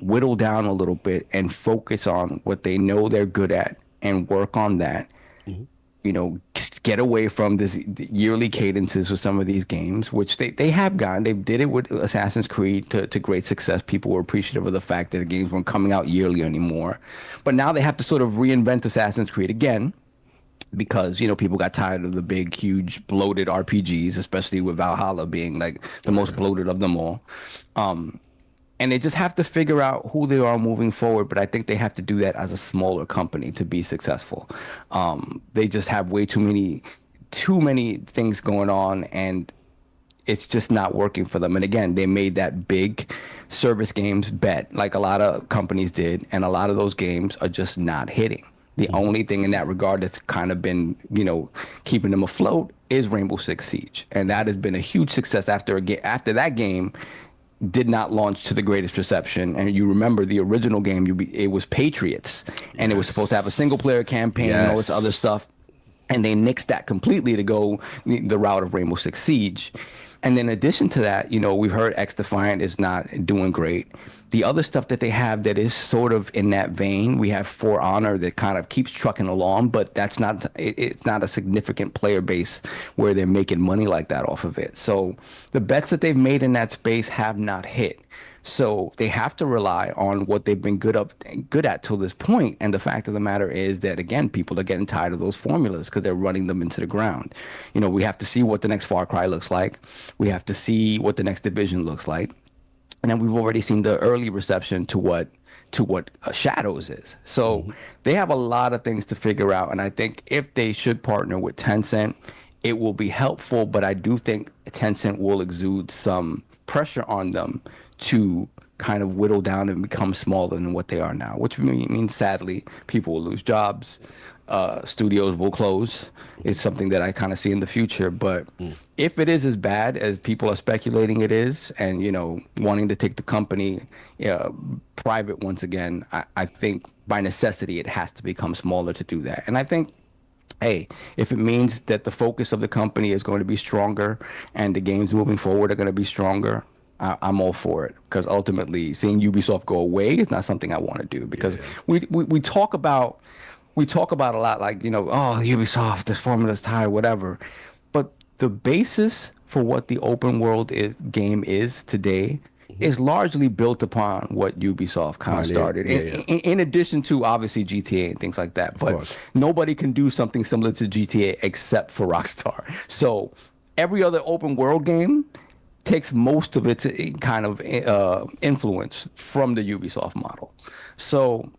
whittle down a little bit and focus on what they know they're good at and work on that. Get away from this yearly cadences with some of these games, which they have gotten. They did it with Assassin's Creed to great success. People were appreciative of the fact that the games weren't coming out yearly anymore. But now they have to sort of reinvent Assassin's Creed again because, people got tired of the big, huge, bloated RPGs, especially with Valhalla being like the most bloated of them all. And they just have to figure out who they are moving forward. But I think they have to do that as a smaller company to be successful. They just have way too many things going on, and it's just not working for them. And again, they made that big service games bet like a lot of companies did. And a lot of those games are just not hitting. The only thing in that regard that's kind of been, keeping them afloat is Rainbow Six Siege. And that has been a huge success after that game did not launch to the greatest reception. And you remember the original game, it was Patriots, and it was supposed to have a single player campaign and all this other stuff. And they nixed that completely to go the route of Rainbow Six Siege. And in addition to that, we've heard X Defiant is not doing great. The other stuff that they have that is sort of in that vein, we have For Honor that kind of keeps trucking along, but it's not a significant player base where they're making money like that off of it. So the bets that they've made in that space have not hit. So they have to rely on what they've been good at till this point. And the fact of the matter is that, again, people are getting tired of those formulas because they're running them into the ground. We have to see what the next Far Cry looks like. We have to see what the next Division looks like. And then we've already seen the early reception to what Shadows is. So they have a lot of things to figure out. And I think if they should partner with Tencent, it will be helpful. But I do think Tencent will exude some pressure on them to kind of whittle down and become smaller than what they are now, which means sadly people will lose jobs, studios will close. It's something that I kind of see in the future. But if it is as bad as people are speculating it is, and wanting to take the company private once again, I think by necessity it has to become smaller to do that. And I think, hey, if it means that the focus of the company is going to be stronger and the games moving forward are going to be stronger, I'm all for it, because ultimately seeing Ubisoft go away is not something I want to do, because we talk about a lot like, Ubisoft, this formula's tired, whatever. But the basis for what the open world game is today is largely built upon what Ubisoft kind of started. In addition to obviously GTA and things like that. But nobody can do something similar to GTA except for Rockstar. So every other open world game takes most of its kind of influence from the Ubisoft model. So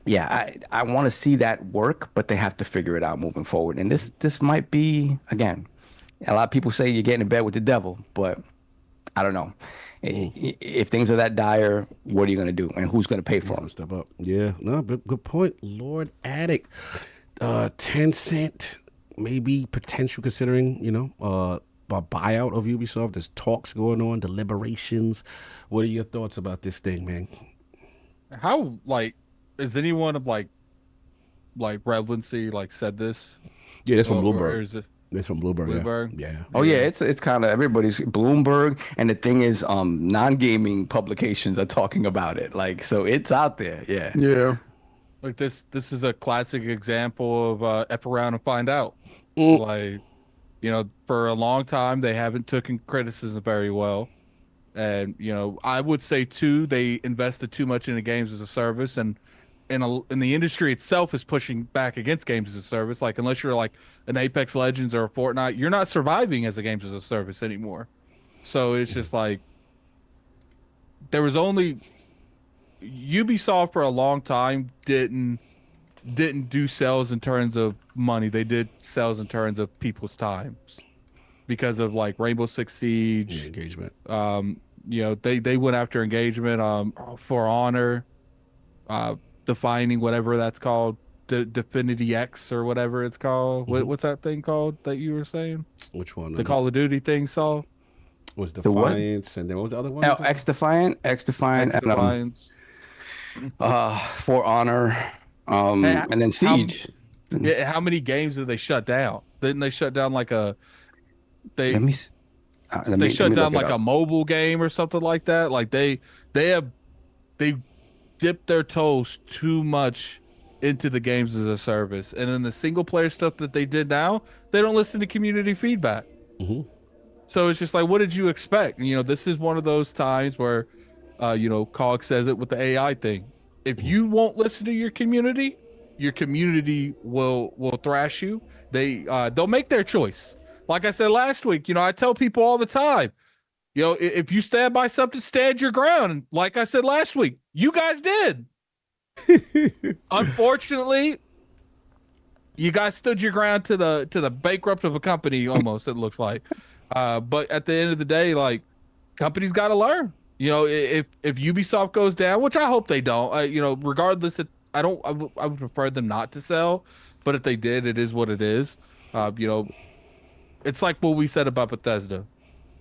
yeah, I want to see that work, but they have to figure it out moving forward. And this might be, again, a lot of people say you're getting in bed with the devil, but I don't know. If things are that dire, what are you going to do? And who's going to pay for them? Step up. Yeah, no, but good point. Lord Addict. Tencent, maybe potential considering, a buyout of Ubisoft. There's talks going on, deliberations. What are your thoughts about this thing, man? How, is anyone of like relevancy said this? Yeah, that's from Bloomberg. It's from Bloomberg. Bloomberg. Yeah. Oh yeah, it's kind of everybody's Bloomberg, and the thing is, non-gaming publications are talking about it. Like, so it's out there. Yeah. Yeah. Like this is a classic example of F around and find out. Like, you know, for a long time they haven't taken criticism very well, and you know, I would say too they invested too much into games as a service, and in the industry itself is pushing back against games as a service. Like, unless you're like an Apex Legends or a Fortnite, you're not surviving as a games as a service anymore. So it's just like there was only Ubisoft for a long time didn't do sales in terms of money. They did sales in terms of people's times because of like Rainbow Six Siege engagement. You know, they went after engagement. For Honor, defining whatever that's called, Definity X or whatever it's called. What's that thing called that you were saying? Which one? The Call of Duty thing, Saul? Was Defiance, and then what was the other one? Oh, X Defiance, Defiance. For Honor, and then Siege. How many games did they shut down? Didn't they shut down like a they shut down like a mobile game or something like that? Like they dipped their toes too much into the games as a service, and then the single player stuff that they did now, they don't listen to community feedback. So it's just like, what did you expect? You know, this is one of those times where you know, Cog says it with the AI thing. If you won't listen to your community will thrash you. They'll make their choice. Like I said last week, you know, I tell people all the time, you know, if you stand by something, stand your ground. And like I said last week, you guys did. Unfortunately, you guys stood your ground to the bankrupt of a company almost, it looks like. But at the end of the day, like, companies got to learn. You know, if Ubisoft goes down, which I hope they don't, you know, regardless, I would prefer them not to sell. But if they did, it is what it is. You know, it's like what we said about Bethesda.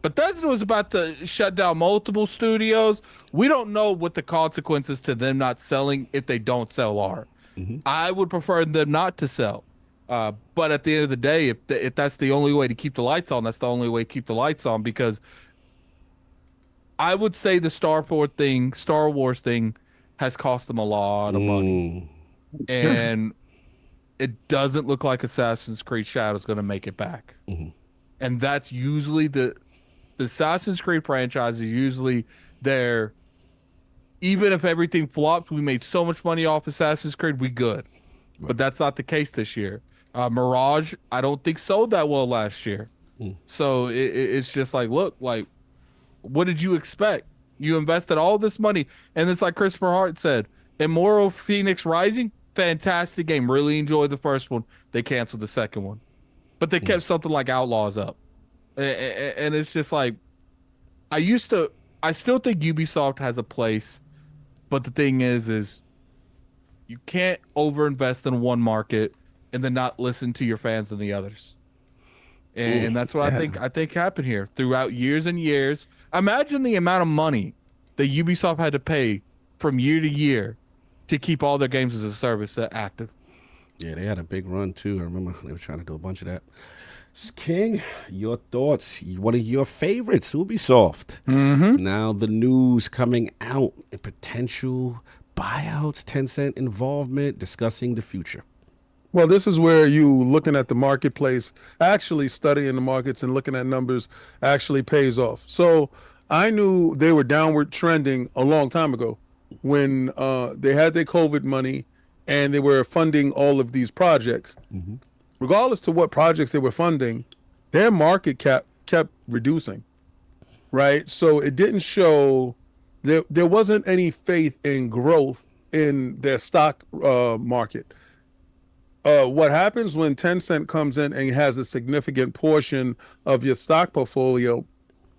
Bethesda was about to shut down multiple studios. We don't know what the consequences to them not selling if they don't sell are. I would prefer them not to sell. But at the end of the day, if that's the only way to keep the lights on, that's the only way to keep the lights on, because I would say the Star Wars thing has cost them a lot of money. And it doesn't look like Assassin's Creed Shadow is going to make it back. And that's usually the Assassin's Creed franchise is usually there. Even if everything flops, we made so much money off Assassin's Creed, we good. But that's not the case this year. Mirage, I don't think sold that well last year. So it's just like, look, like, what did you expect? You invested all this money, and it's like Christopher Hart said, Immortal Phoenix Rising, fantastic game. Really enjoyed the first one. They canceled the second one, but they kept something like Outlaws up, and it's just like, I still think Ubisoft has a place, but the thing is you can't overinvest in one market and then not listen to your fans in the others. And that's what I think happened here throughout years and years. Imagine the amount of money that Ubisoft had to pay from year to year to keep all their games as a service active. Yeah, they had a big run too. I remember they were trying to do a bunch of that. King, your thoughts? One of your favorites, Ubisoft. Now the news coming out, potential buyouts, Tencent involvement, discussing the future. Well, this is where you looking at the marketplace, actually studying the markets and looking at numbers actually pays off. So I knew they were downward trending a long time ago when they had their COVID money and they were funding all of these projects. Regardless to what projects they were funding, their market cap kept reducing, right? So it didn't show, there wasn't any faith in growth in their stock market. What happens when Tencent comes in and has a significant portion of your stock portfolio,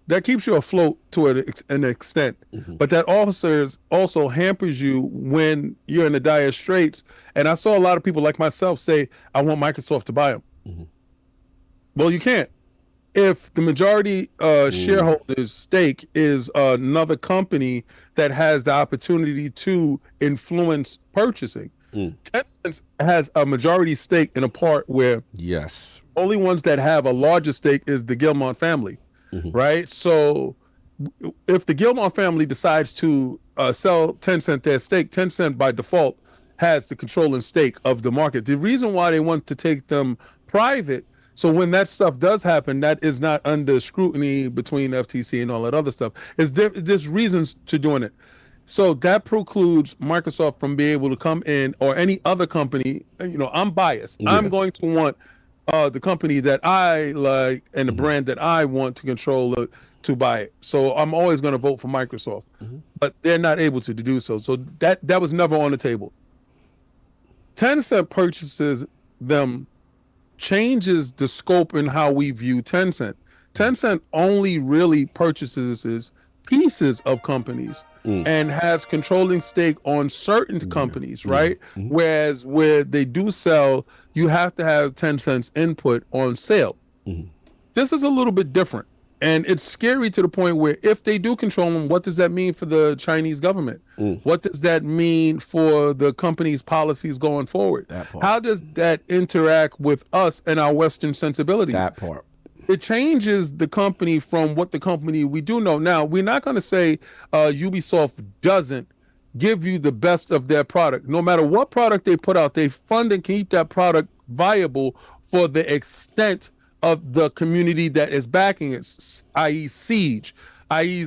that keeps you afloat to an extent, but that also hampers you when you're in the dire straits. And I saw a lot of people like myself say, I want Microsoft to buy them. Well, you can't. If the majority shareholders' stake is another company that has the opportunity to influence purchasing, Tencent has a majority stake in a part where only ones that have a larger stake is the Gilmore family, right? So if the Gilmore family decides to sell Tencent their stake, Tencent by default has the controlling stake of the market. The reason why they want to take them private, so when that stuff does happen, that is not under scrutiny between FTC and all that other stuff. There's reasons to doing it. So that precludes Microsoft from being able to come in, or any other company. You know, I'm biased. Yeah. I'm going to want the company that I like and the brand that I want to control to buy it. So I'm always going to vote for Microsoft, but they're not able to do so. So that was never on the table. Tencent purchases them, changes the scope in how we view Tencent. Tencent only really purchases pieces of companies and has controlling stake on certain companies, right? Whereas where they do sell, you have to have Tencent's input on sale. This is a little bit different. And it's scary to the point where if they do control them, what does that mean for the Chinese government? What does that mean for the company's policies going forward? How does that interact with us and our Western sensibilities? That part. It changes the company from what the company we do know. Now, we're not going to say Ubisoft doesn't give you the best of their product. No matter what product they put out, they fund and keep that product viable for the extent of the community that is backing it, i.e. Siege, i.e.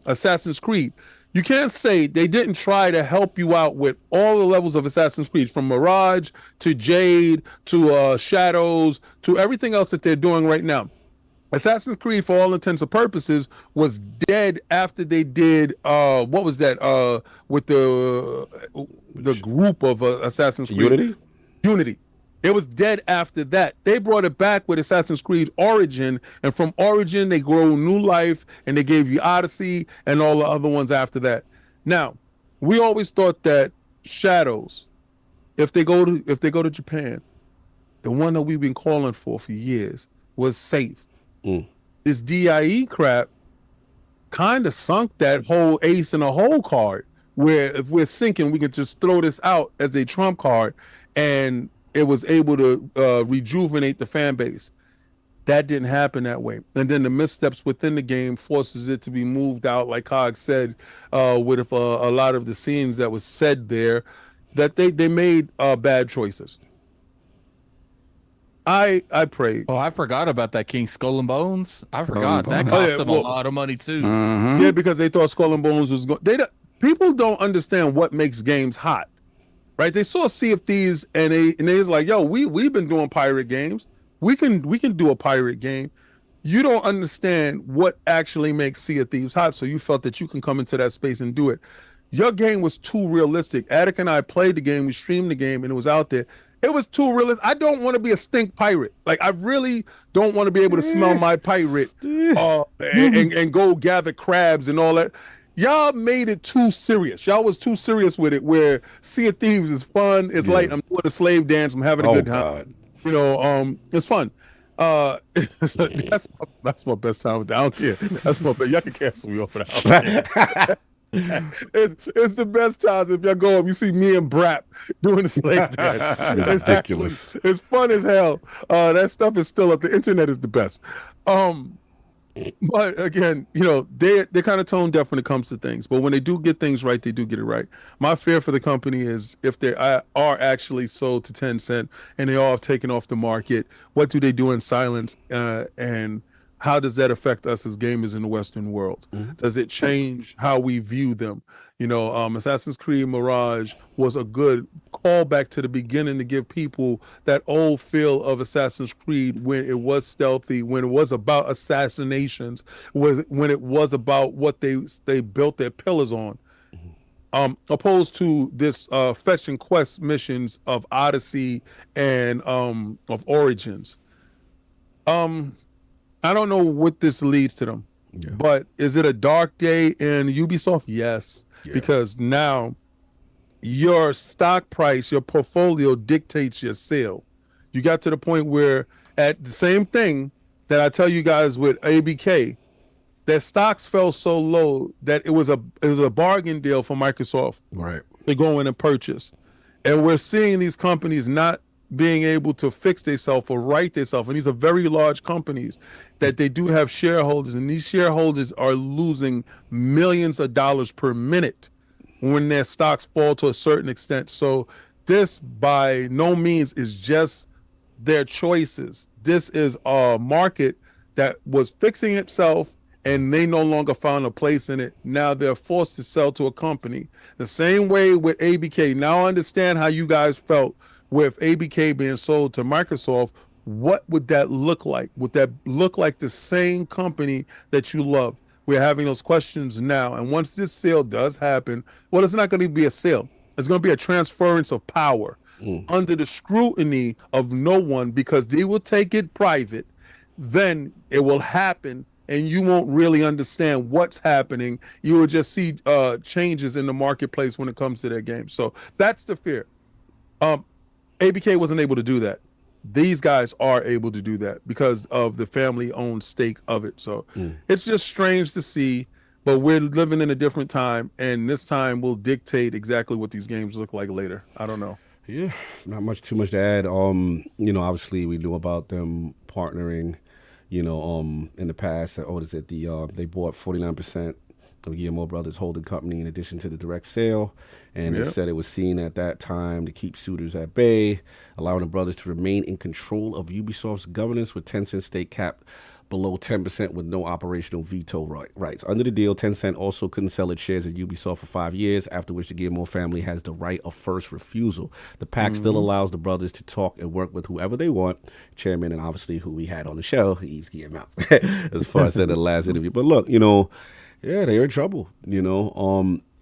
Assassin's Creed. You can't say they didn't try to help you out with all the levels of Assassin's Creed, from Mirage to Jade to Shadows to everything else that they're doing right now. Assassin's Creed, for all intents and purposes, was dead after they did what was that with the group of Assassin's Creed? Unity. It was dead after that. They brought it back with Assassin's Creed Origin, and from Origin they grow new life, and they gave you Odyssey and all the other ones after that. Now, we always thought that Shadows, if they go to Japan, the one that we've been calling for years, was safe. This DIE crap kind of sunk that whole ace in a hole card, where if we're sinking, we could just throw this out as a trump card, and it was able to rejuvenate the fan base. That didn't happen that way. And then the missteps within the game forces it to be moved out, like Cog said, with a lot of the scenes that was said there, that they made bad choices. I pray. Oh, I forgot about that King Skull and Bones. I forgot. That cost them a lot of money, too. Yeah, because they thought Skull and Bones was going. People don't understand what makes games hot. Right, they saw Sea of Thieves and they was like, "Yo, we've been doing pirate games. We can do a pirate game." You don't understand what actually makes Sea of Thieves hot, so you felt that you can come into that space and do it. Your game was too realistic. Attic and I played the game, we streamed the game, and it was out there. It was too realistic. I don't want to be a stink pirate. Like, I really don't want to be able to smell my pirate and go gather crabs and all that. Y'all made it too serious. Y'all was too serious with it, where Sea of Thieves is fun. It's light. I'm doing a slave dance. I'm having a good time. You know, it's fun. That's my best time with that. I don't care. That's my best. Y'all can cancel me off of that. It's the best times. If y'all go up, you see me and Brap doing the slave dance. It's ridiculous. It's fun as hell. That stuff is still up. The internet is the best. But again, you know, they're kind of tone deaf when it comes to things. But when they do get things right, they do get it right. My fear for the company is if they are actually sold to Tencent and they all have taken off the market, what do they do in silence? And how does that affect us as gamers in the Western world? Does it change how we view them? You know, Assassin's Creed Mirage was a good callback to the beginning to give people that old feel of Assassin's Creed, when it was stealthy, when it was about assassinations, when it was about what they built their pillars on. Opposed to this fetch and quest missions of Odyssey and of Origins. I don't know what this leads to them, but is it a dark day in Ubisoft? Yes, because now your stock price, your portfolio dictates your sale. You got to the point where, at the same thing that I tell you guys with ABK, their stocks fell so low that it was a bargain deal for Microsoft. Right. They go in and purchase. And we're seeing these companies not being able to fix themselves or right themselves. And these are very large companies that they do have shareholders, and these shareholders are losing millions of dollars per minute when their stocks fall to a certain extent. So this by no means is just their choices. This is a market that was fixing itself and they no longer found a place in it. Now they're forced to sell to a company. The same way with ABK. Now I understand how you guys felt with ABK being sold to Microsoft. What would that look like? Would that look like the same company that you loved? We're having those questions now. And once this sale does happen, well, it's not going to be a sale. It's going to be a transference of power under the scrutiny of no one, because they will take it private. Then it will happen, and you won't really understand what's happening. You will just see changes in the marketplace when it comes to their game. So that's the fear. ABK wasn't able to do that. These guys are able to do that because of the family-owned stake of it. So it's just strange to see, but we're living in a different time, and this time will dictate exactly what these games look like later. I don't know. Yeah, not too much to add. Obviously we knew about them partnering, in the past. They bought 49% of Guillermo Brothers holding company in addition to the direct sale. And they said it was seen at that time to keep suitors at bay, allowing the brothers to remain in control of Ubisoft's governance with Tencent stake capped below 10% with no operational veto rights. Under the deal, Tencent also couldn't sell its shares at Ubisoft for 5 years, after which the Guillermo family has the right of first refusal. The pact still allows the brothers to talk and work with whoever they want, chairman and obviously who we had on the show, Yves Guillemot, as far as I said in the last interview. But look, they're in trouble,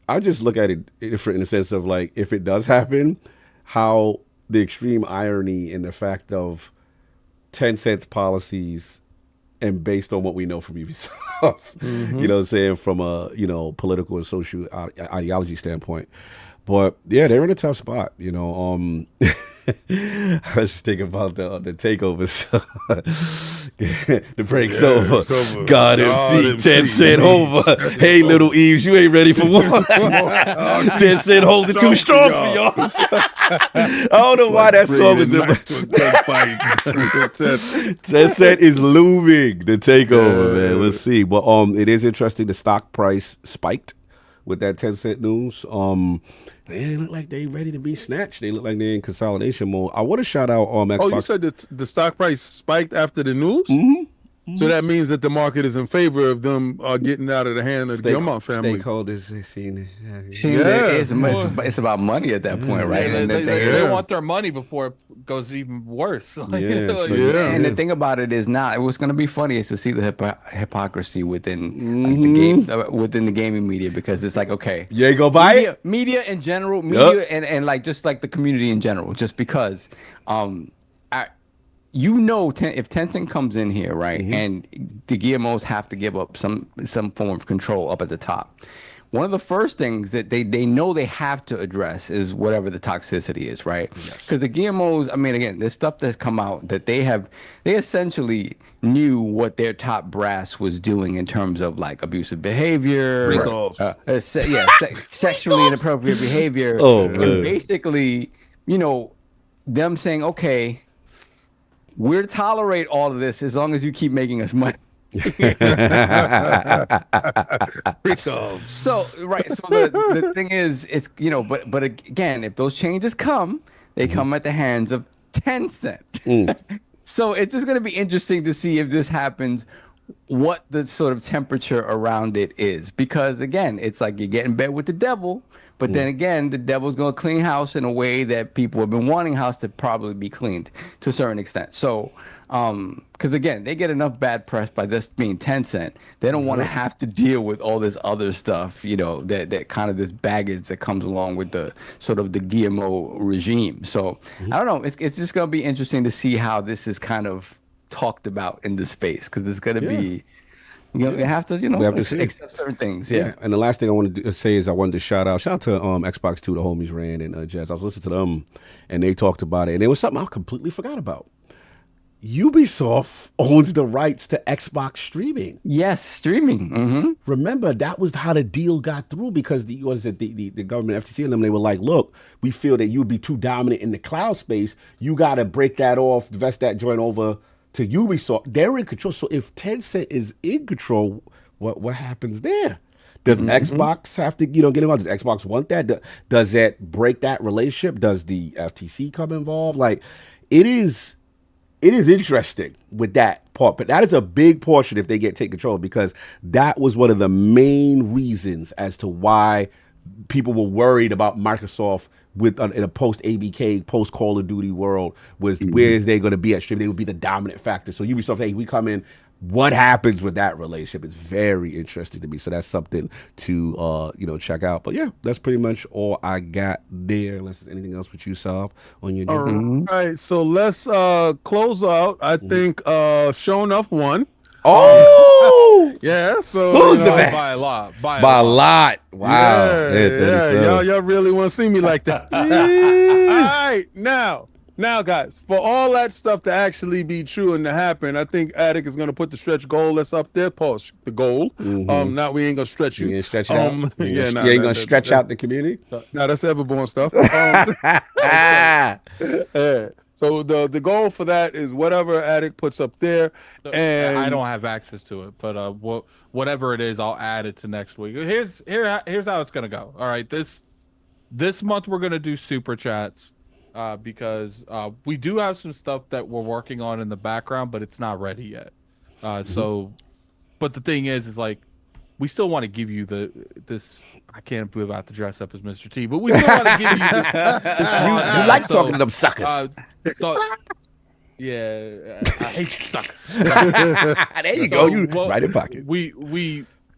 I just look at it different in the sense of, like, if it does happen, how the extreme irony in the fact of Tencent's policies and based on what we know from Ubisoft, you know what I'm saying, from a, political and social ideology standpoint. But yeah, they're in a tough spot, I was just thinking about the takeovers. The break's over. God MC, Tencent over. Hey, little Eves, you ain't ready for war. Tencent holding too strong for y'all. I don't know why that song is in my Tencent is looming. The takeover, man. Let's see. But it is interesting. The stock price spiked with that Tencent news. They look like they ready to be snatched. They look like they're in consolidation mode. I want to shout out Xbox. Oh, you said the stock price spiked after the news? So that means that the market is in favor of them getting out of the hand of the Guillemot family. Stakeholders, it's about money at that point, right? And they want their money before it goes even worse. And the thing about it is now, what's going to be funny is to see the hypocrisy within the game, within the gaming media, because it's like, okay, you ain't gonna buy it. Media in general, and like just like the community in general, just because. If Tencent comes in here, right, and the Guillermos have to give up some form of control up at the top, one of the first things that they know they have to address is whatever the toxicity is, right? Because the Guillermos, I mean, again, there's stuff that's come out that they essentially knew what their top brass was doing in terms of like abusive behavior, sexually inappropriate behavior, and basically, them saying, okay, we'll tolerate all of this as long as you keep making us money. So the thing is, it's but again, if those changes come, they come at the hands of Tencent. So it's just going to be interesting to see if this happens, what the sort of temperature around it is, because again, it's like you get in bed with the devil. But then again, the devil's going to clean house in a way that people have been wanting house to probably be cleaned to a certain extent. So, because again, they get enough bad press by this being Tencent. They don't want to have to deal with all this other stuff, that kind of this baggage that comes along with the sort of the Guillermo regime. So I don't know. It's just going to be interesting to see how this is kind of talked about in this space, because it's going to be. You have to, we have to accept certain things. Yeah. And the last thing I wanted to say is I wanted to shout out to Xbox 2, the homies Rand and Jazz. I was listening to them, and they talked about it, and it was something I completely forgot about. Ubisoft owns the rights to Xbox streaming. Yes, streaming. Mm-hmm. Remember, that was how the deal got through because the government, FTC, and them, they were like, look, we feel that you'd be too dominant in the cloud space. You got to break that off, vest that joint over to Ubisoft. They're in control. So if Tencent is in control, what happens there? Does Xbox have to, get involved? Does Xbox want that? Does that break that relationship? Does the FTC come involved? Like, it is interesting with that part, but that is a big portion if they take control, because that was one of the main reasons as to why people were worried about Microsoft in a post ABK, post Call of Duty world, was where is they going to be at stream? They would be the dominant factor. So Ubisoft, hey, we come in. What happens with that relationship is very interesting to me. So that's something to check out. But yeah, that's pretty much all I got there. Unless there's anything else with you, Sav, on your journey. All right, so let's close out. I think Shaun won. Oh, yeah. So who's the best? By a lot. By a lot. Wow. Yeah. Y'all really want to see me like that? All right, now, guys, for all that stuff to actually be true and to happen, I think Attic is going to put the stretch goal that's up there. Pause the goal. Now we ain't going to stretch you. You ain't stretch it out? You ain't going to stretch out the community? No, that's Everborn stuff. So the goal for that is whatever Attic puts up there. And I don't have access to it, but whatever it is, I'll add it to next week. Here's how it's going to go. All right, this month we're going to do super chats. Because we do have some stuff that we're working on in the background, but it's not ready yet. So, but the thing is like, we still want to give you this. I can't believe I have to dress up as Mr. T, but we still want to give you this. You like talking to them suckers. Yeah, I hate you suckers. There you go. You right in pocket.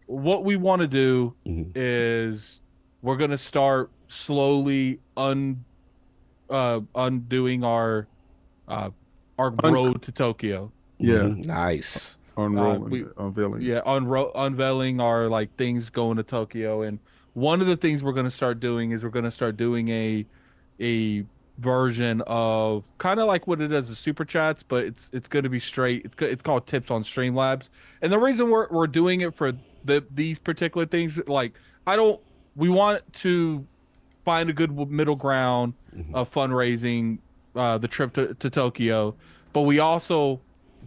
What we want to do is we're gonna start slowly undoing our road to Tokyo. Yeah, nice. Unveiling. Yeah, unveiling our like things going to Tokyo. And one of the things we're going to start doing is we're going to start doing a version of kind of like what it does as super chats, but it's going to be straight. It's called Tips on Streamlabs. And the reason we're doing it for these particular things, like we want to find a good middle ground of fundraising the trip to Tokyo, but we also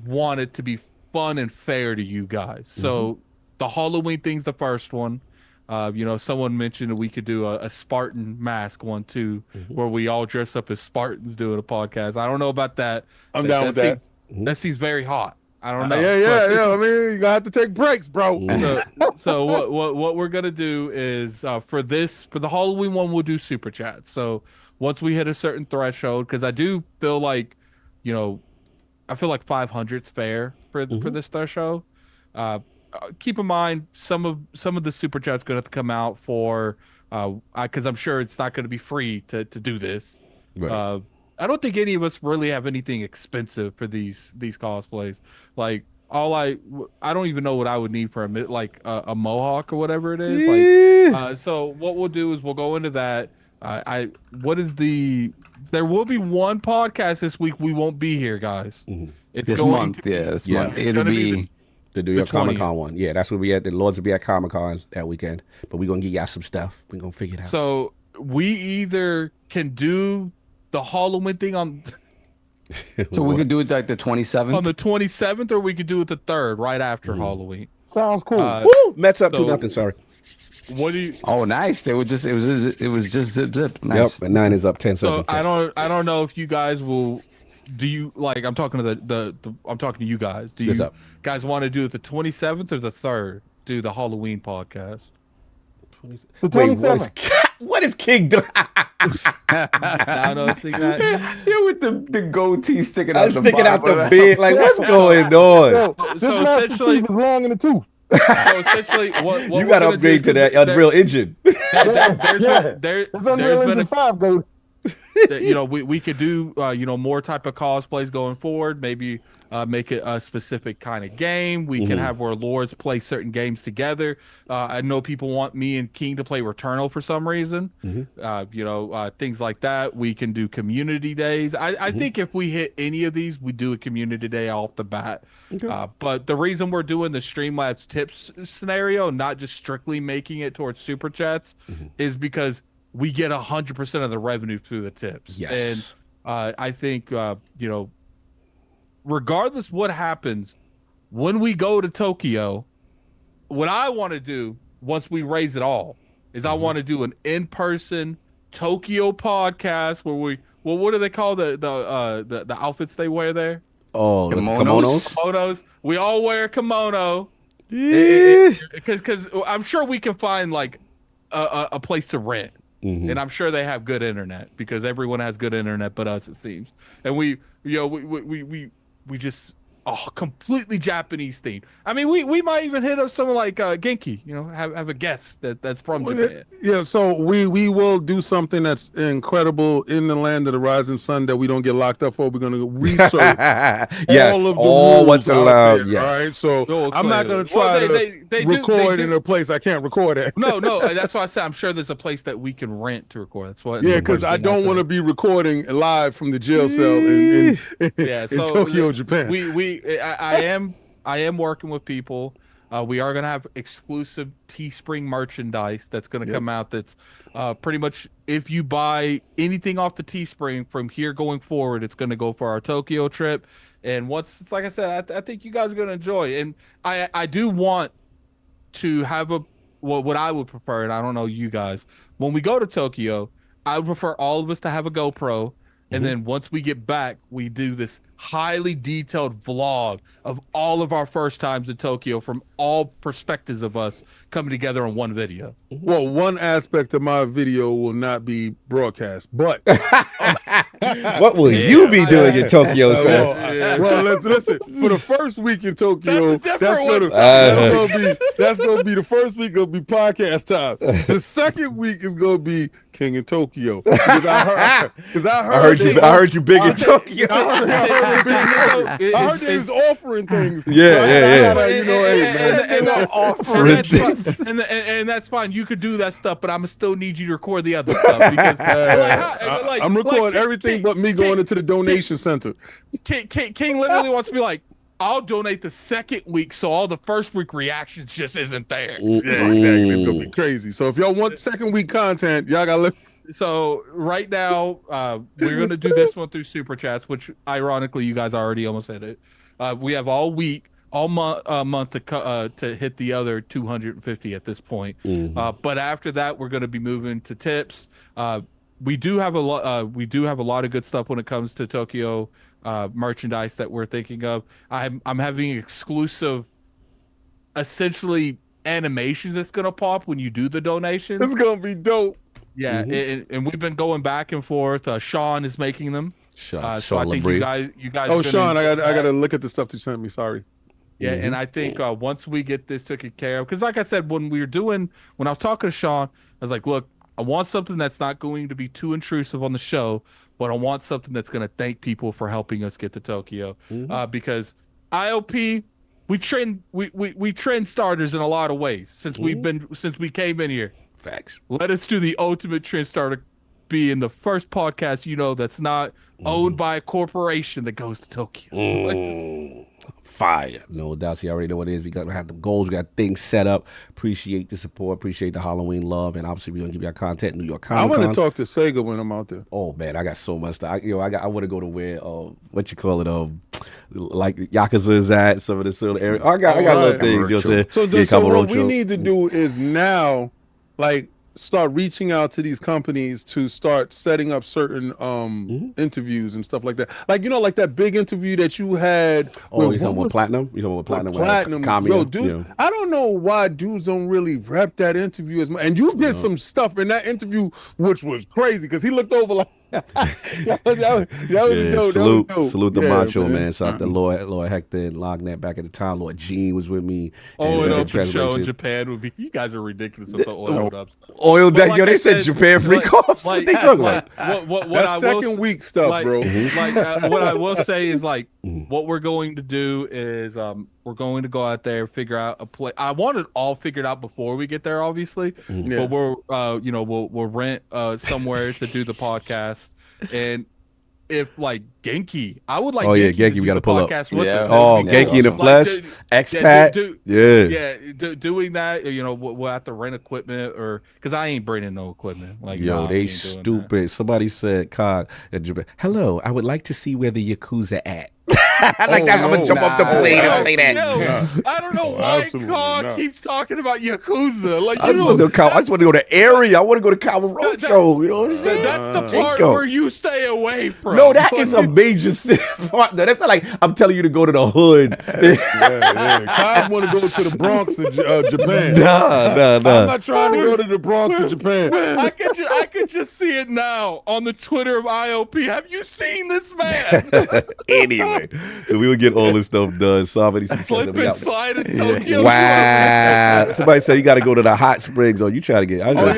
want it to be fun and fair to you guys. So the Halloween thing's the first one. Someone mentioned that we could do a Spartan mask one too, where we all dress up as Spartans doing a podcast. I don't know about that. I'm down with that. That seems very hot. I don't know. Yeah. I mean, you're gonna have to take breaks, bro. So what we're gonna do is for the Halloween one, we'll do super chats. So once we hit a certain threshold, because I do feel like, I feel like 500's fair for this threshold. Keep in mind some of the super chats gonna have to come out for because I'm sure it's not gonna be free to do this. Right. I don't think any of us really have anything expensive for these cosplays. Like I don't even know what I would need for a mohawk or whatever it is. So what we'll do is we'll go into that. There will be one podcast this week. We won't be here, guys. It's this month. It'll be the New York Comic Con one. Yeah, that's where we at. The Lords will be at Comic Con that weekend. But we're gonna get y'all some stuff. We're gonna figure it out. So we either can do the Halloween thing on. So we could do it like the 27th. On the 27th, or we could do it the 3rd, right after Halloween. Sounds cool. Woo! Mets up 2-0. Sorry. What do you? Oh, nice. It was just zip. Nice. Yep. And 9 is up 10-7. So I don't know if you guys will. Do you like? I'm talking to I'm talking to you guys. Do you guys want to do it the 27th or the 3rd? Do the Halloween podcast. The 27th. What is King doing? I know you with the goatee sticking out the beard. Like, what's going on? This essentially is long in the tooth. So essentially, what you got to upgrade to that Unreal Engine. There's been a 5 goat. you know, we could do you know, more type of cosplays going forward. Maybe make it a specific kind of game. We can have where lords play certain games together. I know people want me and King to play Returnal for some reason. You know, things like that. We can do community days. I think if we hit any of these, we do a community day off the bat. But the reason we're doing the Streamlabs tips scenario, not just strictly making it towards super chats, is because we get 100% of the revenue through the tips. Yes. And I think, you know, regardless what happens, when we go to Tokyo, what I want to do once we raise it all is I want to do an in-person Tokyo podcast where what do they call the outfits they wear there? Oh, kimonos. Kimonos. We all wear a kimono. Because I'm sure we can find like a place to rent. And I'm sure they have good internet because everyone has good internet but us, it seems. And we just completely Japanese themed. I mean, we might even hit up someone like Genki, you know, have a guest that's from Japan. Yeah, so we will do something that's incredible in the land of the rising sun that we don't get locked up for. We're going to research all of the rules what's allowed. There, all right, so I'm not going to try to record in a place I can't record at. No, that's why I said I'm sure there's a place that we can rent to record. That's what. Yeah, because I don't want to be recording live from the jail cell in Tokyo, Japan. I am working with people. We are going to have exclusive Teespring merchandise that's going to come out. That's pretty much if you buy anything off the Teespring from here going forward, it's going to go for our Tokyo trip. And once it's like I said, I think you guys are going to enjoy. And I do want to have what I would prefer, and I don't know you guys. When we go to Tokyo, I would prefer all of us to have a GoPro. And then once we get back, we do this highly detailed vlog of all of our first times in Tokyo from all perspectives of us coming together on one video. Well, one aspect of my video will not be broadcast, but what will you be doing in Tokyo, sir? Well, listen. For the first week in Tokyo, that's gonna be the first week. It'll be podcast time. The second week is gonna be King in Tokyo because I heard you big in Tokyo. I heard they was offering things. Yeah. You know, and that's fine. You could do that stuff, but I'm still need you to record the other stuff because I'm recording everything but me going into the donation center. King literally wants to be like, I'll donate the second week, so all the first week reactions just isn't there. Yeah, exactly. It's gonna be crazy. So if y'all want second week content, y'all gotta look. So right now, we're gonna do this one through super chats, which ironically, you guys already almost hit it. We have all week, all month to hit the other 250 at this point. But after that, we're gonna be moving to tips. We do have a lot. We do have a lot of good stuff when it comes to Tokyo merchandise that we're thinking of. I'm having exclusive, essentially animations that's gonna pop when you do the donations. It's gonna be dope. Yeah, and we've been going back and forth. Shaun is making them. So I think Labrie. you guys. Oh, Shaun, I gotta look at the stuff you sent me. Sorry. Yeah, and I think once we get this taken care of, because like I said, when I was talking to Shaun, I was like, look, I want something that's not going to be too intrusive on the show, but I want something that's going to thank people for helping us get to Tokyo. Because ILP, we trend starters in a lot of ways since we came in here. Facts. Let us do the ultimate trend starter, being the first podcast that's not owned by a corporation that goes to Tokyo. Fire. No doubt. You already know what it is. We got to have the goals. We got things set up. Appreciate the support. Appreciate the Halloween love. And obviously, we're going to give you our content. New York Comic Con. I want to talk to Sega when I'm out there. Oh, man. I got so much stuff. I want to go to where, what you call it, like Yakuza is at, some of the sort of area. I got little things. You know what I'm saying? So what we need to do is now, like, start reaching out to these companies to start setting up certain interviews and stuff like that. Like, like that big interview that you had. Oh, you talking about Platinum? You talking about Platinum? Platinum. Yo, dude, I don't know why dudes don't really rep that interview as much. And you did some stuff in that interview which was crazy because he looked over like that was dope. Salute the Macho man. Shout out to Lord Hector and Lognet back at the time. Lord Gene was with me. Oiled up show in Japan would be. You guys are ridiculous with the oiled up stuff. Oiled up. Yo, they said Japan freak offs. What they talking about? What I will second week stuff, bro. What I will say is what we're going to do is we're going to go out there, figure out a play. I want it all figured out before we get there, obviously. But we're we'll rent somewhere to do the podcast. And if Genki, I would like. Oh yeah, Genki, we got to pull up. Genki in the flesh, expat. Doing that, we'll have to rent equipment because I ain't bringing no equipment. They stupid. Somebody said, "Cog at Japan. Hello, I would like to see where the Yakuza at." I'm gonna jump off the plane and say that. I don't know why Cog keeps talking about Yakuza. I just want to go to area. I want to go to Kawa Roadshow. You know what I'm saying? That's the part where you stay away from. No, that is a major part. That's not like I'm telling you to go to the hood. Cog want to go to the Bronx of Japan. Nah. I'm not trying to go to the Bronx of Japan. I could just see it now on the Twitter of ILP. Have you seen this man? Anyway, so we would get all this stuff done. Slip and slide in Tokyo. Wow. Somebody said you got to go to the hot springs. You try to get. I'm trying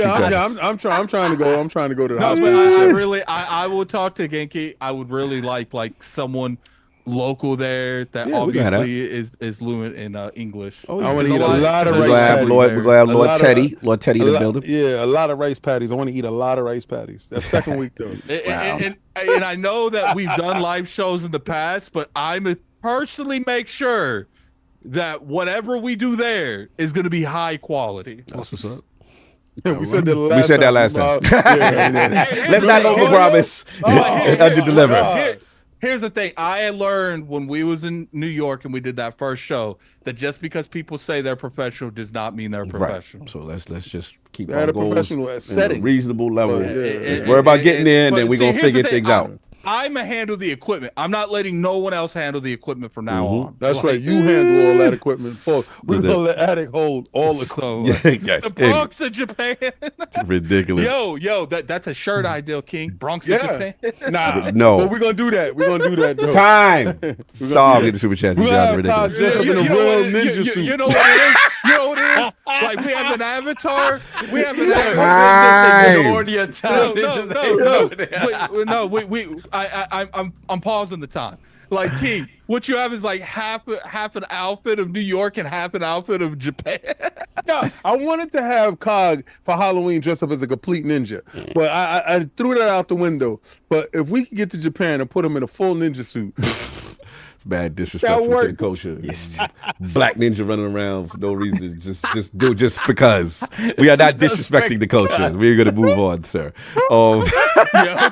to go. I'm trying to go to the hot springs. I will talk to Genki. I would really like someone local there that obviously is fluent in English. I want to eat a lot of rice patties. We're going to have Lord Teddy in the building. Yeah, a lot of rice patties. I want to eat a lot of rice patties. That's second week though. And I know that we've done live shows in the past, but I'm personally make sure that whatever we do there is going to be high quality. That's what's up. Yeah, we said that last time. Let's not overpromise and underdeliver. Here's the thing. I learned when we was in New York and we did that first show that just because people say they're professional does not mean they're professional. Right. So let's just keep our goals professional setting, reasonable level. Worry about getting there, and then we're gonna figure things out. I'm gonna handle the equipment. I'm not letting no one else handle the equipment from now on. That's right. You handle all that equipment. We're gonna let Attic hold all the the Bronx of Japan. It's ridiculous. Yo, that's a shirt idea, King. Bronx of Japan. No. But we're gonna do that. We're gonna do that. Though. Time. Solve the super chat. Ridiculous. You know what it is? You know what it is? Like we have an avatar. We have an avatar. I'm pausing the time. Like King, what you have is like half an outfit of New York and half an outfit of Japan. No, I wanted to have Cog for Halloween dressed up as a complete ninja, but I threw that out the window. But if we could get to Japan and put him in a full ninja suit. Bad disrespectful to the culture. Yes. Black ninja running around for no reason, just because. We are not disrespecting the culture. We're gonna move on, sir. 3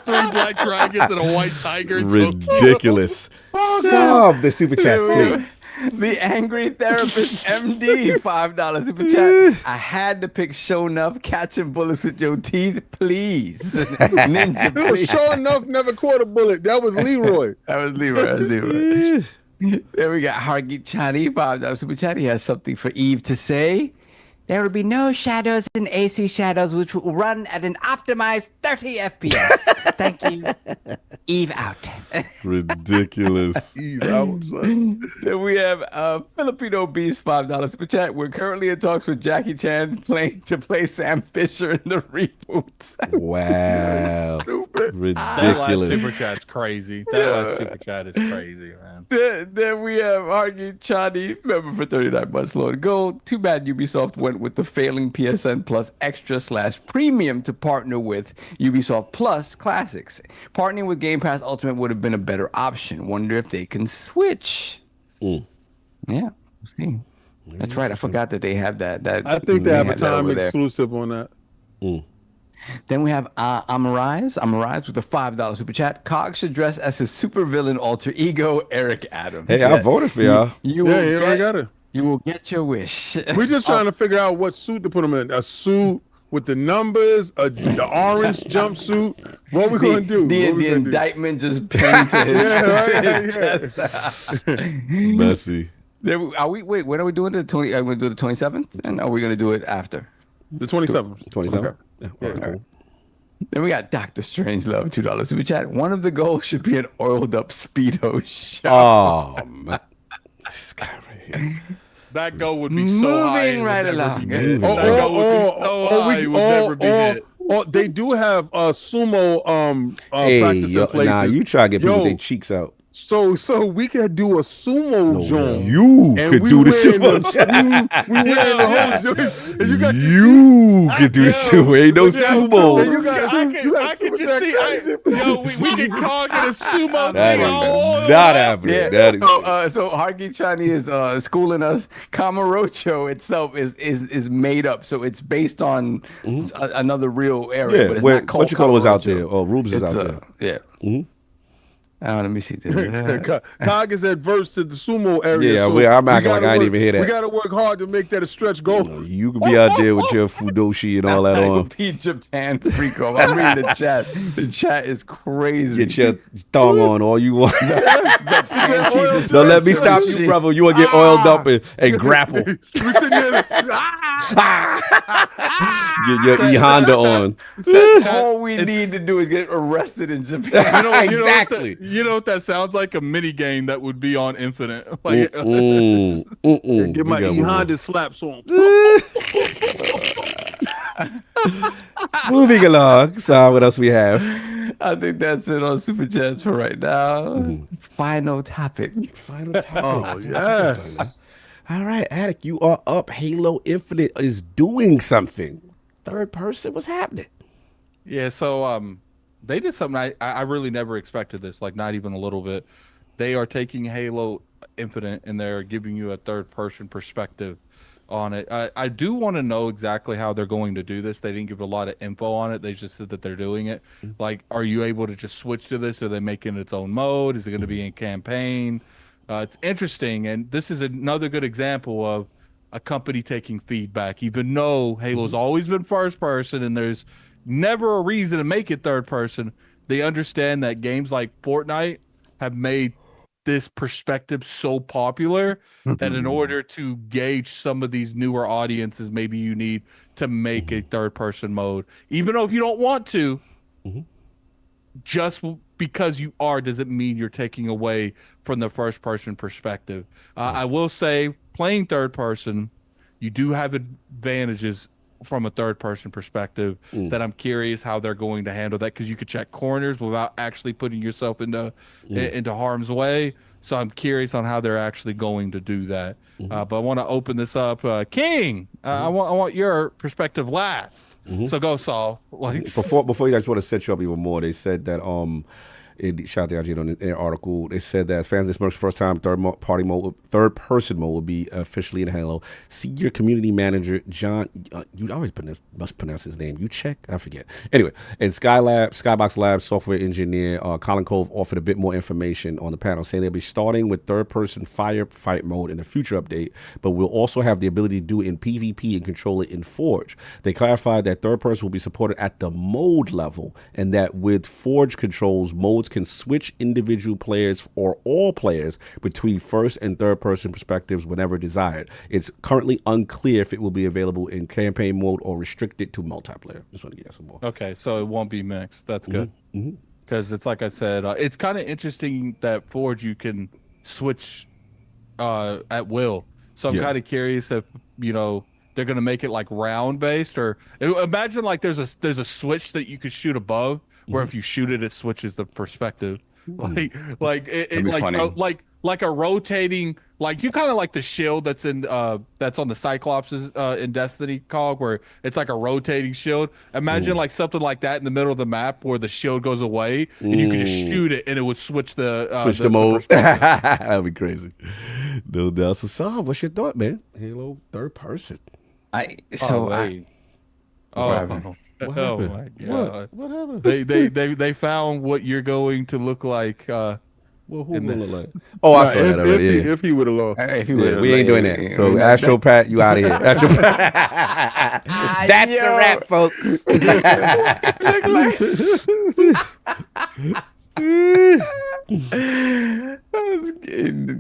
black dragons and a white tiger. Ridiculous. Solve the super chats, please. The Angry Therapist MD, $5 super chat. I had to pick Show Enough, catching bullets with your teeth, please. Ninja, please. Show Enough never caught a bullet. That was Leroy. There we got Hargeet Chani, $5 super chat. He has something for Eve to say. There will be no shadows in AC Shadows, which will run at an optimized 30 FPS. Thank you. Eve out. Ridiculous. Eve out, son. Then we have Filipino Beast, $5 super chat. We're currently in talks with Jackie Chan to play Sam Fisher in the reboot. Wow. Ridiculous. That last super chat's crazy. That last super chat is crazy, man. Then we have Hargeet Chani, member for 39 months, Lord Gold. Too bad Ubisoft went with the failing PSN Plus Extra/Premium to partner with Ubisoft Plus Classics. Partnering with Gamepass Ultimate would have been a better option. Wonder if they can switch. Yeah, we'll see. That's right. I forgot that they have that. I think they have a time exclusive on that. Then we have Amarize with a $5 super chat. Cog should dress as his supervillain alter ego, Eric Adams. Hey, I voted for y'all. I got it. You will get your wish. We're just trying to figure out what suit to put him in. A suit with the numbers, the orange jumpsuit. What are we going to do? The indictment just pinned to his chest. Messy. Wait, when are we doing the 20? Are we going to do the 27th? And are we going to do it after? The 27th. 27th. Yeah. Then we got Dr. Strangelove, $2 super chat. One of the goals should be an oiled up Speedo show. Oh man, this guy right here. That goal would be so high. Moving right along. That goal would be so high. It would never be hit. They do have sumo Hey, practicing places. nah, you try to get people their cheeks out. So we could do a sumo joint. You could do the sumo. We wear the whole joint. You could do the sumo. Ain't no sumo. I could just see. We can call it a sumo That thing. is not happening. Yeah. That is So Harki Chani is schooling us. Kamurocho itself is made up, so it's based on another real area. Yeah, but it's not called what you call it was out Kamurocho. there. Oh, Rubes is It's, out there. Yeah. Let me see. Cog is adverse to the sumo area. Yeah, so I'm acting like I didn't even hear that. We got to work hard to make that a stretch goal. You could be out there with your fudoshi and all that on. Be Japan freak off. I'm reading the chat. The chat is crazy. Get your thong on all you want. Don't Don't let me stop you, brother. You want to get oiled up and grapple. We sitting there. Get your E Honda on. All we need to do is get arrested in Japan. Exactly. You know what that sounds like? A mini game that would be on Infinite. Like, Get my E Honda slaps on. Moving along. So what else we have? I think that's it on Super Chats for right now. Final topic. Final topic. Oh, yes. All right, Attic, you are up. Halo Infinite is doing something. Third person, what's happening? yeah, so they did something I really never expected this, like not even a little bit. They are taking Halo Infinite and they're giving you a third person perspective on it. I do want to know exactly how they're going to do this. They didn't give a lot of info on it. They just said that they're doing it. Like, are you able to just switch to this? Are they making its own mode? Is it going to be in campaign? It's interesting, and this is another good example of a company taking feedback. Even though Halo's always been first person and there's never a reason to make it third person, they understand that games like Fortnite have made this perspective so popular that in order to gauge some of these newer audiences, maybe you need to make a third person mode. Even though if you don't want to, just because you are doesn't mean you're taking away from the first person perspective. I will say, playing third person, you do have advantages from a third person perspective that I'm curious how they're going to handle that, because you could check corners without actually putting yourself into harm's way. So I'm curious on how they're actually going to do that. But I want to open this up. King, I want your perspective last. So go, Saul. Like, Before you guys want to set you up even more, they said that shout out to on the article. They said that fans this Merc's first time third person mode will be officially in Halo. Senior community manager John, you always must pronounce his name. You check, I forget. Anyway, and Skybox Labs software engineer Colin Cove offered a bit more information on the panel, saying they'll be starting with third person firefight mode in a future update, but we'll also have the ability to do it in PvP and control it in Forge. They clarified that third person will be supported at the mode level, and that with Forge controls, modes can switch individual players or all players between first and third person perspectives whenever desired. It's currently unclear if it will be available in campaign mode or restricted to multiplayer. Just want to get some more. Okay, so it won't be mixed. That's good. Because it's like I said, it's kind of interesting that Forge you can switch at will. So I'm kind of curious if, you know, they're going to make it like round based, or imagine like there's a switch that you could shoot above, where if you shoot it, it switches the perspective. Like a rotating, like you kind of like the shield that's on the Cyclops in Destiny COG, where it's like a rotating shield. Imagine like something like that in the middle of the map where the shield goes away and you could just shoot it and it would switch the mode. That'd be crazy. No doubt. So, Saul, what's your thought, man? Halo third person. What happened? What happened? They found what you're going to look like. Well, who will look like? Oh, I saw that already. If he would have lost. We ain't doing that. So, Astro Pat, you out of here. Astro Pat. That's a wrap, folks.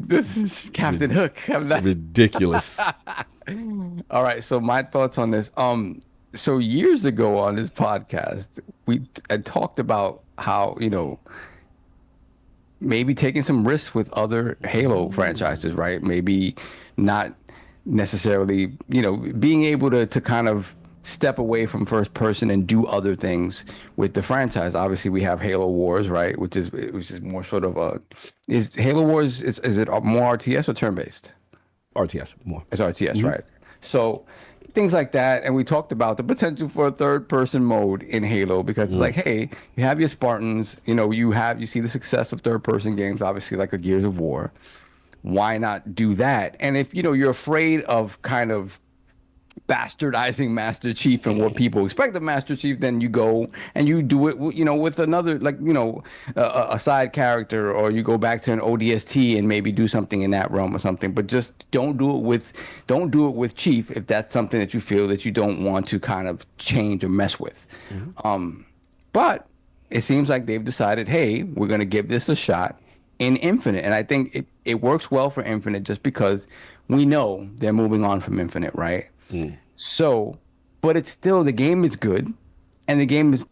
This is Captain Hook. It's ridiculous. All right, so my thoughts on this. So years ago on this podcast, we had talked about how, maybe taking some risks with other Halo franchises, right? Maybe not necessarily, being able to kind of step away from first person and do other things with the franchise. Obviously, we have Halo Wars, right? Which is more sort of is Halo Wars, is it more RTS or turn-based? RTS, more. It's RTS, right? So things like that. And we talked about the potential for a third person mode in Halo, because it's like, hey, you have your Spartans, you see the success of third person games, obviously like a Gears of War. Why not do that? And if, you're afraid of kind of bastardizing Master Chief and what people expect of Master Chief, then you go and you do it, with another, like, a side character, or you go back to an ODST and maybe do something in that realm or something. But just don't do it with Chief if that's something that you feel that you don't want to kind of change or mess with. But it seems like they've decided, hey, we're going to give this a shot in Infinite. And I think it works well for Infinite just because we know they're moving on from Infinite, right? So, but it's still, the game is good, and the game is,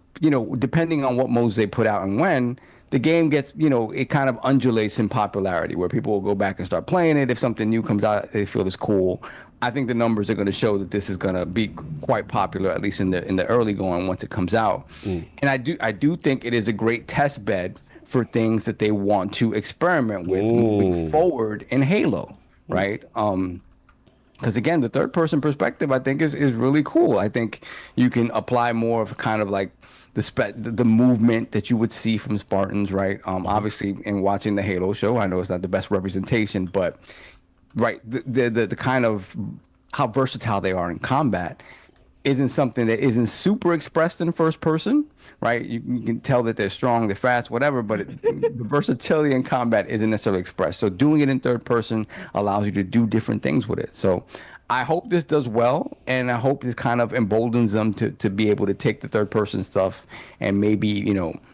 depending on what modes they put out and when, the game gets, it kind of undulates in popularity, where people will go back and start playing it. If something new comes out, they feel is cool. I think the numbers are going to show that this is going to be quite popular, at least in the early going once it comes out. And I do think it is a great test bed for things that they want to experiment with moving forward in Halo, right? Because again, the third person perspective, I think is really cool. I think you can apply more of kind of like the movement that you would see from Spartans, right? Obviously, in watching the Halo show, I know it's not the best representation, but right, the kind of how versatile they are in combat isn't something that isn't super expressed in first person, right? You can tell that they're strong, they're fast, whatever, but the versatility in combat isn't necessarily expressed. So doing it in third person allows you to do different things with it. So I hope this does well, and I hope this kind of emboldens them to be able to take the third person stuff and maybe,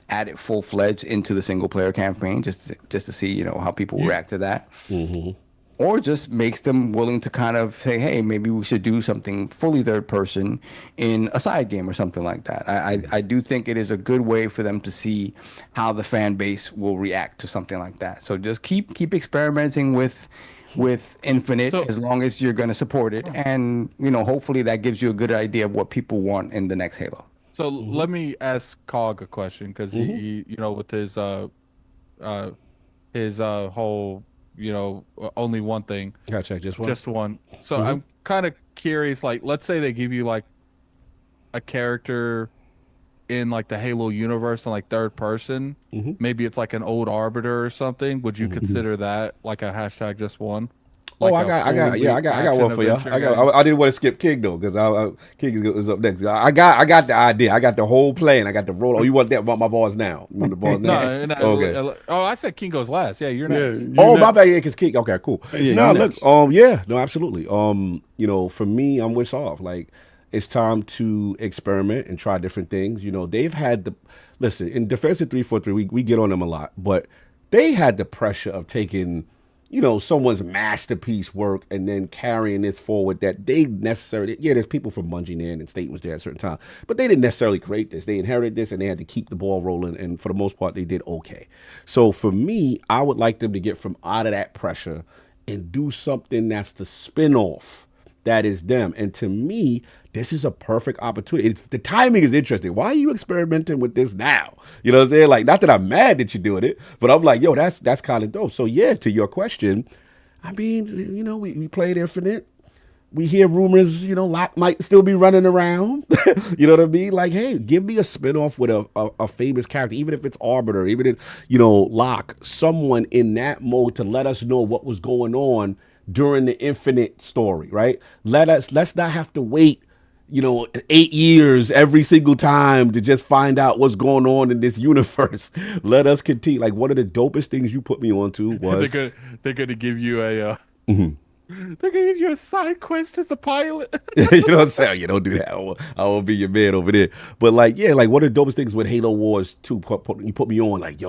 add it full-fledged into the single player campaign just to see, how people react to that. Or just makes them willing to kind of say, hey, maybe we should do something fully third person in a side game or something like that. I do think it is a good way for them to see how the fan base will react to something like that. So just keep experimenting with Infinite, as long as you're going to support it. And, hopefully that gives you a good idea of what people want in the next Halo. So let me ask Cog a question, because he, with his whole, only one thing. Gotta check just one. Just one. So I'm kind of curious, like, let's say they give you like a character in like the Halo universe and like third person. Maybe it's like an old Arbiter or something. Would you consider that like a hashtag just one? Like I got one for y'all. I didn't want to skip King though, because King is up next. I got the idea. I got the whole plan. I got the roll. Oh, you want that about my balls now? You want the balls now? Okay. I said King goes last. Yeah, you're next. My bad. Yeah, because King. Okay, cool. Absolutely. For me, I'm with off. Like, it's time to experiment and try different things. They've had listen, in Defense of 343, we get on them a lot, but they had the pressure of taking someone's masterpiece work and then carrying this forward that they necessarily, there's people from Bungie there and State was there at a certain time, but they didn't necessarily create this. They inherited this and they had to keep the ball rolling, and for the most part, they did okay. So for me, I would like them to get from out of that pressure and do something that's the spin-off that is them. And to me, this is a perfect opportunity. The timing is interesting. Why are you experimenting with this now? You know what I'm saying? Like, not that I'm mad that you're doing it, but I'm like, that's kind of dope. So yeah, to your question, I mean, we played Infinite. We hear rumors, Locke might still be running around. You know what I mean? Like, hey, give me a spinoff with a famous character, even if it's Arbiter, even if, Locke, someone in that mode to let us know what was going on during the Infinite story, right? Let's not have to wait 8 years every single time to just find out what's going on in this universe. Let us continue. Like, one of the dopest things you put me onto was they're gonna give you a they're gonna give you a side quest as a pilot. You know what I'm saying? You don't do that. I won't be your man over there. But one of the dopest things with Halo Wars 2, you put me on like,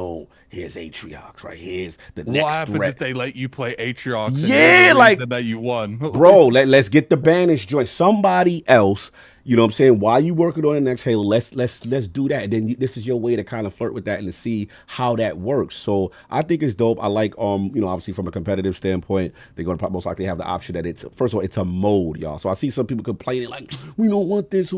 here's Atriox, right? Here's the next What happens threat. if they let you play Atriox? Yeah, like that you won, bro. Let's get the Banished joint. Somebody else You know what I'm saying? While you working on the next Halo, let's do that. And then this is your way to kind of flirt with that and to see how that works. So I think it's dope. I like, obviously from a competitive standpoint, they're going to most likely have the option that it's, first of all, it's a mode, y'all. So I see some people complaining like, we don't want this.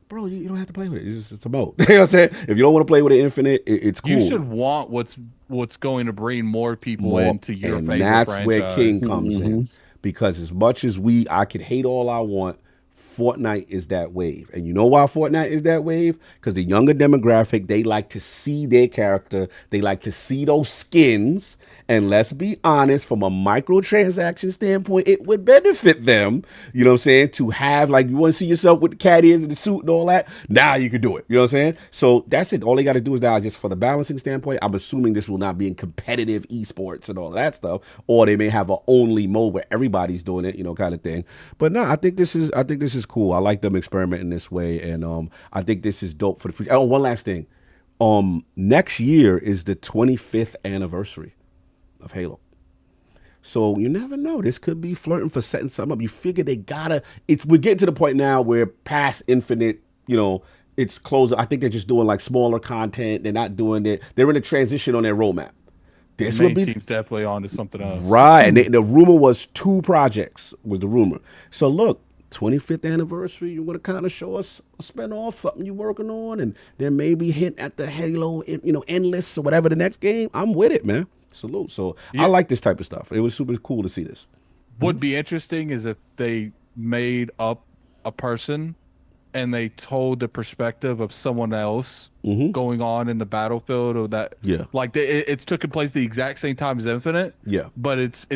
Bro, you don't have to play with it. It's a mode. You know what I'm saying? If you don't want to play with it infinite, it's cool. You should want what's going to bring more people into your favorite franchise. And that's where King comes in. Because as much as I could hate all I want, Fortnite is that wave. And you know why Fortnite is that wave? Because the younger demographic, they like to see their character. They like to see those skins. And let's be honest, from a microtransaction standpoint, it would benefit them, you know what I'm saying, to have, like, you want to see yourself with the cat ears and the suit and all that. Now you can do it. You know what I'm saying? So that's it. All they got to do is now, just for the balancing standpoint, I'm assuming this will not be in competitive esports and all that stuff. Or they may have a only mode where everybody's doing it, kind of thing. But no, I think this is cool. I like them experimenting this way. And I think this is dope for the future. Oh, one last thing. Next year is the 25th anniversary of Halo. So you never know. This could be flirting for setting something up. You figure they gotta, we're getting to the point now where past Infinite, it's closer. I think they're just doing like smaller content. They're not doing it. They're in a transition on their roadmap. This would be team's definitely on to something else. Right. And the rumor was 2 projects was the rumor. So look, 25th anniversary, you want to kind of show us a spin-off, something you're working on, and then maybe hint at the Halo, Endless or whatever the next game. I'm with it, man. Salute. So I like this type of stuff. It was super cool to see this. Would be interesting is if they made up a person and they told the perspective of someone else going on in the battlefield, or that like it's taking place the exact same time as Infinite. Yeah. But it's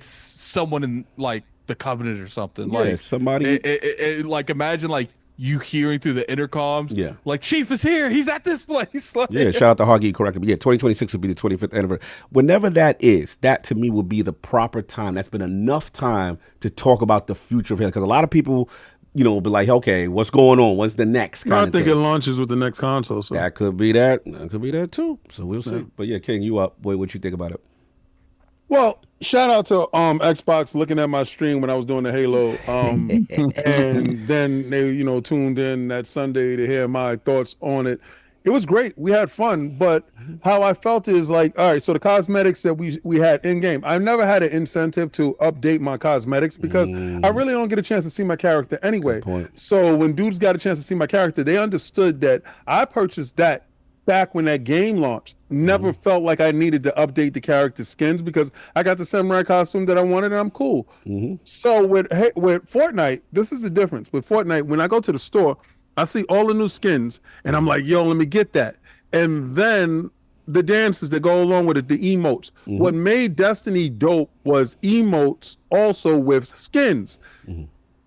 someone in like the Covenant or something. Yeah, like somebody like imagine like you hearing through the intercoms, like Chief is here, he's at this place. Like, shout out to Hoggy correctly. But 2026 will be the 25th anniversary. Whenever that is, that to me will be the proper time. That's been enough time to talk about the future of Halo. Because a lot of people, will be like, okay, what's going on? What's the next? I think it launches with the next console. So that could be that. That could be that too. So we'll see. But yeah, King, you up? Boy, what you think about it? Well, shout out to Xbox looking at my stream when I was doing the Halo, and then they tuned in that Sunday to hear my thoughts on it. It was great. We had fun, but how I felt is like, all right, so the cosmetics that we had in game, I never had an incentive to update my cosmetics because I really don't get a chance to see my character anyway. So when dudes got a chance to see my character, they understood that I purchased that back when that game launched. Never felt like I needed to update the character skins because I got the samurai costume that I wanted and I'm cool. So with Fortnite, this is the difference. With Fortnite, when I go to the store, I see all the new skins and I'm like, yo, let me get that. And then the dances that go along with it, the emotes. What made Destiny dope was emotes also with skins.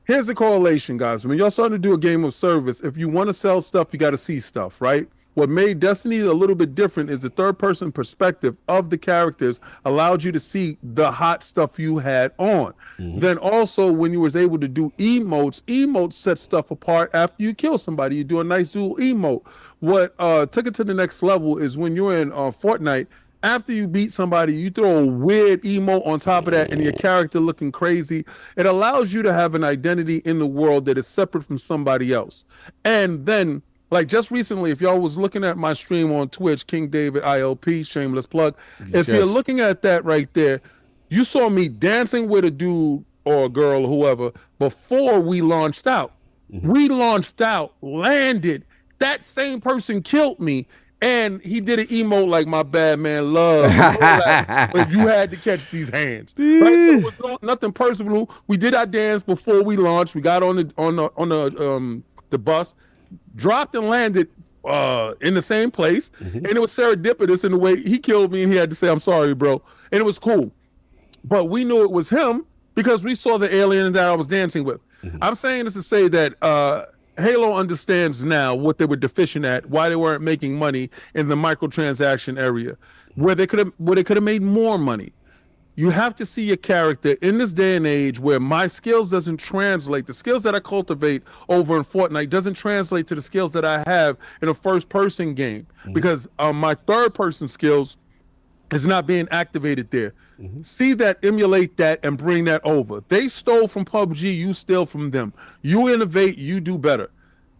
Here's the correlation, guys. When y'all starting to do a game of service, if you want to sell stuff, you got to see stuff, right? What made Destiny a little bit different is the third-person perspective of the characters allowed you to see the hot stuff you had on. Then also, when you was able to do emotes set stuff apart after you kill somebody. You do a nice dual emote. What took it to the next level is when you're in Fortnite, after you beat somebody, you throw a weird emote on top of that and your character looking crazy. It allows you to have an identity in the world that is separate from somebody else. And then, like just recently, if y'all was looking at my stream on Twitch, King David ILP, shameless plug. If you're looking at that right there, you saw me dancing with a dude or a girl or whoever before we launched out. We launched out, landed. That same person killed me. And he did an emote like my bad man love. But you had to catch these hands. Right? So it was nothing personal. We did our dance before we launched. We got on the bus, dropped and landed in the same place. And it was serendipitous in the way he killed me and he had to say, I'm sorry, bro. And it was cool. But we knew it was him because we saw the alien that I was dancing with. I'm saying this to say that Halo understands now what they were deficient at, why they weren't making money in the microtransaction area, where they could have made more money. You have to see your character in this day and age where my skills doesn't translate. The skills that I cultivate over in Fortnite doesn't translate to the skills that I have in a first-person game because my third-person skills It's not being activated there. See that, emulate that, and bring that over. They stole from PUBG, you steal from them. You innovate, you do better.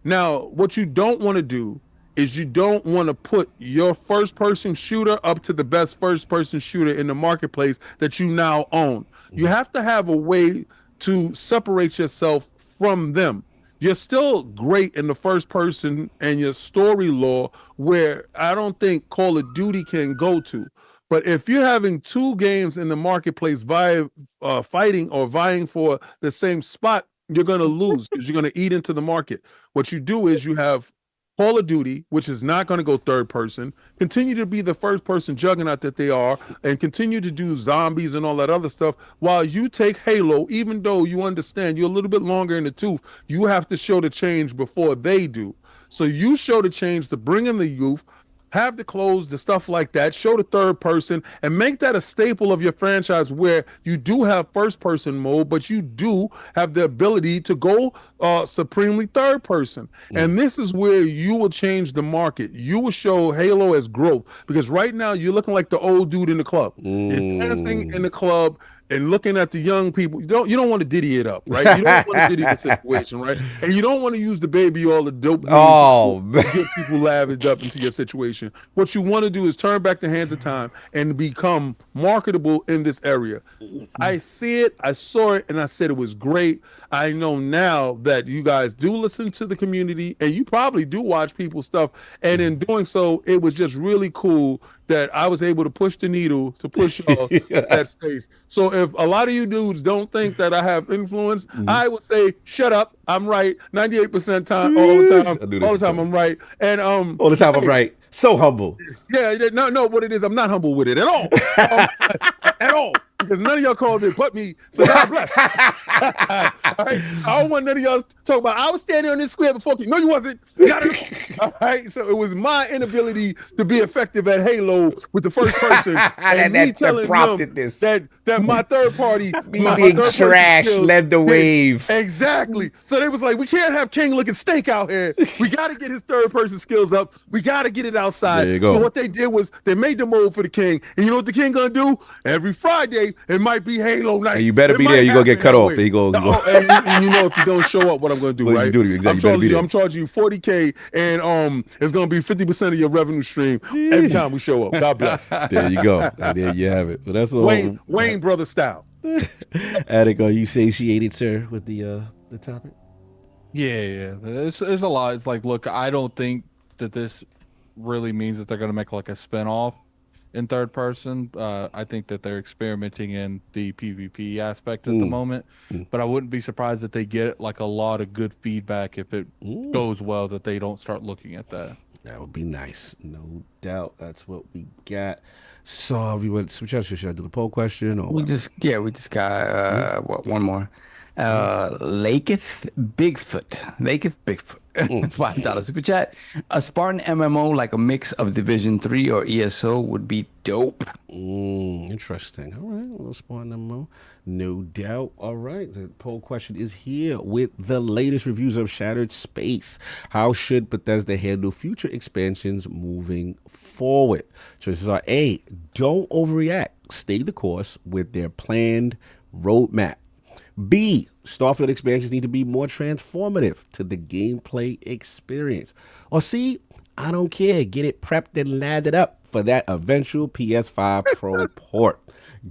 Now, what you don't want to do is you don't want to put your first-person shooter up to the best first-person shooter in the marketplace that you now own. You have to have a way to separate yourself from them. You're still great in the first person and your story lore where I don't think Call of Duty can go to. But if you're having two games in the marketplace fighting or vying for the same spot, you're going to lose because you're going to eat into the market. What you do is you have Call of Duty, which is not going to go third person, continue to be the first person juggernaut that they are, and continue to do zombies and all that other stuff, while you take Halo, even though you understand you're a little bit longer in the tooth, you have to show the change before they do. So you show the change to bring in the youth, have the clothes, the stuff like that, show the third person, and make that a staple of your franchise where you do have first person mode, but you do have the ability to go supremely third person. And this is where you will change the market. You will show Halo as growth, because right now you're looking like the old dude in the club. You're dancing in the club and looking at the young people. You don't want to diddy it up, right? You don't want to diddy the situation, right? And you don't want to use the baby all the dope to get people lathered up into your situation. What you want to do is turn back the hands of time and become marketable in this area. I see it, I saw it, and I said it was great. I know now that you guys do listen to the community and you probably do watch people's stuff. And in doing so, it was just really cool that I was able to push the needle to push y'all that space. So if a lot of you dudes don't think that I have influence, I would say, shut up. I'm right. 98% time, all the time I'm right. And all the time I'm right. So humble. Yeah, no, what it is, I'm not humble with it at all. At all. Because none of y'all called it but me, so God bless. All right? I don't want none of y'all to talk about, I was standing on this square before you. No, you wasn't. All right, so it was my inability to be effective at Halo with the first person. And me telling them this. that my third party, me being trash led the wave. Exactly. So they was like, we can't have King looking steak out here. We got to get his third person skills up. We got to get it outside. There you go. So what they did was they made the mode for the King. And you know what the King gonna do? Every Friday, it might be Halo night. And you better be there. You're going to get cut off. And you go. And you know, if you don't show up, what I'm going to do, right? Exactly. I'm charging you $40K, and it's going to be 50% of your revenue stream every time we show up. God bless. There you go. And there you have it. But that's all. Wayne brother style. Attic, are you satiated, sir, with the topic? Yeah. It's a lot. It's like, look, I don't think that this really means that they're going to make like a spinoff in third person. I think that they're experimenting in the PvP aspect at the moment, but I wouldn't be surprised that they get like a lot of good feedback if it goes well, that they don't start looking at that. That would be nice, no doubt. That's what we got. So we went. Should I do the poll question? Or we just got one more. Laketh Bigfoot. $5 super chat. A Spartan MMO like a mix of Division 3 or ESO would be dope. Interesting. All right, a little Spartan MMO, no doubt. All right, the poll question is here with the latest reviews of ShatteredSpace. How should Bethesda handle future expansions moving forward? Choices are A, don't overreact. Stay the course with their planned roadmap. B, Starfield expansions need to be more transformative to the gameplay experience. Or C, I don't care. Get it prepped and lathered up for that eventual PS5 Pro port.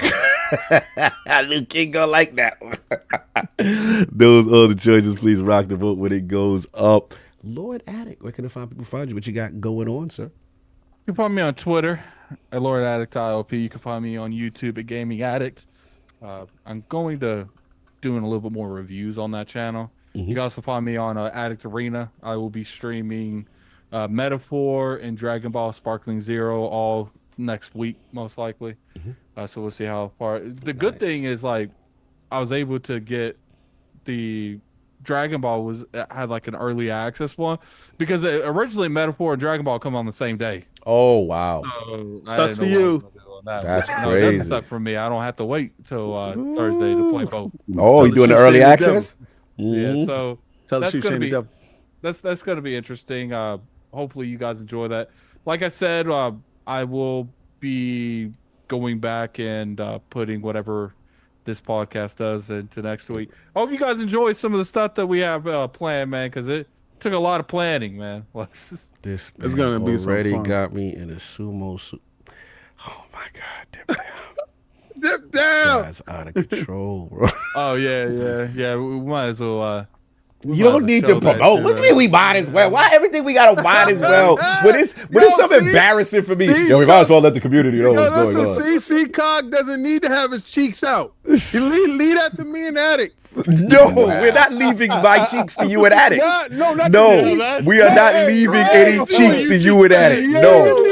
Luke King gonna like that one. Those are the choices. Please rock the vote when it goes up. Lord Addict, where can the fine people find you? What you got going on, sir? You can find me on Twitter at Lord Addict ILP. You can find me on YouTube at Gaming Addict. I'm going to doing a little bit more reviews on that channel. You can also find me on Addict Arena. I will be streaming Metaphor and Dragon Ball Sparkling Zero all next week, most likely. So we'll see how far. The good thing is, like, I was able to get the Dragon Ball had like an early access one, because originally Metaphor and Dragon Ball come on the same day. Oh wow! So sucks for you. That's crazy. It doesn't suck for me. I don't have to wait till Thursday to play both. Oh, you doing the early access? Yeah, so that's gonna be that's gonna be interesting. Hopefully you guys enjoy that. Like I said, I will be going back and putting whatever this podcast does into next week. I hope you guys enjoy some of the stuff that we have planned, man, because it took a lot of planning, man. This it's gonna be already some fun. got me in a sumo. Oh my God, dip down. Dip down. That's out of control, bro. Oh yeah. We might as well. You don't need to promote. What do you mean we might as well? Why everything we got to might as well? But it's something embarrassing for me. Yo, we might as well let the community know what's going on. CC Cog doesn't need to have his cheeks out. Leave that to me and Attic. No, we're not leaving my cheeks to you and Attic. No, we are not leaving any cheeks to you and Attic. No.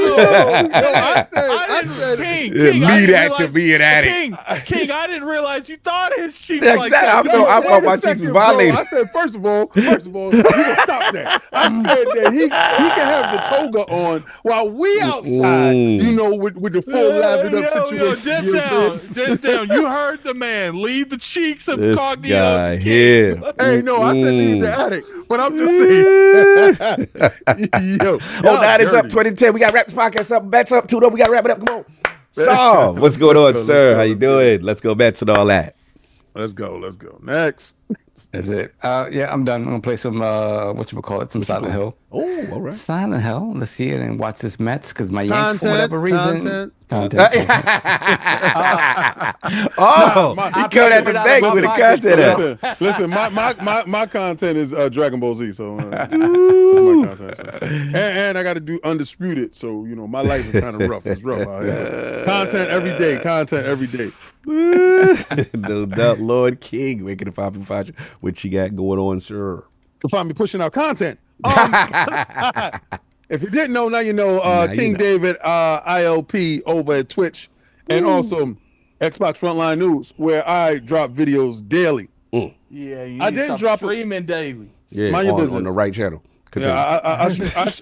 I said, King, leave that to me and Attic. King, I didn't realize you thought his cheeks exactly. like that. I thought my cheeks was violated. I said, first of all, you gonna stop that. I said that he can have the toga on while we outside, with the full lathered up situation. Dip down. You heard the man. Leave the cheeks of Cognito. Guy here. Hey, no, I said leave the Attic, but I'm just saying. That is up 2010. We got to wrap this podcast up. Bets up. 2-0. We got to wrap it up. Come on. Saul, what's going on, sir? How you doing? Let's go bets and all that. Let's go. Next. That's it. Yeah, I'm done. I'm gonna play some some Silent Hill. Oh, all right. Silent Hill. Let's see it and watch this Mets because my Yanks for whatever reason. Content. He coming at the bank with the content. Listen, my content is Dragon Ball Z, so that's my content. So. And I got to do Undisputed, so my life is kind of rough. It's rough out here. Content every day. No doubt, Lord King, waking up and find what you got going on, sir. You'll find me pushing out content. If you didn't know, now you know. King David ILP over at Twitch, and also Xbox Frontline News, where I drop videos daily. Yeah, I didn't drop streaming daily. Yeah, on the right channel. Yeah,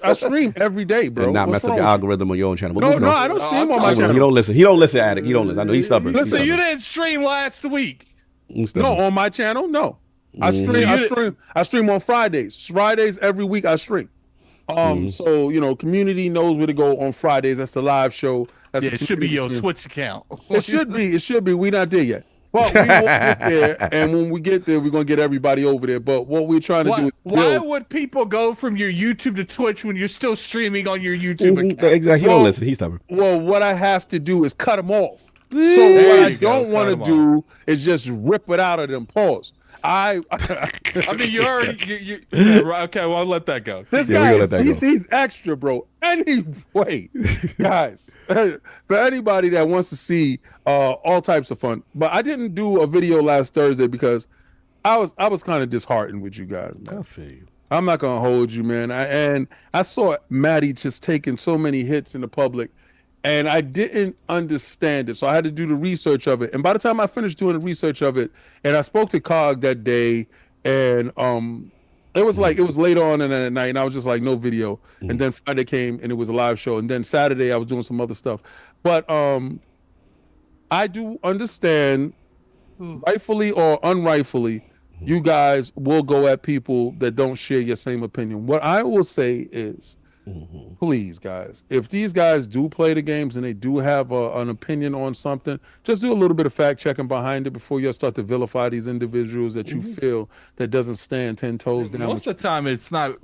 I stream every day, bro. And not mess up your algorithm on your own channel. No, I don't stream on my channel. He don't listen. He don't listen, Attic. He don't listen. I know he's stubborn. Listen, you didn't stream last week. No, on my channel, no. I stream on Fridays. Fridays every week I stream. So community knows where to go on Fridays. That's the live show. It should be your Twitch account. It should be. We're not there yet. But we will get there, and when we get there, we're gonna get everybody over there. But what we're trying to do is why would people go from your YouTube to Twitch when you're still streaming on your YouTube account? Exactly. He don't listen. He's stubborn. Well, what I have to do is cut them off. So what I don't want to do is just rip it out of them. Pause. I mean, you already. Okay, well, I'll let that go. This guy, he's extra, bro. Anyway, guys, for anybody that wants to see all types of fun, but I didn't do a video last Thursday because I was kind of disheartened with you guys, man. I feel you. I'm not gonna hold you, man. I saw Maddie just taking so many hits in the public. And I didn't understand it, so I had to do the research of it. And by the time I finished doing the research of it, and I spoke to Cog that day, and it was later on in the night, and I was just like, no video. And then Friday came, and it was a live show. And then Saturday, I was doing some other stuff. But I do understand, rightfully or unrightfully, you guys will go at people that don't share your same opinion. What I will say is, please, guys, if these guys do play the games and they do have an opinion on something, just do a little bit of fact checking behind it before you start to vilify these individuals that you feel that doesn't stand 10 toes down. Most of the time, it's not.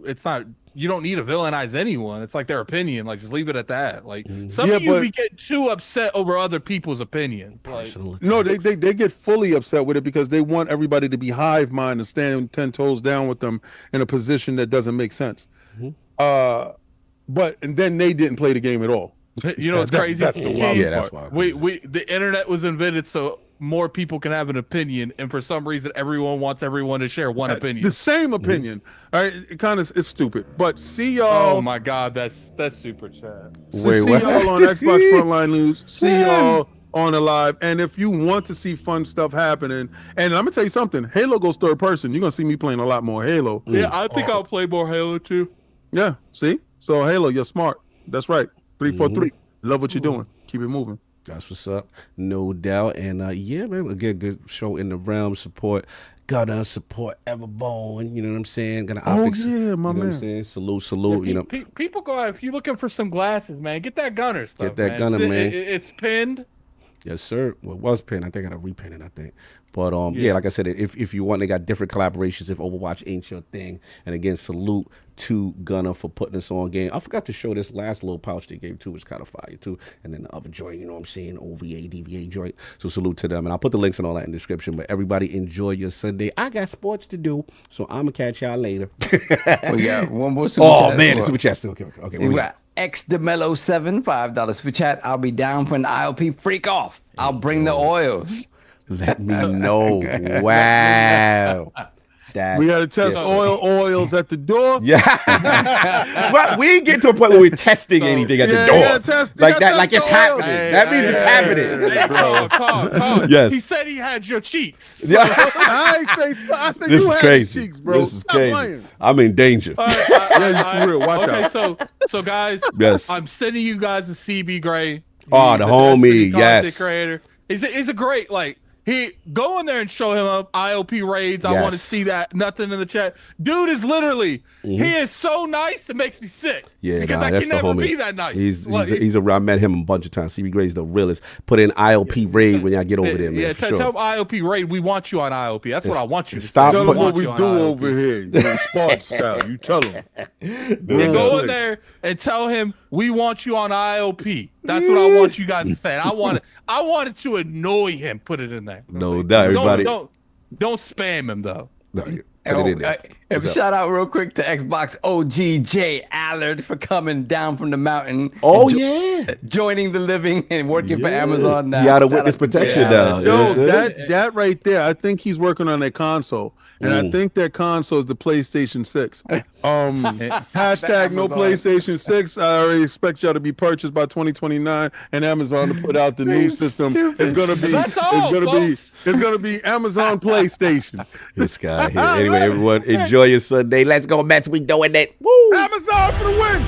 You don't need to villainize anyone. It's like their opinion. Like, just leave it at that. Like, some of you get too upset over other people's opinions. No, they get fully upset with it because they want everybody to be hive mind and stand 10 toes down with them in a position that doesn't make sense. And then they didn't play the game at all. You know, it's crazy. That's the wild part. That's wild. The internet was invented so more people can have an opinion, and for some reason, everyone wants everyone to share one opinion. The same opinion. All right, it's stupid. But see y'all. Oh my God, that's super chat. See y'all on Xbox Frontline News. See y'all on the live. And if you want to see fun stuff happening, and I'm gonna tell you something, Halo goes third person. You're gonna see me playing a lot more Halo. Yeah, I think I'll play more Halo too. Yeah, see? So Halo, you're smart. That's right. 343. Love what you're doing. Keep it moving. That's what's up. No doubt. And yeah, man, again, good show in the realm. Support Gunnar, support Everborn. You know what I'm saying? GunnarOptics. Oh yeah, my man. You know what I'm saying? Salute. Yeah, people go out. If you're looking for some glasses, man, get that Gunnar stuff. Get that Gunnar, man. It's pinned. Yes, sir. Well, it was pinned. I think I got to repin it, I think. But yeah, like I said, if you want, they got different collaborations if Overwatch ain't your thing. And again, salute to Gunnar for putting this on game. I forgot to show this last little pouch they gave too, which kind of fire too. And then the other joint, you know what I'm saying, OVA, DVA joint. So salute to them. And I'll put the links and all that in the description. But everybody enjoy your Sunday. I got sports to do, so I'm going to catch y'all later. We got one more super chat. Oh, man, the super chat still. Okay. We got XDeMelo7, $5 super chat. I'll be down for an ILP freak off. I'll bring the oils. Let me know. Wow. We got to test oils at the door. Yeah. Well, we ain't get to a point where we're testing anything at the door. Like that, like it's happening. That means it's happening. Carl. Yes. He said he had your cheeks. Yeah. I say This you is had crazy. your cheeks, bro. This is Stop crazy. playing. I'm in danger. Yeah, for real. Watch out. Okay, so guys, Yes. I'm sending you guys a CB Gray. Oh, the homie, yes. Creator. He's a great, like, he go in there and show him up IOP raids. I want to see that. Nothing in the chat. Dude is literally, he is so nice, it makes me sick. Yeah, because I that's can the never homie. be that nice. I met him a bunch of times. CB Gray's the realest. Put in IOP raid when y'all get over there, man. Yeah, for sure. tell IOP raid. We want you on IOP. That's what I want you to stop say. Tell them what we on do IOP. over here. You know, Spartan style. You tell them. Yeah, go in there and tell him we want you on IOP. That's what I want you guys to say. I wanted to annoy him. Put it in there. No doubt, everybody. Don't spam him though. No, put it in there. Shout out real quick to Xbox OG Jay Allard for coming down from the mountain. Oh, joining the living and working for Amazon now. You got a witness protection now. Yo, that right there, I think he's working on a console. And I think that console is the PlayStation 6. Hashtag no PlayStation 6. I already expect y'all to be purchased by 2029 and Amazon to put out the new system. It's gonna be Amazon PlayStation. This guy here. Anyway, everyone, enjoy your Sunday. Let's go, Mets. We doing it. Woo! Amazon for the win.